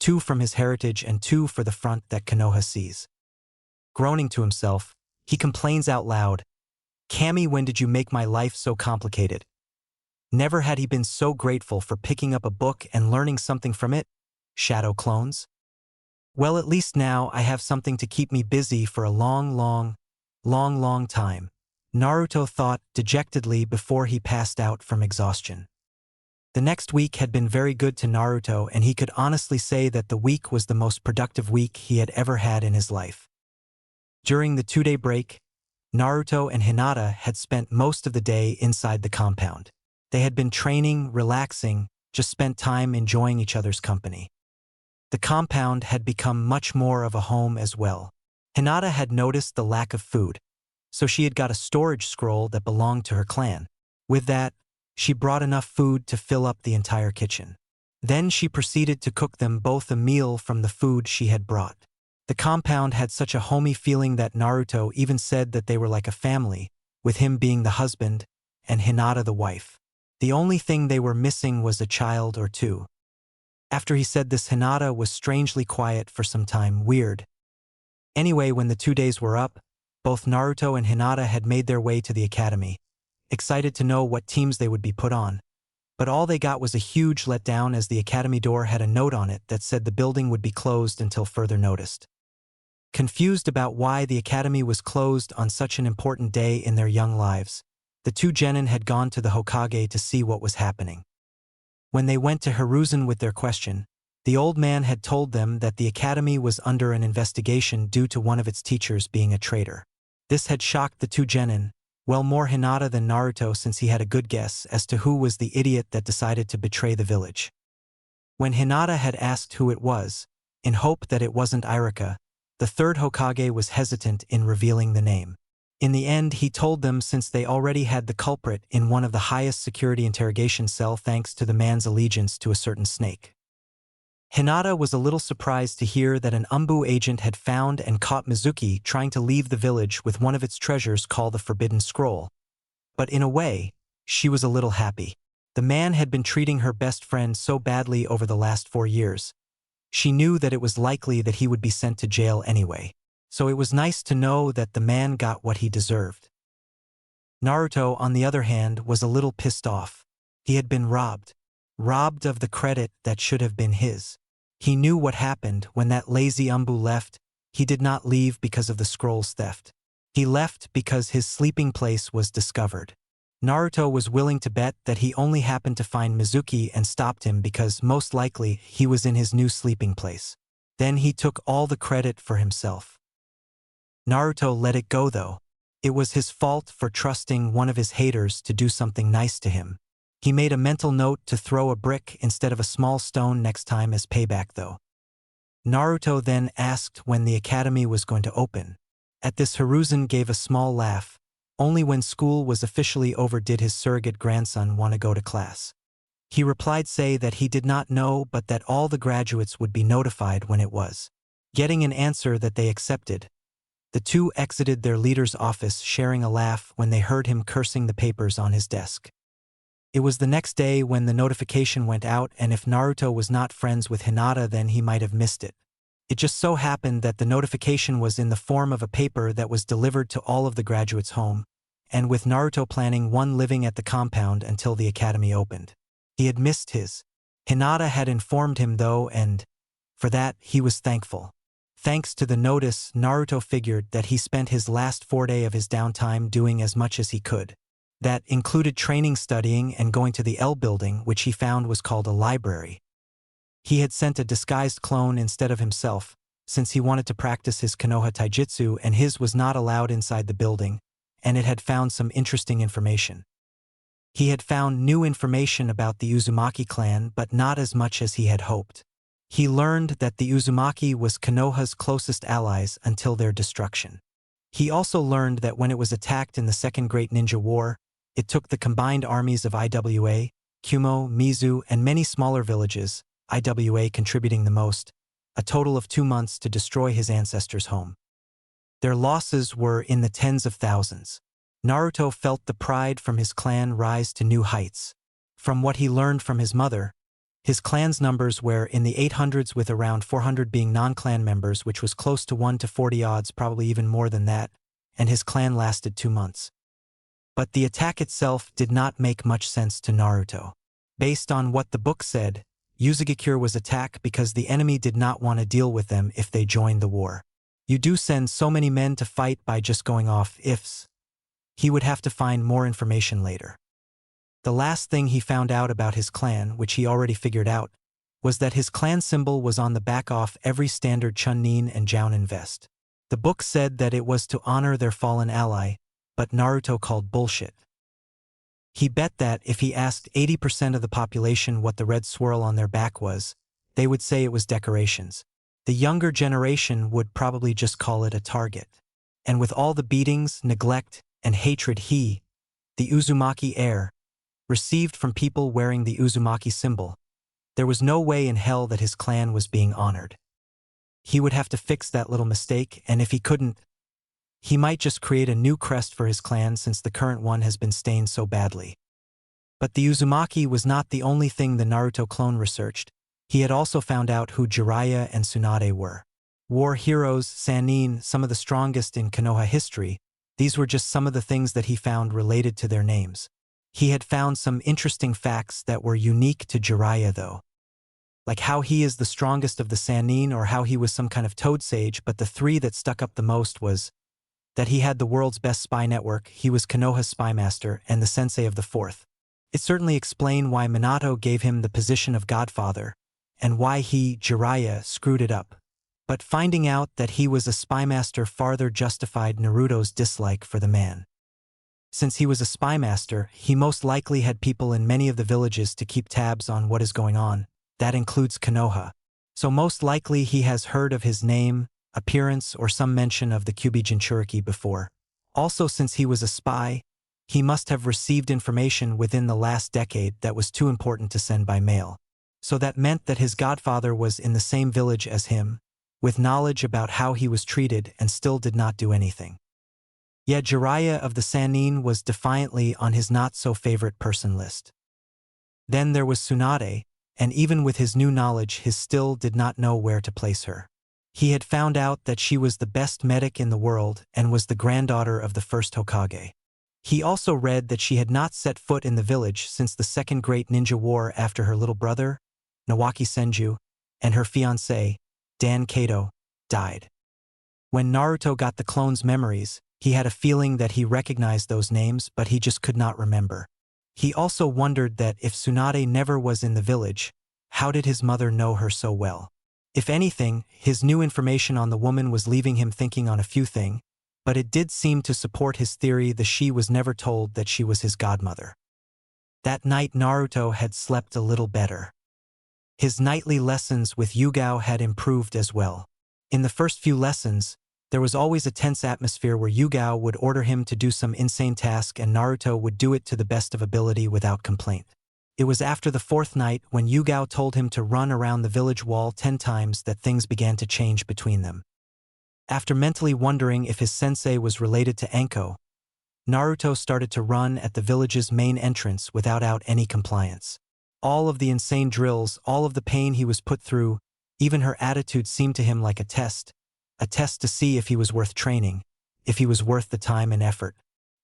2 from his heritage and 2 for the front that Konoha sees. Groaning to himself, he complains out loud, "Kami, when did you make my life so complicated?" Never had he been so grateful for picking up a book and learning something from it. Shadow clones? Well, at least now I have something to keep me busy for a long time, Naruto thought dejectedly before he passed out from exhaustion. The next week had been very good to Naruto, and he could honestly say that the week was the most productive week he had ever had in his life. During the 2-day break, Naruto and Hinata had spent most of the day inside the compound. They had been training, relaxing, just spent time enjoying each other's company. The compound had become much more of a home as well. Hinata had noticed the lack of food, so she had got a storage scroll that belonged to her clan. With that, she brought enough food to fill up the entire kitchen. Then she proceeded to cook them both a meal from the food she had brought. The compound had such a homey feeling that Naruto even said that they were like a family, with him being the husband and Hinata the wife. The only thing they were missing was a child or two. After he said this, Hinata was strangely quiet for some time. Weird. Anyway, when the 2 days were up, both Naruto and Hinata had made their way to the academy, excited to know what teams they would be put on. But all they got was a huge letdown, as the academy door had a note on it that said the building would be closed until further notice. Confused about why the academy was closed on such an important day in their young lives, the 2 genin had gone to the Hokage to see what was happening. When they went to Hiruzen with their question, the old man had told them that the academy was under an investigation due to one of its teachers being a traitor. This had shocked the 2 genin, well, more Hinata than Naruto, since he had a good guess as to who was the idiot that decided to betray the village. When Hinata had asked who it was, in hope that it wasn't Irika, the 3rd Hokage was hesitant in revealing the name. In the end, he told them since they already had the culprit in one of the highest security interrogation cell thanks to the man's allegiance to a certain snake. Hinata was a little surprised to hear that an Umbu agent had found and caught Mizuki trying to leave the village with one of its treasures called the Forbidden Scroll. But in a way, she was a little happy. The man had been treating her best friend so badly over the last 4 years. She knew that it was likely that he would be sent to jail anyway, so it was nice to know that the man got what he deserved. Naruto, on the other hand, was a little pissed off. He had been robbed of the credit that should have been his. He knew what happened when that lazy Umbu left. He did not leave because of the scroll's theft. He left because his sleeping place was discovered. Naruto was willing to bet that he only happened to find Mizuki and stopped him because most likely he was in his new sleeping place. Then he took all the credit for himself. Naruto let it go though. It was his fault for trusting one of his haters to do something nice to him. He made a mental note to throw a brick instead of a small stone next time as payback though. Naruto then asked when the academy was going to open. At this, Hiruzen gave a small laugh. Only when school was officially over did his surrogate grandson want to go to class. He replied say that he did not know, but that all the graduates would be notified when it was. Getting an answer that they accepted, the 2 exited their leader's office sharing a laugh when they heard him cursing the papers on his desk. It was the next day when the notification went out, and if Naruto was not friends with Hinata, then he might have missed it. It just so happened that the notification was in the form of a paper that was delivered to all of the graduates' home, and with Naruto planning one living at the compound until the academy opened. He had missed his. Hinata had informed him though, and for that he was thankful. Thanks to the notice, Naruto figured that he spent his last 4 days of his downtime doing as much as he could. That included training, studying, and going to the L building, which he found was called a library. He had sent a disguised clone instead of himself, since he wanted to practice his Konoha taijutsu and his was not allowed inside the building, and it had found some interesting information. He had found new information about the Uzumaki clan, but not as much as he had hoped. He learned that the Uzumaki was Konoha's closest allies until their destruction. He also learned that when it was attacked in the Second Great Ninja War, it took the combined armies of Iwa, Kumo, Mizu, and many smaller villages, Iwa contributing the most, a total of 2 months to destroy his ancestors' home. Their losses were in the tens of thousands. Naruto felt the pride from his clan rise to new heights. From what he learned from his mother, his clan's numbers were in the 800s, with around 400 being non-clan members, which was close to 1 to 40 odds, probably even more than that, and his clan lasted 2 months. But the attack itself did not make much sense to Naruto. Based on what the book said, Uzumaki was attacked because the enemy did not want to deal with them if they joined the war. You do send so many men to fight by just going off ifs. He would have to find more information later. The last thing he found out about his clan, which he already figured out, was that his clan symbol was on the back of every standard Chunin and Jounin vest. The book said that it was to honor their fallen ally, but Naruto called bullshit. He bet that if he asked 80% of the population what the red swirl on their back was, they would say it was decorations. The younger generation would probably just call it a target. And with all the beatings, neglect, and hatred the Uzumaki heir, received from people wearing the Uzumaki symbol, there was no way in hell that his clan was being honored. He would have to fix that little mistake, and if he couldn't, he might just create a new crest for his clan since the current one has been stained so badly. But the Uzumaki was not the only thing the Naruto clone researched. He had also found out who Jiraiya and Tsunade were. War heroes, Sannin, some of the strongest in Konoha history. These were just some of the things that he found related to their names. He had found some interesting facts that were unique to Jiraiya though. Like how he is the strongest of the Sannin, or how he was some kind of toad sage, but the three that stuck up the most was that he had the world's best spy network, he was Konoha's spy master, and the sensei of the fourth. It certainly explained why Minato gave him the position of godfather, and why he, Jiraiya, screwed it up. But finding out that he was a spy master farther justified Naruto's dislike for the man. Since he was a spy master, he most likely had people in many of the villages to keep tabs on what is going on. That includes Konoha. So most likely he has heard of his name, appearance, or some mention of the Kyuubi Jinchuriki before. Also, since he was a spy, he must have received information within the last decade that was too important to send by mail. So that meant that his godfather was in the same village as him, with knowledge about how he was treated, and still did not do anything. Yet Jiraiya of the Sannin was defiantly on his not-so-favorite person list. Then there was Tsunade, and even with his new knowledge he still did not know where to place her. He had found out that she was the best medic in the world and was the granddaughter of the first Hokage. He also read that she had not set foot in the village since the Second Great Ninja War after her little brother, Nawaki Senju, and her fiancé, Dan Kato, died. When Naruto got the clone's memories, he had a feeling that he recognized those names, but he just could not remember. He also wondered that if Tsunade never was in the village, how did his mother know her so well? If anything, his new information on the woman was leaving him thinking on a few things, but it did seem to support his theory that she was never told that she was his godmother. That night Naruto had slept a little better. His nightly lessons with Yugao had improved as well. In the first few lessons, there was always a tense atmosphere where Yugao would order him to do some insane task and Naruto would do it to the best of ability without complaint. It was after the fourth night, when Yugao told him to run around the village wall 10 times, that things began to change between them. After mentally wondering if his sensei was related to Enko, Naruto started to run at the village's main entrance without any compliance. All of the insane drills, all of the pain he was put through, even her attitude seemed to him like a test to see if he was worth training, if he was worth the time and effort.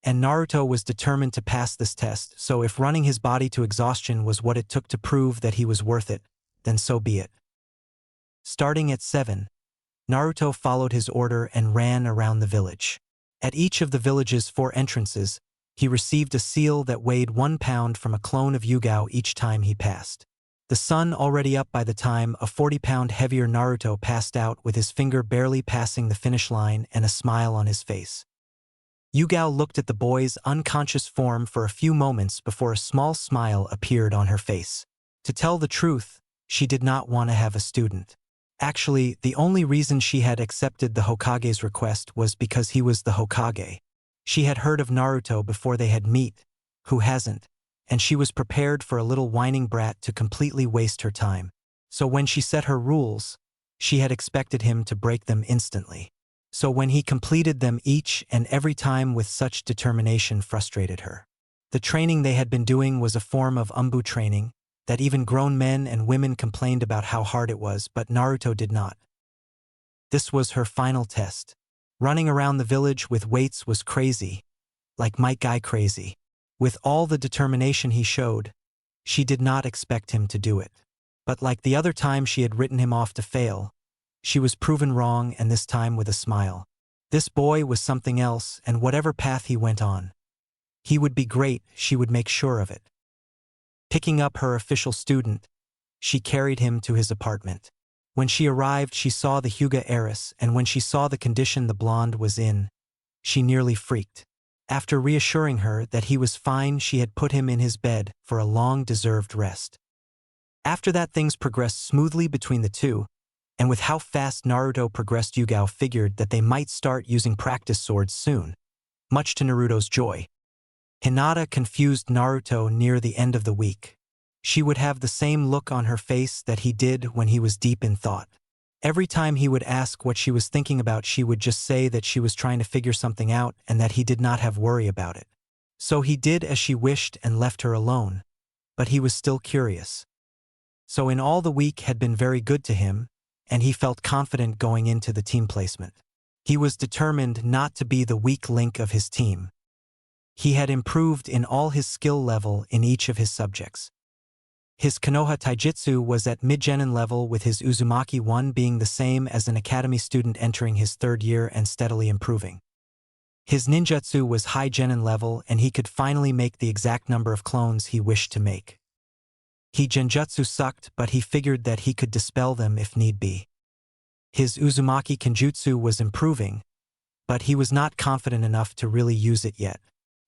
And Naruto was determined to pass this test, so if running his body to exhaustion was what it took to prove that he was worth it, then so be it. Starting at 7, Naruto followed his order and ran around the village. At each of the village's 4 entrances, he received a seal that weighed 1 pound from a clone of Yugao each time he passed. The sun already up by the time a 40-pound heavier Naruto passed out with his finger barely passing the finish line and a smile on his face. Yugao looked at the boy's unconscious form for a few moments before a small smile appeared on her face. To tell the truth, she did not want to have a student. Actually, the only reason she had accepted the Hokage's request was because he was the Hokage. She had heard of Naruto before they had met, who hasn't, and she was prepared for a little whining brat to completely waste her time. So when she set her rules, she had expected him to break them instantly. So when he completed them each and every time with such determination frustrated her. The training they had been doing was a form of umbu training, that even grown men and women complained about how hard it was, but Naruto did not. This was her final test. Running around the village with weights was crazy, like Mike Guy crazy. With all the determination he showed, she did not expect him to do it. But like the other time she had written him off to fail, she was proven wrong, and this time with a smile. This boy was something else, and whatever path he went on, he would be great, she would make sure of it. Picking up her official student, she carried him to his apartment. When she arrived, she saw the Hyuga heiress, and when she saw the condition the blonde was in, she nearly freaked. After reassuring her that he was fine, she had put him in his bed for a long-deserved rest. After that, things progressed smoothly between the two, and with how fast Naruto progressed, Yugao figured that they might start using practice swords soon, much to Naruto's joy. Hinata confused Naruto near the end of the week. She would have the same look on her face that he did when he was deep in thought. Every time he would ask what she was thinking about, she would just say that she was trying to figure something out and that he did not have worry about it. So he did as she wished and left her alone, but he was still curious. So in all, the week had been very good to him, and he felt confident going into the team placement. He was determined not to be the weak link of his team. He had improved in all his skill level in each of his subjects. His Konoha Taijutsu was at mid-genin level, with his Uzumaki 1 being the same as an academy student entering his 3rd year and steadily improving. His ninjutsu was high genin level, and he could finally make the exact number of clones he wished to make. He genjutsu sucked, but he figured that he could dispel them if need be. His Uzumaki kenjutsu was improving, but he was not confident enough to really use it yet.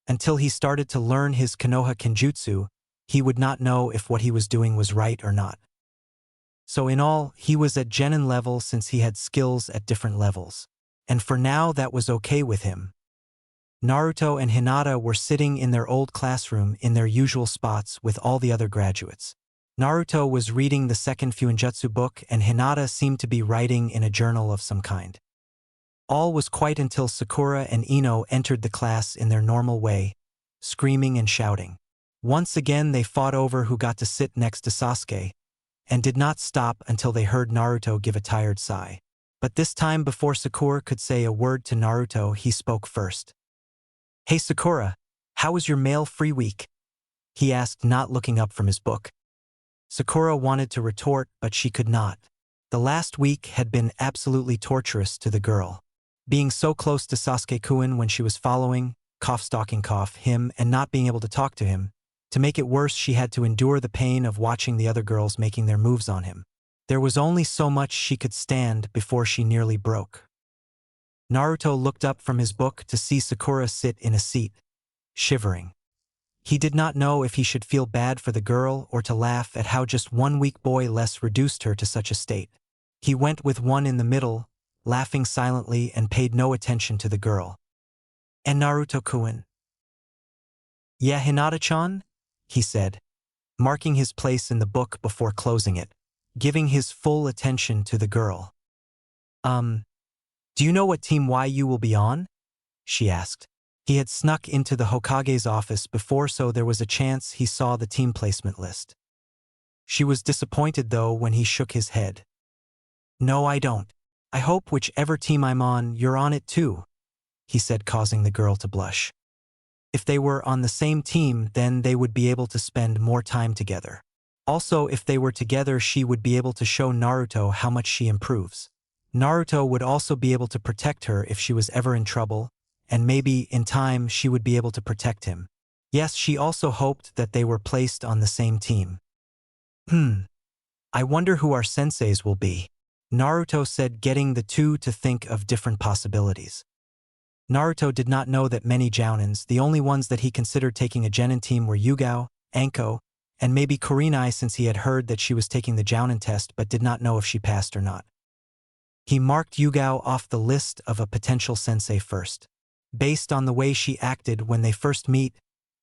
Until he started to learn his Konoha kenjutsu, he would not know if what he was doing was right or not. So in all, he was at genin level since he had skills at different levels. And for now, that was okay with him. Naruto and Hinata were sitting in their old classroom in their usual spots with all the other graduates. Naruto was reading the 2nd Fuinjutsu book, and Hinata seemed to be writing in a journal of some kind. All was quiet until Sakura and Ino entered the class in their normal way, screaming and shouting. Once again, they fought over who got to sit next to Sasuke, and did not stop until they heard Naruto give a tired sigh. But this time, before Sakura could say a word to Naruto, he spoke first. "Hey Sakura, how was your male free week?" he asked, not looking up from his book. Sakura wanted to retort, but she could not. The last week had been absolutely torturous to the girl. Being so close to Sasuke-kun when she was following, stalking him, and not being able to talk to him. To make it worse, she had to endure the pain of watching the other girls making their moves on him. There was only so much she could stand before she nearly broke. Naruto looked up from his book to see Sakura sit in a seat, shivering. He did not know if he should feel bad for the girl or to laugh at how just one weak boy less reduced her to such a state. He went with one in the middle, laughing silently, and paid no attention to the girl. "And Naruto-kun?" "Yeah, Hinata-chan?" he said, marking his place in the book before closing it, giving his full attention to the girl. Do you know what Team YU will be on?" she asked. He had snuck into the Hokage's office before, so there was a chance he saw the team placement list. She was disappointed, though, when he shook his head. "No, I don't. I hope whichever team I'm on, you're on it too," he said, causing the girl to blush. If they were on the same team, then they would be able to spend more time together. Also, if they were together, she would be able to show Naruto how much she improves. Naruto would also be able to protect her if she was ever in trouble, and maybe, in time, she would be able to protect him. Yes, she also hoped that they were placed on the same team. I wonder who our senseis will be. Naruto said, getting the two to think of different possibilities. Naruto did not know that many jounins, the only ones that he considered taking a genin team were Yugao, Anko, and maybe Kurenai, since he had heard that she was taking the jounin test but did not know if she passed or not. He marked Yugao off the list of a potential sensei first. Based on the way she acted when they first meet,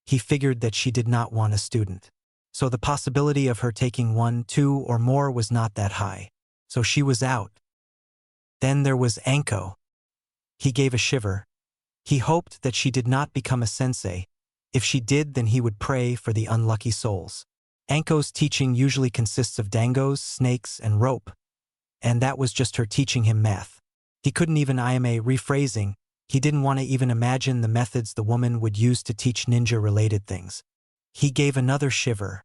he figured that she did not want a student. So the possibility of her taking 1, 2, or more was not that high. So she was out. Then there was Anko. He gave a shiver. He hoped that she did not become a sensei. If she did, then he would pray for the unlucky souls. Anko's teaching usually consists of dangos, snakes, and rope, and that was just her teaching him math. He couldn't even rephrasing. He didn't want to even imagine the methods the woman would use to teach ninja-related things. He gave another shiver.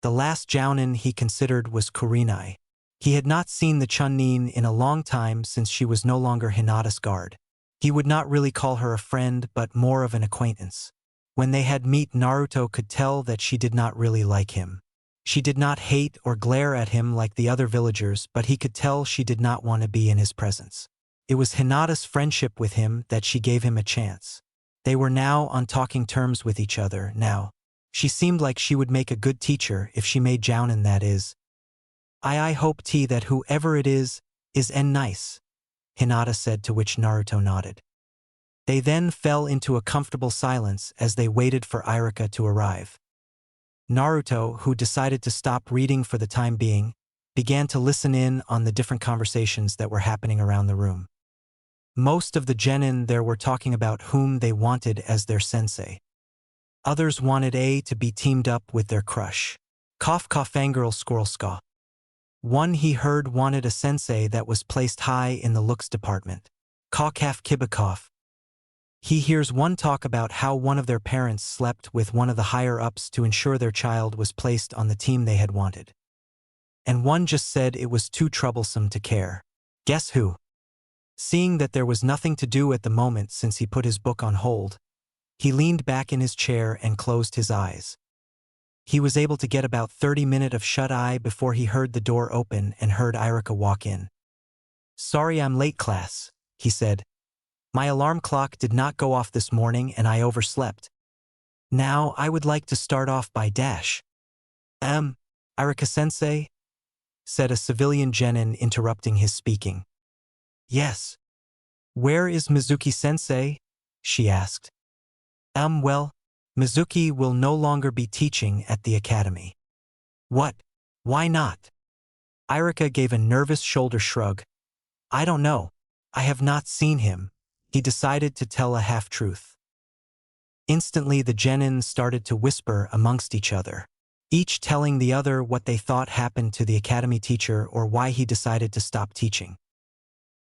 The last jounin he considered was Kurenai. He had not seen the Chunin in a long time since she was no longer Hinata's guard. He would not really call her a friend but more of an acquaintance. When they had met, Naruto could tell that she did not really like him. She did not hate or glare at him like the other villagers, but he could tell she did not want to be in his presence. It was Hinata's friendship with him that she gave him a chance. They were now on talking terms with each other now. She seemed like she would make a good teacher if she made jounin, that is. I hope that whoever it is nice, Hinata said, to which Naruto nodded. They then fell into a comfortable silence as they waited for Irika to arrive. Naruto, who decided to stop reading for the time being, began to listen in on the different conversations that were happening around the room. Most of the genin there were talking about whom they wanted as their sensei. Others wanted to be teamed up with their crush. Cough cough fangirl squirrel ska. One he heard wanted a sensei that was placed high in the looks department. Caw calf kibikoff. He hears one talk about how one of their parents slept with one of the higher-ups to ensure their child was placed on the team they had wanted. And one just said it was too troublesome to care. Guess who? Seeing that there was nothing to do at the moment since he put his book on hold, he leaned back in his chair and closed his eyes. He was able to get about 30 minutes of shut-eye before he heard the door open and heard Irika walk in. "Sorry I'm late, class," he said. "My alarm clock did not go off this morning and I overslept. Now I would like to start off by dash." Irika-sensei?" said a civilian genin, interrupting his speaking. "Yes." "Where is Mizuki-sensei?" she asked. Well, Mizuki will no longer be teaching at the academy." "What? Why not?" Irika gave a nervous shoulder shrug. "I don't know. I have not seen him." He decided to tell a half-truth. Instantly the genin started to whisper amongst each other, each telling the other what they thought happened to the academy teacher or why he decided to stop teaching.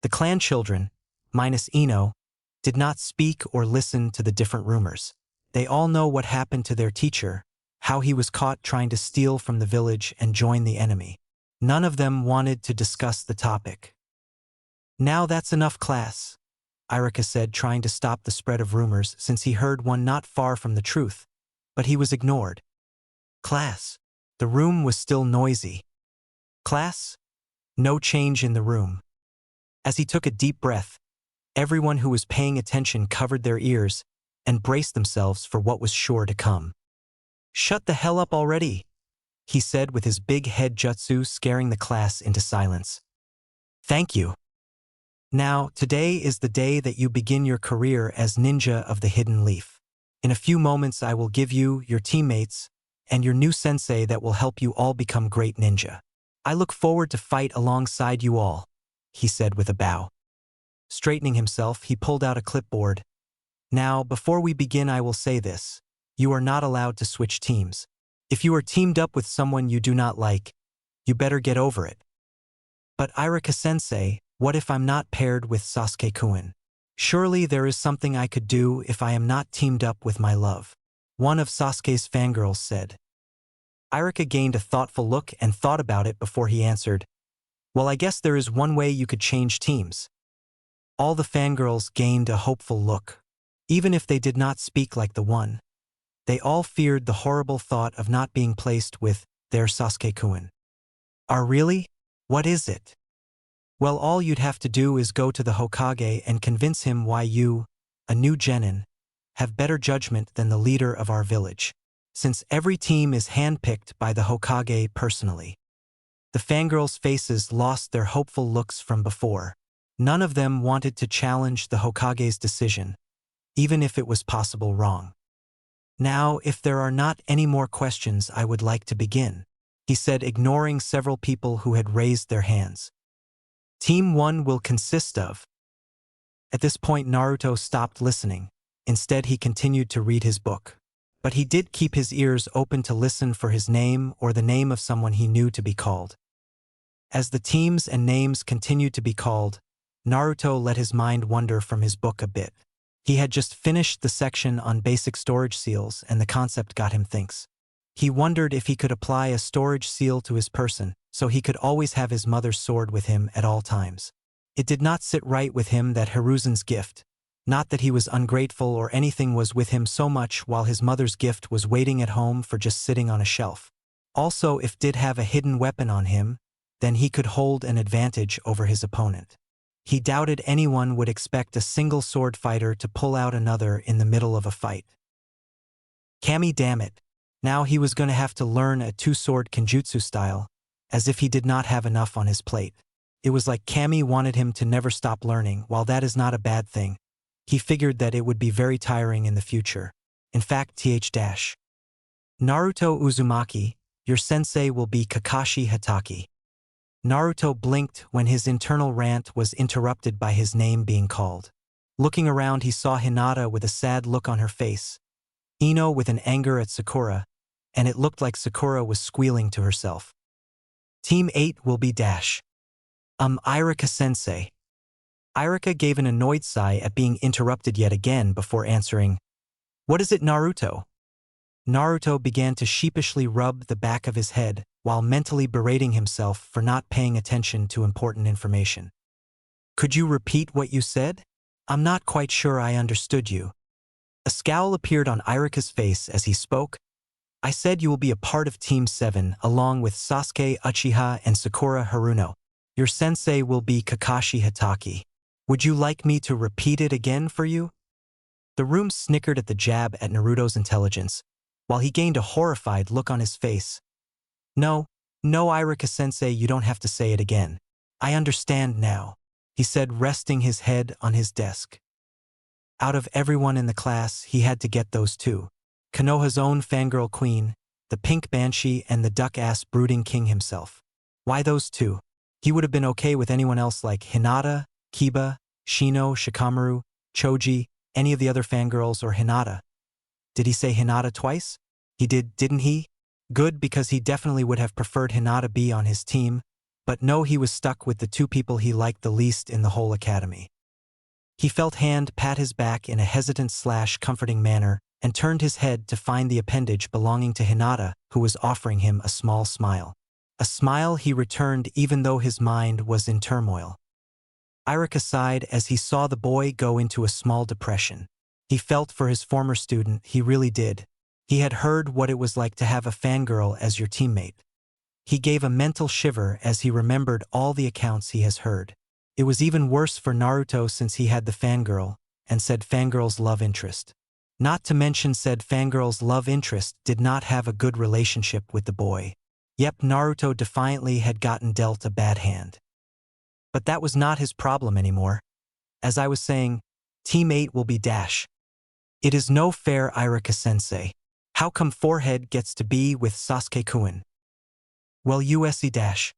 The clan children, minus Ino, did not speak or listen to the different rumors. They all know what happened to their teacher, how he was caught trying to steal from the village and join the enemy. None of them wanted to discuss the topic. "Now that's enough, class," Irika said, trying to stop the spread of rumors since he heard one not far from the truth, but he was ignored. "Class." The room was still noisy. "Class?" No change in the room. As he took a deep breath, everyone who was paying attention covered their ears and braced themselves for what was sure to come. "Shut the hell up already," he said with his big head jutsu, scaring the class into silence. "Thank you. Now, today is the day that you begin your career as ninja of the Hidden Leaf. In a few moments I will give you, your teammates, and your new sensei that will help you all become great ninja. I look forward to fight alongside you all," he said with a bow. Straightening himself, he pulled out a clipboard. "Now, before we begin, I will say this. You are not allowed to switch teams. If you are teamed up with someone you do not like, you better get over it." "But Irika-sensei, what if I'm not paired with Sasuke-kun? Surely there is something I could do if I am not teamed up with my love," one of Sasuke's fangirls said. Irika gained a thoughtful look and thought about it before he answered, Well, I guess there is one way you could change teams. All the fangirls gained a hopeful look. Even if they did not speak like the one, they all feared the horrible thought of not being placed with their Sasuke-kun. Are really? What is it? Well, all you'd have to do is go to the Hokage and convince him why you, a new genin, have better judgment than the leader of our village, since every team is handpicked by the Hokage personally. The fangirls' faces lost their hopeful looks from before. None of them wanted to challenge the Hokage's decision, even if it was possible wrong. Now, if there are not any more questions, I would like to begin, he said, ignoring several people who had raised their hands. Team 1 will consist of... At this point, Naruto stopped listening. Instead, he continued to read his book. But he did keep his ears open to listen for his name or the name of someone he knew to be called. As the teams and names continued to be called, Naruto let his mind wander from his book a bit. He had just finished the section on basic storage seals and the concept got him thinks. He wondered if he could apply a storage seal to his person so he could always have his mother's sword with him at all times. It did not sit right with him that Hiruzen's gift, not that he was ungrateful or anything, was with him so much while his mother's gift was waiting at home for just sitting on a shelf. Also, if did have a hidden weapon on him, then he could hold an advantage over his opponent. He doubted anyone would expect a single sword fighter to pull out another in the middle of a fight. Kami, damn it. Now he was going to have to learn a two-sword kenjutsu style, as if he did not have enough on his plate. It was like Kami wanted him to never stop learning. While that is not a bad thing, he figured that it would be very tiring in the future. In fact, Naruto Uzumaki, your sensei will be Kakashi Hatake. Naruto blinked when his internal rant was interrupted by his name being called. Looking around, he saw Hinata with a sad look on her face, Ino with an anger at Sakura, and it looked like Sakura was squealing to herself. Team 8 will be Dash. Irika-sensei. Irika gave an annoyed sigh at being interrupted yet again before answering, "What is it, Naruto?" Naruto began to sheepishly rub the back of his head while mentally berating himself for not paying attention to important information. "Could you repeat what you said? I'm not quite sure I understood you." A scowl appeared on Irika's face as he spoke. "I said you will be a part of Team 7 along with Sasuke Uchiha and Sakura Haruno. Your sensei will be Kakashi Hatake. Would you like me to repeat it again for you?" The room snickered at the jab at Naruto's intelligence, while he gained a horrified look on his face. No, Irika-sensei, you don't have to say it again. I understand now," he said, resting his head on his desk. Out of everyone in the class, he had to get those two. Konoha's own fangirl queen, the pink banshee, and the duck-ass brooding king himself. Why those two? He would have been okay with anyone else like Hinata, Kiba, Shino, Shikamaru, Choji, any of the other fangirls, or Hinata. Did he say Hinata twice? He did, didn't he? Good, because he definitely would have preferred Hinata be on his team, but no, he was stuck with the two people he liked the least in the whole academy. He felt hand pat his back in a hesitant/comforting manner and turned his head to find the appendage belonging to Hinata, who was offering him a small smile. A smile he returned even though his mind was in turmoil. Irika sighed as he saw the boy go into a small depression. He felt for his former student, he really did. He had heard what it was like to have a fangirl as your teammate. He gave a mental shiver as he remembered all the accounts he has heard. It was even worse for Naruto since he had the fangirl, and said fangirl's love interest. Not to mention said fangirl's love interest did not have a good relationship with the boy. Yep, Naruto defiantly had gotten dealt a bad hand. But that was not his problem anymore. As I was saying, Team 8 will be Dash. It is no fair, Irika-sensei. How come Forehead gets to be with Sasuke-kun? Well, USC Dash.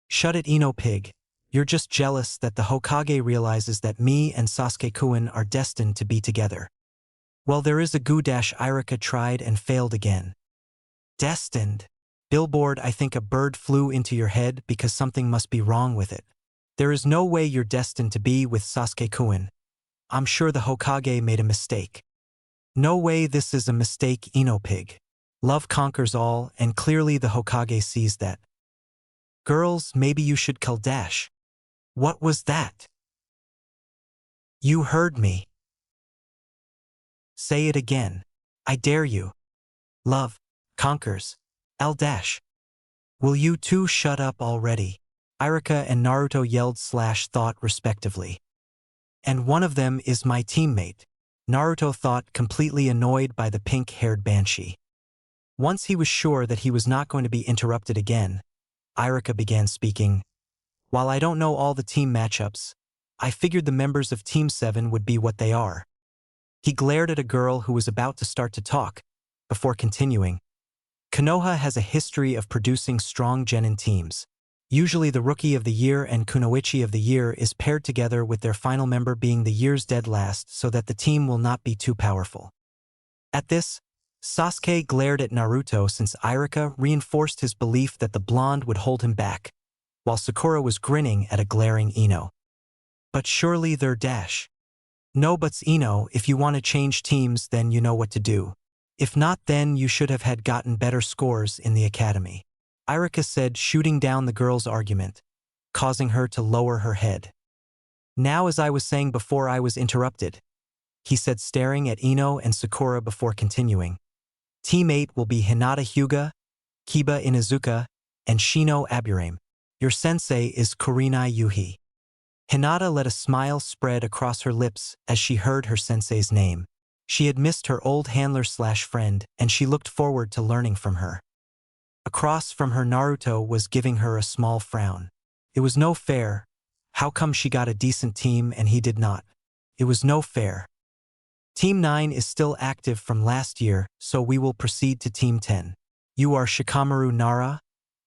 Shut it, Ino pig. You're just jealous that the Hokage realizes that me and Sasuke-kun are destined to be together. Well, there is a goo dash. Irika tried and failed again. Destined. Billboard, I think a bird flew into your head because something must be wrong with it. There is no way you're destined to be with Sasuke-kun. I'm sure the Hokage made a mistake. No way, this is a mistake, Ino pig. Love conquers all, and clearly the Hokage sees that. Girls, maybe you should call Dash. What was that? You heard me. Say it again. I dare you. Love conquers. L dash. Will you two shut up already? Irika and Naruto yelled / thought respectively. And one of them is my teammate. Naruto thought, completely annoyed by the pink-haired banshee. Once he was sure that he was not going to be interrupted again, Irika began speaking. While I don't know all the team matchups, I figured the members of Team 7 would be what they are. He glared at a girl who was about to start to talk, before continuing. Konoha has a history of producing strong genin teams. Usually the Rookie of the Year and Kunoichi of the Year is paired together with their final member being the year's dead last so that the team will not be too powerful. At this, Sasuke glared at Naruto since Irika reinforced his belief that the blonde would hold him back, while Sakura was grinning at a glaring Ino. But surely they're Dash. No buts Ino, if you want to change teams then you know what to do. If not then you should have had gotten better scores in the academy. Irika said, shooting down the girl's argument, causing her to lower her head. Now as I was saying before I was interrupted, he said, staring at Ino and Sakura before continuing. Team 8 will be Hinata Hyuga, Kiba Inuzuka, and Shino Aburame. Your sensei is Kurenai Yuhi. Hinata let a smile spread across her lips as she heard her sensei's name. She had missed her old handler / friend, and she looked forward to learning from her. Across from her Naruto was giving her a small frown. It was no fair. How come she got a decent team and he did not? It was no fair. Team 9 is still active from last year, so we will proceed to Team 10. You are Shikamaru Nara,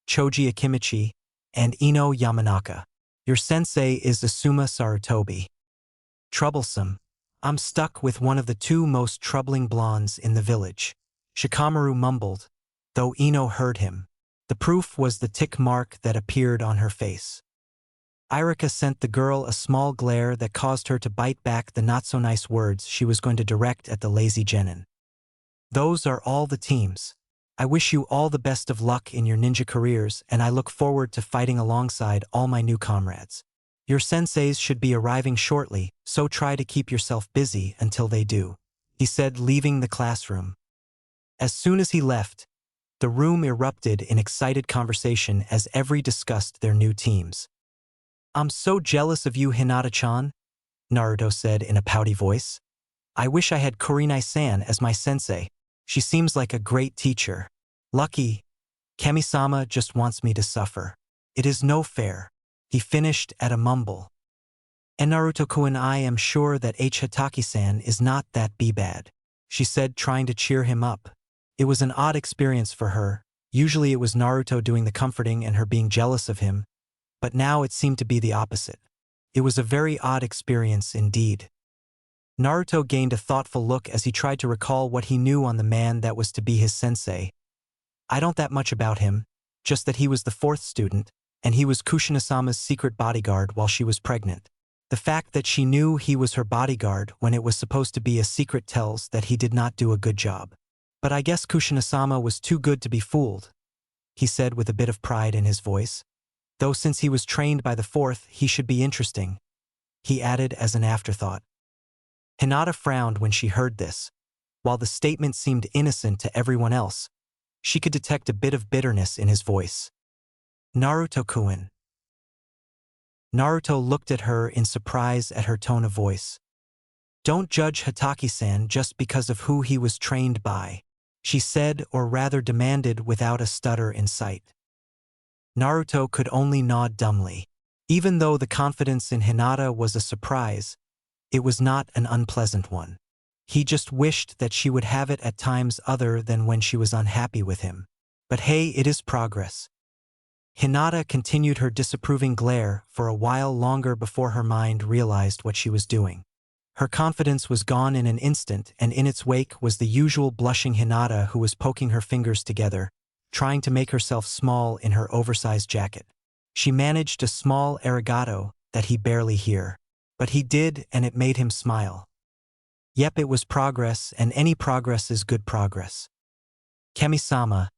Choji Akimichi, and Ino Yamanaka. Your sensei is Asuma Sarutobi. Troublesome. I'm stuck with one of the two most troubling blondes in the village. Shikamaru mumbled, though Ino heard him. The proof was the tick mark that appeared on her face. Irika sent the girl a small glare that caused her to bite back the not-so-nice words she was going to direct at the lazy genin. Those are all the teams. I wish you all the best of luck in your ninja careers, and I look forward to fighting alongside all my new comrades. Your senseis should be arriving shortly, so try to keep yourself busy until they do, he said, leaving the classroom. As soon as he left, the room erupted in excited conversation as every discussed their new teams. I'm so jealous of you, Hinata-chan, Naruto said in a pouty voice. I wish I had Kurenai-san as my sensei. She seems like a great teacher. Lucky, Kami-sama just wants me to suffer. It is no fair. He finished at a mumble. And Naruto-kun, I am sure that Hataki-san is not that bad, she said, trying to cheer him up. It was an odd experience for her. Usually it was Naruto doing the comforting and her being jealous of him, but now it seemed to be the opposite. It was a very odd experience indeed. Naruto gained a thoughtful look as he tried to recall what he knew on the man that was to be his sensei. I don't that much about him, just that he was the 4th student, and he was Kushina-sama's secret bodyguard while she was pregnant. The fact that she knew he was her bodyguard when it was supposed to be a secret tells that he did not do a good job. But I guess Kushina-sama was too good to be fooled, he said with a bit of pride in his voice. Though since he was trained by the 4th, he should be interesting, he added as an afterthought. Hinata frowned when she heard this. While the statement seemed innocent to everyone else, she could detect a bit of bitterness in his voice. Naruto-kun. Naruto looked at her in surprise at her tone of voice. Don't judge Hataki-san just because of who he was trained by, she said, or rather demanded without a stutter in sight. Naruto could only nod dumbly. Even though the confidence in Hinata was a surprise, it was not an unpleasant one. He just wished that she would have it at times other than when she was unhappy with him. But hey, it is progress. Hinata continued her disapproving glare for a while longer before her mind realized what she was doing. Her confidence was gone in an instant, and in its wake was the usual blushing Hinata who was poking her fingers together, trying to make herself small in her oversized jacket. She managed a small arigato that he barely hear. But he did, and it made him smile. Yep, it was progress, and any progress is good progress. Kami-sama,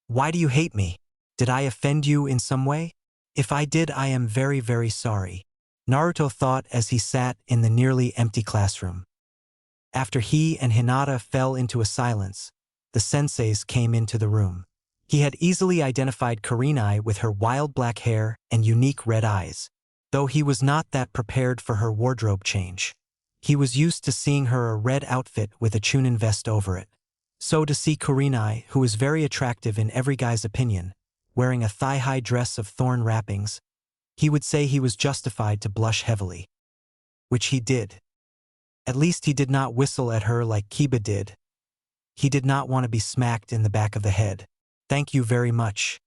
why do you hate me? Did I offend you in some way? If I did, I am very, very sorry, Naruto thought as he sat in the nearly empty classroom. After he and Hinata fell into a silence, the senseis came into the room. He had easily identified Kurenai with her wild black hair and unique red eyes, though he was not that prepared for her wardrobe change. He was used to seeing her a red outfit with a chunin vest over it. So to see Kurenai, who was very attractive in every guy's opinion, wearing a thigh-high dress of thorn wrappings, he would say he was justified to blush heavily. Which he did. At least he did not whistle at her like Kiba did. He did not want to be smacked in the back of the head. Thank you very much.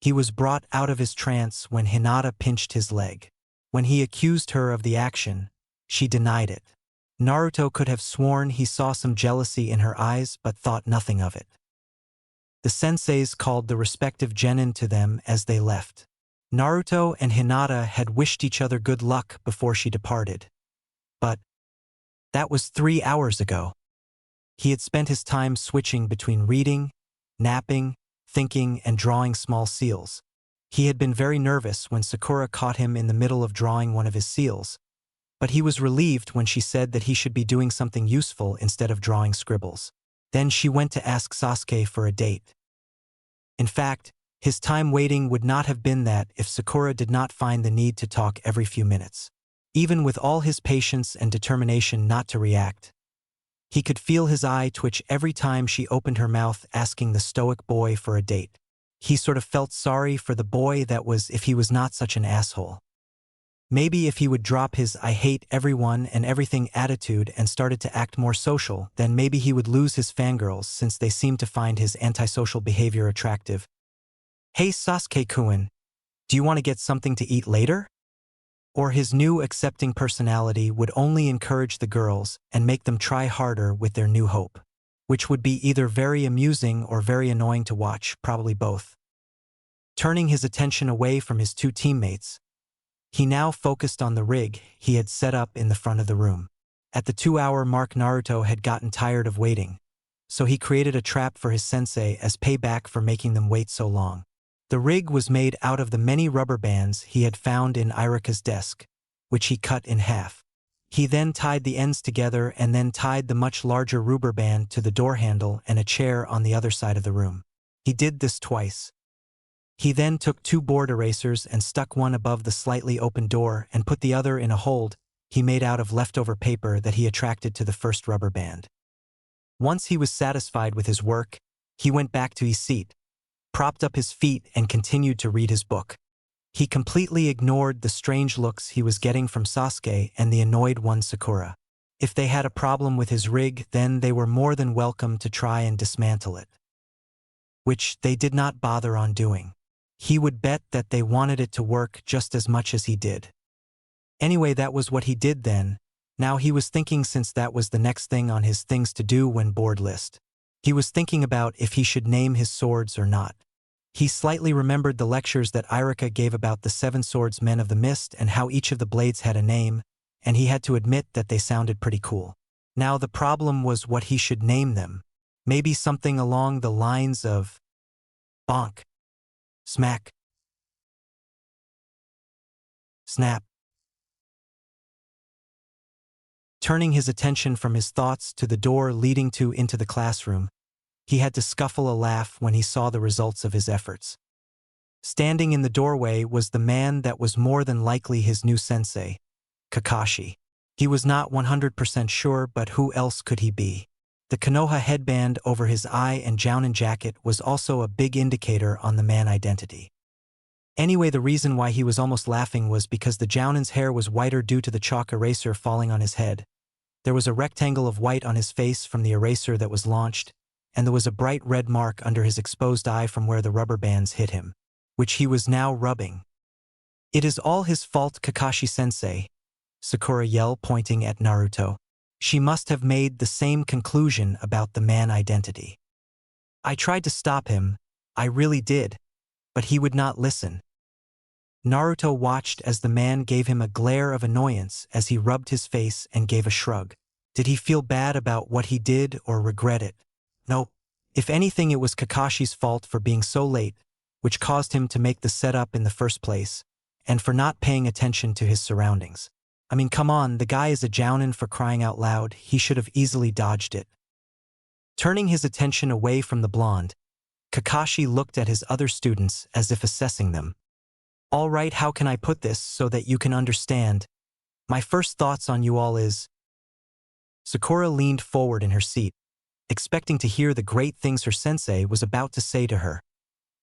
He was brought out of his trance when Hinata pinched his leg. When he accused her of the action, she denied it. Naruto could have sworn he saw some jealousy in her eyes but thought nothing of it. The senseis called the respective genin to them as they left. Naruto and Hinata had wished each other good luck before she departed. But that was 3 hours ago. He had spent his time switching between reading, napping, thinking, and drawing small seals. He had been very nervous when Sakura caught him in the middle of drawing one of his seals, but he was relieved when she said that he should be doing something useful instead of drawing scribbles. Then she went to ask Sasuke for a date. In fact, his time waiting would not have been that if Sakura did not find the need to talk every few minutes. Even with all his patience and determination not to react, he could feel his eye twitch every time she opened her mouth asking the stoic boy for a date. He sort of felt sorry for the boy that was if he was not such an asshole. Maybe if he would drop his I hate everyone and everything attitude and started to act more social, then maybe he would lose his fangirls since they seemed to find his antisocial behavior attractive. Hey Sasuke-kun, do you want to get something to eat later? Or his new accepting personality would only encourage the girls and make them try harder with their new hope, which would be either very amusing or very annoying to watch, probably both. Turning his attention away from his two teammates, he now focused on the rig he had set up in the front of the room. At the 2-hour mark, Naruto had gotten tired of waiting, so he created a trap for his sensei as payback for making them wait so long. The rig was made out of the many rubber bands he had found in Irika's desk, which he cut in half. He then tied the ends together and then tied the much larger rubber band to the door handle and a chair on the other side of the room. He did this twice. He then took 2 board erasers and stuck one above the slightly open door and put the other in a hold he made out of leftover paper that he attracted to the first rubber band. Once he was satisfied with his work, he went back to his seat, propped up his feet and continued to read his book. He completely ignored the strange looks he was getting from Sasuke and the annoyed one Sakura. If they had a problem with his rig, then they were more than welcome to try and dismantle it, which they did not bother on doing. He would bet that they wanted it to work just as much as he did. Anyway, that was what he did then. Now he was thinking, since that was the next thing on his things to do when bored list. He was thinking about if he should name his swords or not. He slightly remembered the lectures that Irika gave about the 7 swords men of the mist and how each of the blades had a name, and he had to admit that they sounded pretty cool. Now the problem was what he should name them. Maybe something along the lines of bonk, smack, snap. Turning his attention from his thoughts to the door leading into the classroom, he had to scuffle a laugh when he saw the results of his efforts. Standing in the doorway was the man that was more than likely his new sensei, Kakashi. He was not 100% sure, but who else could he be? The Konoha headband over his eye and jounin jacket was also a big indicator on the man identity. Anyway, the reason why he was almost laughing was because the jounin's hair was whiter due to the chalk eraser falling on his head. There was a rectangle of white on his face from the eraser that was launched, and there was a bright red mark under his exposed eye from where the rubber bands hit him, which he was now rubbing. It is all his fault, Kakashi-sensei, Sakura yelled, pointing at Naruto. She must have made the same conclusion about the man identity. I tried to stop him, I really did, but he would not listen. Naruto watched as the man gave him a glare of annoyance as he rubbed his face and gave a shrug. Did he feel bad about what he did or regret it? No. If anything, it was Kakashi's fault for being so late, which caused him to make the setup in the first place, and for not paying attention to his surroundings. I mean, come on, the guy is a jounin for crying out loud, he should have easily dodged it. Turning his attention away from the blonde, Kakashi looked at his other students as if assessing them. All right, how can I put this so that you can understand? My first thoughts on you all is… Sakura leaned forward in her seat, expecting to hear the great things her sensei was about to say to her,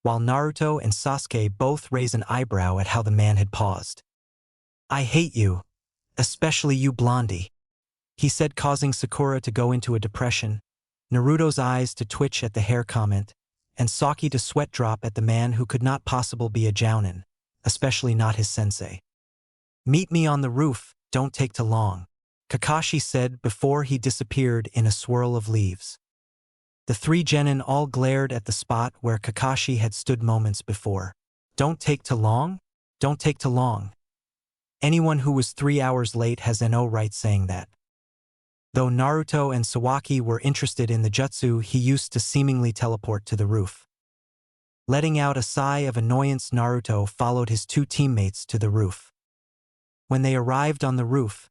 while Naruto and Sasuke both raised an eyebrow at how the man had paused. I hate you, especially you blondie, he said, causing Sakura to go into a depression, Naruto's eyes to twitch at the hair comment, and Saki to sweat drop at the man who could not possibly be a jounin, especially not his sensei. Meet me on the roof, don't take too long, Kakashi said before he disappeared in a swirl of leaves. The three genin all glared at the spot where Kakashi had stood moments before. Don't take too long? Don't take too long. Anyone who was 3 hours late has no right saying that. Though Naruto and Sawaki were interested in the jutsu he used to seemingly teleport to the roof. Letting out a sigh of annoyance, Naruto followed his two teammates to the roof. When they arrived on the roof,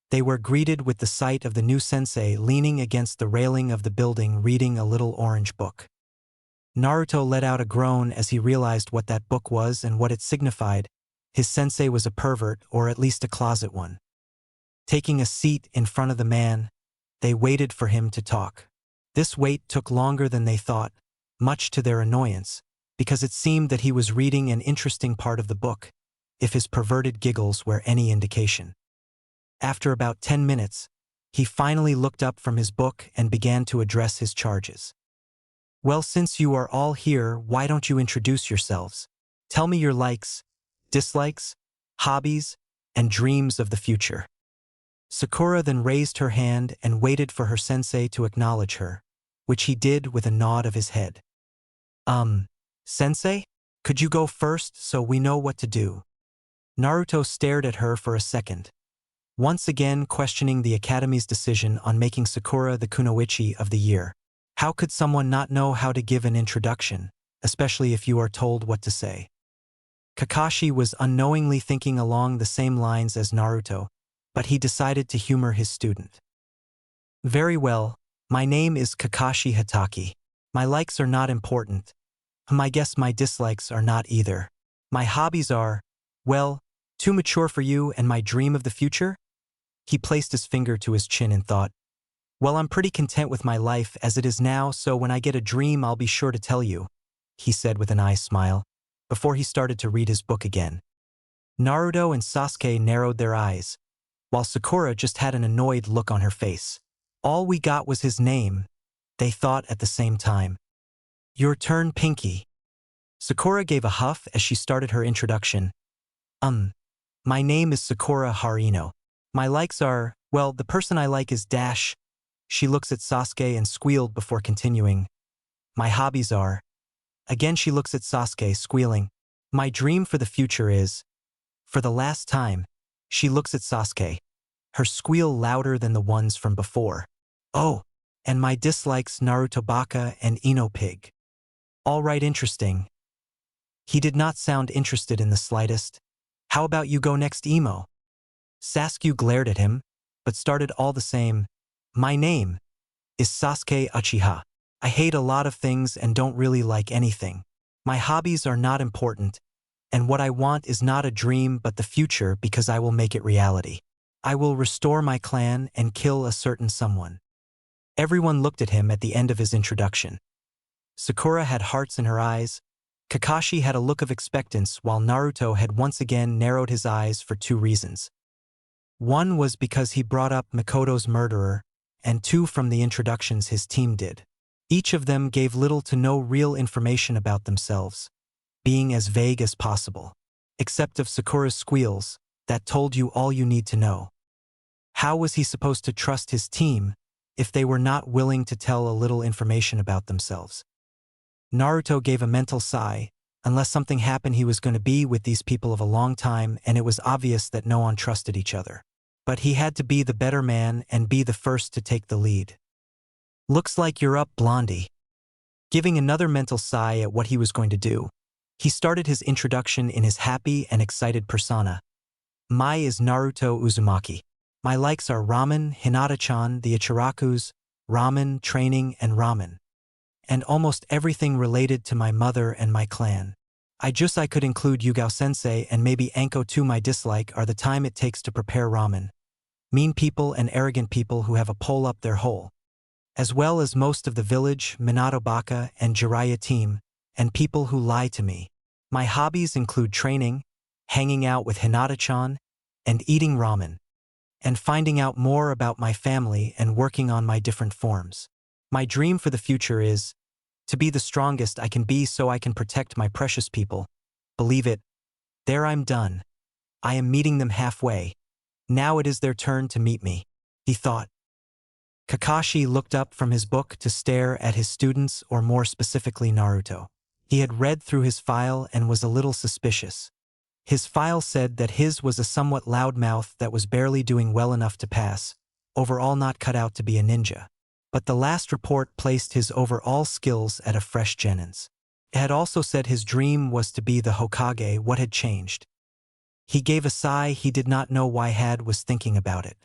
they were greeted with the sight of the new sensei leaning against the railing of the building reading a little orange book. Naruto let out a groan as he realized what that book was and what it signified. His sensei was a pervert, or at least a closet one. Taking a seat in front of the man, they waited for him to talk. This wait took longer than they thought, much to their annoyance, because it seemed that he was reading an interesting part of the book, if his perverted giggles were any indication. After about 10 minutes, he finally looked up from his book and began to address his charges. Well, since you are all here, why don't you introduce yourselves? Tell me your likes, dislikes, hobbies, and dreams of the future. Sakura then raised her hand and waited for her sensei to acknowledge her, which he did with a nod of his head. Sensei? Could you go first so we know what to do? Naruto stared at her for a second, once again questioning the Academy's decision on making Sakura the kunoichi of the year. How could someone not know how to give an introduction, especially if you are told what to say? Kakashi was unknowingly thinking along the same lines as Naruto, but he decided to humor his student. Very well, my name is Kakashi Hatake. My likes are not important. I guess my dislikes are not either. My hobbies are, well, too mature for you, and my dream of the future? He placed his finger to his chin and thought, well, I'm pretty content with my life as it is now, so when I get a dream I'll be sure to tell you, he said with an eye smile, before he started to read his book again. Naruto and Sasuke narrowed their eyes, while Sakura just had an annoyed look on her face. All we got was his name, they thought at the same time. Your turn, Pinky. Sakura gave a huff as she started her introduction. My name is Sakura Harino. My likes are, well, the person I like is Dash. She looks at Sasuke and squealed before continuing. My hobbies are… Again she looks at Sasuke, squealing. My dream for the future is… For the last time, she looks at Sasuke, her squeal louder than the ones from before. Oh, and my dislikes Naruto Baka and Ino Pig. All right, interesting. He did not sound interested in the slightest. How about you go next, Emo? Sasuke glared at him, but started all the same. My name is Sasuke Uchiha. I hate a lot of things and don't really like anything. My hobbies are not important, and what I want is not a dream but the future because I will make it reality. I will restore my clan and kill a certain someone. Everyone looked at him at the end of his introduction. Sakura had hearts in her eyes. Kakashi had a look of expectance while Naruto had once again narrowed his eyes for two reasons. One was because he brought up Mikoto's murderer, and two from the introductions his team did. Each of them gave little to no real information about themselves, being as vague as possible, except of Sakura's squeals, that told you all you need to know. How was he supposed to trust his team if they were not willing to tell a little information about themselves? Naruto gave a mental sigh. Unless something happened, he was going to be with these people of a long time, and it was obvious that no one trusted each other. But he had to be the better man and be the first to take the lead. Looks like you're up, Blondie. Giving another mental sigh at what he was going to do, He started his introduction in his happy and excited persona. "My is Naruto Uzumaki. My likes are ramen, Hinata-chan, the Ichirakus, ramen, training, and ramen. And almost everything related to my mother and my clan. I could include Yugao-sensei and maybe Anko too. My dislike are the time it takes to prepare ramen. Mean people and arrogant people who have a pole up their hole. As well as most of the village, Minato Baka and Jiraiya team, and people who lie to me. My hobbies include training, hanging out with Hinata-chan, and eating ramen. And finding out more about my family and working on my different forms. My dream for the future is to be the strongest I can be so I can protect my precious people. Believe it, there I'm done. I am meeting them halfway. Now it is their turn to meet me," he thought. Kakashi looked up from his book to stare at his students, or more specifically Naruto. He had read through his file and was a little suspicious. His file said that his was a somewhat loud mouth that was barely doing well enough to pass, overall not cut out to be a ninja. But the last report placed his overall skills at a fresh Genin's. It had also said his dream was to be the Hokage. What had changed? He gave a sigh. He did not know why Had was thinking about it.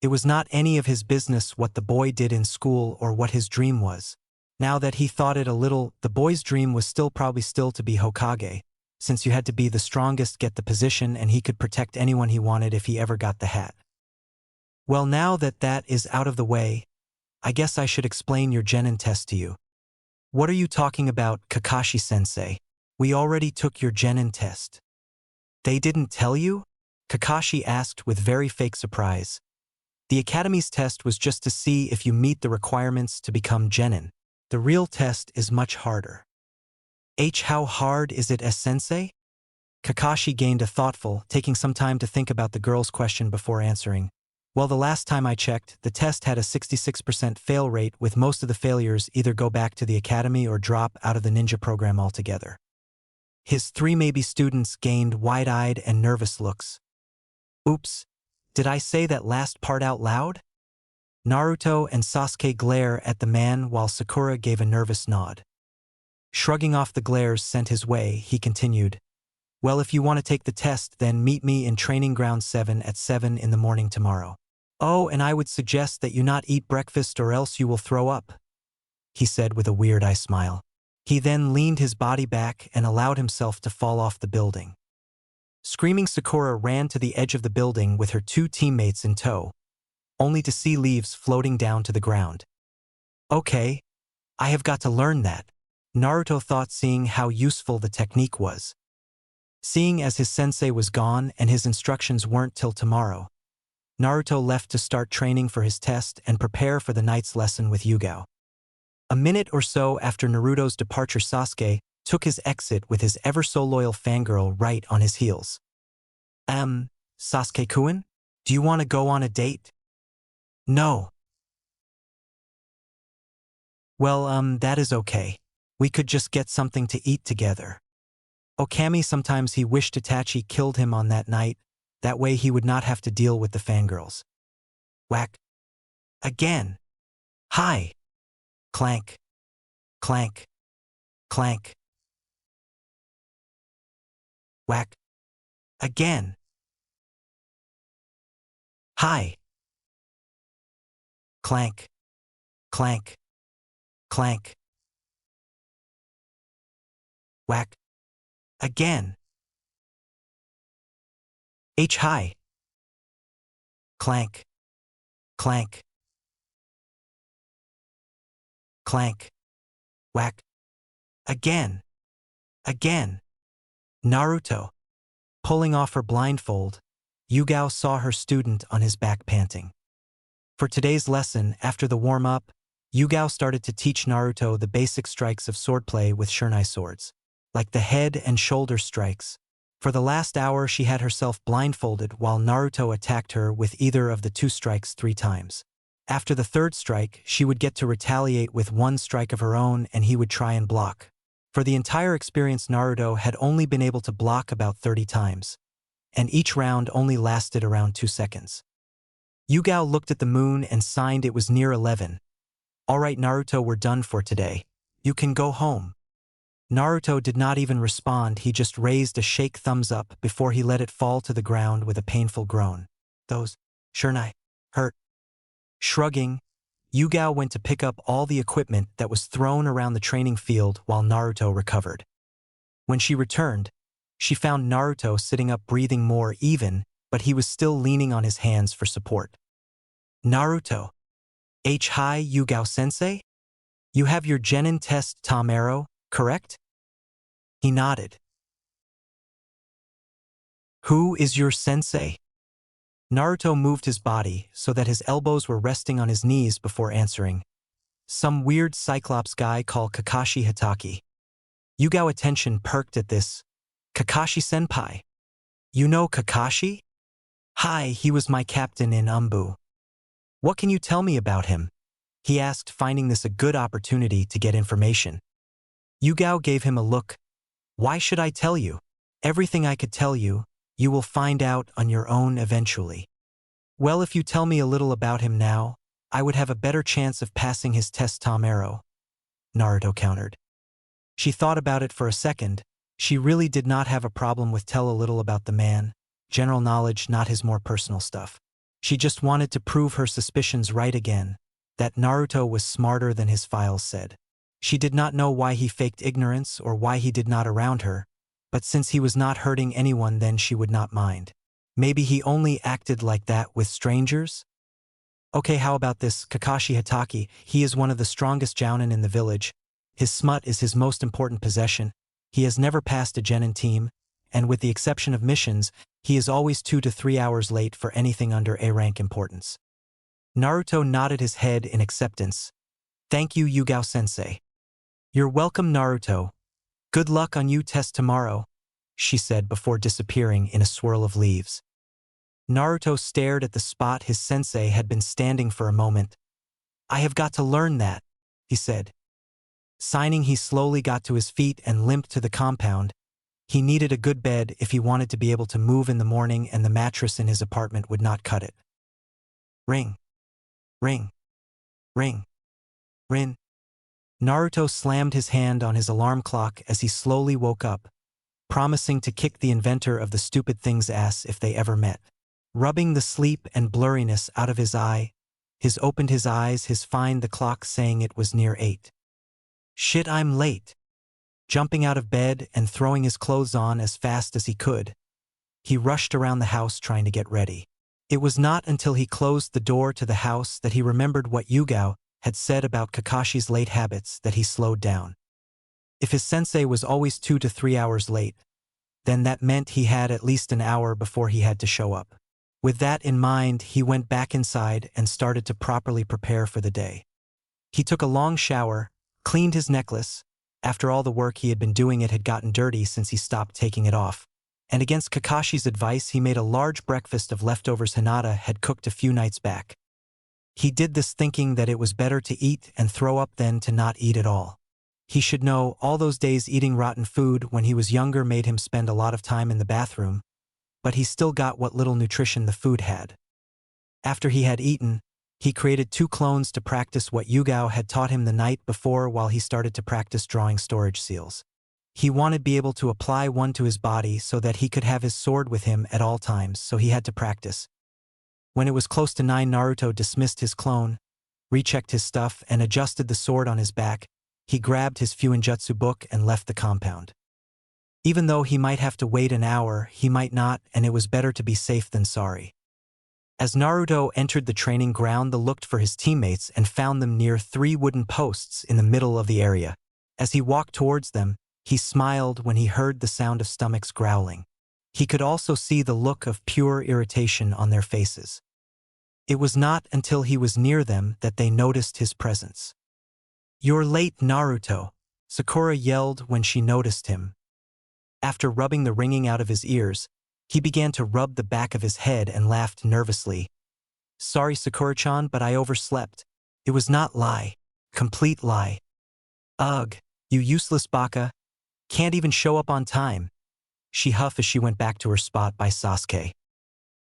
It was not any of his business what the boy did in school or what his dream was. Now that he thought it a little, the boy's dream was probably still to be Hokage, since you had to be the strongest, get the position, and he could protect anyone he wanted if he ever got the hat. Well, now that that is out of the way, I guess I should explain your Genin test to you. What are you talking about, Kakashi-sensei? We already took your Genin test. They didn't tell you? Kakashi asked with very fake surprise. The Academy's test was just to see if you meet the requirements to become Genin. The real test is much harder. How hard is it, sensei? Kakashi gained a thoughtful, taking some time to think about the girl's question before answering. Well, the last time I checked, the test had a 66% fail rate, with most of the failures either go back to the academy or drop out of the ninja program altogether. His three maybe students gained wide-eyed and nervous looks. Oops, did I say that last part out loud? Naruto and Sasuke glare at the man while Sakura gave a nervous nod. Shrugging off the glares sent his way, he continued, "Well, if you want to take the test, then meet me in Training Ground 7 at 7 in the morning tomorrow. Oh, and I would suggest that you not eat breakfast or else you will throw up," he said with a weird-eye smile. He then leaned his body back and allowed himself to fall off the building. Screaming, Sakura ran to the edge of the building with her two teammates in tow, only to see leaves floating down to the ground. Okay, I have got to learn that, Naruto thought, seeing how useful the technique was. Seeing as his sensei was gone and his instructions weren't till tomorrow, Naruto left to start training for his test and prepare for the night's lesson with Yugao. A minute or so after Naruto's departure, Sasuke took his exit with his ever-so-loyal fangirl right on his heels. Sasuke-kun? Do you want to go on a date? No. Well, that is okay. We could just get something to eat together. Okami, sometimes he wished Itachi killed him on that night, that way he would not have to deal with the fangirls. Whack. Again. Hi. Clank. Clank. Clank. Whack. Again. Hi. Clank. Clank. Clank. Whack. Again. Hi. Clank. Clank. Clank. Whack. Again. Again. Naruto. Pulling off her blindfold, Yugao saw her student on his back panting. For today's lesson, after the warm-up, Yugao started to teach Naruto the basic strikes of swordplay with shunai swords, like the head and shoulder strikes. For the last hour, she had herself blindfolded while Naruto attacked her with either of the two strikes 3 times. After the third strike, she would get to retaliate with one strike of her own and he would try and block. For the entire experience, Naruto had only been able to block about 30 times, and each round only lasted around 2 seconds. Yugao looked at the moon and signed. It was near 11. All right, Naruto, we're done for today. You can go home. Naruto did not even respond, he just raised a shake thumbs up before he let it fall to the ground with a painful groan. Those, Shernai, hurt. Shrugging, Yugao went to pick up all the equipment that was thrown around the training field while Naruto recovered. When she returned, she found Naruto sitting up breathing more even, but he was still leaning on his hands for support. Naruto. Hi Yugao-sensei? You have your genin test Tomero, correct? He nodded. Who is your sensei? Naruto moved his body so that his elbows were resting on his knees before answering. Some weird Cyclops guy called Kakashi Hitaki. Yugao attention perked at this. Kakashi-senpai. You know Kakashi? Hi, he was my captain in Umbu. What can you tell me about him? He asked, finding this a good opportunity to get information. Yugao gave him a look. Why should I tell you? Everything I could tell you, you will find out on your own eventually. Well, if you tell me a little about him now, I would have a better chance of passing his test Tomero, Naruto countered. She thought about it for a second. She really did not have a problem with tell a little about the man, general knowledge, not his more personal stuff. She just wanted to prove her suspicions right again, that Naruto was smarter than his files said. She did not know why he faked ignorance or why he did not around her, but since he was not hurting anyone then she would not mind. Maybe he only acted like that with strangers? Okay, how about this, Kakashi Hitaki? He is one of the strongest jounin in the village. His smut is his most important possession. He has never passed a genin team, and with the exception of missions, he is always 2 to 3 hours late for anything under A rank importance. Naruto nodded his head in acceptance. Thank you, Yugao-sensei. You're welcome, Naruto. Good luck on you test tomorrow, she said before disappearing in a swirl of leaves. Naruto stared at the spot his sensei had been standing for a moment. I have got to learn that, he said. Signing, he slowly got to his feet and limped to the compound. He needed a good bed if he wanted to be able to move in the morning, and the mattress in his apartment would not cut it. Ring. Ring. Ring. Rin. Naruto slammed his hand on his alarm clock as he slowly woke up, promising to kick the inventor of the stupid thing's ass if they ever met. Rubbing the sleep and blurriness out of his eye, his opened his eyes, his find the clock saying it was near 8. Shit, I'm late. Jumping out of bed and throwing his clothes on as fast as he could, he rushed around the house trying to get ready. It was not until he closed the door to the house that he remembered what Yugao had said about Kakashi's late habits, that he slowed down. If his sensei was always 2 to 3 hours late, then that meant he had at least an hour before he had to show up. With that in mind, he went back inside and started to properly prepare for the day. He took a long shower, cleaned his necklace. After all the work he had been doing, it had gotten dirty since he stopped taking it off. And against Kakashi's advice, he made a large breakfast of leftovers Hinata had cooked a few nights back. He did this thinking that it was better to eat and throw up than to not eat at all. He should know all those days eating rotten food when he was younger made him spend a lot of time in the bathroom, but he still got what little nutrition the food had. After he had eaten, he created 2 clones to practice what Yugao had taught him the night before while he started to practice drawing storage seals. He wanted to be able to apply one to his body so that he could have his sword with him at all times, so he had to practice. When it was close to 9, Naruto dismissed his clone, rechecked his stuff, and adjusted the sword on his back. He grabbed his Fuinjutsu book and left the compound. Even though he might have to wait an hour, he might not, and it was better to be safe than sorry. As Naruto entered the training ground, he looked for his teammates and found them near 3 wooden posts in the middle of the area. As he walked towards them, he smiled when he heard the sound of stomachs growling. He could also see the look of pure irritation on their faces. It was not until he was near them that they noticed his presence. "You're late, Naruto," Sakura yelled when she noticed him. After rubbing the ringing out of his ears, he began to rub the back of his head and laughed nervously. "Sorry, Sakura-chan, but I overslept. It was not lie. Complete lie. Ugh, you useless baka. Can't even show up on time," she huffed as she went back to her spot by Sasuke.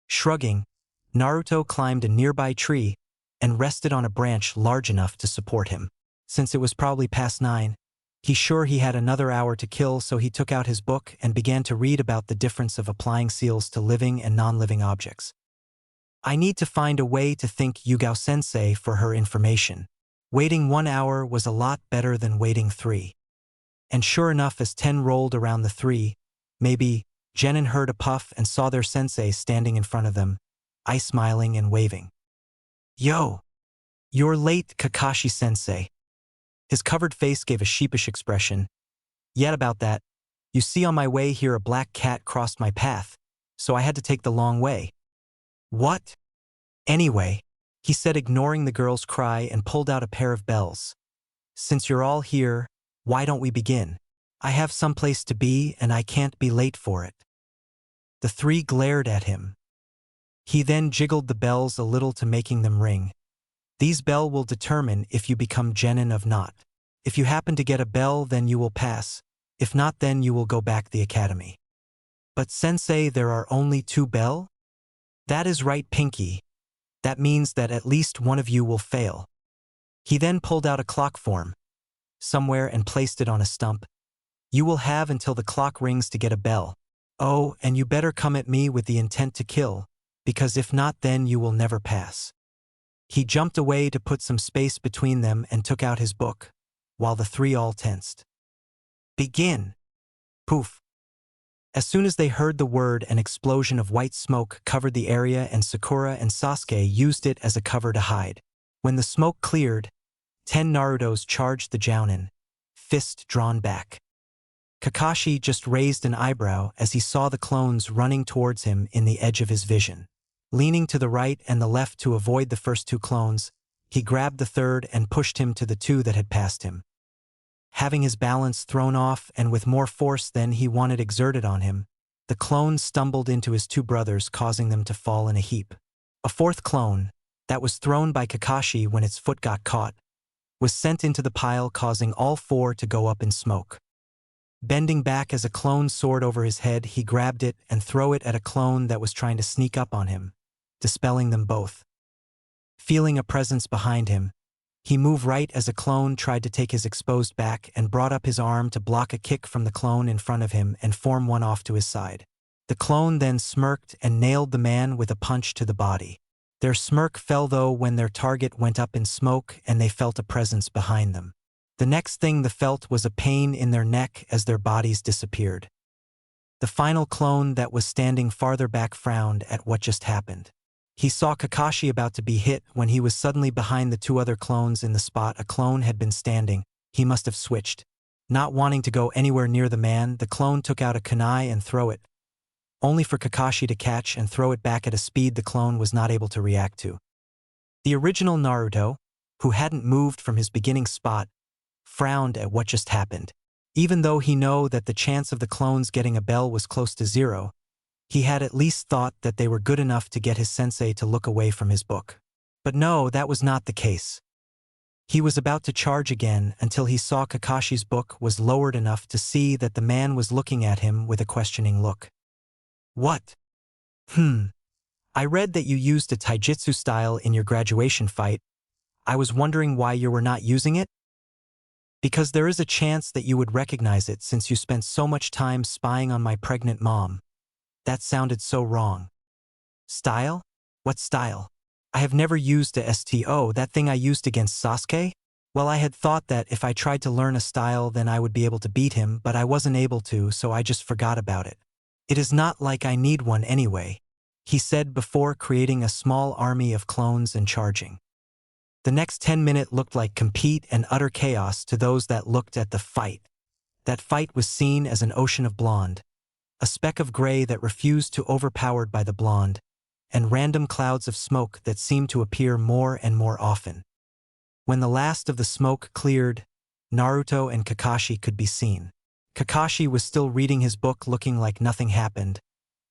Shrugging, Naruto climbed a nearby tree and rested on a branch large enough to support him. Since it was probably past 9, He sure he had another hour to kill, so he took out his book and began to read about the difference of applying seals to living and non-living objects. I need to find a way to thank Yugao-sensei for her information. Waiting 1 hour was a lot better than waiting 3. And sure enough, as 10 rolled around the 3, maybe, Genin heard a puff and saw their sensei standing in front of them, smiling and waving. "Yo! You're late, Kakashi-sensei." His covered face gave a sheepish expression. "Yet about that, you see on my way here a black cat crossed my path, so I had to take the long way." "What?" "Anyway," he said, ignoring the girl's cry, and pulled out a pair of bells. "Since you're all here, why don't we begin? I have someplace to be and I can't be late for it." The 3 glared at him. He then jiggled the bells a little to making them ring. "These bell will determine if you become genin of not. If you happen to get a bell, then you will pass. If not, then you will go back the academy." "But sensei, there are only 2 bell?" "That is right, Pinky. That means that at least one of you will fail." He then pulled out a clock form somewhere and placed it on a stump. "You will have until the clock rings to get a bell. Oh, and you better come at me with the intent to kill, because if not, then you will never pass." He jumped away to put some space between them and took out his book, while the 3 all tensed. "Begin!" Poof! As soon as they heard the word, an explosion of white smoke covered the area, and Sakura and Sasuke used it as a cover to hide. When the smoke cleared, 10 Narutos charged the Jounin, fist drawn back. Kakashi just raised an eyebrow as he saw the clones running towards him in the edge of his vision. Leaning to the right and the left to avoid the first 2 clones, he grabbed the third and pushed him to the 2 that had passed him. Having his balance thrown off and with more force than he wanted exerted on him, the clone stumbled into his 2 brothers, causing them to fall in a heap. A 4th clone, that was thrown by Kakashi when its foot got caught, was sent into the pile, causing all 4 to go up in smoke. Bending back as a clone soared over his head, he grabbed it and threw it at a clone that was trying to sneak up on him, dispelling them both. Feeling a presence behind him, he moved right as a clone tried to take his exposed back and brought up his arm to block a kick from the clone in front of him and form one off to his side. The clone then smirked and nailed the man with a punch to the body. Their smirk fell though when their target went up in smoke and they felt a presence behind them. The next thing they felt was a pain in their neck as their bodies disappeared. The final clone that was standing farther back frowned at what just happened. He saw Kakashi about to be hit when he was suddenly behind the 2 other clones in the spot a clone had been standing. He must have switched. Not wanting to go anywhere near the man, the clone took out a kunai and threw it, only for Kakashi to catch and throw it back at a speed the clone was not able to react to. The original Naruto, who hadn't moved from his beginning spot, frowned at what just happened. Even though he knew that the chance of the clones getting a bell was close to 0, he had at least thought that they were good enough to get his sensei to look away from his book. But no, that was not the case. He was about to charge again until he saw Kakashi's book was lowered enough to see that the man was looking at him with a questioning look. "What? I read that you used a taijutsu style in your graduation fight. I was wondering why you were not using it?" "Because there is a chance that you would recognize it since you spent so much time spying on my pregnant mom." That sounded so wrong. "Style? What style? I have never used a STO, that thing I used against Sasuke? Well, I had thought that if I tried to learn a style then I would be able to beat him, but I wasn't able to, so I just forgot about it. It is not like I need one anyway," he said before creating a small army of clones and charging. The next 10 minutes looked like complete and utter chaos to those that looked at the fight. That fight was seen as an ocean of blonde, a speck of gray that refused to overpowered by the blonde, and random clouds of smoke that seemed to appear more and more often. When the last of the smoke cleared, Naruto and Kakashi could be seen. Kakashi was still reading his book looking like nothing happened,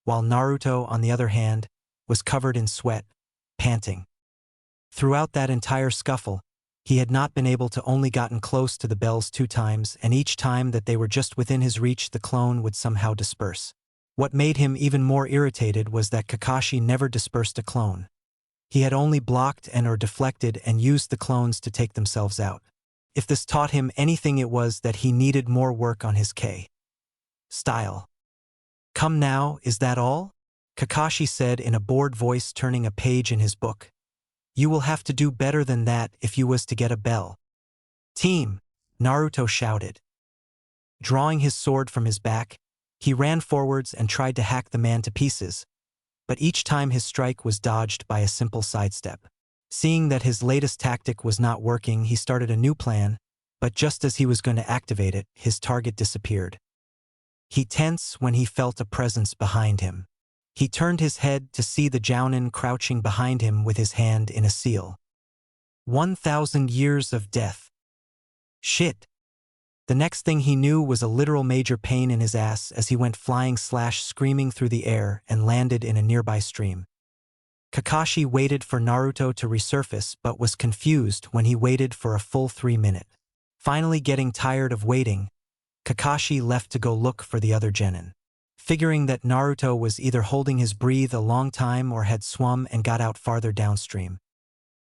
while Naruto, on the other hand, was covered in sweat, panting. Throughout that entire scuffle, he had not been able to only gotten close to the bells 2 times, and each time that they were just within his reach the clone would somehow disperse. What made him even more irritated was that Kakashi never dispersed a clone. He had only blocked and or deflected and used the clones to take themselves out. If this taught him anything, it was that he needed more work on his K style. Come now, is that all? Kakashi said in a bored voice, turning a page in his book. You will have to do better than that if you was to get a bell. Team, Naruto shouted. Drawing his sword from his back, he ran forwards and tried to hack the man to pieces, but each time his strike was dodged by a simple sidestep. Seeing that his latest tactic was not working, he started a new plan, but just as he was going to activate it, his target disappeared. He tensed when he felt a presence behind him. He turned his head to see the Jounin crouching behind him with his hand in a seal. 1,000 years of death. Shit. The next thing he knew was a literal major pain in his ass as he went flying screaming through the air and landed in a nearby stream. Kakashi waited for Naruto to resurface but was confused when he waited for a full 3 minutes. Finally getting tired of waiting, Kakashi left to go look for the other genin. Figuring that Naruto was either holding his breath a long time or had swum and got out farther downstream.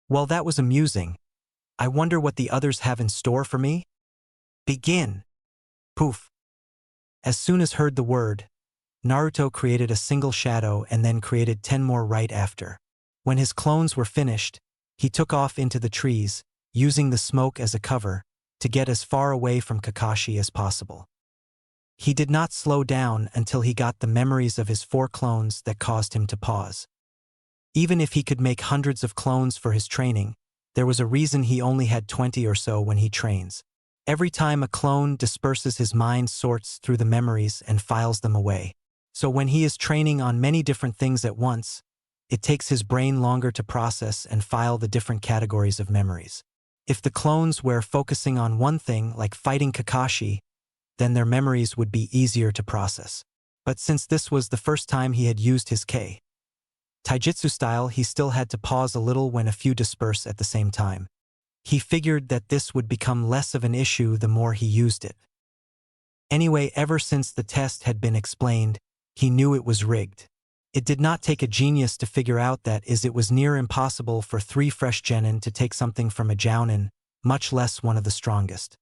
Well, that was amusing. I wonder what the others have in store for me? Begin. Poof. As soon as heard the word, Naruto created a single shadow and then created 10 more right after. When his clones were finished, he took off into the trees, using the smoke as a cover, to get as far away from Kakashi as possible. He did not slow down until he got the memories of his 4 clones that caused him to pause. Even if he could make hundreds of clones for his training, there was a reason he only had 20 or so when he trains. Every time a clone disperses, his mind sorts through the memories and files them away. So when he is training on many different things at once, it takes his brain longer to process and file the different categories of memories. If the clones were focusing on one thing, like fighting Kakashi, then their memories would be easier to process. But since this was the first time he had used his Taijutsu style, he still had to pause a little when a few disperse at the same time. He figured that this would become less of an issue the more he used it. Anyway, ever since the test had been explained, he knew it was rigged. It did not take a genius to figure out that it was near impossible for 3 fresh genin to take something from a Jounin, much less one of the strongest.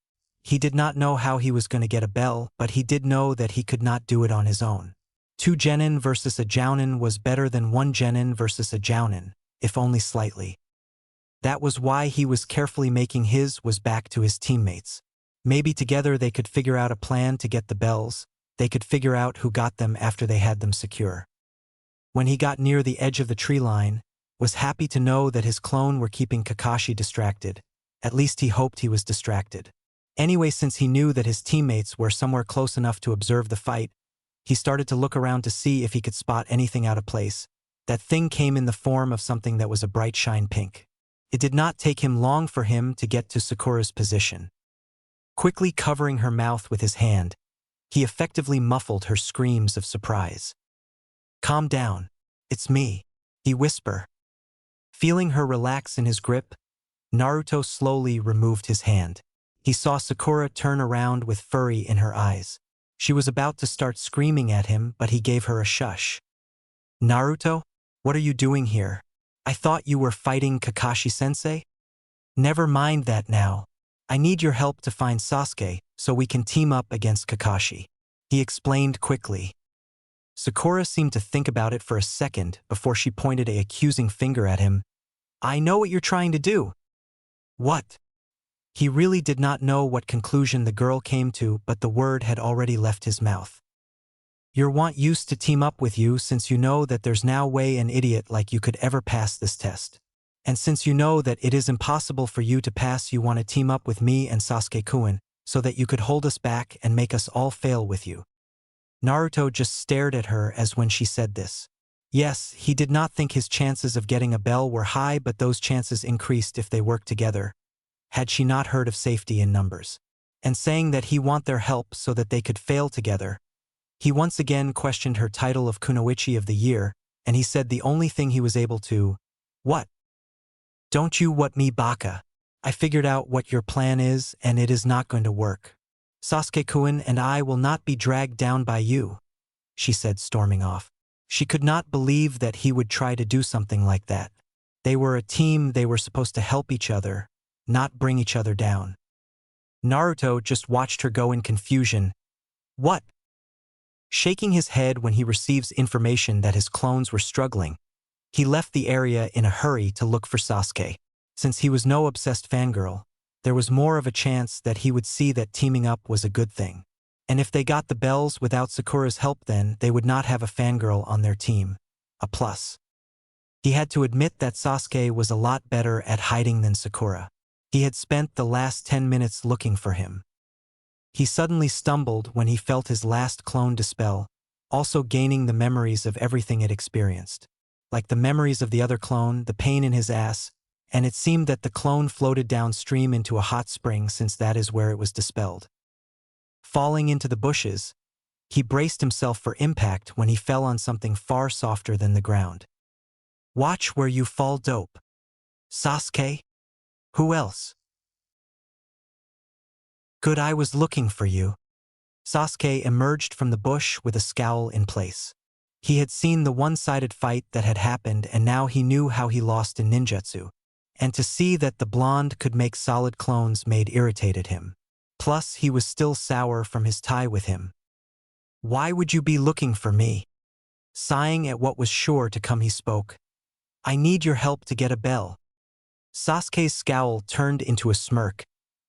He did not know how he was going to get a bell, but he did know that he could not do it on his own. 2 genin versus a Jounin was better than 1 genin versus a Jounin, if only slightly. That was why he was carefully making his was back to his teammates. Maybe together they could figure out a plan to get the bells. They could figure out who got them after they had them secure. When he got near the edge of the tree line, was happy to know that his clone were keeping Kakashi distracted. At least he hoped he was distracted. Anyway, since he knew that his teammates were somewhere close enough to observe the fight, he started to look around to see if he could spot anything out of place. That thing came in the form of something that was a bright shine pink. It did not take him long for him to get to Sakura's position. Quickly covering her mouth with his hand, he effectively muffled her screams of surprise. Calm down. It's me, he whispered. Feeling her relax in his grip, Naruto slowly removed his hand. He saw Sakura turn around with fury in her eyes. She was about to start screaming at him, but he gave her a shush. Naruto, what are you doing here? I thought you were fighting Kakashi-sensei? Never mind that now. I need your help to find Sasuke so we can team up against Kakashi, he explained quickly. Sakura seemed to think about it for a second before she pointed an accusing finger at him. I know what you're trying to do. What? He really did not know what conclusion the girl came to, but the word had already left his mouth. You want used to team up with you since you know that there's no way an idiot like you could ever pass this test. And since you know that it is impossible for you to pass, you want to team up with me and Sasuke-kun so that you could hold us back and make us all fail with you. Naruto just stared at her as when she said this. Yes, he did not think his chances of getting a bell were high, but those chances increased if they worked together. Had she not heard of safety in numbers? And saying that he want their help so that they could fail together. He once again questioned her title of Kunoichi of the Year, and he said the only thing he was able to, what? Don't you what me baka? I figured out what your plan is, and it is not going to work. Sasuke-kun and I will not be dragged down by you, she said, storming off. She could not believe that he would try to do something like that. They were a team, they were supposed to help each other, not bring each other down. Naruto just watched her go in confusion. What? Shaking his head when he receives information that his clones were struggling, he left the area in a hurry to look for Sasuke. Since he was no obsessed fangirl, there was more of a chance that he would see that teaming up was a good thing. And if they got the bells without Sakura's help, then they would not have a fangirl on their team. A plus. He had to admit that Sasuke was a lot better at hiding than Sakura. He had spent the last 10 minutes looking for him. He suddenly stumbled when he felt his last clone dispel, also gaining the memories of everything it experienced. Like the memories of the other clone, the pain in his ass, and it seemed that the clone floated downstream into a hot spring since that is where it was dispelled. Falling into the bushes, he braced himself for impact when he fell on something far softer than the ground. Watch where you fall, dope. Sasuke? Who else? Good, I was looking for you. Sasuke emerged from the bush with a scowl in place. He had seen the one-sided fight that had happened, and now he knew how he lost in ninjutsu. And to see that the blonde could make solid clones made irritated him. Plus, he was still sour from his tie with him. Why would you be looking for me? Sighing at what was sure to come, he spoke. I need your help to get a bell. Sasuke's scowl turned into a smirk.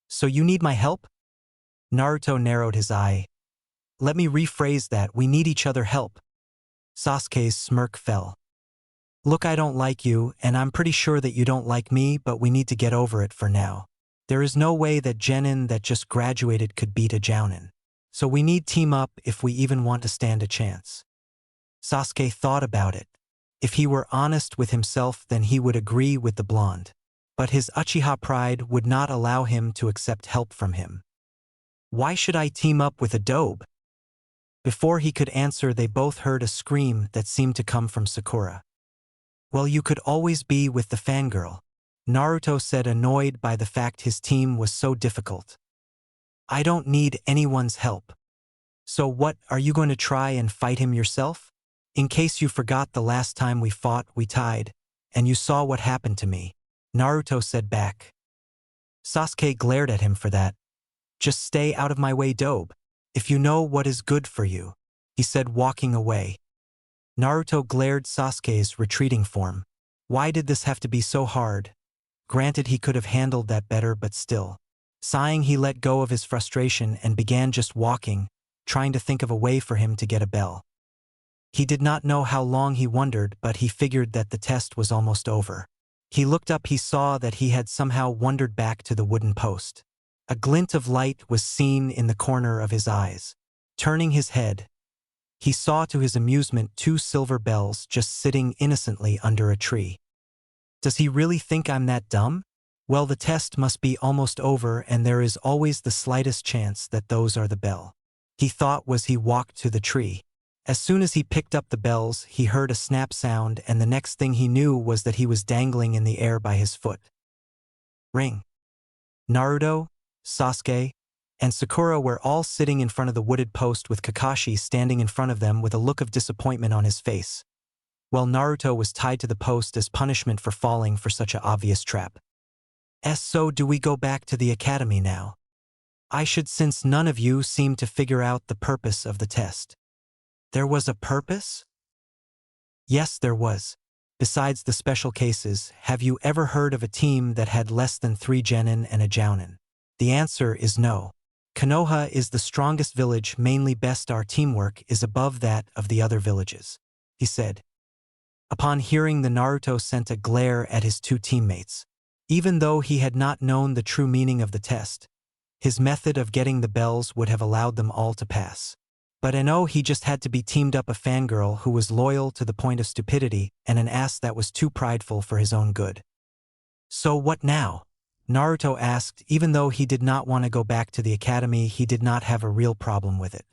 So you need my help? Naruto narrowed his eye. Let me rephrase that, we need each other help. Sasuke's smirk fell. Look, I don't like you, and I'm pretty sure that you don't like me, but we need to get over it for now. There is no way that Genin that just graduated could beat a Jounin. So we need team up if we even want to stand a chance. Sasuke thought about it. If he were honest with himself, then he would agree with the blonde. But his Uchiha pride would not allow him to accept help from him. Why should I team up with a dobe? Before he could answer, they both heard a scream that seemed to come from Sakura. Well, you could always be with the fangirl, Naruto said, annoyed by the fact his team was so difficult. I don't need anyone's help. So what, are you going to try and fight him yourself? In case you forgot, the last time we fought, we tied, and you saw what happened to me, Naruto said back. Sasuke glared at him for that. Just stay out of my way, dobe. If you know what is good for you, he said, walking away. Naruto glared Sasuke's retreating form. Why did this have to be so hard? Granted, he could have handled that better, but still. Sighing, he let go of his frustration and began just walking, trying to think of a way for him to get a bell. He did not know how long he wondered, but he figured that the test was almost over. He looked up, he saw that he had somehow wandered back to the wooden post. A glint of light was seen in the corner of his eyes. Turning his head, he saw to his amusement 2 silver bells just sitting innocently under a tree. Does he really think I'm that dumb? Well, the test must be almost over, and there is always the slightest chance that those are the bell, he thought as he walked to the tree. As soon as he picked up the bells, he heard a snap sound, and the next thing he knew was that he was dangling in the air by his foot. Ring. Naruto, Sasuke, and Sakura were all sitting in front of the wooded post with Kakashi standing in front of them with a look of disappointment on his face, while Naruto was tied to the post as punishment for falling for such an obvious trap. So do we go back to the academy now? I should, since none of you seem to figure out the purpose of the test. There was a purpose? Yes, there was. Besides the special cases, have you ever heard of a team that had less than 3 genin and a jounin? The answer is no. Konoha is the strongest village, mainly best our teamwork is above that of the other villages, he said. Upon hearing the, Naruto sent a glare at his 2 teammates. Even though he had not known the true meaning of the test, his method of getting the bells would have allowed them all to pass. But he just had to be teamed up a fangirl who was loyal to the point of stupidity and an ass that was too prideful for his own good. So what now? Naruto asked. Even though he did not want to go back to the academy, he did not have a real problem with it.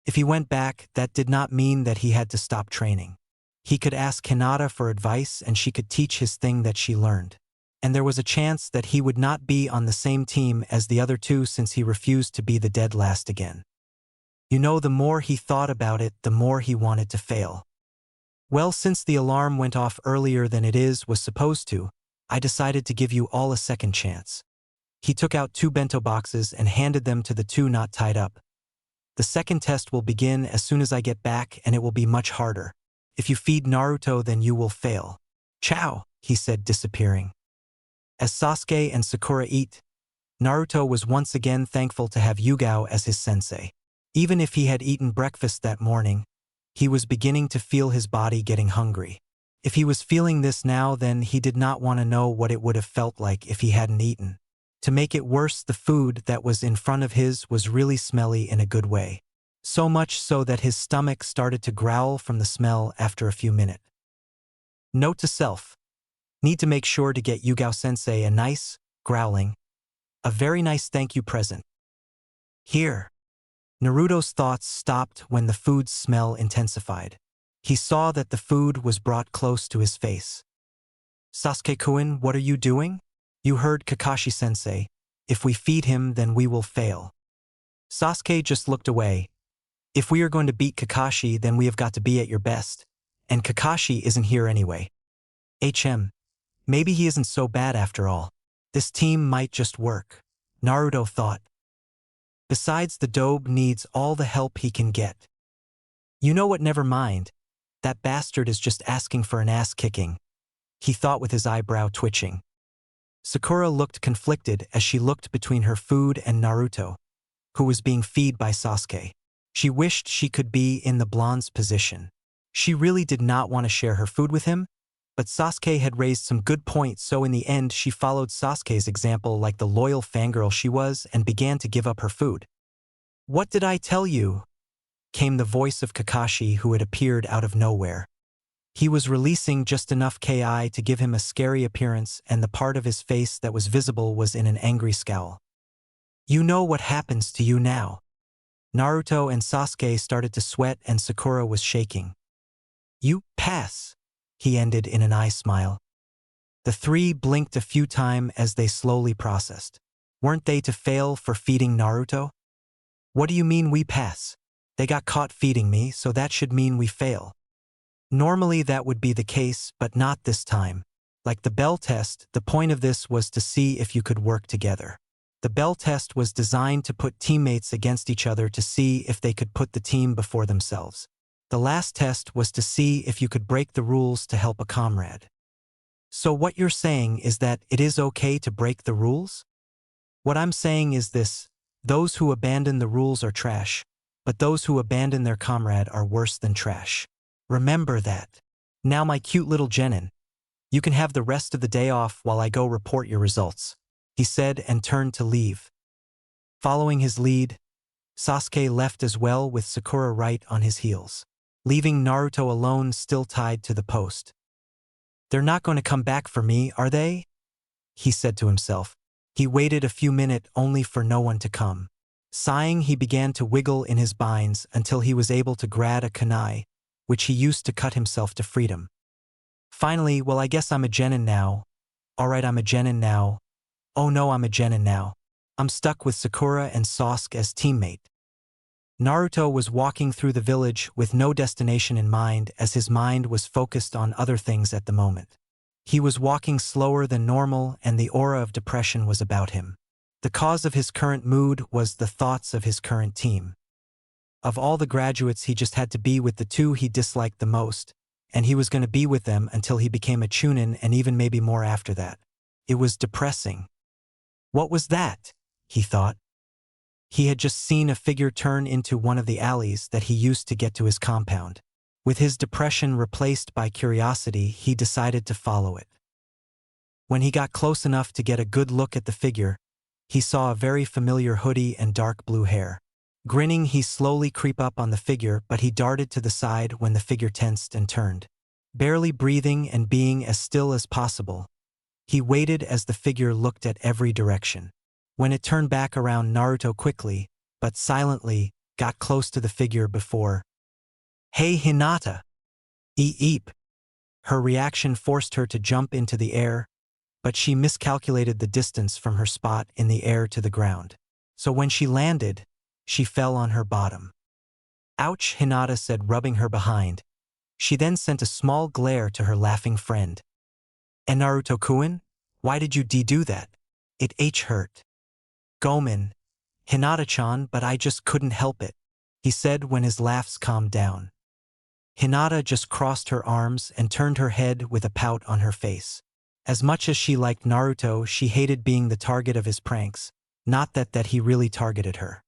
If he went back, that did not mean that he had to stop training. He could ask Hinata for advice and she could teach his thing that she learned. And there was a chance that he would not be on the same team as the other 2 since he refused to be the dead last again. The more he thought about it, the more he wanted to fail. Well, since the alarm went off earlier than was supposed to, I decided to give you all a second chance. He took out 2 bento boxes and handed them to the 2 not tied up. The second test will begin as soon as I get back, and it will be much harder. If you feed Naruto, then you will fail. Ciao, he said, disappearing. As Sasuke and Sakura eat, Naruto was once again thankful to have Yugao as his sensei. Even if he had eaten breakfast that morning, he was beginning to feel his body getting hungry. If he was feeling this now, then he did not want to know what it would have felt like if he hadn't eaten. To make it worse, the food that was in front of his was really smelly in a good way. So much so that his stomach started to growl from the smell after a few minutes. Note to self: need to make sure to get Yugao-sensei a nice, growling, a very nice thank you present. Here. Naruto's thoughts stopped when the food's smell intensified. He saw that the food was brought close to his face. Sasuke-kun, what are you doing? You heard Kakashi-sensei. If we feed him, then we will fail. Sasuke just looked away. If we are going to beat Kakashi, then we have got to be at your best. And Kakashi isn't here anyway. Maybe he isn't so bad after all. This team might just work, Naruto thought. Besides, the dobe needs all the help he can get. You know what, never mind. That bastard is just asking for an ass kicking, he thought with his eyebrow twitching. Sakura looked conflicted as she looked between her food and Naruto, who was being fed by Sasuke. She wished she could be in the blonde's position. She really did not want to share her food with him, but Sasuke had raised some good points, so in the end she followed Sasuke's example like the loyal fangirl she was and began to give up her food. What did I tell you? Came the voice of Kakashi, who had appeared out of nowhere. He was releasing just enough Ki to give him a scary appearance, and the part of his face that was visible was in an angry scowl. You know what happens to you now. Naruto and Sasuke started to sweat and Sakura was shaking. You pass, he ended in an eye smile. The 3 blinked a few times as they slowly processed. Weren't they to fail for feeding Naruto? What do you mean we pass? They got caught feeding me, so that should mean we fail. Normally that would be the case, but not this time. Like the Bell test, the point of this was to see if you could work together. The Bell test was designed to put teammates against each other to see if they could put the team before themselves. The last test was to see if you could break the rules to help a comrade. So what you're saying is that it is okay to break the rules? What I'm saying is this: those who abandon the rules are trash, but those who abandon their comrade are worse than trash. Remember that. Now, my cute little genin, you can have the rest of the day off while I go report your results, he said and turned to leave. Following his lead, Sasuke left as well, with Sakura right on his heels, leaving Naruto alone, still tied to the post. They're not going to come back for me, are they? He said to himself. He waited a few minutes only for no one to come. Sighing, he began to wiggle in his binds until he was able to grab a kunai, which he used to cut himself to freedom. Finally, well, I guess I'm a genin now. Alright, I'm a genin now. Oh no, I'm a genin now. I'm stuck with Sakura and Sasuke as teammate. Naruto was walking through the village with no destination in mind, as his mind was focused on other things at the moment. He was walking slower than normal, and the aura of depression was about him. The cause of his current mood was the thoughts of his current team. Of all the graduates, he just had to be with the 2 he disliked the most, and he was going to be with them until he became a chunin, and even maybe more after that. It was depressing. What was that? He thought. He had just seen a figure turn into one of the alleys that he used to get to his compound. With his depression replaced by curiosity, he decided to follow it. When he got close enough to get a good look at the figure, he saw a very familiar hoodie and dark blue hair. Grinning, he slowly crept up on the figure, but he darted to the side when the figure tensed and turned. Barely breathing and being as still as possible, he waited as the figure looked at every direction. When it turned back around, Naruto quickly, but silently, got close to the figure before. Hey Hinata! Eep! Her reaction forced her to jump into the air, but she miscalculated the distance from her spot in the air to the ground. So when she landed, she fell on her bottom. Ouch, Hinata said, rubbing her behind. She then sent a small glare to her laughing friend. And Naruto-kun, why did you do that? It hurt. Gomen, Hinata-chan, but I just couldn't help it, he said when his laughs calmed down. Hinata just crossed her arms and turned her head with a pout on her face. As much as she liked Naruto, she hated being the target of his pranks, not that he really targeted her.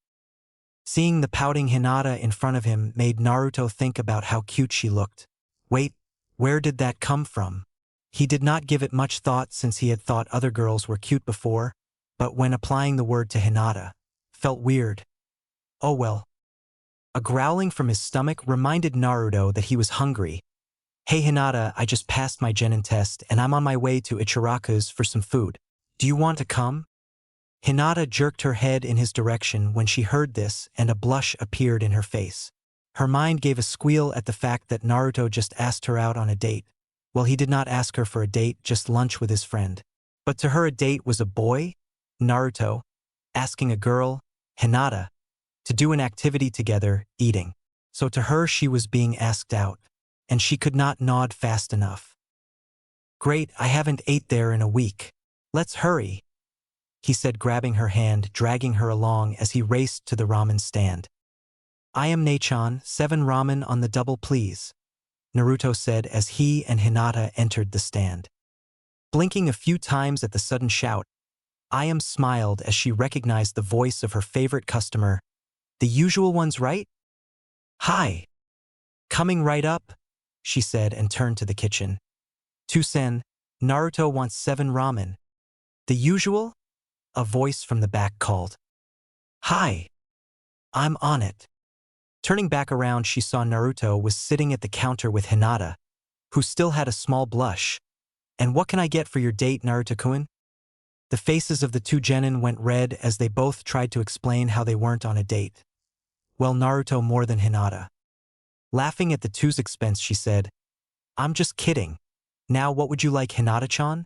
Seeing the pouting Hinata in front of him made Naruto think about how cute she looked. Wait, where did that come from? He did not give it much thought since he had thought other girls were cute before, but when applying the word to Hinata, felt weird. Oh well. A growling from his stomach reminded Naruto that he was hungry. Hey Hinata, I just passed my genin test and I'm on my way to Ichiraku's for some food. Do you want to come? Hinata jerked her head in his direction when she heard this and a blush appeared in her face. Her mind gave a squeal at the fact that Naruto just asked her out on a date. Well, he did not ask her for a date, just lunch with his friend. But to her a date was a boy, Naruto, asking a girl, Hinata, to do an activity together, eating. So to her she was being asked out, and she could not nod fast enough. Great, I haven't ate there in a week. Let's hurry, he said, grabbing her hand, dragging her along as he raced to the ramen stand. I am Nechan, 7 ramen on the double please, Naruto said as he and Hinata entered the stand. Blinking a few times at the sudden shout, Ayam smiled as she recognized the voice of her favorite customer. The usual ones, right? Hi. Coming right up, she said and turned to the kitchen. Tusen, Naruto wants 7 ramen. The usual? A voice from the back called. Hi. I'm on it. Turning back around, she saw Naruto was sitting at the counter with Hinata, who still had a small blush. And what can I get for your date, Naruto-kun? The faces of the two genin went red as they both tried to explain how they weren't on a date. Well, Naruto more than Hinata. Laughing at the two's expense, she said, I'm just kidding. Now what would you like, Hinata-chan?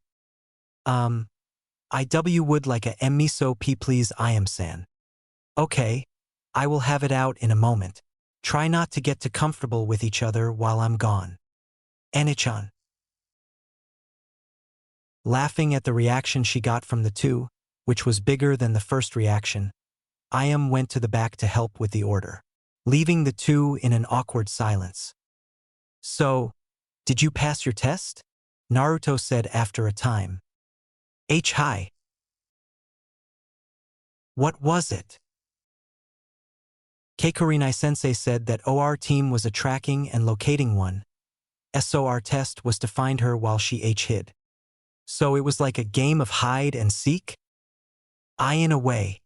I would like a miso pea please, Ayam-san. Okay, I will have it out in a moment. Try not to get too comfortable with each other while I'm gone. Anichan. Laughing at the reaction she got from the two, which was bigger than the first reaction, Ayam went to the back to help with the order, leaving the two in an awkward silence. So, did you pass your test? Naruto said after a time. Hi. What was it? Keikurinai-sensei said that OR team was a tracking and locating one. SOR test was to find her while she hid. So it was like a game of hide and seek? In a way.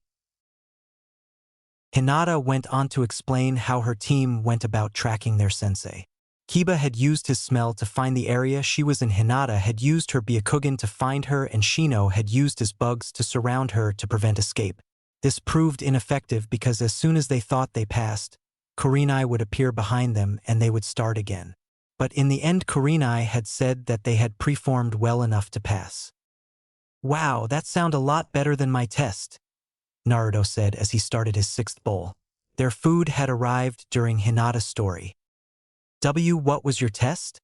Hinata went on to explain how her team went about tracking their sensei. Kiba had used his smell to find the area she was in. Hinata had used her Byakugan to find her, and Shino had used his bugs to surround her to prevent escape. This proved ineffective because as soon as they thought they passed, Kurenai would appear behind them and they would start again. But in the end, Kurenai had said that they had preformed well enough to pass. Wow, that sounded a lot better than my test, Naruto said as he started his 6th bowl. Their food had arrived during Hinata's story. What was your test?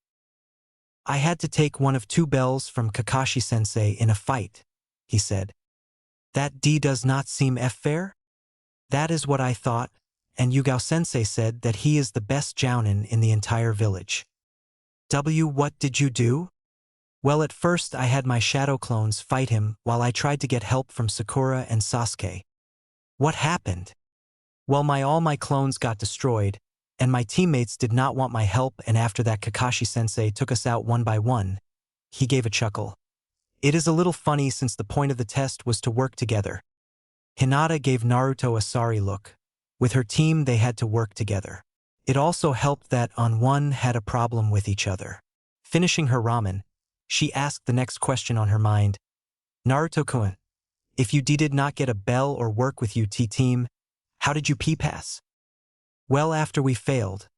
I had to take one of 2 bells from Kakashi-sensei in a fight, he said. That does not seem fair? That is what I thought, and Yugao-sensei said that he is the best jounin in the entire village. What did you do? Well, at first I had my shadow clones fight him while I tried to get help from Sakura and Sasuke. What happened? Well, all my clones got destroyed, and my teammates did not want my help, and after that Kakashi-sensei took us out one by one. He gave a chuckle. It is a little funny since the point of the test was to work together. Hinata gave Naruto a sorry look. With her team they had to work together. It also helped that one had a problem with each other. Finishing her ramen, she asked the next question on her mind. Naruto-kun, if you did not get a bell or work with team, how did you pass? Well, after we failed,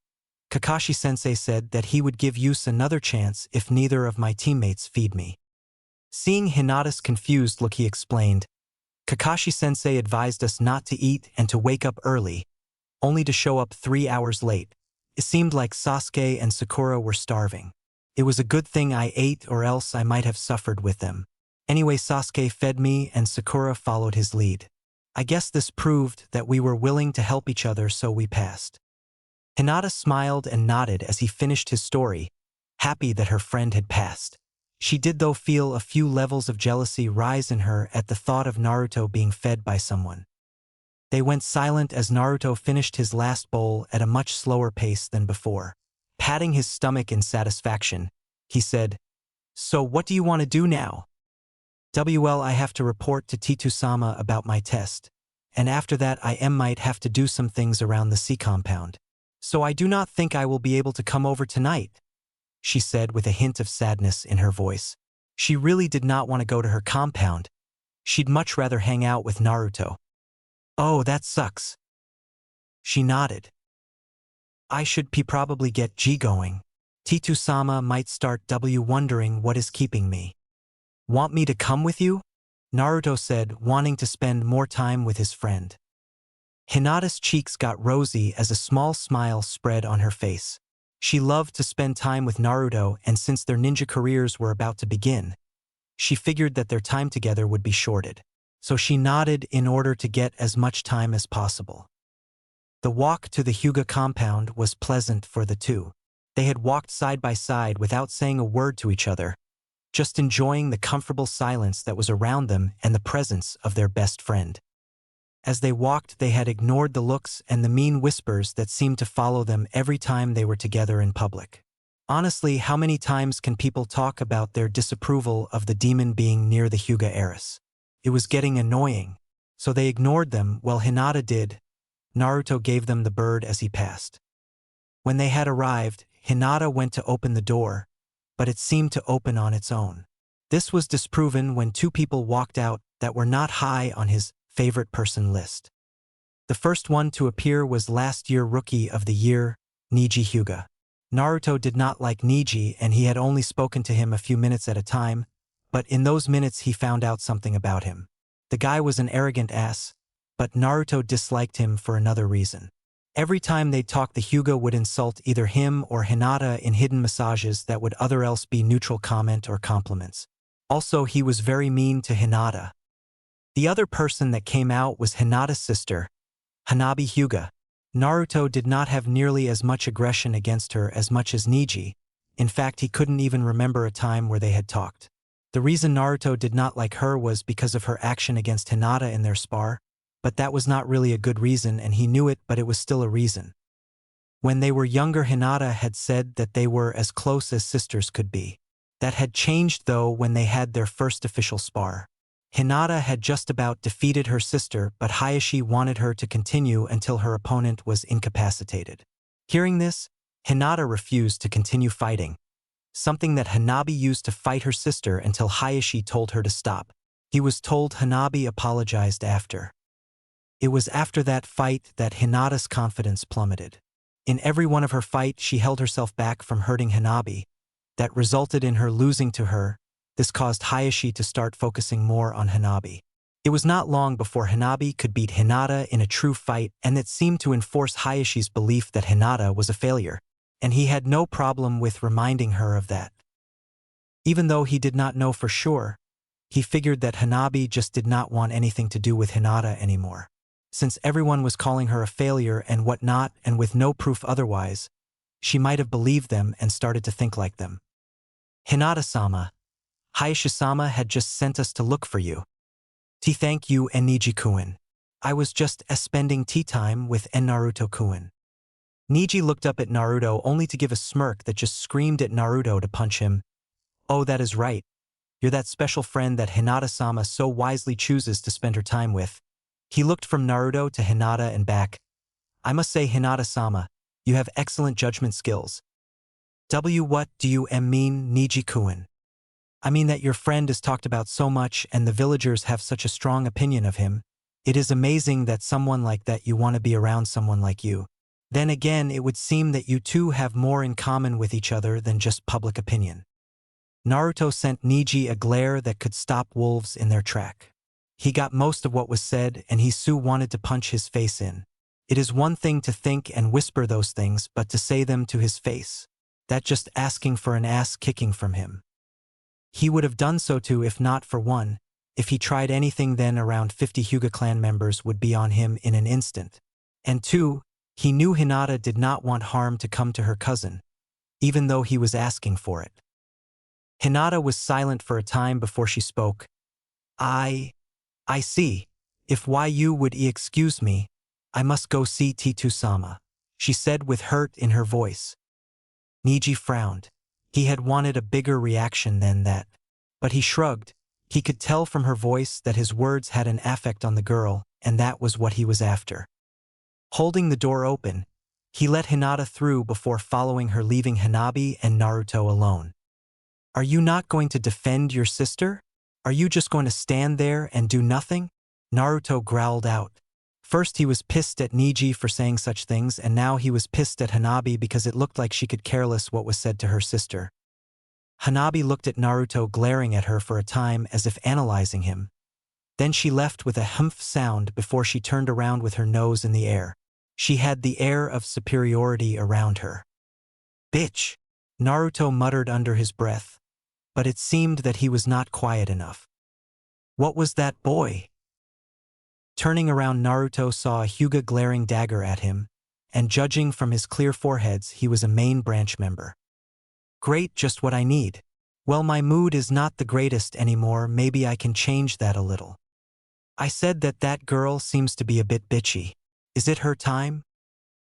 Kakashi-sensei said that he would give use another chance if neither of my teammates feed me. Seeing Hinata's confused look, he explained, Kakashi-sensei advised us not to eat and to wake up early, only to show up 3 hours late. It seemed like Sasuke and Sakura were starving. It was a good thing I ate, or else I might have suffered with them. Anyway, Sasuke fed me and Sakura followed his lead. I guess this proved that we were willing to help each other, so we passed. Hinata smiled and nodded as he finished his story, happy that her friend had passed. She did though feel a few levels of jealousy rise in her at the thought of Naruto being fed by someone. They went silent as Naruto finished his last bowl at a much slower pace than before. Patting his stomach in satisfaction, he said, "So what do you want to do now?" "Well, I have to report to Titu-sama about my test, and after that I might have to do some things around the sea compound. So I do not think I will be able to come over tonight," she said with a hint of sadness in her voice. She really did not want to go to her compound. She'd much rather hang out with Naruto. "Oh, that sucks." She nodded. "I should probably get G going. Titu-sama might start wondering what is keeping me." "Want me to come with you?" Naruto said, wanting to spend more time with his friend. Hinata's cheeks got rosy as a small smile spread on her face. She loved to spend time with Naruto, and since their ninja careers were about to begin, she figured that their time together would be shorted. So she nodded in order to get as much time as possible. The walk to the Hyuga compound was pleasant for the two. They had walked side by side without saying a word to each other, just enjoying the comfortable silence that was around them and the presence of their best friend. As they walked, they had ignored the looks and the mean whispers that seemed to follow them every time they were together in public. Honestly, how many times can people talk about their disapproval of the demon being near the Hyuga heiress? It was getting annoying, so they ignored them while Hinata did. Naruto gave them the bird as he passed. When they had arrived, Hinata went to open the door, but it seemed to open on its own. This was disproven when two people walked out that were not high on his favorite person list. The first one to appear was last year Rookie of the Year, Neji Hyuga. Naruto did not like Neji and he had only spoken to him a few minutes at a time, but in those minutes he found out something about him. The guy was an arrogant ass, but Naruto disliked him for another reason. Every time they talked, the Hyuga would insult either him or Hinata in hidden massages that would other else be neutral comment or compliments. Also, he was very mean to Hinata. The other person that came out was Hinata's sister, Hanabi Hyuga. Naruto did not have nearly as much aggression against her as much as Neji. In fact, he couldn't even remember a time where they had talked. The reason Naruto did not like her was because of her action against Hinata in their spar, but that was not really a good reason and he knew it, but it was still a reason. When they were younger, Hinata had said that they were as close as sisters could be. That had changed though when they had their first official spar. Hinata had just about defeated her sister, but Hayashi wanted her to continue until her opponent was incapacitated. Hearing this, Hinata refused to continue fighting, something that Hanabi used to fight her sister until Hayashi told her to stop. He was told Hanabi apologized after. It was after that fight that Hinata's confidence plummeted. In every one of her fight, she held herself back from hurting Hanabi. That resulted in her losing to her. This caused Hayashi to start focusing more on Hanabi. It was not long before Hanabi could beat Hinata in a true fight, and that seemed to enforce Hayashi's belief that Hinata was a failure, and he had no problem with reminding her of that. Even though he did not know for sure, he figured that Hanabi just did not want anything to do with Hinata anymore. Since everyone was calling her a failure and whatnot, and with no proof otherwise, she might have believed them and started to think like them. "Hinata-sama, Hayashi-sama had just sent us to look for you. Thank you and Neji-kun. I was just spending tea time with Naruto-kun." Neji looked up at Naruto only to give a smirk that just screamed at Naruto to punch him. "Oh, that is right. You're that special friend that Hinata-sama so wisely chooses to spend her time with." He looked from Naruto to Hinata and back. "I must say, Hinata-sama, you have excellent judgment skills." What do you mean, Neji-kun? "I mean that your friend is talked about so much and the villagers have such a strong opinion of him. It is amazing that someone like that you want to be around someone like you. Then again, it would seem that you two have more in common with each other than just public opinion." Naruto sent Neji a glare that could stop wolves in their track. He got most of what was said and he wanted to punch his face in. It is one thing to think and whisper those things, but to say them to his face, that just asking for an ass kicking from him. He would have done so too if not for one, If he tried anything, then around 50 Hyuga clan members would be on him in an instant. And 2, he knew Hinata did not want harm to come to her cousin, even though he was asking for it. Hinata was silent for a time before she spoke. I see. If you would excuse me, I must go see Titu-sama, she said with hurt in her voice. Niji frowned. He had wanted a bigger reaction than that. But he shrugged. He could tell from her voice that his words had an affect on the girl, and that was what he was after. Holding the door open, he let Hinata through before following her, leaving Hanabi and Naruto alone. Are you not going to defend your sister? Are you just going to stand there and do nothing? Naruto growled out. First he was pissed at Niji for saying such things, and now he was pissed at Hanabi because it looked like she could care less what was said to her sister. Hanabi looked at Naruto, glaring at her for a time as if analyzing him. Then she left with a humph sound before she turned around with her nose in the air. She had the air of superiority around her. Bitch! Naruto muttered under his breath, but it seemed that he was not quiet enough. What was that, boy? Turning around, Naruto saw a Hyuga glaring dagger at him, and judging from his clear foreheads, he was a main branch member. Great, just what I need. Well, my mood is not the greatest anymore, maybe I can change that a little. I said that girl seems to be a bit bitchy. Is it her time?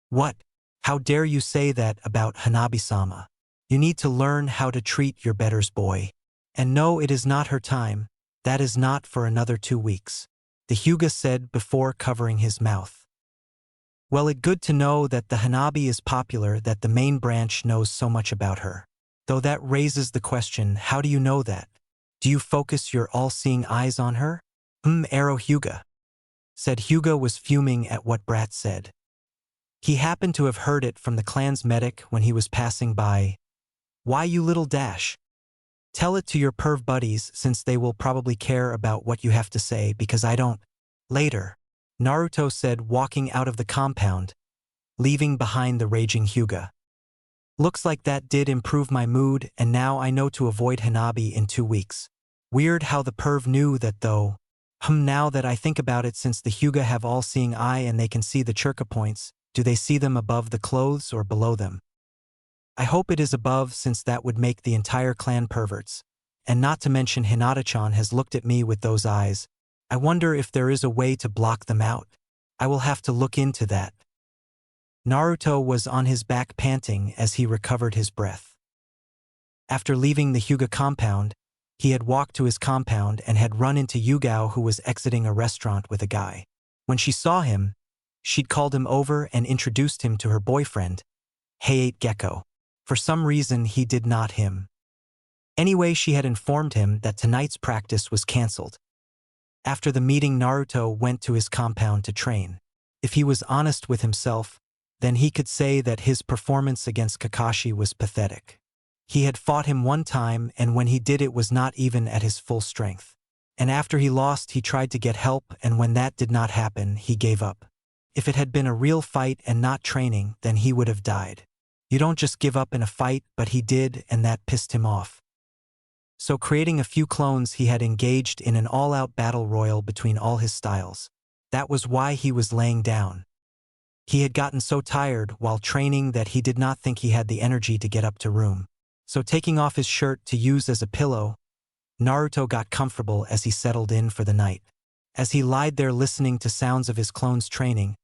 What? How dare you say that about Hanabi-sama? You need to learn how to treat your betters, boy. And no, it is not her time. That is not for another 2 weeks. The Hyuga said before covering his mouth. Well, it's good to know that the Hanabi is popular, that the main branch knows so much about her. Though that raises the question, how do you know that? Do you focus your all-seeing eyes on her? Arrow Hyuga. Said Hyuga was fuming at what Brat said. He happened to have heard it from the clan's medic when he was passing by. Why, you little dash? Tell it to your perv buddies, since they will probably care about what you have to say, because I don't. Later, Naruto said, walking out of the compound, leaving behind the raging Hyuga. Looks like that did improve my mood, and now I know to avoid Hanabi in 2 weeks. Weird how the perv knew that though. Now that I think about it, since the Hyuga have all-seeing eye and they can see the churka points, do they see them above the clothes or below them? I hope it is above, since that would make the entire clan perverts. And not to mention Hinata-chan has looked at me with those eyes. I wonder if there is a way to block them out. I will have to look into that. Naruto was on his back panting as he recovered his breath. After leaving the Hyuga compound, he had walked to his compound and had run into Yugao, who was exiting a restaurant with a guy. When she saw him, she'd called him over and introduced him to her boyfriend, Hayate Gecko. For some reason he did not him. Anyway, she had informed him that tonight's practice was cancelled. After the meeting, Naruto went to his compound to train. If he was honest with himself, then he could say that his performance against Kakashi was pathetic. He had fought him one time, and when he did, it was not even at his full strength. And after he lost, he tried to get help, and when that did not happen, he gave up. If it had been a real fight and not training, then he would have died. You don't just give up in a fight, but he did, and that pissed him off. So, creating a few clones, he had engaged in an all-out battle royal between all his styles. That was why he was laying down. He had gotten so tired while training that he did not think he had the energy to get up to room. So, taking off his shirt to use as a pillow, Naruto got comfortable as he settled in for the night. As he lied there listening to sounds of his clones training,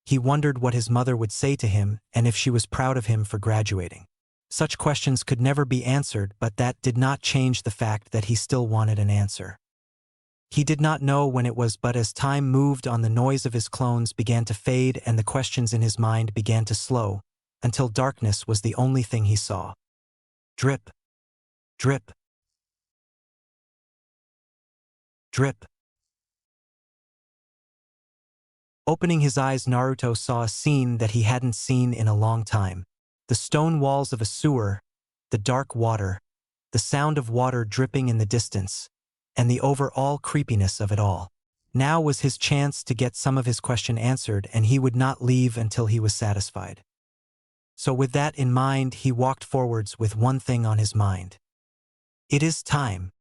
he wondered what his mother would say to him and if she was proud of him for graduating. Such questions could never be answered, but that did not change the fact that he still wanted an answer. He did not know when it was, but as time moved on, the noise of his clones began to fade and the questions in his mind began to slow, until darkness was the only thing he saw. Drip. Drip. Drip. Opening his eyes, Naruto saw a scene that he hadn't seen in a long time. The stone walls of a sewer, the dark water, the sound of water dripping in the distance, and the overall creepiness of it all. Now was his chance to get some of his question answered, and he would not leave until he was satisfied. So with that in mind, he walked forwards with one thing on his mind. It is time.